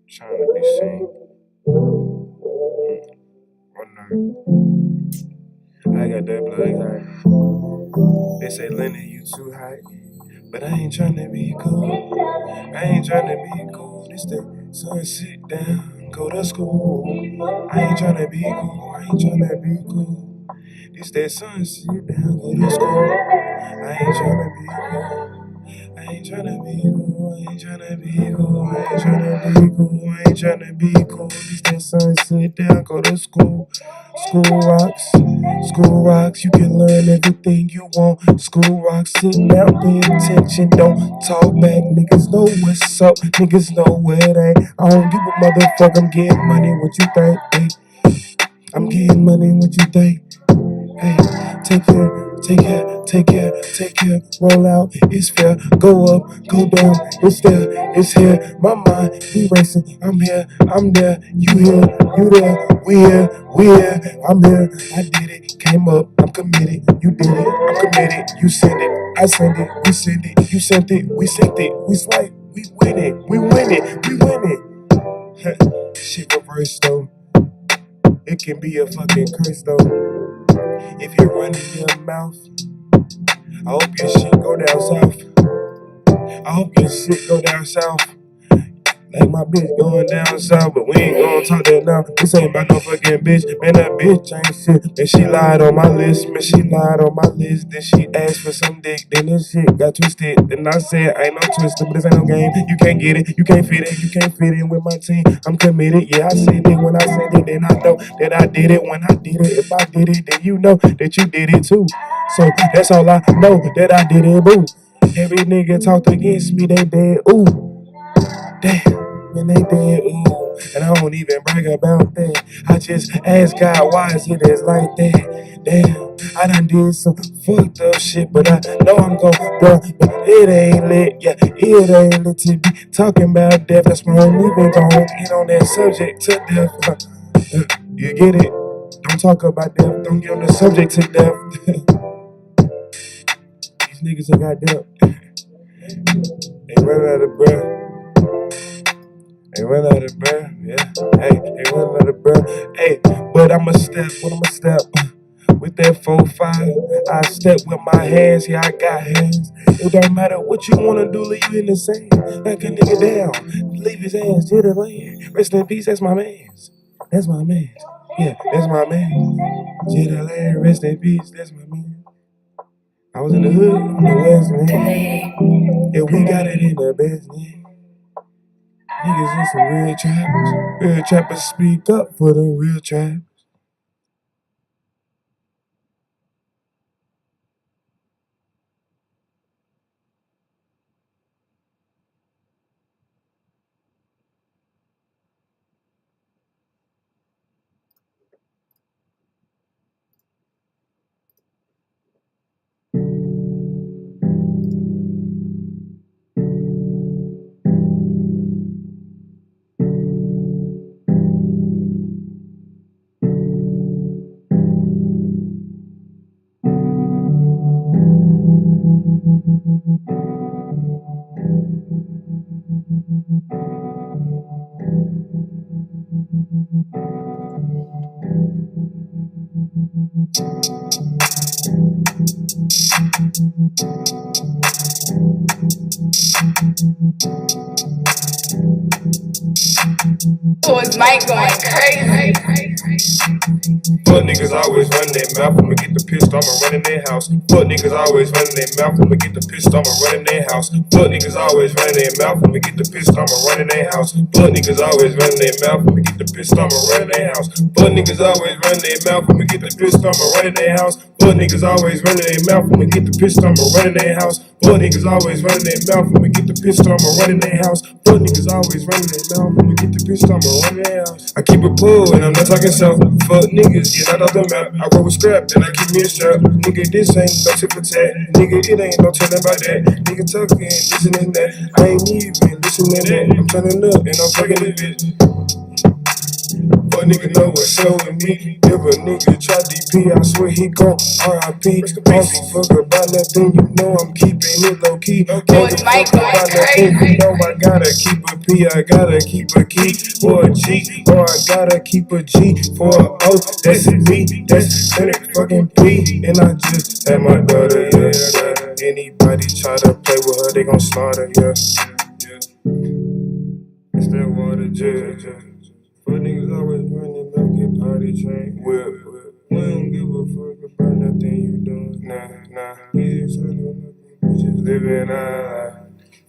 trying to be seen. One night, I got that black eye. They say, Lenny, you too high. But I ain't tryna be cool. I ain't tryna be cool. This that son, sit down, go to school. I ain't tryna be cool. I ain't tryna be cool. This that son, sit down, go to school. I ain't tryna be cool. I ain't tryna be cool. I ain't tryna be cool. I ain't tryna be cool. I ain't tryna be cool. This that son, sit down, go to school. School rocks, you can learn everything you want. School rocks, sit down, pay attention, don't talk back. Niggas know what's up, niggas know where it ain't. I don't give a motherfucker, I'm getting money, what you think? Hey, I'm getting money, what you think? Hey, take care, roll out, it's fair, go up, go down, it's there, it's here, my mind be racing, I'm here, I'm there, you here, you there, we here, I'm here, I did it, came up, I'm committed, you did it, I'm committed, you send it, I send it, we send it, you sent it, we sent it, we swipe, we win it, we win it, we win it. Shit reverse though, it can be a fucking curse though. If you're running your mouth, I hope your shit go down south. I hope your shit go down south. Like my bitch going down south, but we ain't gonna talk that now. This ain't about no fucking bitch. Man, that bitch ain't shit. Man, she lied on my list. Man, she lied on my list. Then she asked for some dick. Then this shit got twisted. Then I said, ain't no twister, but this ain't no game. You can't get it. You can't fit it. You can't fit in with my team. I'm committed. Yeah, I said it when I said it. Then I know that I did it when I did it. If I did it, then you know that you did it too. So that's all I know, that I did it, boo. Every nigga talked against me, they dead, ooh. Damn. Man, they dead, ooh, and I don't even brag about that. I just ask God, why is it as like that? Damn, I done did some fucked up shit, but I know I'm gon' burn. But it ain't lit, yeah, it ain't lit to be talking about death. That's why I'm even gon' get on that subject to death. You get it? Don't talk about death, don't get on the subject to death. These niggas ain't got death. They run out of breath. They run out of breath, yeah. Hey, they run out of breath. Hey, but I'm a step, with that 4-5. I step with my hands, yeah, I got hands. It don't matter what you wanna do, leave you in the sand. Knock a nigga down, leave his hands to the land. Rest in peace, that's my man's. That's my man's. Yeah, that's my man. To the land, rest in peace, that's my man. I was in the hood, on the west, man. Yeah, we got it in the best, man. Niggas is some real trappers. Real trappers speak up for the real trappers. Was Mike going crazy? Fuck niggas always running their mouth, I'ma get the pissed, I'ma run in their house. Fuck niggas always running their mouth, I'ma get the pissed, I'ma run in their house. Fuck niggas always running their mouth, I'ma get the pissed, I'ma run in their house. Fuck niggas always running their mouth, I'ma get the pissed, I'ma run in their house. Fuck niggas always running their mouth, I'ma get the pissed, I'ma run in their house. Fuck niggas always running their mouth, I'ma get the pissed, I'ma run in their house. Fuck niggas always running their mouth, I'ma get the pissed, I'ma run in their house. Fuck niggas always running their mouth, I'ma get the pissed, I'ma run in their house. I keep it pull and I'm not talking self. Fuck niggas, get out of the map. I roll with scrap, then I keep me a strap. Nigga, this ain't no tip for tat. Nigga, it ain't no telling about that. Nigga talking, listening that. I ain't even listening to that. I'm turning up and I'm fucking this bitch. Fuck nigga know what's up with me. If a nigga try DP, I swear he gon' RIP. Don't fuck about nothing, you know I'm keeping it low key. Don't fuck about nothing, you know I gotta keep a P. I gotta keep a key for a G, or I gotta keep a G for a O. That's me, that's fucking P. And I just had my daughter, yeah. Anybody try to play with her, they gon' slaughter, yeah. It's that water, yeah. Fuck niggas always running back, get party train, whip. We don't give a fuck about nothing you doing, nah. We just living our life.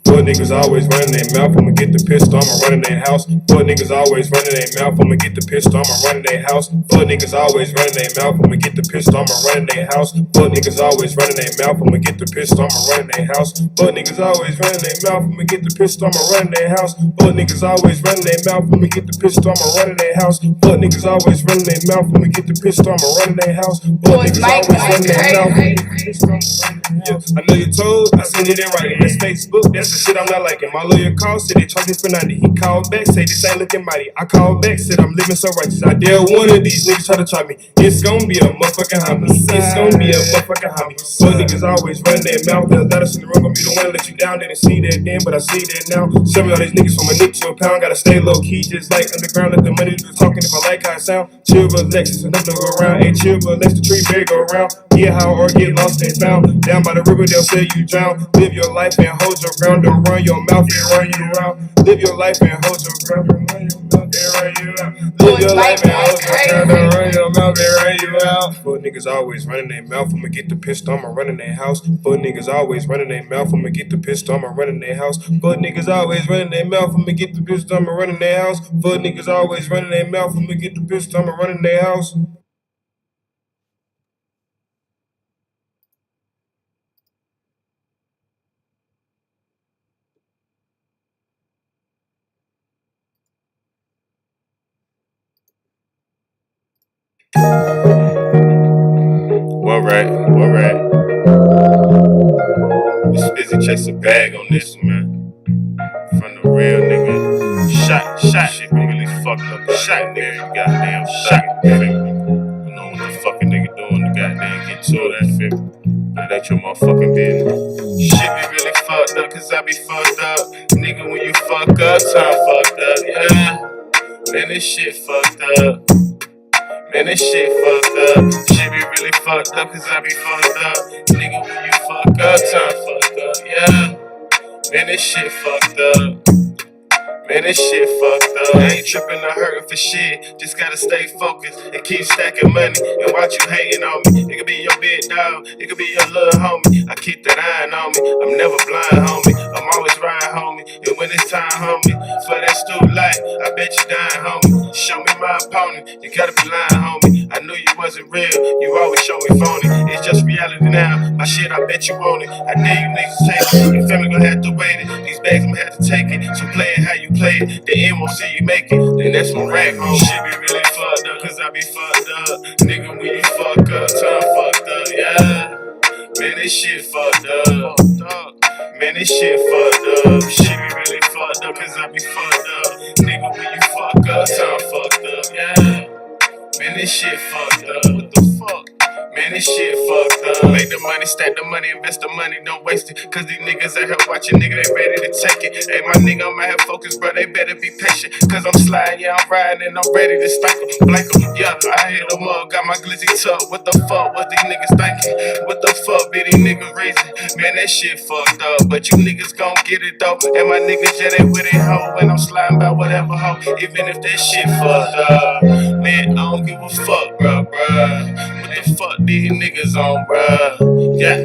Fuck niggas always running their mouth, I'ma get the pistol, I'ma run in their house. Fuck niggas always running their mouth, I'ma get the pistol, I'ma run in their house. Fuck niggas always running their mouth, I'ma get the pistol, I'ma run in their house. Fuck niggas always running their mouth, I'ma get the pistol, I'ma run in their house. Fuck niggas always running their mouth, I'ma get the pistol, I'ma run in their house. Fuck niggas always running their mouth, I'ma get the pistol, I'ma run in their house. Fuck niggas always running their mouth, I'ma get the pistol, I'ma run in their house. Fuck niggas always running their mouth. Yeah, I know you told, I seen it in writing. That's Facebook, that's the shit I'm not liking. My lawyer called, said they charged me for 90. He called back, said this ain't looking mighty. I called back, said I'm living so righteous. I dare one of these niggas try to try me. It's gonna be a motherfucking homie. It's gonna be a motherfucking homie. Fuck niggas always running their mouth. They'll let us in the room, gonna be the one to let you down. Didn't see that then, but I see that now. Several of these niggas from a nick to a pound. Gotta stay low key, just like underground. Let the money do the talking if I like how it sound. Chill, relax, enough to go around. Ain't chill, but let the tree merry go around. Yeah, how or get lost and found. Down by the river, they'll say you drown. Live your life and hold your ground. Don't run your mouth and run you out. Live your life and hold your ground. Don't run your mouth and run you out. Live your life and hold your ground. Don't run your mouth and run you out. Fuck niggas always running their mouth. I'ma get the pistol, I'ma run in their house. Fuck niggas always running their mouth. I'ma get the pistol, I'ma run in their house. Fuck niggas always running their mouth. I'ma get the pistol, I'ma run in their house. Fuck niggas always running their mouth. I'ma get the pistol, I'ma run in their house. What right? Just busy chasing bag on this one, man. From the real nigga. Shot. Shit really fucked up. Shot, nigga. You goddamn shot. You feel me? I know what the fucking nigga doing to goddamn get to that, feel me? But it ain't your motherfucking business. Shit be really fucked up, cause I be fucked up. Nigga, when you fuck up, time fucked up, yeah. Man, this shit fucked up. Man, this shit fucked up. Shit be really fucked up, cause I be fucked up. Nigga, when you fuck up, time fucked up, yeah. Man, this shit fucked up. Man, this shit fucked up. I ain't tripping or hurting for shit. Just gotta stay focused and keep stacking money. And watch you hating on me. It could be your big dog, it could be your little homie. I keep that iron on me. I'm never blind, homie. I'm always riding, homie. And when it's time, homie, for that stoop light, I bet you dying, homie. Show me my opponent. You gotta be lying, homie. I knew you wasn't real. You always show me phony. It's just reality now. My shit, I bet you want it. I dare you niggas take it. Your family gonna have to wait it. These bags I'ma have to take it. So play it how you play it. The end won't see you make it. Then that's my rag home. Shit be really fucked up, cause I be fucked up. Nigga, when you fuck up, time fucked up, yeah. Man, this shit fucked up. Man, this shit fucked up. Shit be really fucked up, cause I be fucked up. Nigga, when you fuck up, time fucked up, yeah. Man, this shit fucked up. What the fuck? Man, this shit fucked up. Make the money, stack the money, invest the money, don't waste it. Cause these niggas out here watching, nigga, they ready to take it. Hey, my nigga, I'ma have focus, bro, they better be patient. Cause I'm sliding, yeah, I'm riding, and I'm ready to spank them, blank them. Yeah, I hit them up, got my glizzy tuck. What the fuck, what these niggas thinking? What the fuck be these niggas reason? Man, that shit fucked up, but you niggas gon' get it though. And my niggas, yeah, they with it, ho. And I'm sliding by whatever, ho. Even if that shit fucked up. Man, I don't give a fuck, bro. What the fuck these niggas on, bro? Yeah.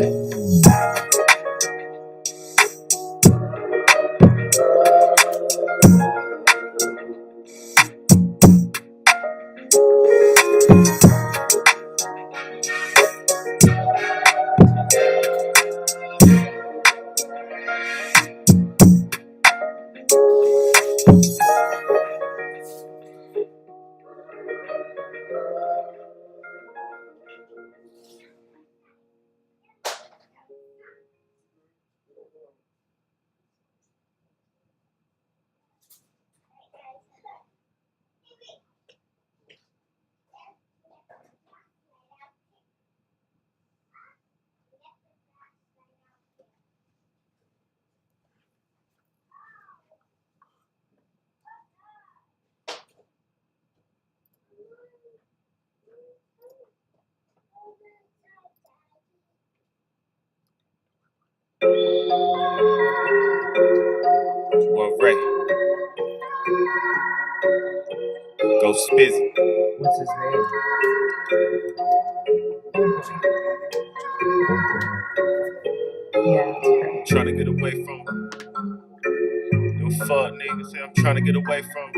One Ray. Go Spizzy. What's his name? Yeah, that's great. Trying to get away from them fuck niggas. Say I'm trying to get away from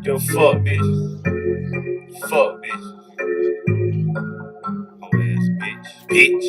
them fuck bitches. Fuck bitches. Oh ass bitch.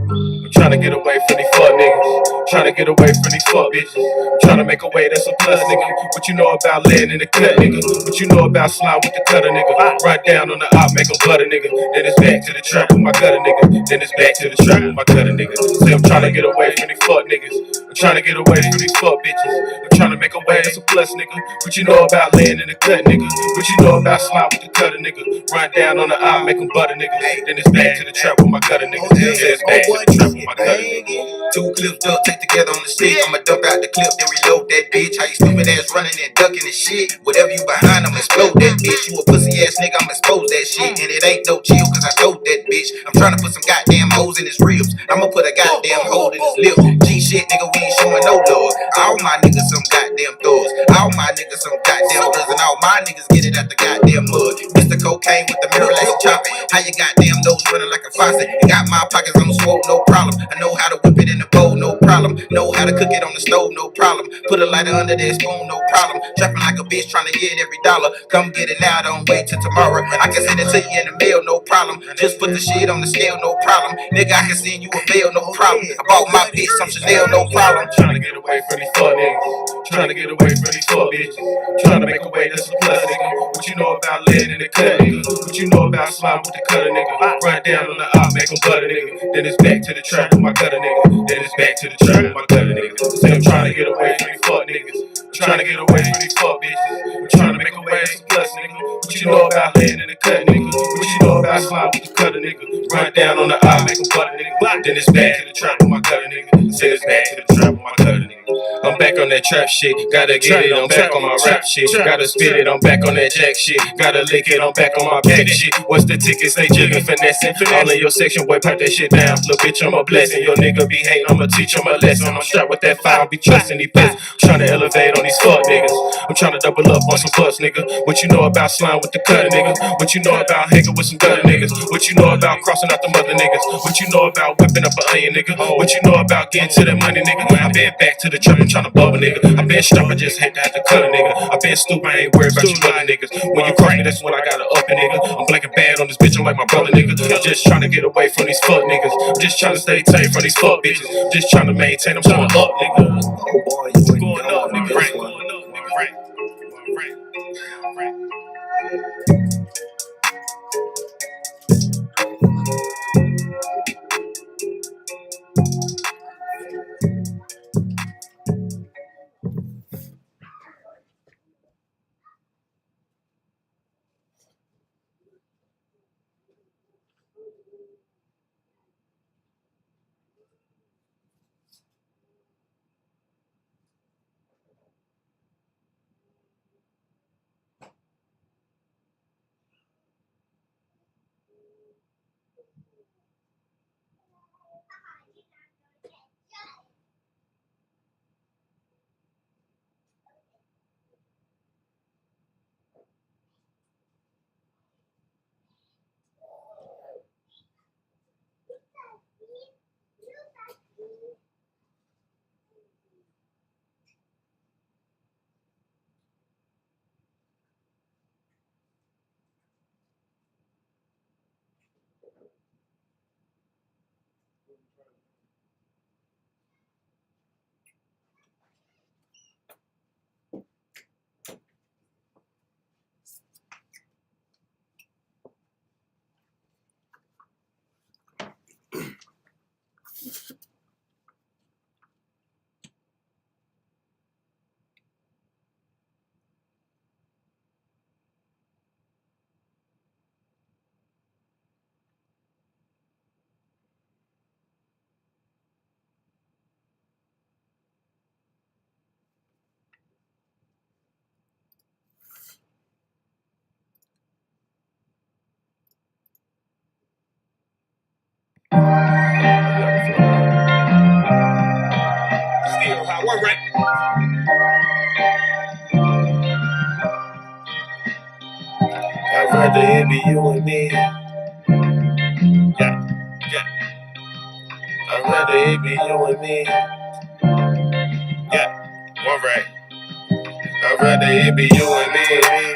I'm trying to get away from these fuck niggas. Trying to get away from these fuck bitches. I'm trying to make a way that's a plus, nigga. What you know about land in the cut, nigga? What you know about slime with the cutter, nigga? Right down on the op, make them butter, nigga. Then it's back to the trap with my cutter, nigga. Then it's back to the trap with my cutter, nigga. Say I'm trying to get away from these fuck niggas. I'm trying to get away from these fuck bitches. I'm trying to make a way that's a plus, nigga. What you know about land in the cut, nigga? What you know about slime with the cutter, nigga? Right down on the op, make them butter, nigga. Then it's back to the trap with my cutter, nigga. Say it's back to the trap with my cutter, nigga. Two clips duct tape together on the stick. I'ma dump out the clip, then reload that bitch. How you stupid ass running and ducking and shit? Whatever you behind, I'ma explode that bitch. You a pussy ass nigga, I'ma expose that shit. And it ain't no chill, cause I told that bitch. I'm trying to put some goddamn hoes in his ribs. I'ma put a goddamn hole in his lip. G shit, nigga, we ain't showing no love. All my niggas some goddamn thugs. All my niggas some goddamn bloods. And all my niggas get it out the goddamn mud. Mr. Cocaine with the mirror like chopping. How you goddamn nose running like a faucet? And got my pockets, I'm swole, no problem. I know how to whip it in the bowl, no problem. Know how to cook it on the stove, no problem. Put a lighter under that spoon, no problem. Trapping like a bitch trying to get every dollar. Come get it now, don't wait till tomorrow. I can send it to you in the mail, no problem. Just put the shit on the scale, no problem. Nigga, I can send you a bill, no problem. I bought my bitch some Chanel, no problem. Trying to get away from these fuck niggas. Trying to get away from these fuck bitches. Trying to make a way that's a plus, nigga. What you know about lead in the cut, nigga? What you know about slime with the cutter, nigga? Run down on the op, make them butter, nigga. Then it's back to the trap with my cutter, nigga. Then it's back to the trap with my cutter, nigga. Say I'm trying to get away from these fuck niggas. I'm trying to get away from these fuck bitches. I'm trying to make a way that's a plus, nigga. What you know about lead in the cut, nigga? What you know about slime with the cutter, nigga? Run down on the op, make them butter, nigga. Then it's back to the trap with my cutter, nigga. Say it's back to the trap with my cutter, nigga. I'm back on that trap shit. Gotta get it, I'm back on my rap shit. Gotta spit it, I'm back on that jack shit. Gotta lick it, I'm back on my back shit. What's the ticket? Stay jigging, finessing. All in your section, boy, pipe that shit down. Little bitch, I'm a blessing. Your nigga be hating, I'ma teach him a lesson. I'm strapped with that fire, I be trusting these pests. Tryna elevate on these fuck niggas. I'm tryna double up on some butts, nigga. What you know about slime with the cutter, nigga? What you know about hanging with some gutter niggas? What you know about crossing out the mother niggas? What you know about whipping up an onion, nigga? What you know about getting to that money, nigga? I been back to the trap and tryna bubble, nigga. I been strapped, I just hate to have to cut a nigga. I been stupid, I ain't worried about you other niggas. When you cross me, that's when I gotta up it, nigga. I'm blanking bad on this bitch, I'm like my brother, nigga. I'm just tryna get away from these fuck niggas. I'm just tryna stay tame from these fuck bitches. I'm just tryna maintain, I'm going up, nigga. Going up, nigga. Right. Going up, nigga. Right. Still high, one right. I'd rather it be you and me. Yeah, yeah. I'd rather it be you and me. Yeah, one right. I'd rather it be you and me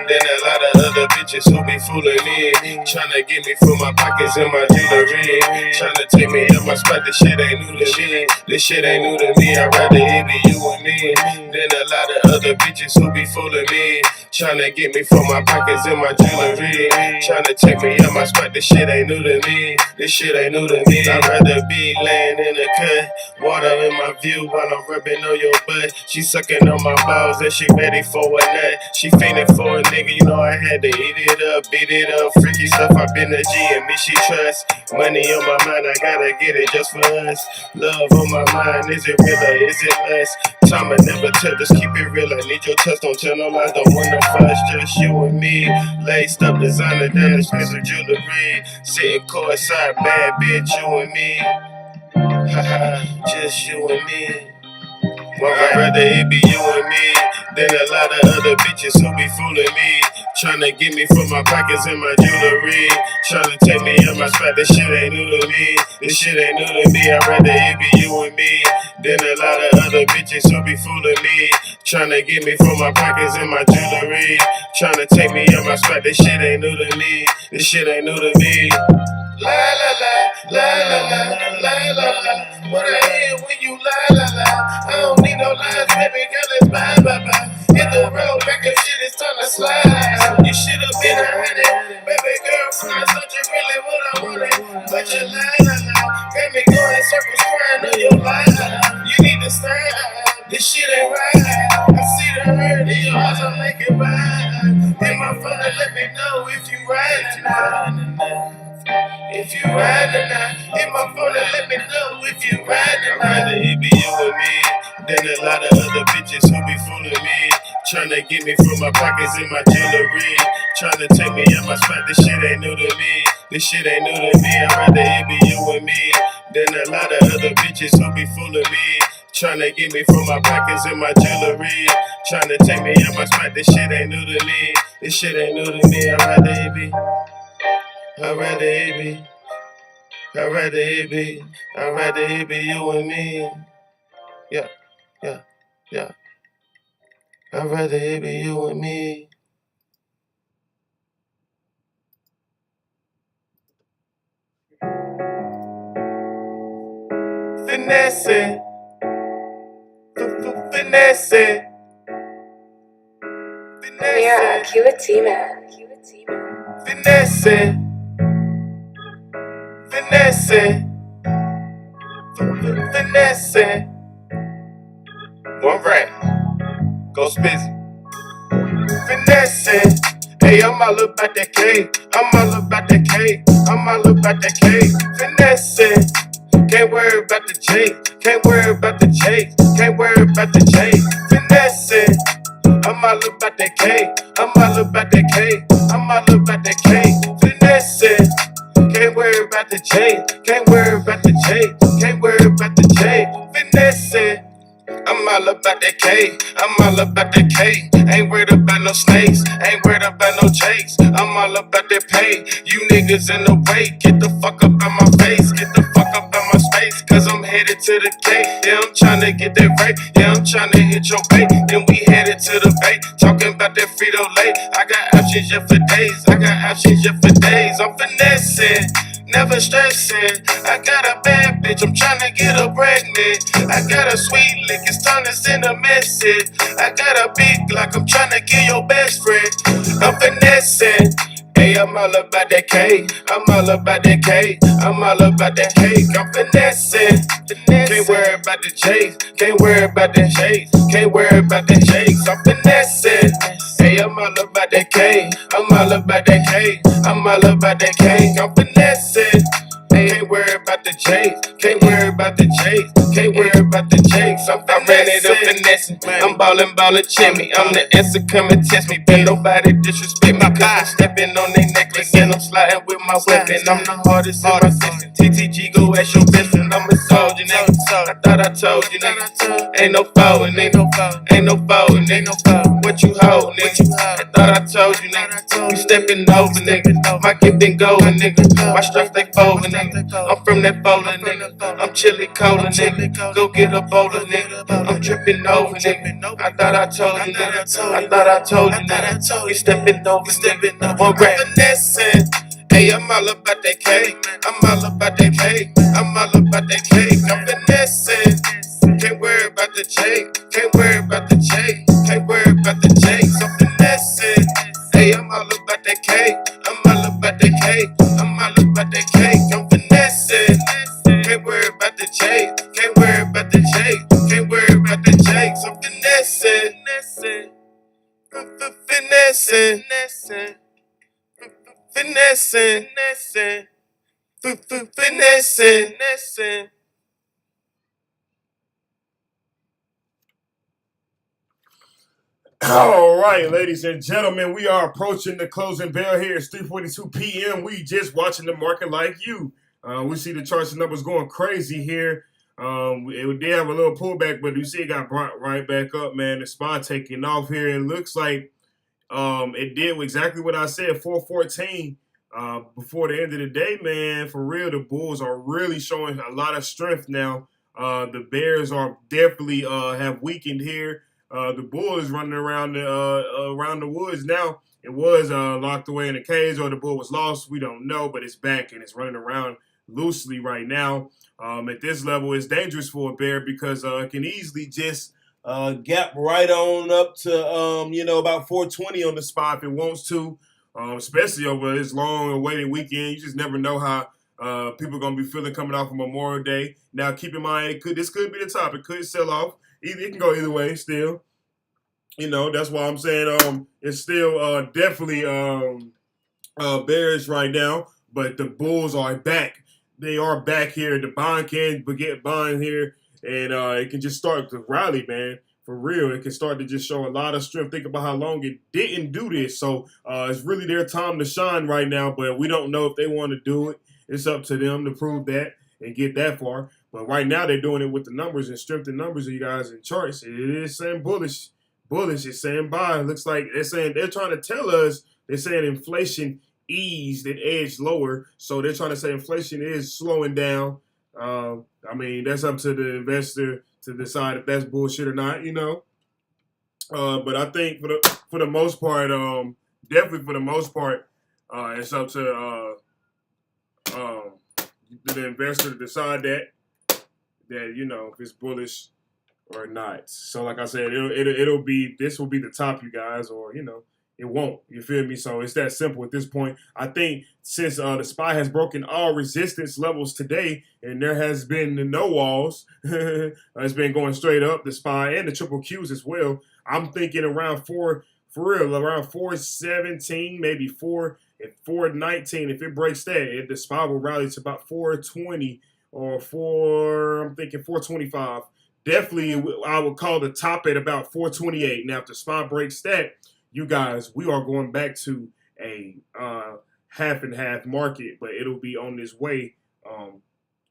than a lot of other bitches who be fooling me. Tryna get me from my pockets and my jewelry. Tryna take me up my spot, this shit ain't new to me. This shit ain't new to me. I'd rather it be you and me than a lot of other bitches who be fooling me. Tryna get me from my pockets and my jewelry. Tryna take me up my spot, this shit ain't new to me. This shit ain't new to me. I'd rather be laying in the cut, water in my view while I'm rubbing on your butt. She sucking on my balls and she ready for a nut. She fainted for a nigga, you know I had to eat it up, beat it up. Freaky stuff, I been a G and me she trust. Money on my mind, I gotta get it just for us. Love on my mind, is it real or is it less? Time I never tell, just keep it real. I need your touch, don't tell no lies, don't want no fuss. Just you and me, laced up designer, down expensive jewelry. Sitting courtside, bad bitch, you and me. Haha, just you and me. Well, I'd rather it be you and me than a lot of other bitches who be fooling me. Tryna get me from my pockets and my jewelry. Tryna take me up my spot, this shit ain't new to me. This shit ain't new to me. I'd rather it be you and me than a lot of other bitches who be fooling me. Tryna get me from my pockets and my jewelry. Tryna take me up my spot, this shit ain't new to me. This shit ain't new to me. La la la, la la la, la la la. What I hear when you la la la. I don't need no lines, baby girl, it's bye bye bye. Hit the road, back up shit, it's time to slide. You should've been a honey, baby girl, from such you really what I wanted. But you la la la, got me going circles crying on your life. You need to stop, this shit ain't right. I see the hurt in your eyes, I make it right. Hit my phone and let me know if you right tonight. If you ride or not, hit my phone and let me know if you ride or not. I'd rather it be you and me than a lot of other Tryna get me from my pockets and my jewelry. Tryna take me in my spot, this shit ain't new to me. This shit ain't new to me, I'd rather it be you and me than a lot of other bitches who be fooling me. Tryna get me from my pockets and my jewelry. Tryna take me in my spot, this shit ain't new to me. This shit ain't new to me, I'd rather it be. I'd rather it be. I'd rather it be. I'd rather it be you and me. Yeah, yeah, yeah. I'd rather it be you and me. Finesse. Finesse. Yeah, QT man. Finesse. Finesse. Finesse. One right. Go busy. Finesse. Hey, I'm all about that cake. I'm all about that cake. I'm all about that cake. Finesse. Can't worry about the J. Can't worry about the J. Can't worry about the J. Finesse. I'm all about that cake. I'm all about that cake. I'm all about that cake. Finesse. Can't worry about the J. Can't worry about the J. Can't worry about the J. Finesse. I'm all about that K, I'm all about that K. Ain't worried about no snakes, ain't worried about no jakes. I'm all about that pay. You niggas in the way, get the fuck up out my face, get the fuck up out my space. Cause I'm headed to the K, yeah, I'm tryna get that right, yeah, I'm tryna hit your bait. Then we headed to the bay, talking about that Frito Lay. I got options, yeah, for days, I got options, yeah, for days. I'm finessing. Never stressing. I got a bad bitch, I'm tryna get her pregnant. I got a sweet lick, it's time to send a message. I got a big Glock, I'm tryna kill your best friend. I'm finessing. Hey, I'm all about that cake. I'm all about that cake. I'm all about that cake. I'm finessing. Can't worry about the chase. Can't worry about the chase. Can't worry about the chase. I'm finessing. Hey, I'm all about that cake. I'm all about that cake. I'm all about that cake. I'm finessing. Can't worry about the chase. Can't worry about the chase. Can't worry about the chase. I ran it up finessing. I'm ballin', chimney. I'm the answer, come and test me. But nobody disrespect me. Cause I'm stepping on their necklace and I'm sliding with my weapon. I'm the hardest in my section. TTG, go ask your best friend. I'm a soldier, nigga. I thought I told you, nigga. Ain't no following, nigga. Ain't no following, nigga. What you hold, nigga? I thought I told you, nigga. We stepping over, nigga. My gift been going, nigga. My strength they folding, nigga. I'm from that bowler, nigga. I'm chilly cola, nigga. Go get a bowler, nigga. I'm tripping over, nigga. I thought I told you, nigga. I thought I told you, nigga. We stepping over, nigga. One rap. Finessing. Hey, I'm all about that cake. I'm all about that cake. I'm all about that cake. I'm finessing. Can't worry about the J. Can't worry about the J. Can't worry about the J. I'm finessing. Hey, I'm all about that cake. I'm all about that cake. I'm all about that cake. I'm finessing. Can't worry about the J. Can't worry about the J. Can't worry about the J. I'm finessing. Finessing. Finessing. Finessing. All right, ladies and gentlemen, we are approaching the closing bell here. It's 3:42 p.m. We just watching the market like you. We see the charts and numbers going crazy here. It did have a little pullback, but you see it got brought right back up, man. The spot taking off here. It looks like it did exactly what I said, 414 before the end of the day, man. For real, the Bulls are really showing a lot of strength now. The Bears are definitely have weakened here. The bull is running around the woods now. It was locked away in a cage, or the bull was lost. We don't know, but it's back and it's running around loosely right now. At this level, it's dangerous for a bear because it can easily just gap right on up to about 420 on the spot if it wants to. Especially over this long awaited weekend, you just never know how people are gonna be feeling coming off of Memorial Day. Now, keep in mind, this could be the top. It could sell off. It can go either way still. That's why I'm saying it's still definitely bearish right now. But the Bulls are back. They are back here. The bond can get bond here, and it can just start to rally, man. for real, it can start to just show a lot of strength. Think about how long it didn't do this. So it's really their time to shine right now, but we don't know if they want to do it. It's up to them to prove that and get that far. But right now they're doing it with the numbers and strength and numbers of you guys in charts. It is saying bullish. Bullish is saying buy. It looks like they're trying to tell us, they're saying inflation eased and edged lower. So they're trying to say inflation is slowing down. I mean, that's up to the investor to decide if that's bullshit or not, you know. But I think for the most part, definitely for the most part, it's up to the investor to decide that you know if it's bullish or not. So like I said, it'll be, this will be the top, you guys, or you know it won't. You feel me? So it's that simple at this point. I think since the SPY has broken all resistance levels today, and there has been no walls, it's been going straight up, the SPY and the triple Qs as well. I'm thinking around around 417, maybe 419. If it breaks that, the SPY will rally to about 420 or I'm thinking 425. Definitely, I would call the top at about 428. Now, if the SPY breaks that, you guys, we are going back to a half and half market, but it'll be on this way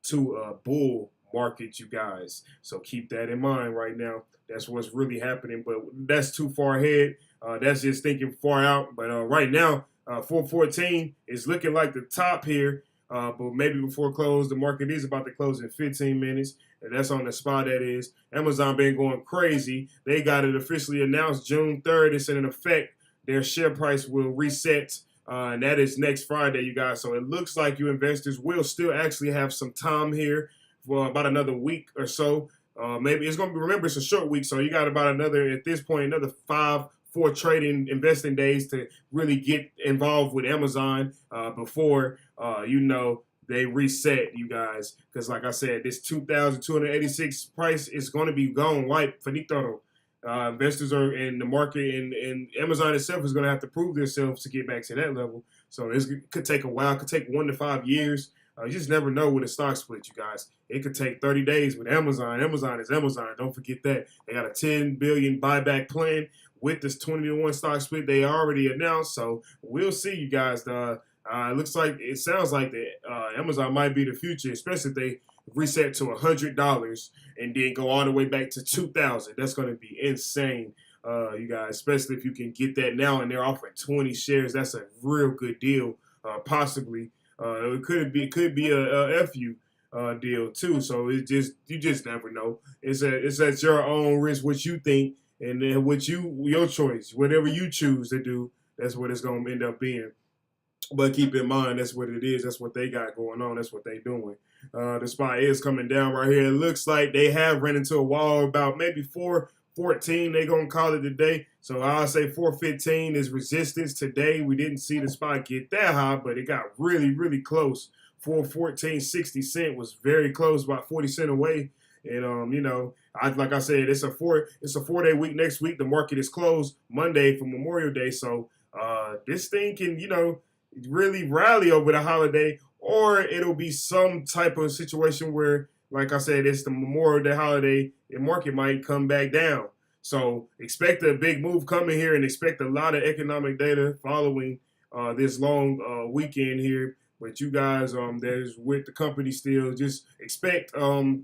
to a bull market, you guys. So keep that in mind right now. That's what's really happening, but that's too far ahead. That's just thinking far out. But right now, 414 is looking like the top here. But maybe before close, the market is about to close in 15 minutes. And that's on the SPY, that is. Amazon been going crazy. They got it officially announced June 3rd. It's in effect. Their share price will reset. And that is next Friday, you guys. So it looks like you investors will still actually have some time here for about another week or so. Maybe it's going to be, remember, it's a short week. So you got about another, at this point, another 4 trading investing days to really get involved with Amazon before, you know, they reset, you guys. Because like I said, this 2,286 price is going to be gone, white, finito. Investors are in the market, and Amazon itself is going to have to prove themselves to get back to that level. So it could take a while. It could take 1 to 5 years. You just never know with a stock split, you guys. It could take 30 days with Amazon. Amazon is Amazon. Don't forget that. They got a $10 billion buyback plan with this 20-to-1 stock split they already announced. So we'll see, you guys. It sounds like that Amazon might be the future, especially if they reset to $100 and then go all the way back to 2,000. That's going to be insane, you guys, especially if you can get that now and they're offering 20 shares. That's a real good deal, possibly. It could be a FU deal too. So you just never know. It's at your own risk what you think, and then your choice, whatever you choose to do, that's what it's gonna end up being. But keep in mind, that's what it is. That's what they got going on. That's what they doing. The SPY is coming down right here. It looks like they have ran into a wall about maybe 414. They're going to call it today. So I'll say 415 is resistance today. We didn't see the SPY get that high, but it got really, really close. 414.60 cent was very close, about 40 cents away. And, you know, like I said, it's a 4-day week next week. The market is closed Monday for Memorial Day. So this thing can, you know, really rally over the holiday, or it'll be some type of situation where, like I said, it's the Memorial Day holiday, the market might come back down. So expect a big move coming here and expect a lot of economic data following this long weekend here. But you guys that's with the company still, just expect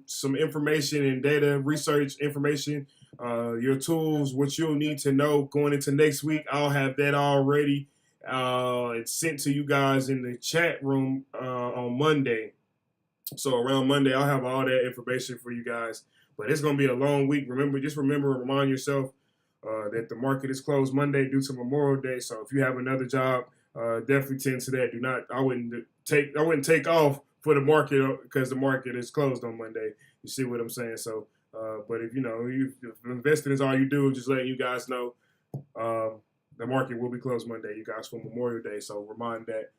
some information and data, research information, your tools, what you'll need to know going into next week. I'll have that already. It's sent to you guys in the chat room on Monday. So around Monday, I'll have all that information for you guys. But it's going to be a long week. Remind yourself that the market is closed Monday due to Memorial Day. So if you have another job, definitely tend to that. I wouldn't take off for the market because the market is closed on Monday. You see what I'm saying? So, but if if investing is all you do, just letting you guys know, the market will be closed Monday, you guys, for Memorial Day. So remind that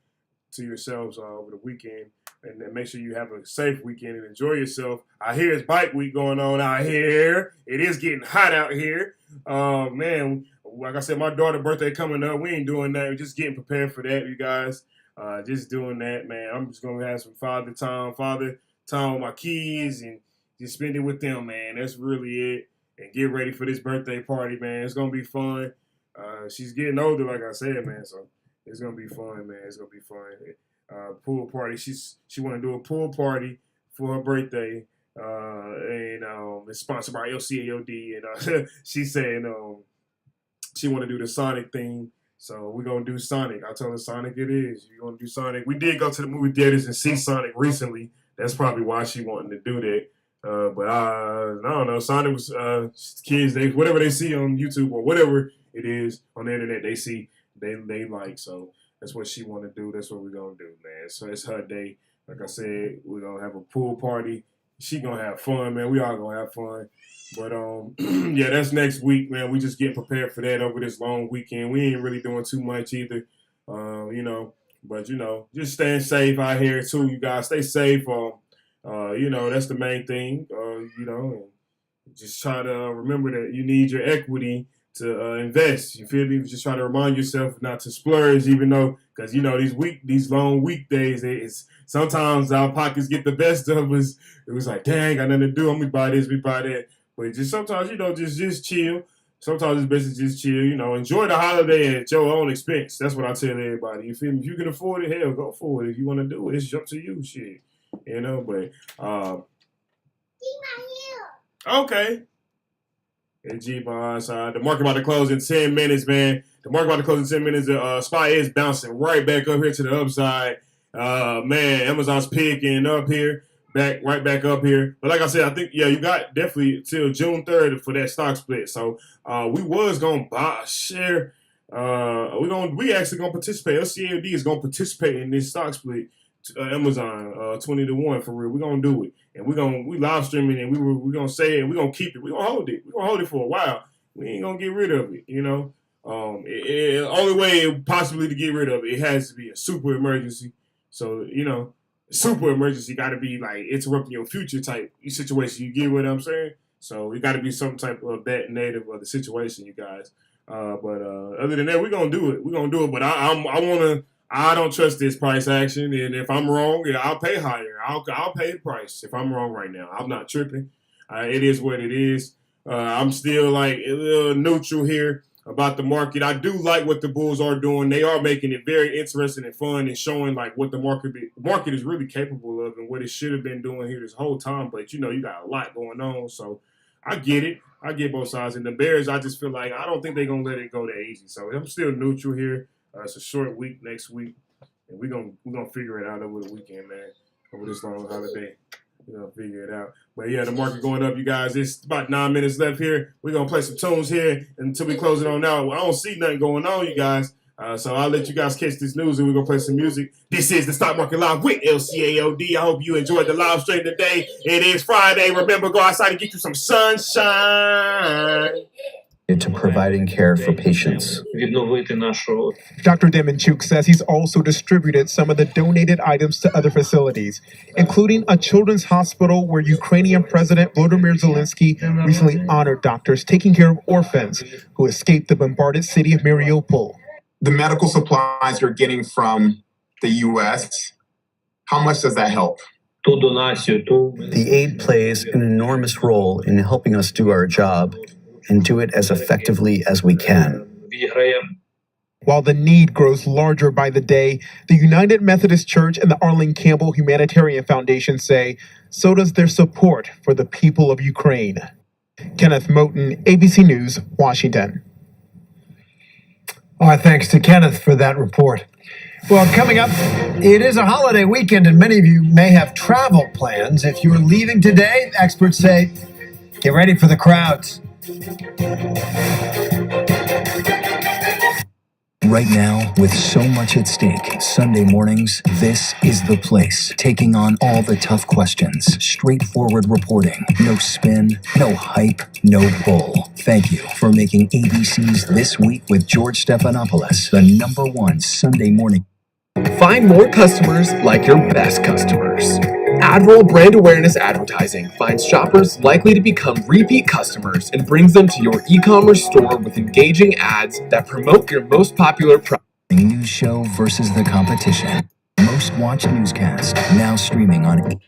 to yourselves over the weekend, and then make sure you have a safe weekend and enjoy yourself. I hear it's bike week going on out here. It is getting hot out here. Man, like I said, my daughter's birthday coming up. We ain't doing that. We're just getting prepared for that, you guys. Just doing that, man. I'm just going to have some father time with my kids and just spend it with them, man. That's really it. and get ready for this birthday party, man. It's gonna be fun. She's getting older, like I said, man. So it's gonna be fun, man. It's gonna be fun. Pool party. She want to do a pool party for her birthday, and it's sponsored by LCAOD. And she's saying she want to do the Sonic theme. So we're gonna do Sonic. I told her Sonic it is. You're gonna do Sonic. We did go to the movie theaters and see Sonic recently. That's probably why she wanting to do that. But I don't know. Sonic was kids. Whatever they see on YouTube or whatever it is on the internet, they see they like. So that's what she want to do. That's what we're gonna do, man. So it's her day. Like I said, we're gonna have a pool party. She gonna have fun, man. We all gonna have fun. But yeah, that's next week, man. We just getting prepared for that over this long weekend. We ain't really doing too much either, you know. But you know, just staying safe out here too. You guys stay safe. You know, that's the main thing. You know, and just try to remember that you need your equity to invest. You feel me? Just try to remind yourself not to splurge, even though, because you know these long weekdays, it's sometimes our pockets get the best of us. It was like, dang, got nothing to do. I'm gonna buy this, we buy that. But just sometimes, you know, just chill. Sometimes it's best to just chill. You know, enjoy the holiday at your own expense. That's what I tell everybody. You feel me? If you can afford it, hell, go for it. If you want to do it, it's up to you, shit. You know, but okay. And G by side. The market about to close in 10 minutes, man. The market about to close in 10 minutes. The SPY is bouncing right back up here to the upside. Man, Amazon's picking up here. Right back up here. But like I said, I think, yeah, you got definitely till June 3rd for that stock split. So we was going to buy a share. We actually going to participate. LCAD is going to participate in this stock split. Amazon 20-1 for real. We're going to do it. And we live streaming and we're going to say it. We're going to keep it. We're going to hold it. We're going to hold it for a while. We ain't going to get rid of it, you know. Only way possibly to get rid of it has to be a super emergency. So, you know, super emergency got to be like interrupting your future type situation. You get what I'm saying? So it got to be some type of that native of the situation, you guys. But other than that, we're gonna do it. We're gonna do it. But I don't trust this price action. And if I'm wrong, yeah, I'll pay higher. I'll pay the price if I'm wrong right now. I'm not tripping. It is what it is. I'm still like a little neutral here about the market. I do like what the Bulls are doing. They are making it very interesting and fun and showing like what the market is really capable of and what it should have been doing here this whole time. But, you know, you got a lot going on. So I get it. I get both sides. And the Bears, I just feel like I don't think they're going to let it go that easy. So I'm still neutral here. It's a short week next week. And we're gonna figure it out over the weekend, man, over this long holiday. We're going to figure it out. But, yeah, the market going up, you guys. It's about 9 minutes left here. We're going to play some tunes here until we close it on out. I don't see nothing going on, you guys. So I'll let you guys catch this news, and we're going to play some music. This is the Stock Market Live with LCAOD. I hope you enjoyed the live stream today. It is Friday. Remember, go outside and get you some sunshine. To providing care for patients. Dr. Demenchuk says he's also distributed some of the donated items to other facilities, including a children's hospital where Ukrainian President Volodymyr Zelensky recently honored doctors taking care of orphans who escaped the bombarded city of Mariupol. The medical supplies you're getting from the U.S., how much does that help? The aid plays an enormous role in helping us do our job and do it as effectively as we can. While the need grows larger by the day, the United Methodist Church and the Arlene Campbell Humanitarian Foundation say so does their support for the people of Ukraine. Kenneth Moten, ABC News, Washington. Our thanks to Kenneth for that report. Well, coming up, it is a holiday weekend and many of you may have travel plans. If you're leaving today, experts say, get ready for the crowds. Right now, with so much at stake, Sunday mornings, this is the place. Taking on all the tough questions. Straightforward reporting. No spin, no hype, no bull. Thank you for making ABC's This Week with George Stephanopoulos the #1 Sunday morning. Find more customers like your best customers. Admiral Brand Awareness Advertising finds shoppers likely to become repeat customers and brings them to your e-commerce store with engaging ads that promote your most popular product. News show versus the competition. Most watched newscast, now streaming on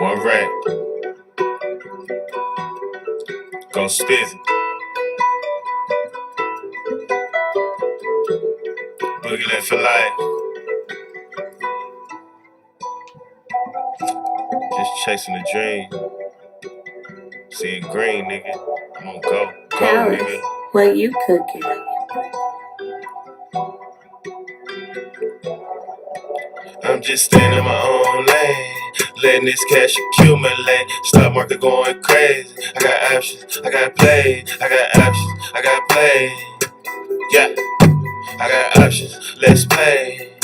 One rack. Go spit. Boogie Lit for life. Just chasing a dream. See it green, nigga. I'm gonna go, nigga. What you cooking? I'm just staying in my own lane, letting this cash accumulate. Stock market going crazy. I got options, I got play. I got options, I got play. Yeah, I got options, let's play.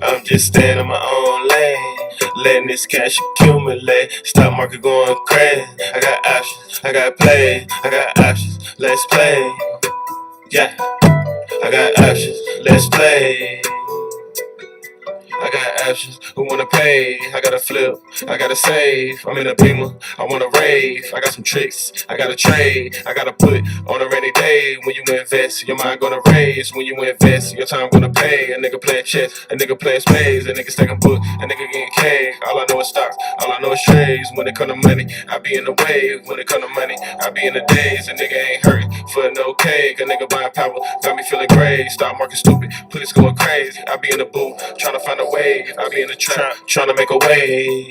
I'm just staying in my own lane, letting this cash accumulate. Stock market going crazy. I got options, I got play. I got options, let's play. Yeah, I got options, let's play. I got options, who wanna pay? I gotta flip, I gotta save. I'm in a beamer, I wanna rave. I got some tricks, I gotta trade. I gotta put on a rainy day. When you invest, your mind gonna raise. When you invest, your time gonna pay. A nigga playing chess, a nigga playing spades. A nigga stacking book, a nigga getting cake. All I know is stocks, all I know is trades. When it come to money, I be in the wave. When it come to money, I be in the days. A nigga ain't hurt for no cake. A nigga buying power, got me feeling great. Stock market stupid, please going crazy. I be in the booth, trying to find a way. I be in the trap, trying to make a way.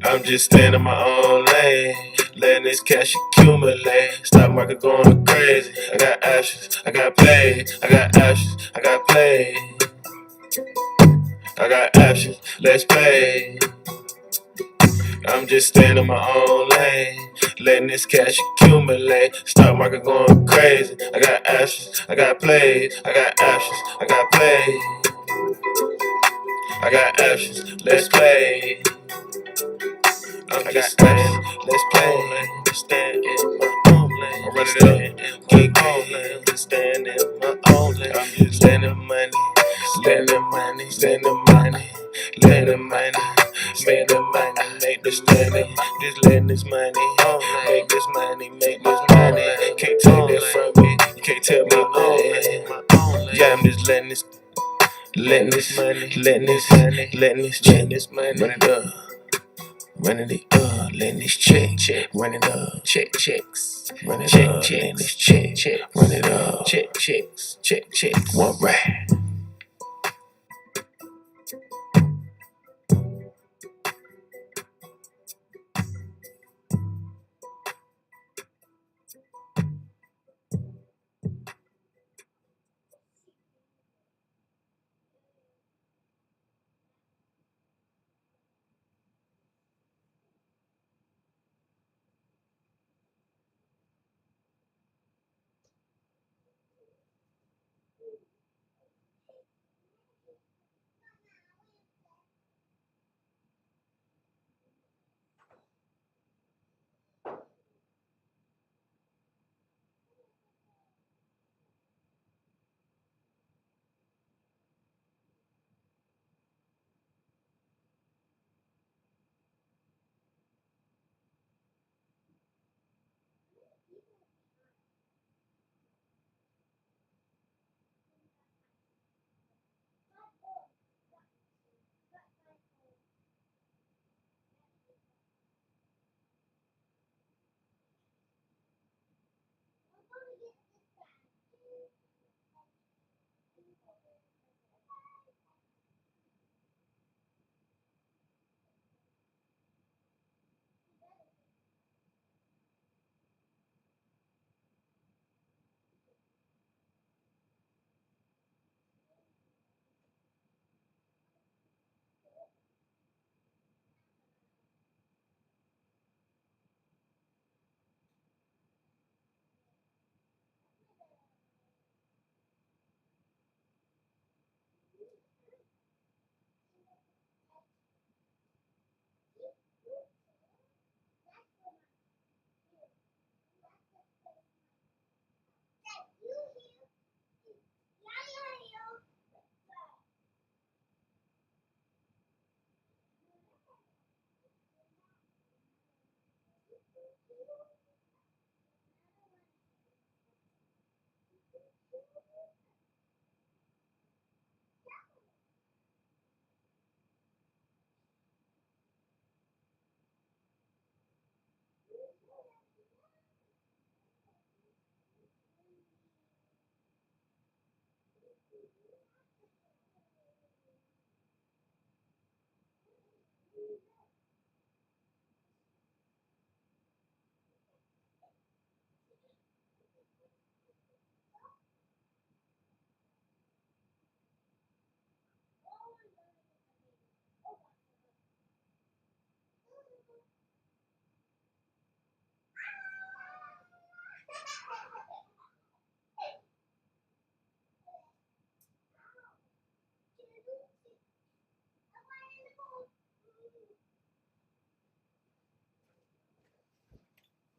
I'm just staying in my own lane, letting this cash accumulate. Stock market going crazy. I got options, I got play. I got options, I got play. I got options, let's play. I'm just staying in my own lane, letting this cash accumulate. Stock market going crazy. I got options, I got play. I got options, I got play. I got options, let's play. I'm just staying, let's play. Stand in my own lane. I'm running up, keep on, stand in my own lane. I'm just standing money, standing money, standing money, letting money, make the money, make the standing. Just letting this money, make this money, make this money. Can't take that from me, you can't tell me nothing. Yeah, I'm just letting this money, letting this money, letting this money, run it up. Running it up, letting this check, run it up, checks, run it up, letting this check, run it up, checks, one rack.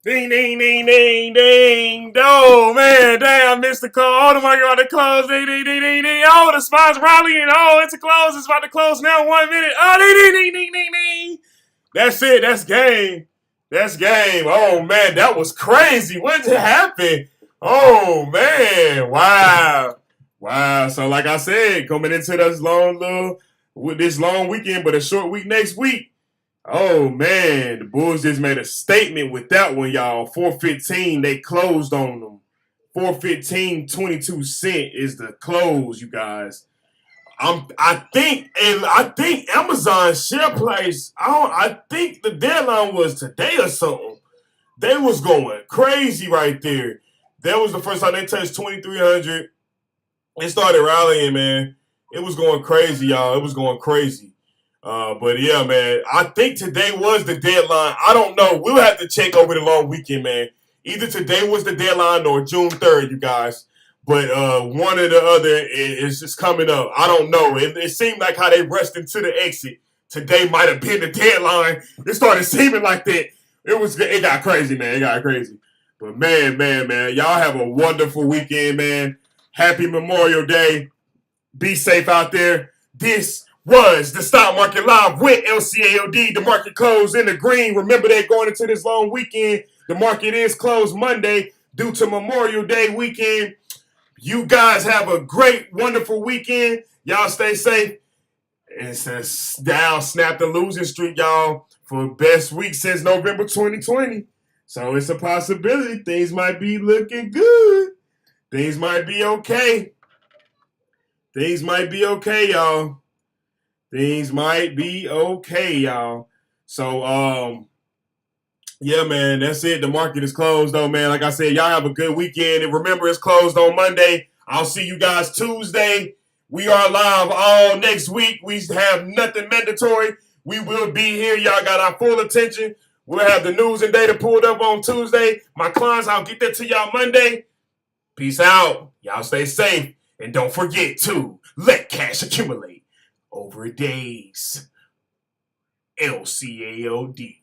Ding, ding, ding, ding, ding. Oh, man, damn, I missed the call. Oh, my God, the close. Ding, ding, ding, ding, ding. Oh, the spot's rallying. Oh, it's a close. It's about to close now. 1 minute. Oh, ding, ding, ding, ding, ding, ding. That's it. That's game. That's game. Oh, man, that was crazy. What happened? Oh, man. Wow. Wow. So, like I said, coming into this long weekend, but a short week next week. Oh, man, the Bulls just made a statement with that one, y'all. 415, they closed on them. 415, 22 cents is the close, you guys. I think Amazon share price, I think the deadline was today or something. They was going crazy right there. That was the first time they touched 2,300. They started rallying, man. It was going crazy, y'all. It was going crazy. But yeah, man, I think today was the deadline. I don't know. We'll have to check over the long weekend, man. Either today was the deadline or June 3rd, you guys. But one or the other is just coming up. I don't know. It seemed like how they rushed into the exit. Today might have been the deadline. It started seeming like that. It got crazy, man. It got crazy. But man, y'all have a wonderful weekend, man. Happy Memorial Day. Be safe out there. This was the Stock Market Live with LCAOD. The market closed in the green. Remember, they're going into this long weekend. The market is closed Monday due to Memorial Day weekend. You guys have a great, wonderful weekend. Y'all stay safe. It's a down, snap the losing streak, y'all, for best week since November 2020. So it's a possibility. Things might be looking good. Things might be okay. Things might be okay, y'all. Things might be okay, y'all. So, yeah, man, that's it. The market is closed, though, man. Like I said, y'all have a good weekend. And remember, it's closed on Monday. I'll see you guys Tuesday. We are live all next week. We have nothing mandatory. We will be here. Y'all got our full attention. We'll have the news and data pulled up on Tuesday. My clients, I'll get that to y'all Monday. Peace out. Y'all stay safe. And don't forget to let cash accumulate over days. LCAOD.